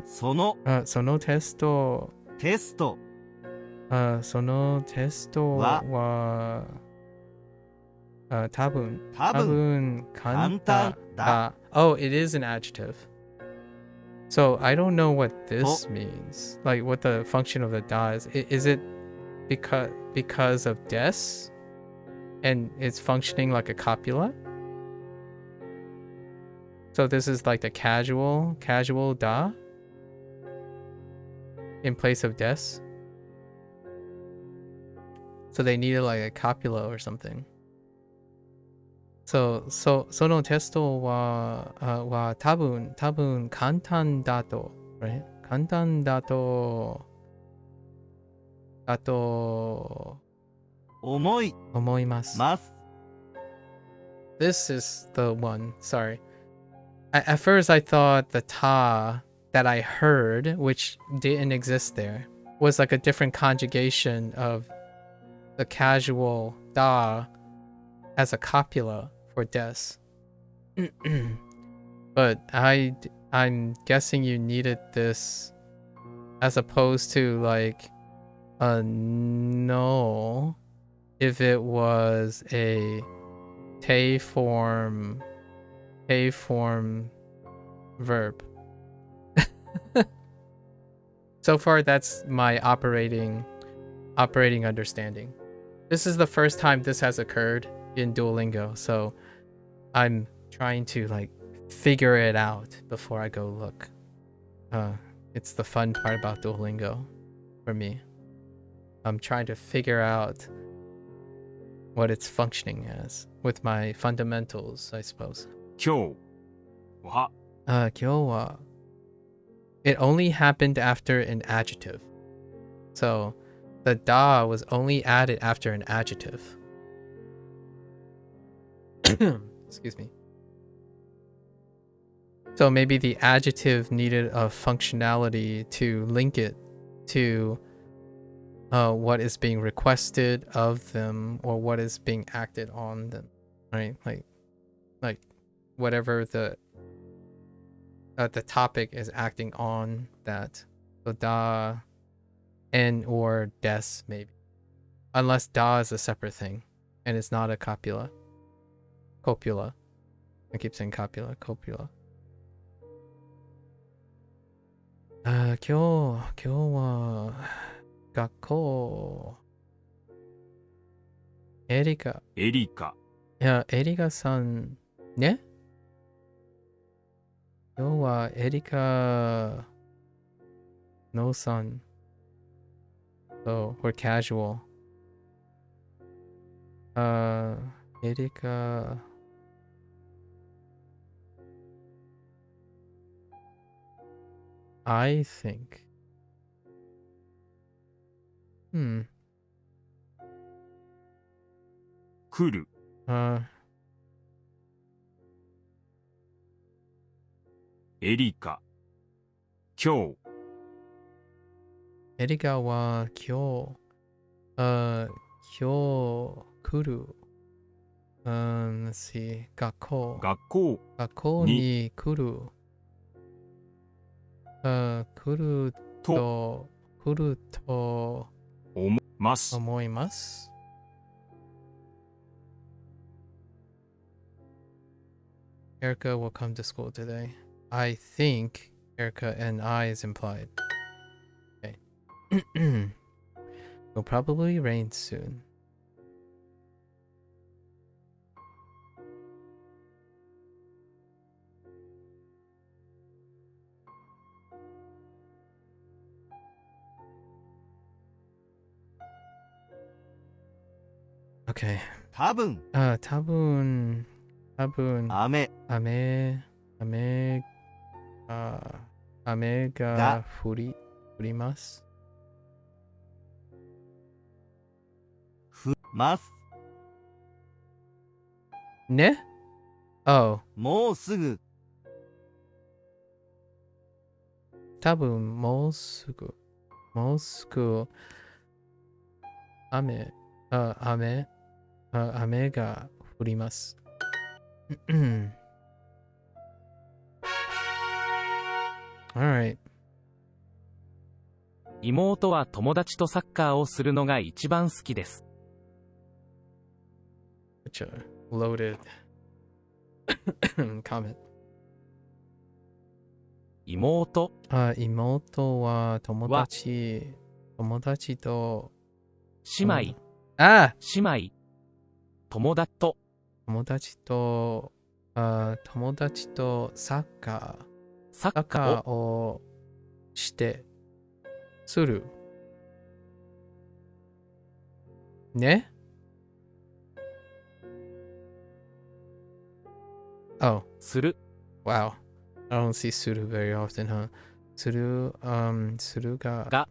そのそのテストは多分簡単だ。Oh, it is an adjective. So I don't know what this means. Like what the function of the da is. Is it because of des? And it's functioning like a copula? So this is like the casual da in place of des. So they needed like a copula or something. So そのテストは多分簡単だと、right? 簡単だと思います。This is the one. Sorry. At first I thought the ta that I heard, which didn't exist there, was like a different conjugation of the casual da as a copula for des. But I'm guessing you needed this as opposed to like a no if it was a te form verb. So far that's my operating understanding. This is the first time this has occurred in Duolingo, so I'm trying to like figure it out before I go look. It's the fun part about Duolingo for me. I'm trying to figure out what it's functioning as with my fundamentals, I suppose. 今日は今日は It only happened after an adjective. So the da was only added after an adjective. Excuse me. So maybe the adjective needed a functionality to link it to what is being requested of them or what is being acted on them. right? Like whatever the topic is acting on that. So da, and or des maybe, unless da is a separate thing, and it's not a copula. Copula. I keep saying copula. Copula. 今日は学校エリカ。エリカ。いや、エリカさんね。今日はエリカのさん。So we're casual. エリカ。I think. 来る。エリカ。今日。エリカは今日来る。let's see. 学校に来る。来ると思います。Erica will come to school today. I think Erica and I is implied. Okay. It'll probably rain soon. Okay. 多分雨が降ります。ね？ Oh. もうすぐ。多分もうすぐ雨が降ります。Alright. 妹は友達とサッカーをするのが一番好きです。Such a loaded comment. 妹は友達と姉妹友達とサッカーをするね。Oh. する。 Wow. I don't see する very often, huh? するが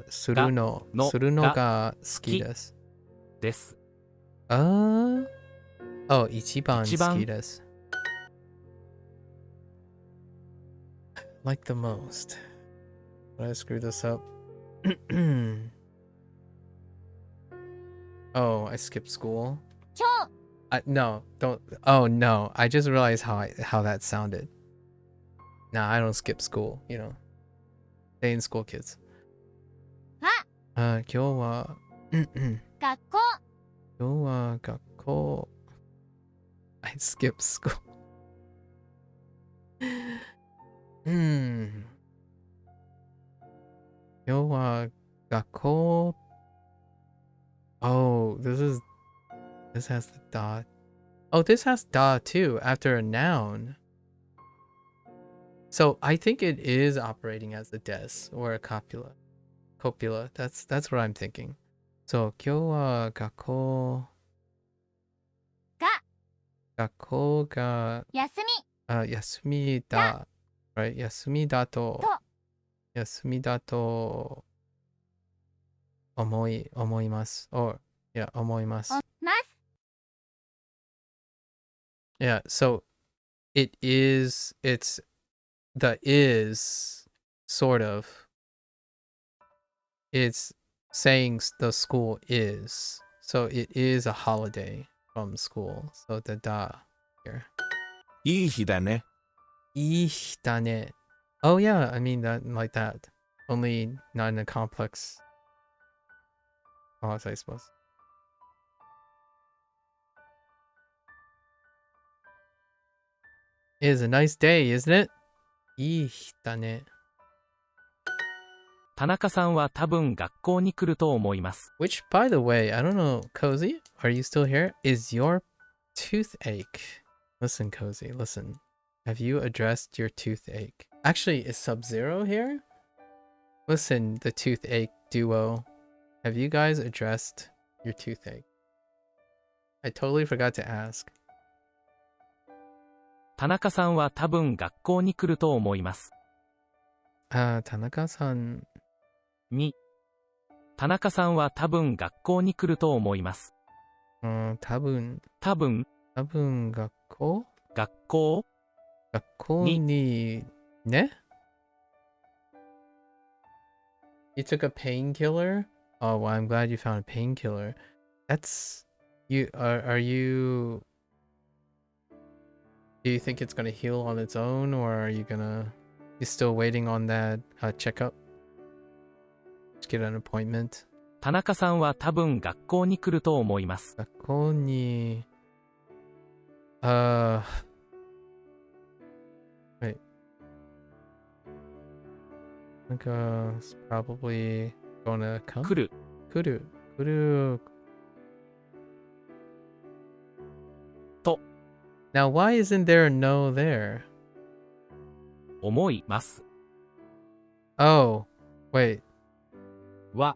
するのが好きです。です。一番好きです。Like the most. Did I screw this up? Oh, I skipped school. No, don't. Oh no, I just realized how that sounded. Nah, I don't skip school. You know, stay in school, kids. 今日は学校。I skip school. 今日は学校。Oh, this has the dot. Oh, this has dot too after a noun. So I think it is operating as a des or a copula. That's what I'm thinking. So 今日は学校が休みだ。Right? 休みだと思います。Or, yeah, 思います。Yeah, so it's the is sort of, it's saying the school is. So it is a holiday from school. So the da here. いい日だね。いい日だね. Oh yeah, I mean that like that. Only not in a complex clause, I suppose. It is a nice day, isn't it? いい日だね. 田中さんは多分学校に来ると思います。Which, by the way, I don't know, Cozy, are you still here? Is your toothache? Listen, Cozy, listen. Have you addressed your toothache? Actually, is Sub-Zero here? Listen, the toothache duo. Have you guys addressed your toothache? I totally forgot to ask. 田中さんは多分学校に来ると思います。田中さん。田中さんは多分学校に来ると思います。多分学校にね? You took a painkiller? Oh, well, I'm glad you found a painkiller. That's you. Are you? Do you think it's gonna heal on its own, or are you still waiting on that checkup? Just get an appointment. 田中さんは多分学校に来ると思います。学校にwait. I think it's probably gonna come. 来る。と。Now, why isn't there a no there? 思います。Oh, wait. は。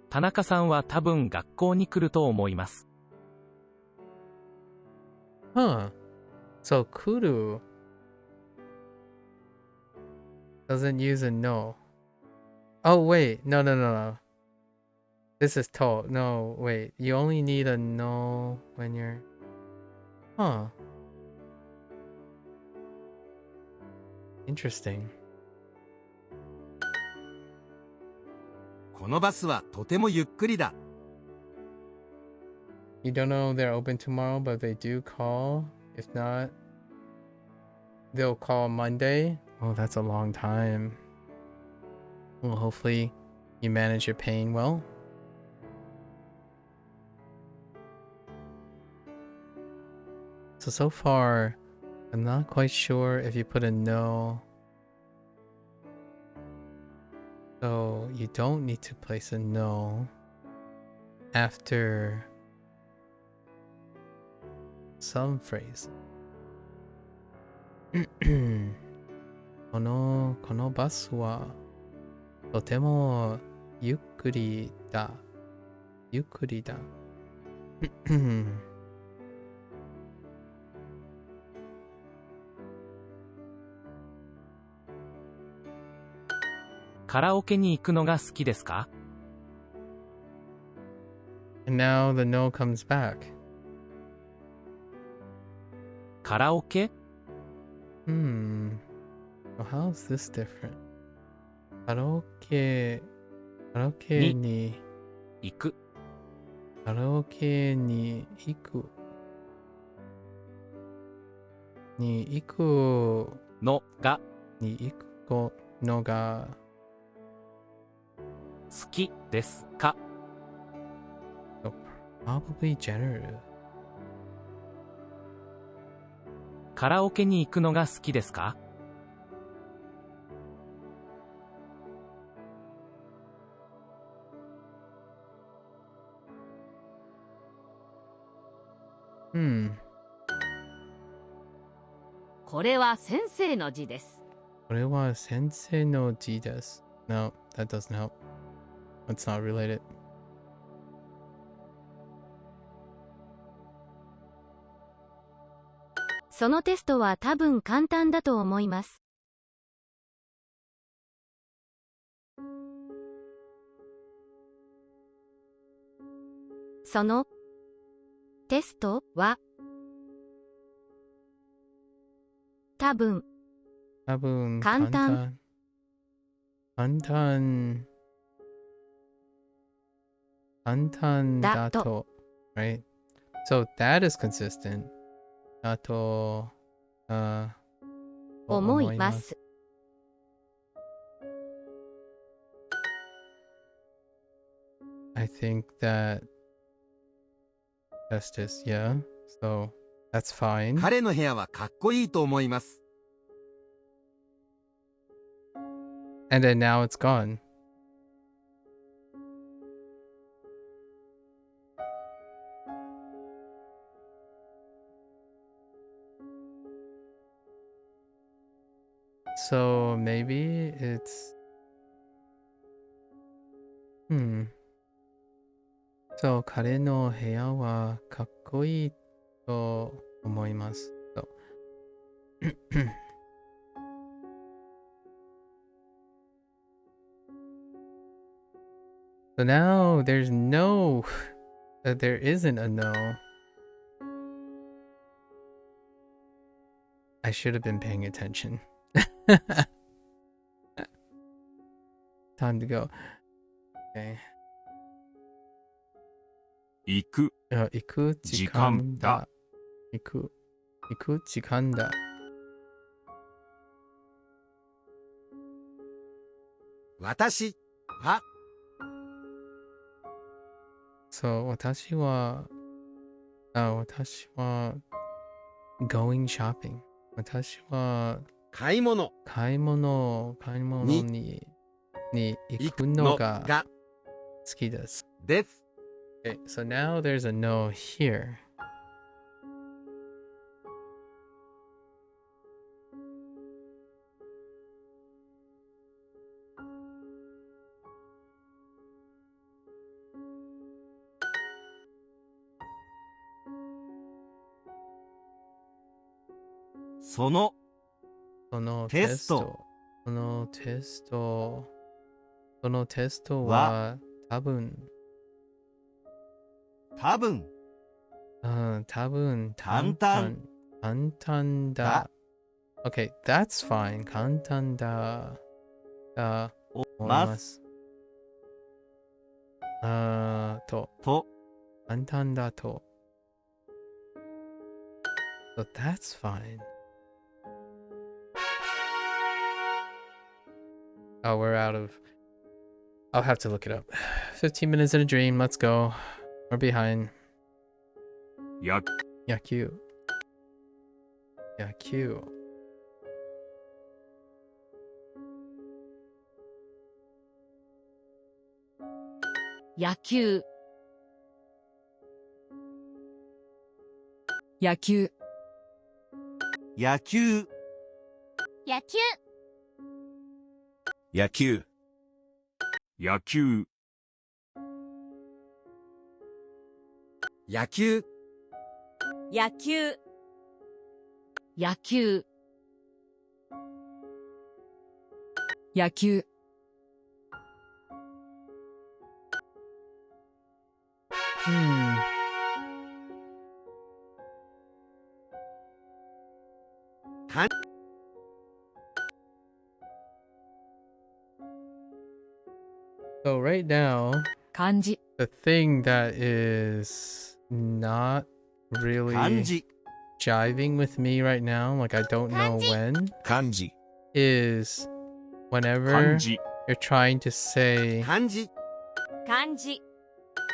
田中さんは多分学校に来ると思います。Huh. So, kuru doesn't use a no. Oh, wait. No. This is to. No, wait. You only need a no when you're... Huh. Interesting. このバスはとてもゆっくりだ。You don't know they're open tomorrow, but they do call. If not, they'll call Monday. Oh, that's a long time. Well, hopefully you manage your pain well. So far, I'm not quite sure if you put a no. So you don't need to place a no after some phrase. このバスはとてもゆっくりだ。カラオケに行くのが好きですか? And now the no comes back. カラオケ? Well, how is this different? カラオケに行く。カラオケに行くのが好きですか? So probably generative. カラオケに行くのが好きですか?「これは先生の字です」。これは先生の字です。No, that doesn't help. That's not related. そのテストは多分簡単だと思います。そのテストは多分簡単 Kantan right? So that is consistent. Dato, 思います。I think that justice, yeah. So that's fine. 彼の部屋はかっこいいと思います。And then now it's gone. So maybe it's So 彼の部屋はかっこいいと思います。So So now there isn't a no. I should have been paying attention. Time to go. Okay. 行く行く時間だ。行く時間だ。私は So 私は going shopping. 私は買い物に行くのが好きです。です。Okay, so now there's a no here. So そのテストは多分簡単だ。Okay, that's fine. 簡単だ思います。簡単だと。So that's fine. Oh, we're out of... I'll have to look it up. 15 minutes in a dream. Let's go. We're behind. 野球。野球。野球。野球。野球。野球。野球。野球。野球。野球。野球。野球。So right now, 漢字。 the thing that is not really 漢字。 jiving with me right now, like I don't know when, 漢字。 is whenever 漢字。 you're trying to say 漢字。漢字。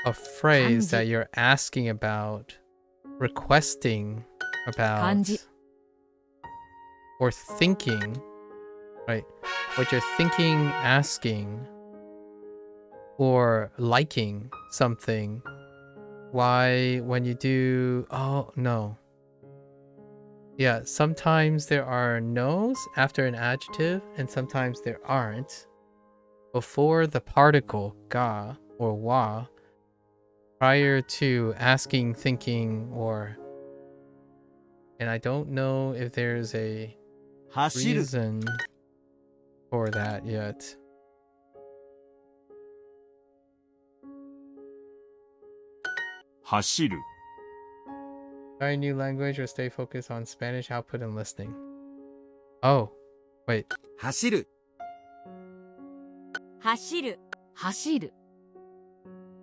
a phrase 漢字。 that you're asking about, requesting 漢 about, 字。 or thinking, right? What you're thinking, asking, or liking something. Why, when you do, oh no. Yeah, sometimes there are no's after an adjective, and sometimes there aren't. Before the particle ga or wa, prior to asking, thinking, or... And I don't know if there's a 走る。 reason for that yet. Hashiru. Try a new language or stay focused on Spanish output and listening. Oh, wait. 走る。走る。走る。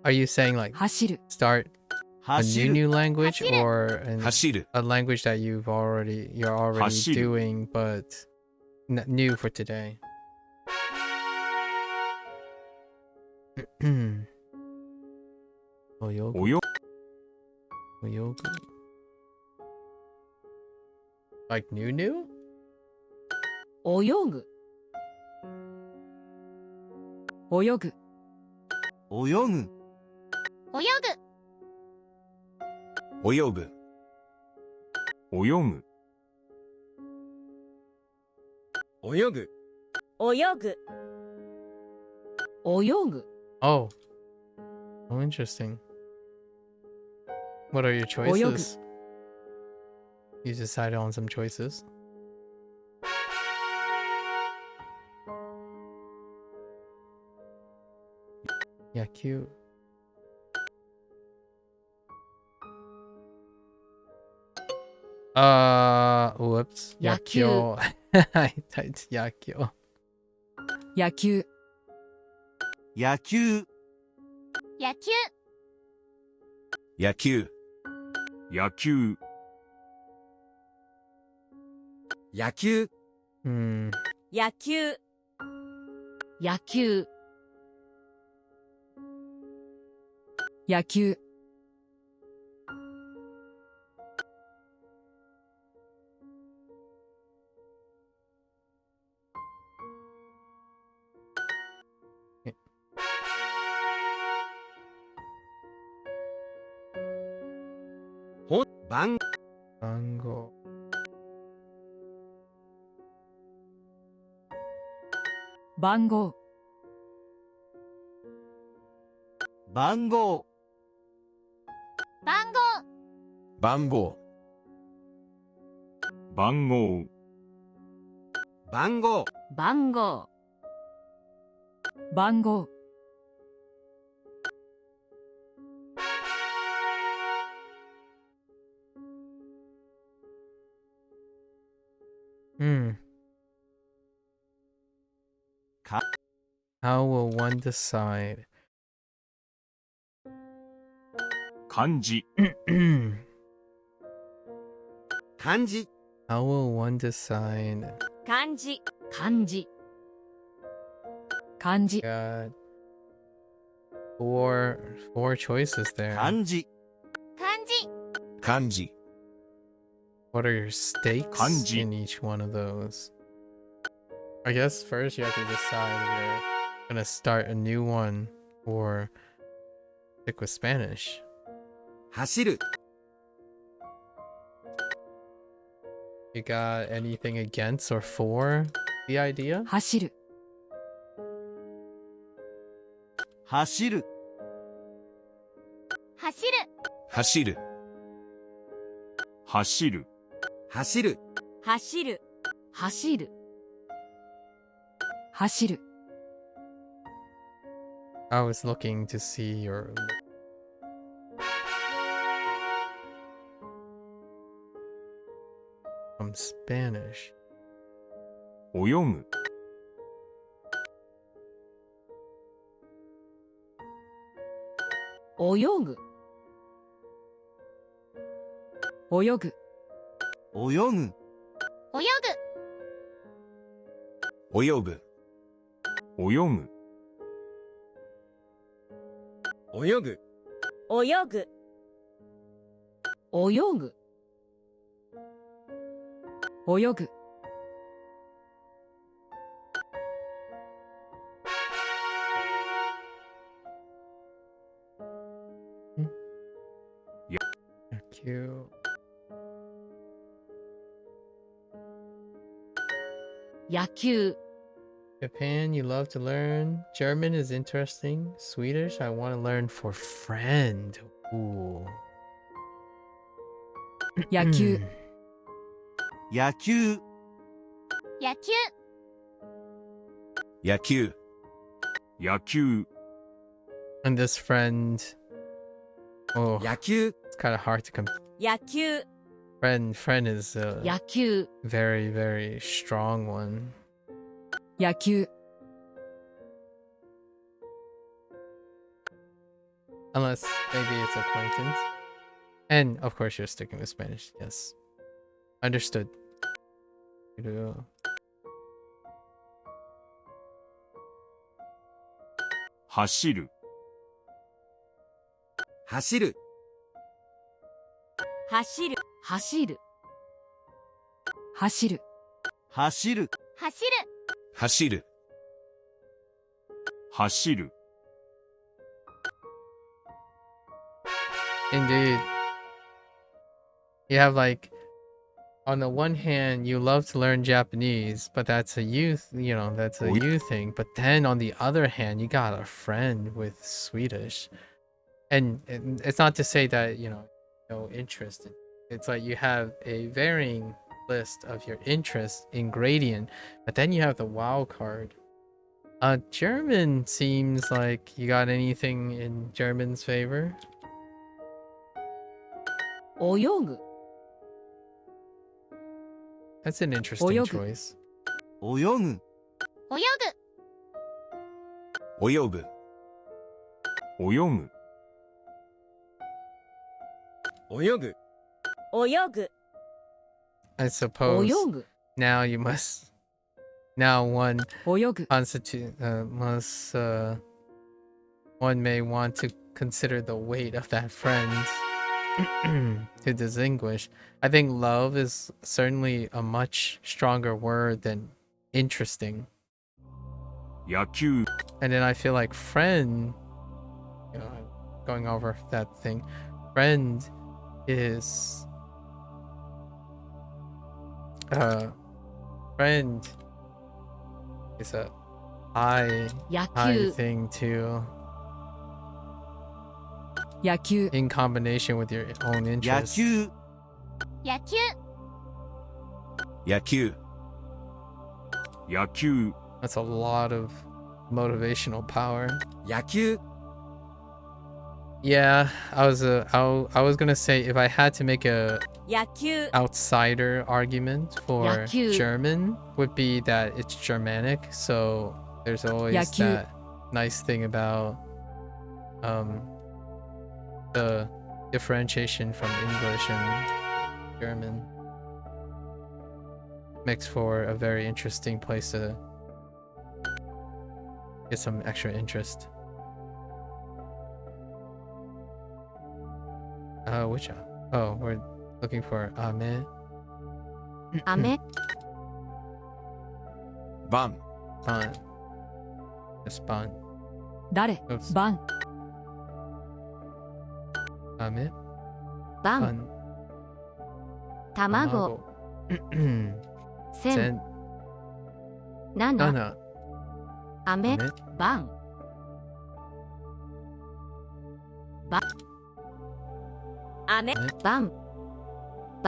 Are you saying like 走る start a 走る new language 走る or走る a language that you're already 走る doing but new for today? 泳ぐ泳泳ぐ Like new? 泳ぐ泳ぐ泳ぐ泳ぐ泳ぐ泳ぐ泳ぐ泳ぐ泳ぐ Oh. Oh, interesting. What are your choices? You decided on some choices. Yeah, cute. Whoops. 野球。 Yakyo. I typed yakyo. 野球野球野球野球野球野球 Hmm. 野球野球野球 番 Bango. 番号番号番号番号番号番号番号番号 Hmm. Ka- How will one decide? 漢字 漢字 How will one decide? 漢字漢字漢字 Got four choices there. 漢字漢字漢字 What are your stakes Kanji. in each one of those? I guess first you have to decide if you're gonna start a new one or stick with Spanish. 走る You got anything against or for the idea? 走る走る走る走る走る走る走る走る走る I was looking to see your from Spanish. 泳ぐ泳ぐ泳ぐ泳ぐ泳ぐ泳ぐ泳ぐ泳ぐ泳ぐ泳ぐ泳ぐ Cute. 野球 Japan, you love to learn. German is interesting. Swedish, I want to learn for friend. Ooh. 野球野球野球野球野球 And this friend. Oh, 野球 it's kind of hard to come. 野球 Friend is a 野球 very, very strong one. 野球 Unless maybe it's acquaintance. And of course you're sticking with Spanish. Yes. Understood. 走る、走る、走る、走る。走る。走る、走る、走る、走る、 Indeed. You have like, on the one hand, you love to learn Japanese, but that's a youth, that's a you thing. But then on the other hand, you got a friend with Swedish. And it's not to say that, no interest. It's like you have a varying list of your interests in gradient, but then you have the wild card. German seems like you got anything in German's favor? 泳ぐ。 That's an interesting 泳ぐ。 choice. 泳ぐ、泳ぐ、泳ぐ、泳ぐ、泳ぐ、泳ぐ、 I suppose 泳ぐ。 now you must, now one 泳ぐ。 constitute, one may want to consider the weight of that friend to distinguish. I think love is certainly a much stronger word than interesting. 野球、 And then I feel like friend, going over that thing, friend is friend is a high 野 high 球。 thing too, 野球。 in combination with your own 野 interests. 球、野球、野球、野球、 That's a lot of motivational power. 野球、 Yeah, I was gonna say, if I had to make a 野球、 outsider argument for Yaku. German, would be that it's Germanic, so there's always Yaku. that nice thing about the differentiation from English and German makes for a very interesting place to get some extra interest. Which oh, we're looking for Ame. 雨、 バン、 Ban. Just ban. 誰。 Oops. バン。 Ame. 晩、 Ban. 卵、 千、 Sen. 七、 Nana. 雨、 Ame. 晩。雨、 Ame. 晩、晩、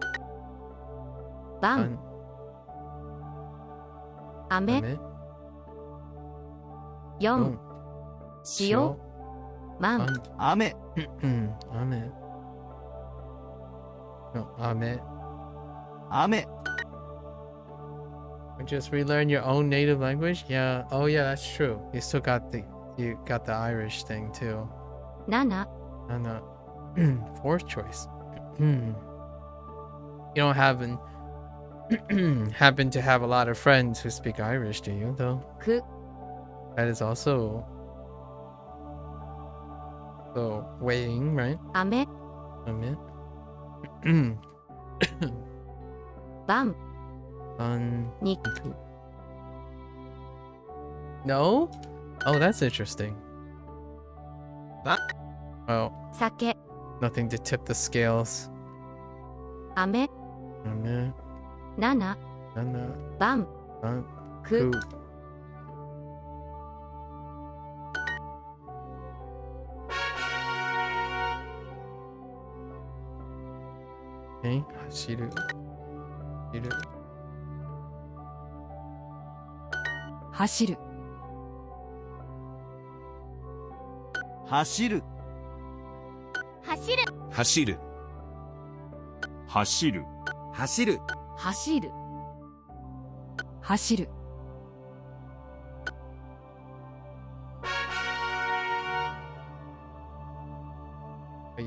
Ban. 雨、 Ame. 四、 Don. 塩、万、 Ban. 雨、 Ame. No, Ame. 雨、 Just relearn your own native language? Yeah. Oh yeah, that's true. You got the Irish thing too. 七、 And fourth choice. You don't happen to have a lot of friends who speak Irish, do you? Though 九、 that is also so weighing, right? 雨、 Ame. 晩、 Ban. 肉、 No? Oh, that's interesting. Ba- Well, 酒、 nothing to tip the scales. 雨、 Ame. 七、 Nana. 晩、 Ban. 九、 Ku. Okay, Hashiru. Hashiru. 走る。走る、走る、走る、走る、走る、走る。走る。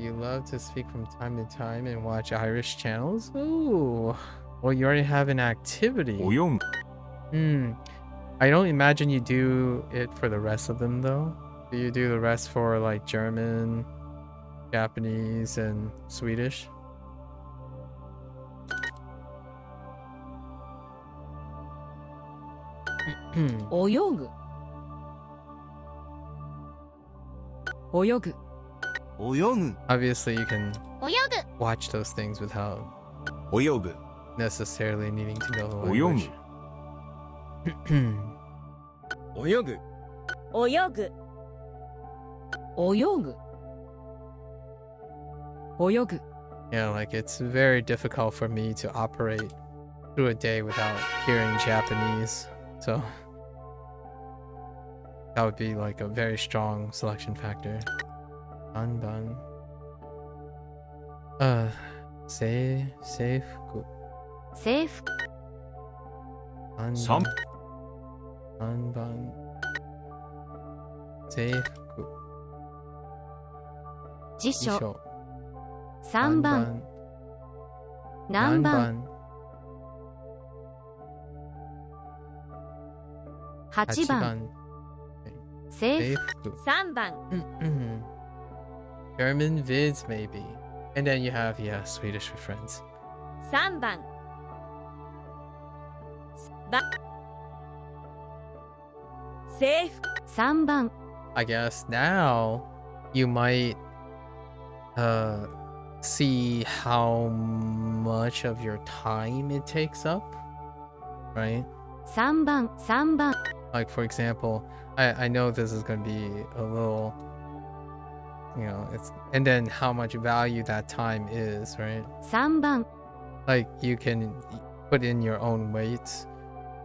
you love to speak from time to time and watch Irish channels? Ooh. Well, you already have an activity. 泳ぐ I don't imagine you do it for the rest of them though. Do you do the rest for like German, Japanese, and Swedish? Oyogu. Oyogu. 泳ぐ Obviously, you can 泳ぐ watch those things without 泳ぐ necessarily needing to know the 泳ぐ language. 泳ぐ泳ぐ。泳ぐ。泳ぐ。 Yeah, like it's very difficult for me to operate through a day without hearing Japanese. So that would be like a very strong selection factor. Anban. Safe. 制服 Sam- Anban. Safe. 辞書3番何番8番制服3番 German vids maybe. And then you have, yeah, Swedish for friends. 3番制服3番 I guess now you might see how much of your time it takes up, right? 3番 Like for example, I know this is going to be a little, you know, it's, and then how much value that time is, right? 3番 Like you can put in your own weights.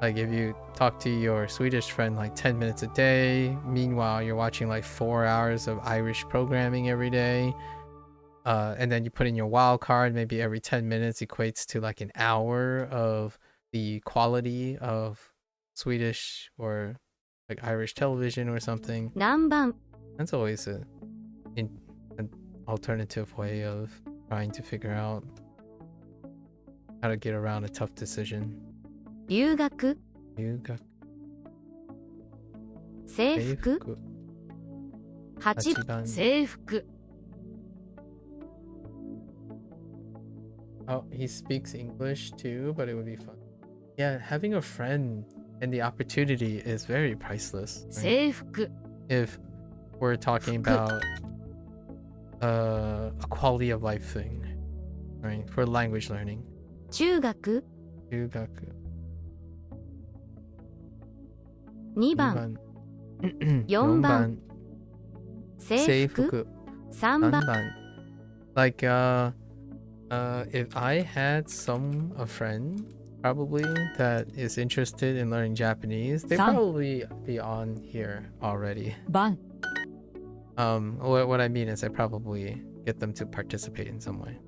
Like if you talk to your Swedish friend like 10 minutes a day, meanwhile you're watching like 4 hours of Irish programming every day, and then you put in your wild card, maybe every 10 minutes equates to like an hour of the quality of Swedish or like Irish television or something. 何番 That's always an alternative way of trying to figure out how to get around a tough decision. 留学留学制服8番制服。 Oh, he speaks English too, but it would be fun. Yeah, having a friend and the opportunity is very priceless. Right? 制服。 If we're talking about a quality of life thing, right? For language learning. 中学留学2番4番制服3番 Like if I had a friend probably that is interested in learning Japanese, they'd Sam. probably be on here already. 番。 What I mean is I probably get them to participate in some way.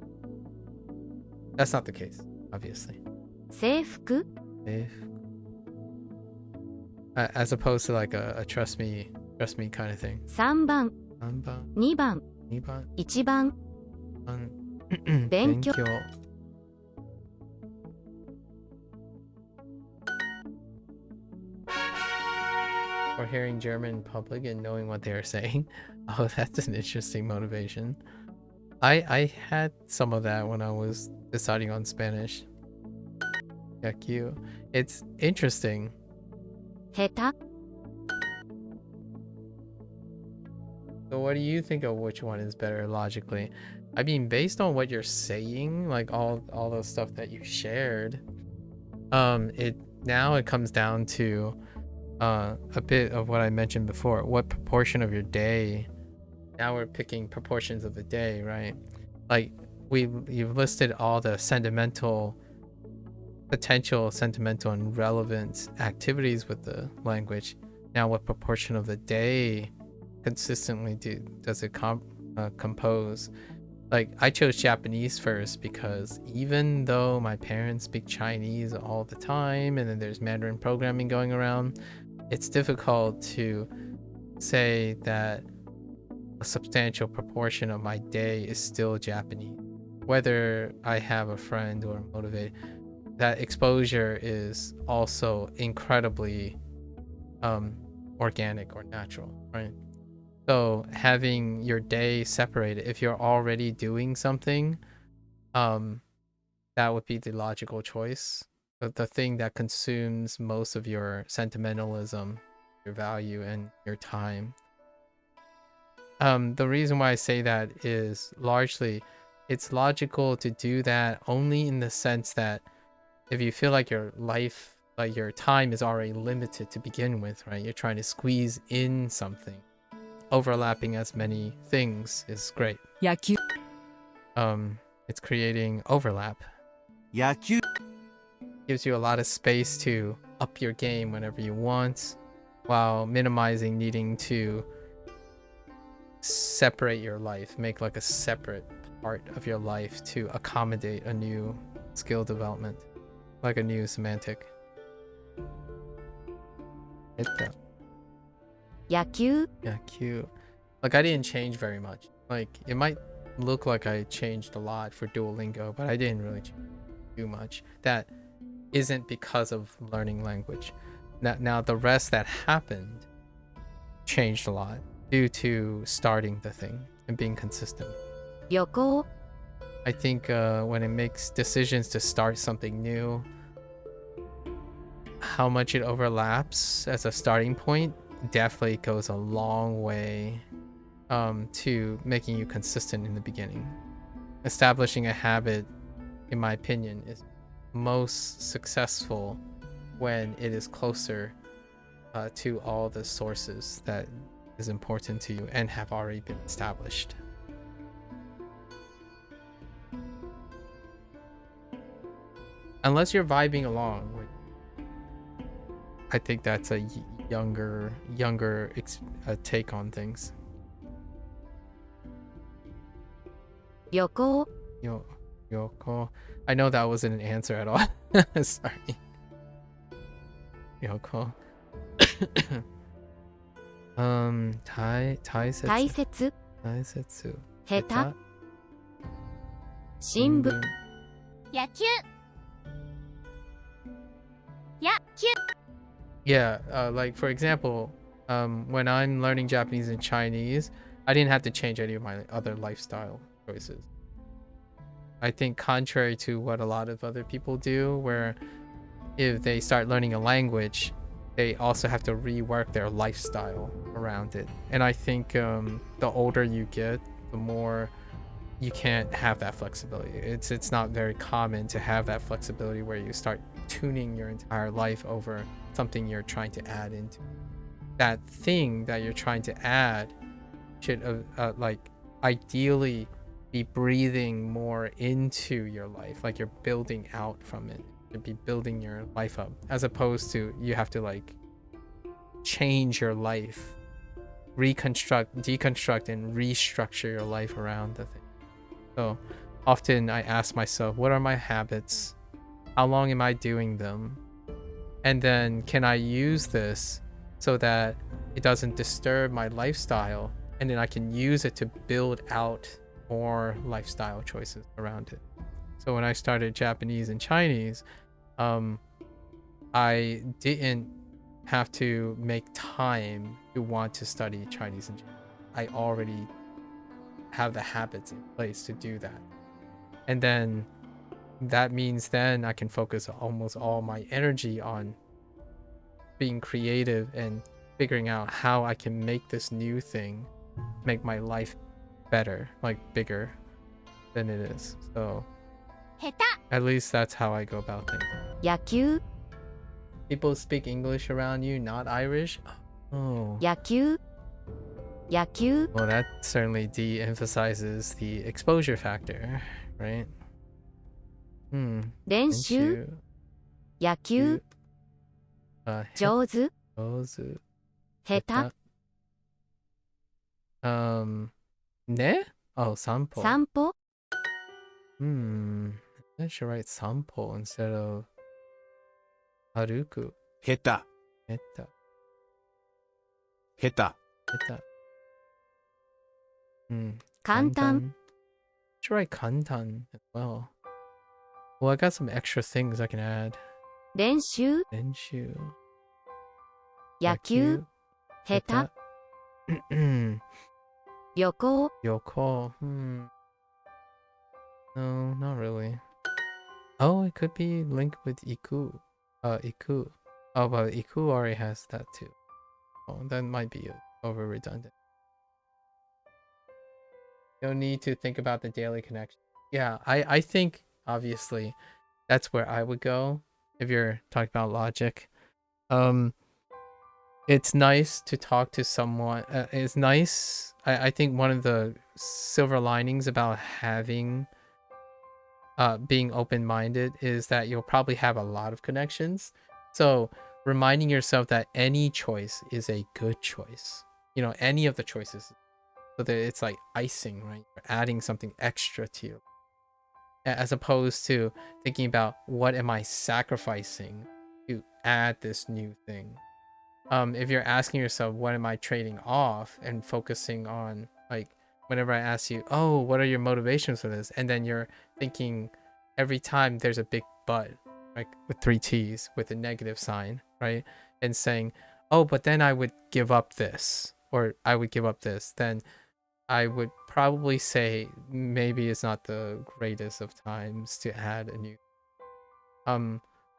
That's not the case, obviously. 制服 As opposed to like a trust me kind of thing. 3番 2番 2番 1番勉強 Or hearing German in public and knowing what they are saying. Oh, that's an interesting motivation. I had some of that when I was deciding on Spanish. Yeah, cute. It's interesting. 下手 So what do you think of which one is better logically? I mean, based on what you're saying, like all the stuff that you shared, it comes down to a bit of what I mentioned before. What proportion of your day? Now we're picking proportions of the day, right? Like you've listed all the potential sentimental and relevant activities with the language. Now what proportion of the day consistently does it compose? Like I chose Japanese first because even though my parents speak Chinese all the time and then there's Mandarin programming going around, it's difficult to say that a substantial proportion of my day is still Japanese. Whether I have a friend or motivated, that exposure is also incredibly organic or natural, right? So having your day separated, if you're already doing something, that would be the logical choice. The thing that consumes most of your sentimentalism, your value, and your time. The reason why I say that is largely it's logical to do that only in the sense that if you feel like your life, like your time is already limited to begin with, right? You're trying to squeeze in something. Overlapping as many things is great. 野球 It's creating overlap. 野球 Gives you a lot of space to up your game whenever you want, while minimizing needing to separate your life, make like a separate part of your life to accommodate a new skill development, like a new semantic. 野球 Yeah, cute. Like I didn't change very much. Like it might look like I changed a lot for Duolingo, but I didn't really change too much. That isn't because of learning language. Now the rest that happened changed a lot due to starting the thing and being consistent. 旅行 I think when it makes decisions to start something new, how much it overlaps as a starting point definitely goes a long way to making you consistent in the beginning. Establishing a habit, in my opinion, is most successful when it is closer to all the sources that is important to you and have already been established. Unless you're vibing along, I think that's a younger take on things. 旅行 Yoko. I know that wasn't an answer at all. Sorry. Yoko. 大切大切下手新聞野球野球 Yeah, like for example, when I'm learning Japanese and Chinese, I didn't have to change any of my other lifestyle choices. I think contrary to what a lot of other people do, where if they start learning a language, they also have to rework their lifestyle around it. And I think the older you get, the more you can't have that flexibility. It's not very common to have that flexibility where you start tuning your entire life over something you're trying to add into. That thing that you're trying to add should like ideally be breathing more into your life, like you're building out from it. To be building your life up, as opposed to you have to like change your life, deconstruct and restructure your life around the thing. So often I ask myself, what are my habits? How long am I doing them? And then can I use this so that it doesn't disturb my lifestyle, and then I can use it to build out more lifestyle choices around it. So when I started Japanese and Chinese, I didn't have to make time to want to study Chinese and Japanese. I already have the habits in place to do that. And then that means then I can focus almost all my energy on being creative and figuring out how I can make this new thing make my life better, like bigger than it is. So 下手 at least that's how I go about things. 野球 People speak English around you, not Irish? Oh. 野球野球 Well, that certainly de-emphasizes the exposure factor, right? 練習野球上手下手 Ne? Oh, sampo. 散歩 I should write sampo instead of haruku. 下手 Heta. 下手 Heta. 簡単 Should write kantan as well. Well, I got some extra things I can add. 練習 Denshu. 野球下手 旅行 Yoko. No, not really. Oh, it could be linked with Iku. Iku. Oh, but Iku already has that too. Oh, that might be over redundant. No need to think about the daily connection. Yeah, I think obviously that's where I would go if you're talking about logic. It's nice to talk to someone. It's nice. I think one of the silver linings about having being open-minded is that you'll probably have a lot of connections. So reminding yourself that any choice is a good choice. You know, any of the choices. So that it's like icing, right? You're adding something extra to you. As opposed to thinking about what am I sacrificing to add this new thing. If you're asking yourself, what am I trading off, and focusing on, like, whenever I ask you, oh, what are your motivations for this? And then you're thinking every time there's a big but, like with 3 T's with a negative sign, right? And saying, oh, but then I would give up this, or I would give up this, then I would probably say maybe it's not the greatest of times to add a new.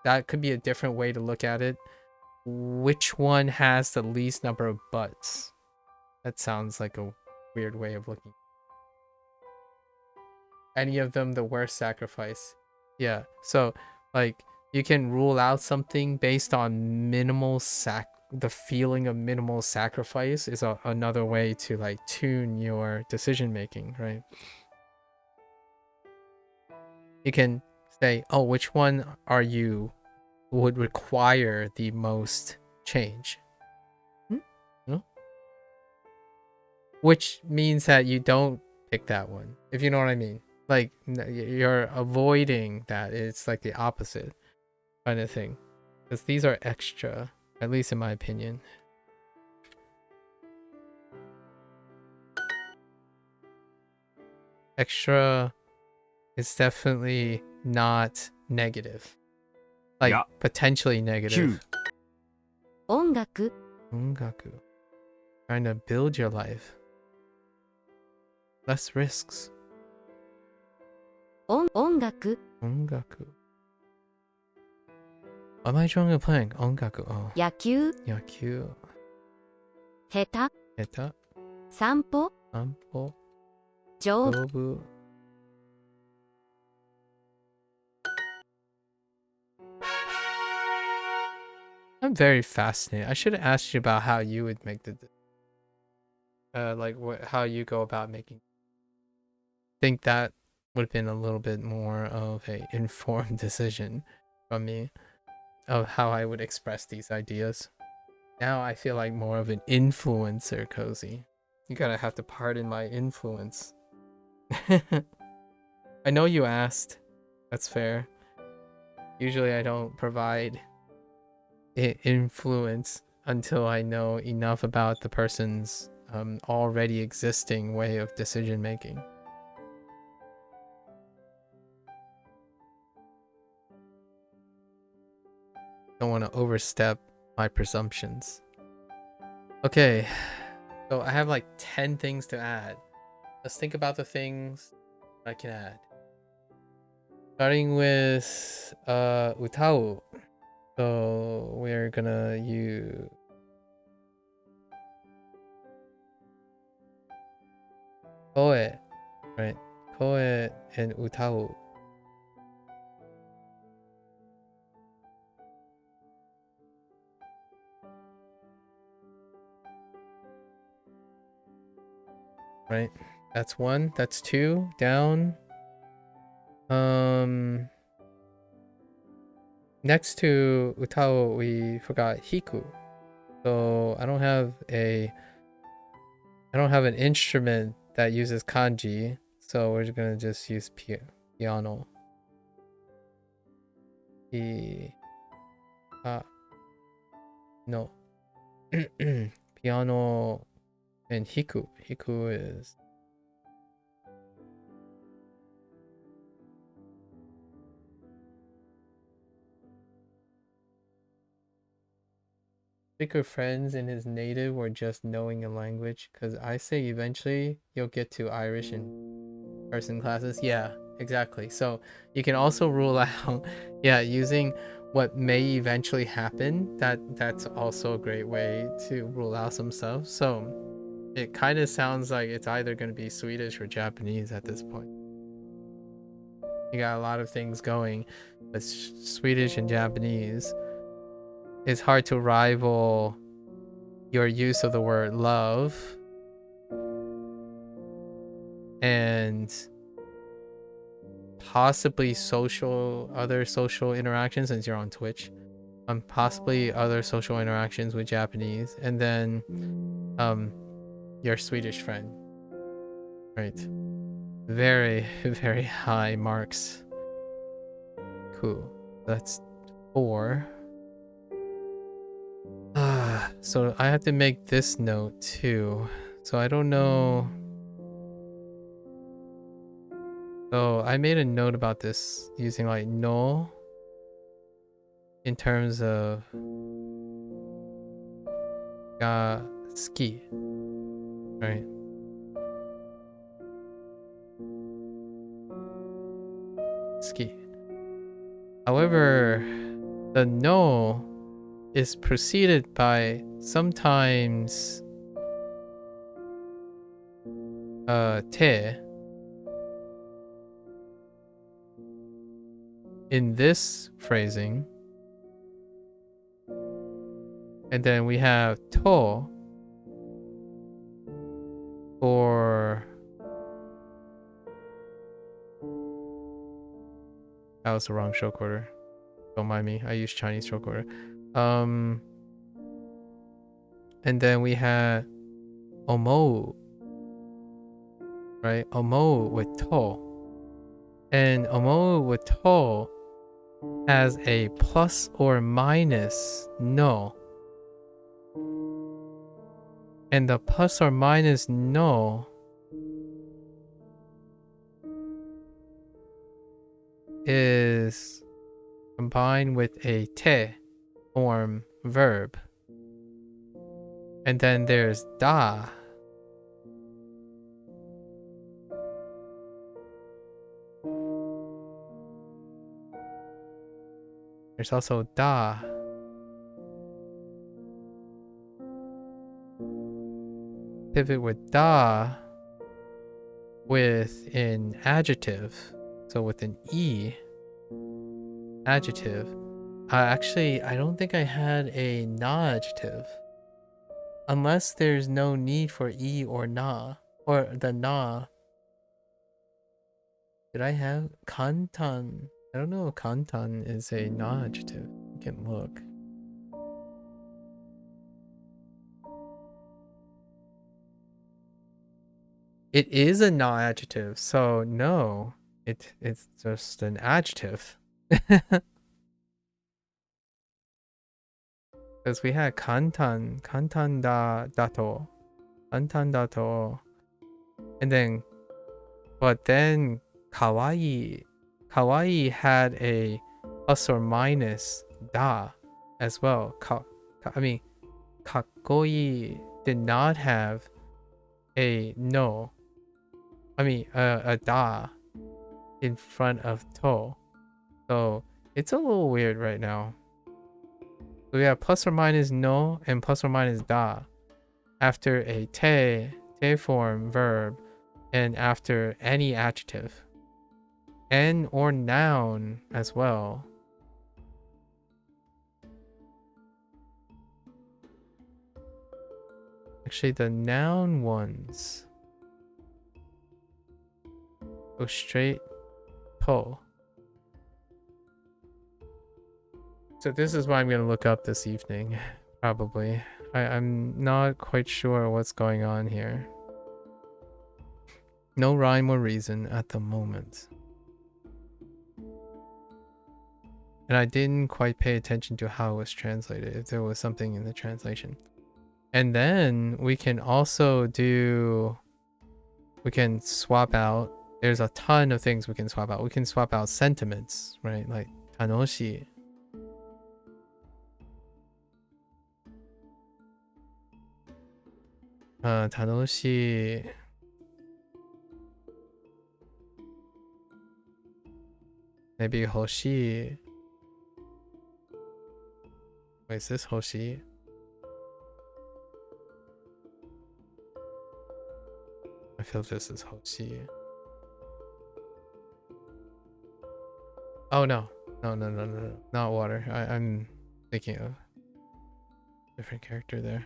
That could be a different way to look at it. Which one has the least number of buts? That sounds like a weird way of looking. Any of them the worst sacrifice? Yeah. So like you can rule out something based on the feeling of minimal sacrifice is another way to like tune your decision making, right? You can say, oh, which one are you would require the most change? No? Which means that you don't pick that one, if you know what I mean. Like you're avoiding that. It's like the opposite kind of thing, because these are extra, at least in my opinion. Extra is definitely not negative, like Yeah. potentially negative. 音楽 Ongaku. Trying to build your life. Less risks. 音楽 Ongaku. What am I drawing a playing? Ongaku. Oh. 野球 Yaku. 下手 Eta. 散歩 Ampo. 丈夫 Dobu. I'm very fascinated. I should have asked you about how you would make the like how you go about making. Think that would have been a little bit more of a informed decision from me of how I would express these ideas. Now I feel like more of an influencer, Cozy. You gotta have to pardon my influence. I know you asked. That's fair. Usually I don't provide influence until I know enough about the person's already existing way of decision making. Don't want to overstep my presumptions. Okay, so I have like 10 things to add. Let's think about the things I can add. Starting with utao. So we're gonna use koe, right? Koe and utao. Right, that's 1. That's 2. Down. Next to utao, we forgot hiku. So I don't have an instrument that uses kanji, so we're gonna just use piano. No. Piano and hiku. Hiku is pick your friends in his native or just knowing a language? Because I say eventually you'll get to Irish in person classes. Yeah, exactly. So you can also rule out, yeah, using what may eventually happen. That's also a great way to rule out some stuff. So it kind of sounds like it's either going to be Swedish or Japanese at this point. You got a lot of things going, but Swedish and Japanese, it's hard to rival your use of the word love and possibly other social interactions, since you're on Twitch, possibly other social interactions with Japanese, and then your Swedish friend, right? Very, very high marks. Cool. That's 4. So I have to make this note too. So I don't know. So I made a note about this using like no in terms of ski, right? Ski. However, the no is preceded by sometimes te in this phrasing, and then we have to for that was the wrong stroke order. Don't mind me. I use Chinese stroke order. And then we had omou, right? Omou with to. And omou with to has a plus or minus no. And the plus or minus no is combined with a te form verb. And then there's da. There's also da. Pivot with da with an adjective. So with an e adjective. Actually, I don't think I had a na adjective. Unless there's no need for e or na. Or the na. Did I have kantan? I don't know if kantan is a na adjective. You can look. It is a na adjective, so no. It's just an adjective. Because we had kantan da dato, kantan dato, and then, but then kawaii had a plus or minus da as well. Kakkoi did not have a no. A da in front of to. So it's a little weird right now. So we have plus or minus no and plus or minus da after a te form verb and after any adjective. And or noun as well. Actually, the noun ones go straight to. So this is what I'm going to look up this evening, probably. I'm not quite sure what's going on here. No rhyme or reason at the moment. And I didn't quite pay attention to how it was translated, if there was something in the translation. And then we can also we can swap out, there's a ton of things we can swap out. We can swap out sentiments, right? Like tanoshi. 楽しい maybe 欲しい Wait, is this 欲しい I feel this is 欲しい Oh no. No, not water. I'm thinking of a different character there.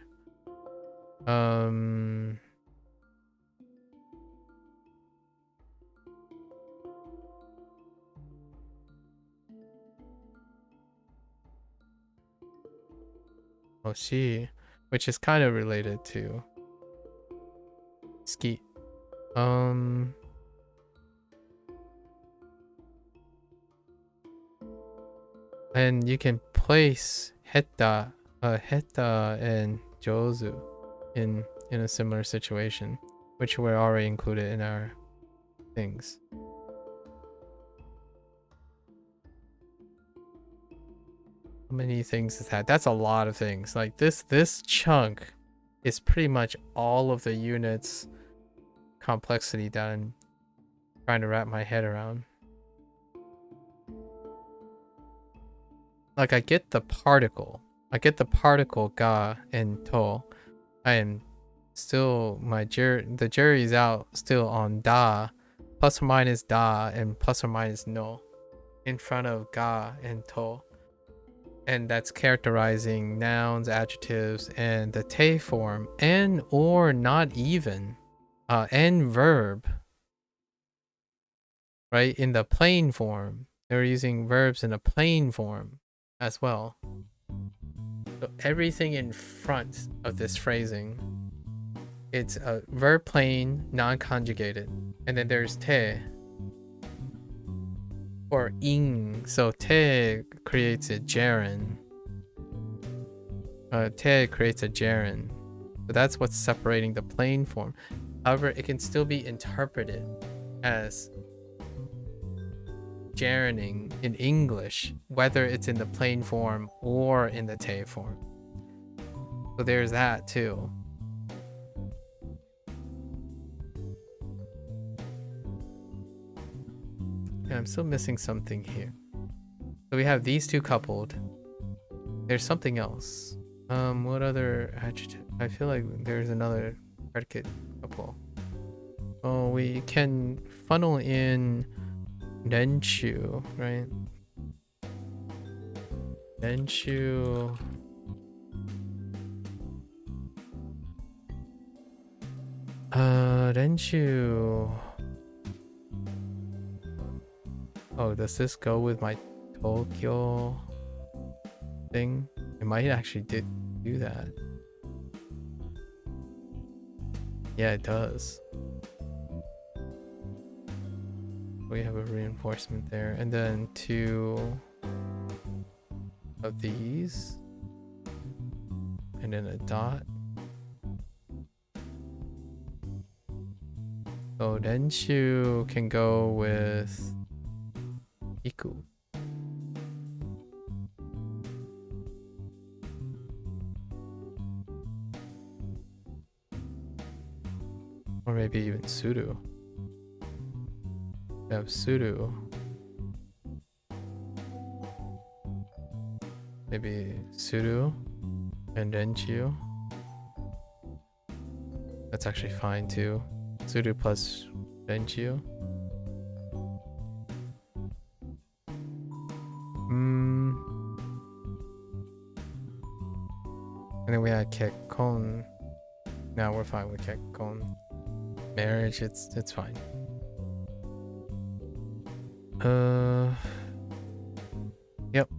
Hoshi, which is kind of related to ski. And you can place heta and jozu in a similar situation, which were already included in our things. How many things is that? That's a lot of things. Like this chunk is pretty much all of the units complexity that I'm trying to wrap my head around. Like I get the particle ga and to. I am still the jury's out still on da, plus or minus da and plus or minus no in front of ga and to. And that's characterizing nouns, adjectives, and the te form, and or not even, and verb, right? In the plain form, they're using verbs in a plain form as well. So everything in front of this phrasing, it's a verb plain, non-conjugated, and then there's te or ing. So te creates a gerund. Te creates a gerund. So that's what's separating the plain form. However, it can still be interpreted as gerunding in English, whether it's in the plain form or in the te form. So there's that too. Yeah, I'm still missing something here. So we have these two coupled. There's something else. What other adjective? I feel like there's another predicate couple. Oh, we can funnel in Renshu, right? Renshu. Renshu. Oh, does this go with my Tokyo thing? It might actually do that. Yeah, it does. We have a reinforcement there, and then two of these, and then a dot. So Renshu can go with Iku. Or maybe even Suru. We have Suru. Maybe Suru and Renshu. That's actually fine too. Suru plus Renshu. And then we had Kekkon. Now we're fine with Kekkon. Marriage, it's fine. Yep.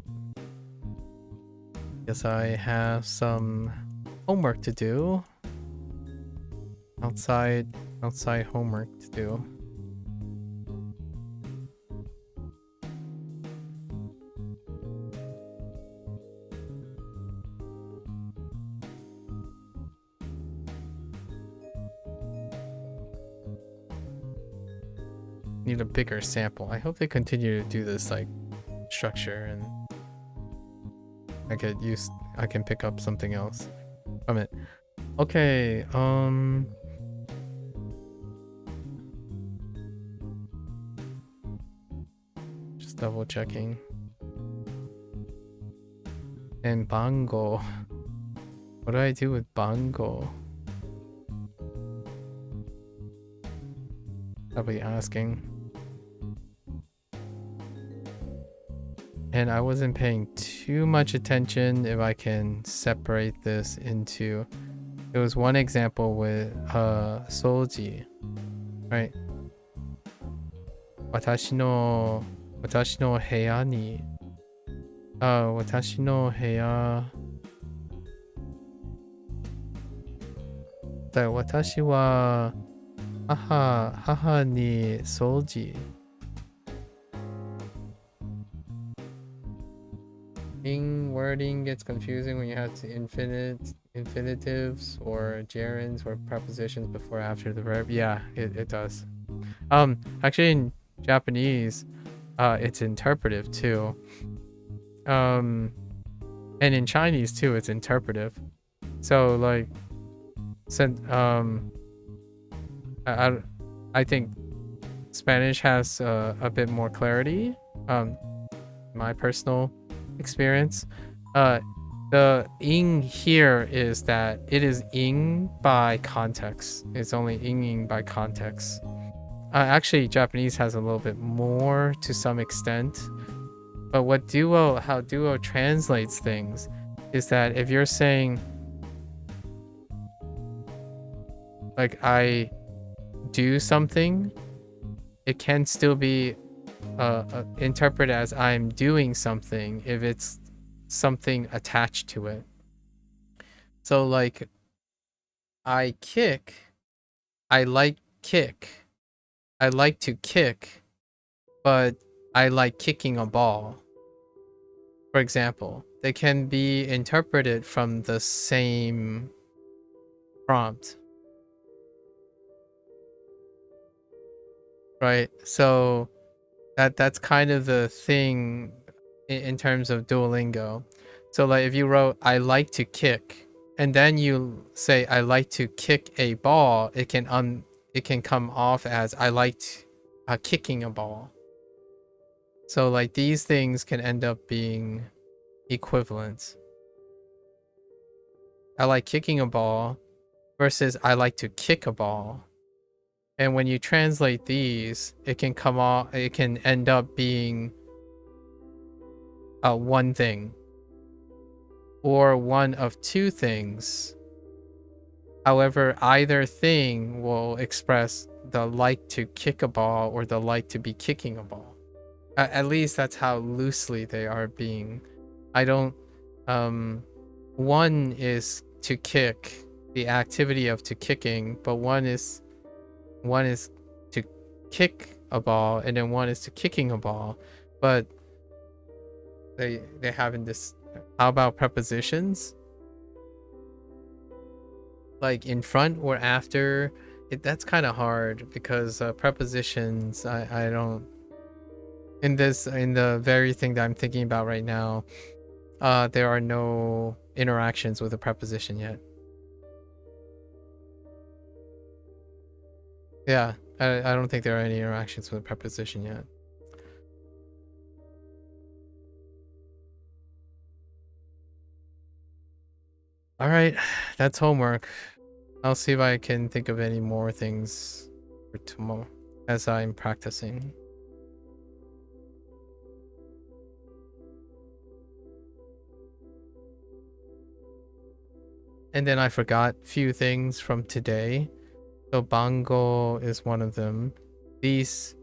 Guess I have some homework to do. Outside homework to do. Need a bigger sample. I hope they continue to do this like structure, and I can pick up something else from it. Okay, just double checking. And bango. What do I do with bango? Probably asking. And I wasn't paying too much attention if I can separate this into. There was one example with soji, right? 私の部屋に私の部屋だ私は母に掃除 wording gets confusing when you have to infinitives or gerunds or prepositions before or after the verb. Yeah, it does. Actually in Japanese, it's interpretive too. And in Chinese too, it's interpretive. So like, I think Spanish has a bit more clarity. My personal experience. The ing here is that it is ing by context. It's only ing by context. Actually, Japanese has a little bit more to some extent. But how Duo translates things is that if you're saying, like, I do something, it can still be interpreted as I'm doing something if it's something attached to it. So like, I like kick. I like to kick, but I like kicking a ball. For example, they can be interpreted from the same prompt. Right? So that's kind of the thing in terms of Duolingo. So like if you wrote I like to kick and then you say I like to kick a ball, it can come off as I liked kicking a ball. So like these things can end up being equivalent. I like kicking a ball versus I like to kick a ball. And when you translate these, it can end up being one thing or one of two things. However, either thing will express the like to kick a ball or the like to be kicking a ball. At least that's how loosely they are being. I don't one is to kick, the activity of to kicking, but one is to kick a ball and then one is to kicking a ball, but they haven't this. How about prepositions like in front or after? That's kind of hard because prepositions I don't in the very thing that I'm thinking about right now, there are no interactions with a preposition yet. Yeah, I don't think there are any interactions with a preposition yet. All right, that's homework. I'll see if I can think of any more things for tomorrow as I'm practicing. And then I forgot a few things from today. So bango is one of them. These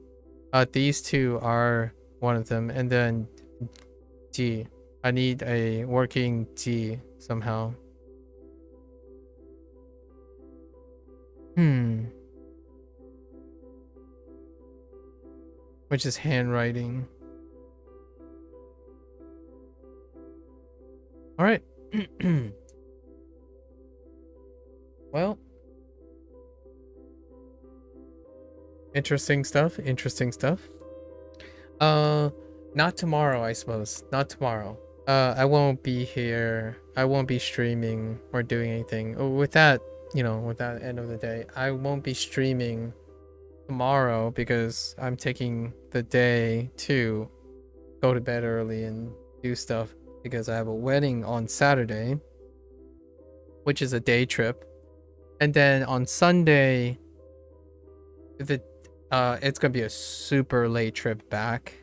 two are one of them. And then G. I need a working G somehow. Which is handwriting. All right. Well, interesting stuff. Not tomorrow, I suppose. Not tomorrow. I won't be here. I won't be streaming or doing anything. With that, with that end of the day, I won't be streaming tomorrow because I'm taking the day to go to bed early and do stuff because I have a wedding on Saturday, which is a day trip. And then on Sunday, it's gonna be a super late trip back.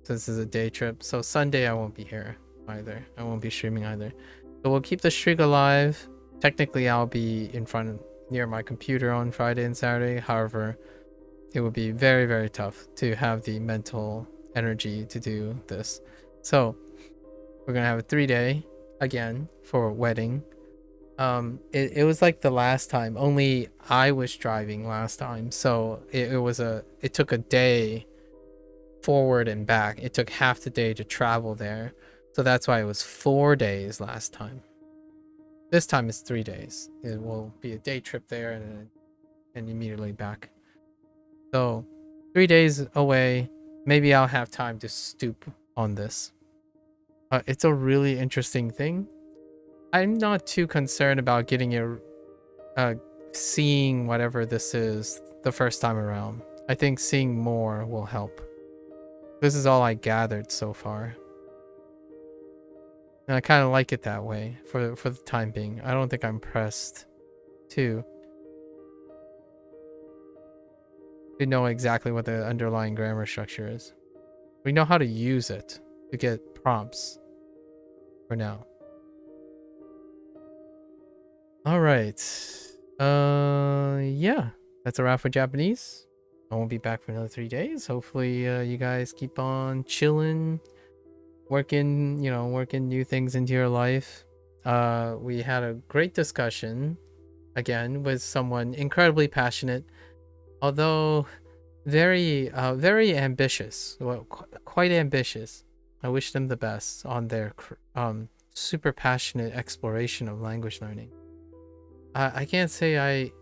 This is a day trip. So Sunday I won't be here either. I won't be streaming either. So we'll keep the streak alive. Technically I'll be near my computer on Friday and Saturday. However, it would be very, very tough to have the mental energy to do this. So we're gonna have a 3-day again for a wedding. It was like the last time, only I was driving last time, so it took a day forward and back. It took half the day to travel there, so that's why it was 4 days last time. This time it's 3 days. It will be a day trip there and immediately back. So 3 days away. Maybe I'll have time to stoop on this. It's a really interesting thing. I'm not too concerned about getting it, seeing whatever this is the first time around. I think seeing more will help. This is all I gathered so far. And I kind of like it that way for the time being. I don't think I'm pressed to know exactly what the underlying grammar structure is. We know how to use it to get prompts for now. All right. Yeah, that's a wrap for Japanese. I won't be back for another 3 days. Hopefully, you guys keep on chilling, working new things into your life. We had a great discussion again with someone incredibly passionate, although very ambitious. Well, quite ambitious. I wish them the best on their super passionate exploration of language learning. I can't say I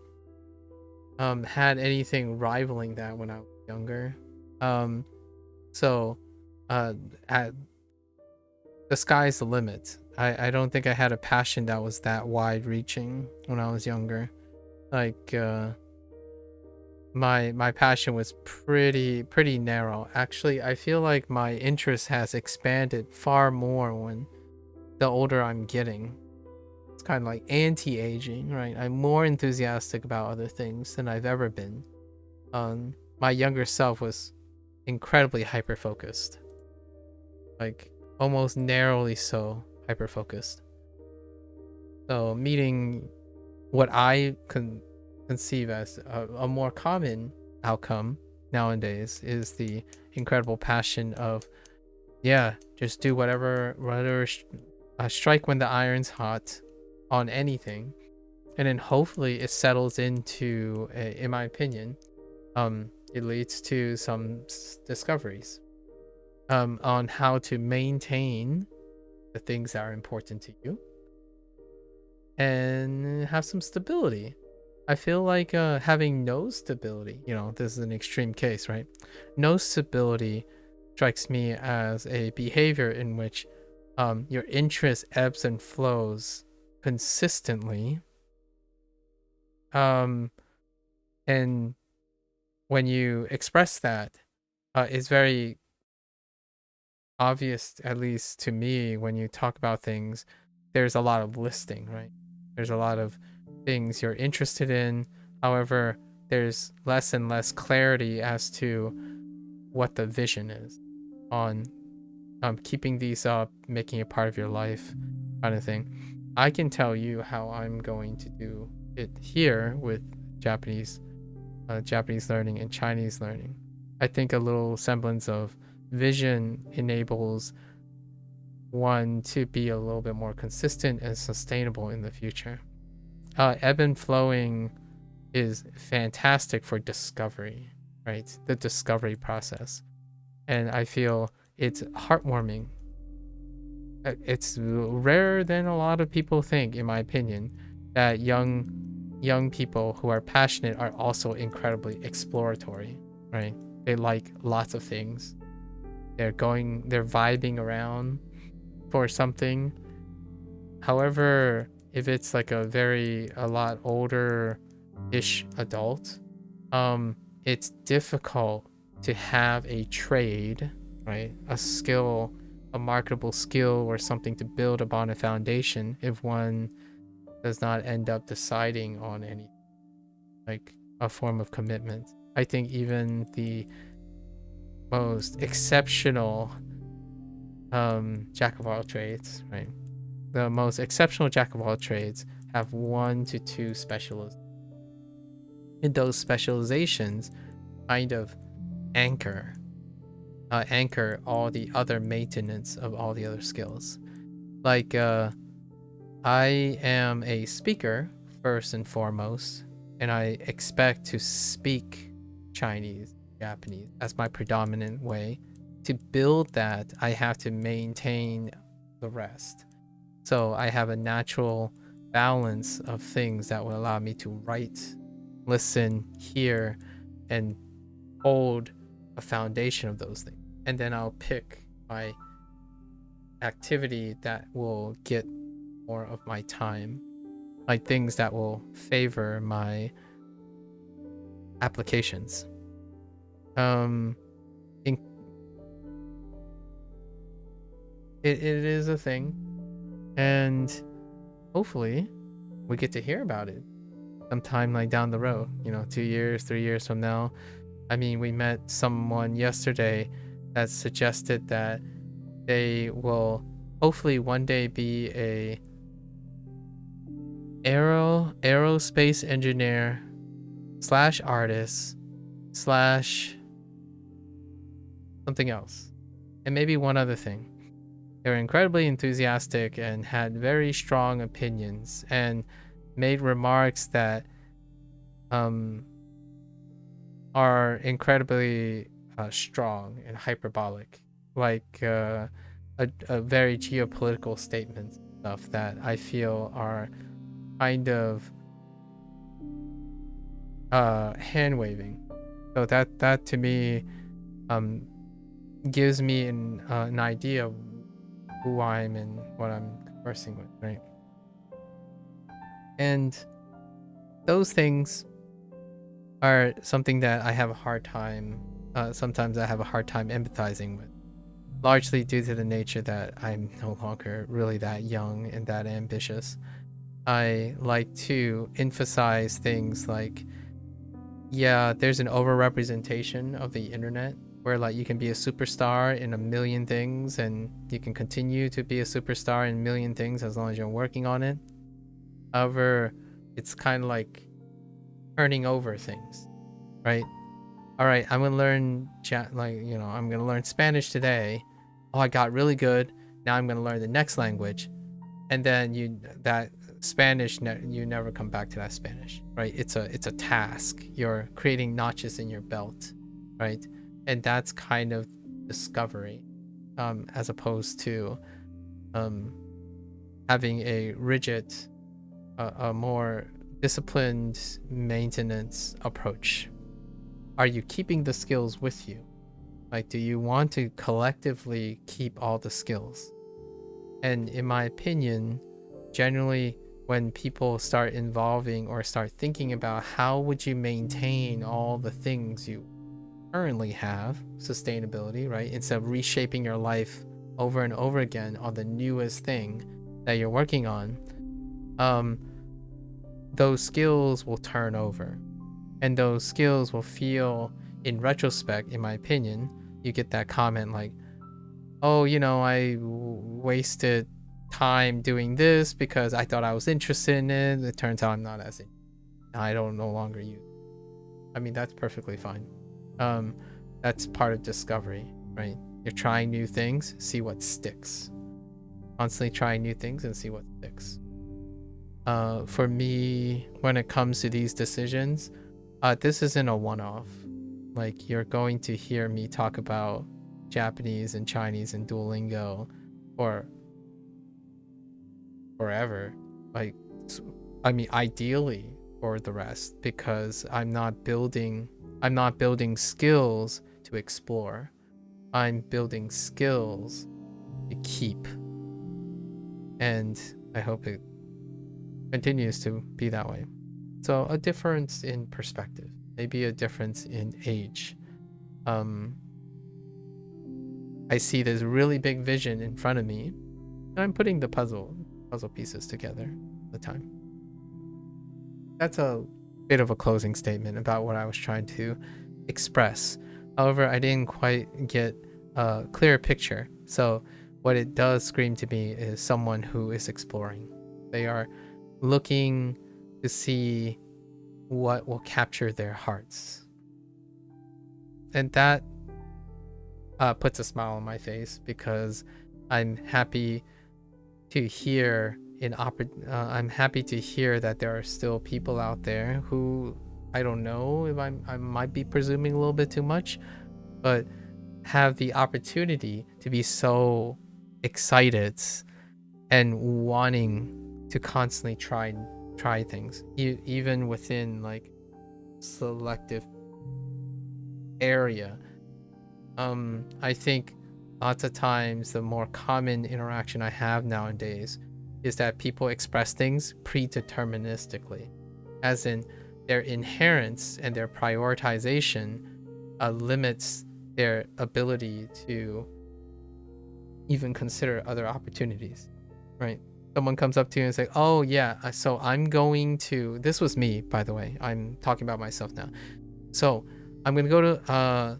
had anything rivaling that when I was younger. So the sky's the limit. I don't think I had a passion that was that wide reaching when I was younger. Like my passion was pretty narrow. Actually, I feel like my interest has expanded far more when the older I'm getting. It's kind of like anti-aging, right? I'm more enthusiastic about other things than I've ever been. My younger self was incredibly hyper-focused, like almost narrowly so hyper-focused. So meeting what I conceive as a more common outcome nowadays is the incredible passion of, yeah, just do whatever strike when the iron's hot on anything, and then hopefully it settles into in my opinion, it leads to some discoveries on how to maintain the things that are important to you and have some stability. I feel like having no stability, this is an extreme case, right? No stability strikes me as a behavior in which your interest ebbs and flows consistently, and when you express that, it's very obvious, at least to me, when you talk about things. There's a lot of listing, right? There's a lot of things you're interested in. However, there's less and less clarity as to what the vision is on keeping these up, making it part of your life, kind of thing. I can tell you how I'm going to do it here with Japanese learning and Chinese learning. I think a little semblance of vision enables one to be a little bit more consistent and sustainable in the future. Ebb and flowing is fantastic for discovery, right? The discovery process. And I feel it's heartwarming. It's rarer than a lot of people think, in my opinion, that young people who are passionate are also incredibly exploratory, right? They like lots of things. They're vibing around. for something. However, if it's like a lot older-ish adult, it's difficult to have a trade, right? A skill, a marketable skill or something to build upon a foundation if one does not end up deciding on any, like, a form of commitment. I think even the most exceptional jack of all trades, right? The most exceptional jack of all trades have 1 to 2 specialists. And those specializations kind of anchor all the other maintenance of all the other skills. Like, I am a speaker first and foremost, and I expect to speak Chinese, Japanese as my predominant way. To build that, I have to maintain the rest. So I have a natural balance of things that will allow me to write, listen, hear, and hold a foundation of those things. And then I'll pick my activity that will get more of my time, like things that will favor my applications. It is a thing, and hopefully we get to hear about it sometime, like, down the road, 2 years, 3 years from now. I mean, we met someone yesterday that suggested that they will hopefully one day be a aerospace engineer / artist / something else, and maybe one other thing. They were incredibly enthusiastic and had very strong opinions and made remarks that are incredibly strong and hyperbolic, like a very geopolitical statements, stuff that I feel are kind of hand waving. So that to me gives me an idea of who I'm and what I'm conversing with, right? And those things are something that I have a hard time, sometimes I have a hard time empathizing with, largely due to the nature that I'm no longer really that young and that ambitious. I like to emphasize things like, yeah, there's an overrepresentation of the internet where, like, you can be a superstar in a million things and you can continue to be a superstar in a million things as long as you're working on it. However, it's kind of like turning over things, right? All right, I'm gonna learn I'm gonna learn Spanish today. Oh, I got really good. Now I'm gonna learn the next language, and then you never come back to that Spanish, right? It's a task. You're creating notches in your belt, right? And that's kind of discovery, as opposed to having a rigid, a more disciplined maintenance approach. Are you keeping the skills with you? Like, do you want to collectively keep all the skills? And in my opinion, generally, when people start involving or start thinking about how would you maintain all the things you currently have, sustainability, right? Instead of reshaping your life over and over again on the newest thing that you're working on, those skills will turn over, and those skills will feel, in retrospect, in my opinion, you get that comment like, oh, I wasted time doing this because I thought I was interested in it. It turns out I'm not as interested. I don't no longer use it. I mean, that's perfectly fine. That's part of discovery, right? You're trying new things, see what sticks. Constantly trying new things and see what sticks. For me, when it comes to these decisions, this isn't a one-off. Like, you're going to hear me talk about Japanese and Chinese and Duolingo or forever. Like, I mean, ideally for the rest, because I'm not building skills to explore. I'm building skills to keep. and I hope it continues to be that way. So a difference in perspective, maybe a difference in age. I see this really big vision in front of me, and I'm putting the puzzle pieces together all the time. That's a bit of a closing statement about what I was trying to express. However, I didn't quite get a clear picture. So what it does scream to me is someone who is exploring. They are looking to see what will capture their hearts. And that puts a smile on my face, because I'm happy to hear I'm happy to hear that there are still people out there who, I don't know if I might be presuming a little bit too much, but have the opportunity to be so excited and wanting to constantly try things, even within like selective area. I think lots of times the more common interaction I have nowadays is that people express things predeterministically, as in their inherence and their prioritization limits their ability to even consider other opportunities, right? Someone comes up to you and say, oh yeah, so I'm going to, this was me, by the way, I'm talking about myself now. So I'm going to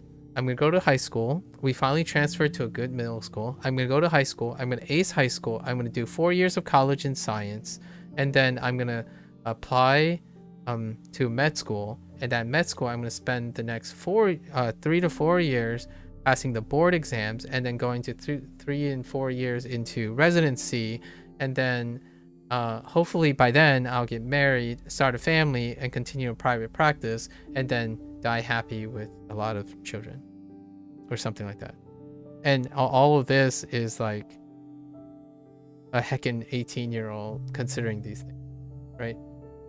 go to high school. We finally transferred to a good middle school. I'm going to go to high school. I'm going to ace high school. I'm going to do 4 years of college in science. And then I'm going to apply to med school. And at med school, I'm going to spend the next 3 to 4 years passing the board exams, and then going to 3 and 4 years into residency. And then hopefully by then I'll get married, start a family, and continue a private practice, and then die happy with a lot of children or something like that. And all of this is like a heckin' 18-year-old considering these things, right?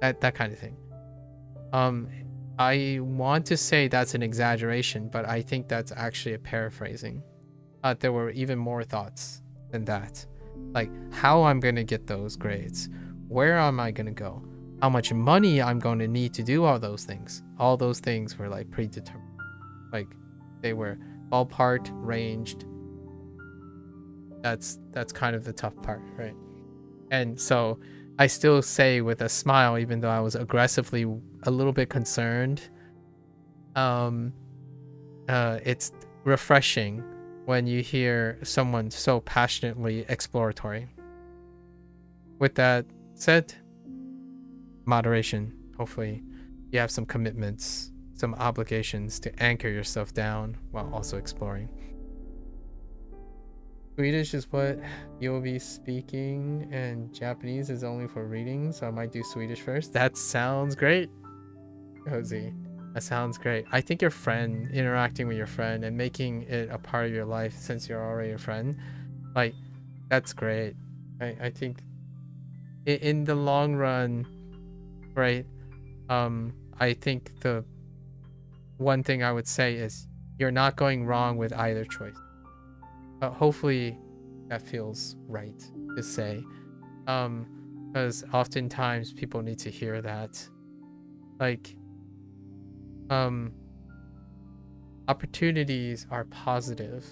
That kind of thing. I want to say that's an exaggeration, but I think that's actually a paraphrasing. There were even more thoughts than that. Like how I'm going to get those grades, where am I going to go, how much money I'm going to need to do all those things. All those things were like predetermined. Like they were ballpark ranged. That's kind of the tough part, right? And so I still say with a smile, even though I was aggressively a little bit concerned, it's refreshing when you hear someone so passionately exploratory. With that said, moderation. Hopefully you have some commitments, some obligations to anchor yourself down while also exploring. Swedish is what you'll be speaking, and Japanese is only for reading, so I might do Swedish first. That sounds great, Josie. That sounds great. I think your friend, interacting with your friend and making it a part of your life since you're already a friend, like, that's great. I think in the long run, right, I think the one thing I would say is you're not going wrong with either choice. Hopefully that feels right to say, because oftentimes people need to hear that, like, opportunities are positive,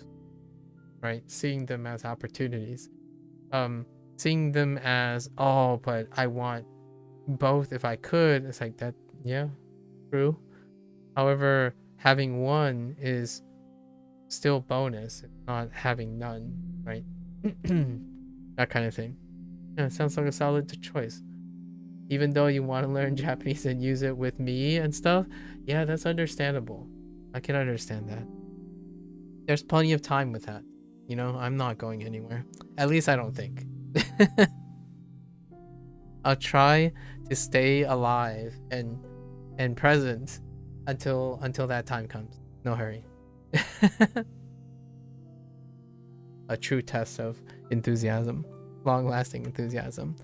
right? Seeing them as opportunities, seeing them as, oh, but I want both if I could, it's like that. Yeah, true. However, having one is still bonus, not having none, right? That kind of thing. Yeah, it sounds like a solid choice. Even though you want to learn Japanese and use it with me and stuff, yeah, that's understandable. I can understand that. There's plenty of time with that. You know, I'm not going anywhere. At least I don't think. I'll try to stay alive and present until that time comes. No hurry. A true test of enthusiasm, long-lasting enthusiasm.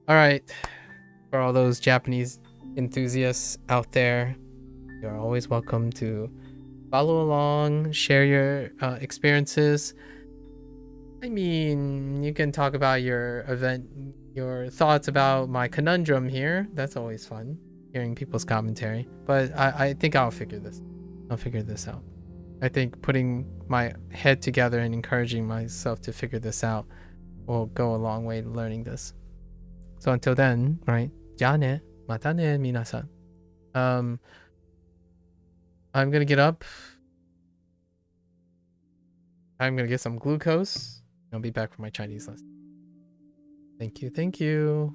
All right, for all those Japanese enthusiasts out there, you're always welcome to follow along, share your experiences. I mean, you can talk about your event, your thoughts about my conundrum here. That's always fun, hearing people's commentary. But I think I'll figure this. I'll figure this out. I think putting my head together and encouraging myself to figure this out will go a long way to learning this. So until then, right? じゃあね。またね、皆さん. I'm gonna get up. I'm gonna get some glucose. I'll be back for my Chinese lesson. Thank you. Thank you.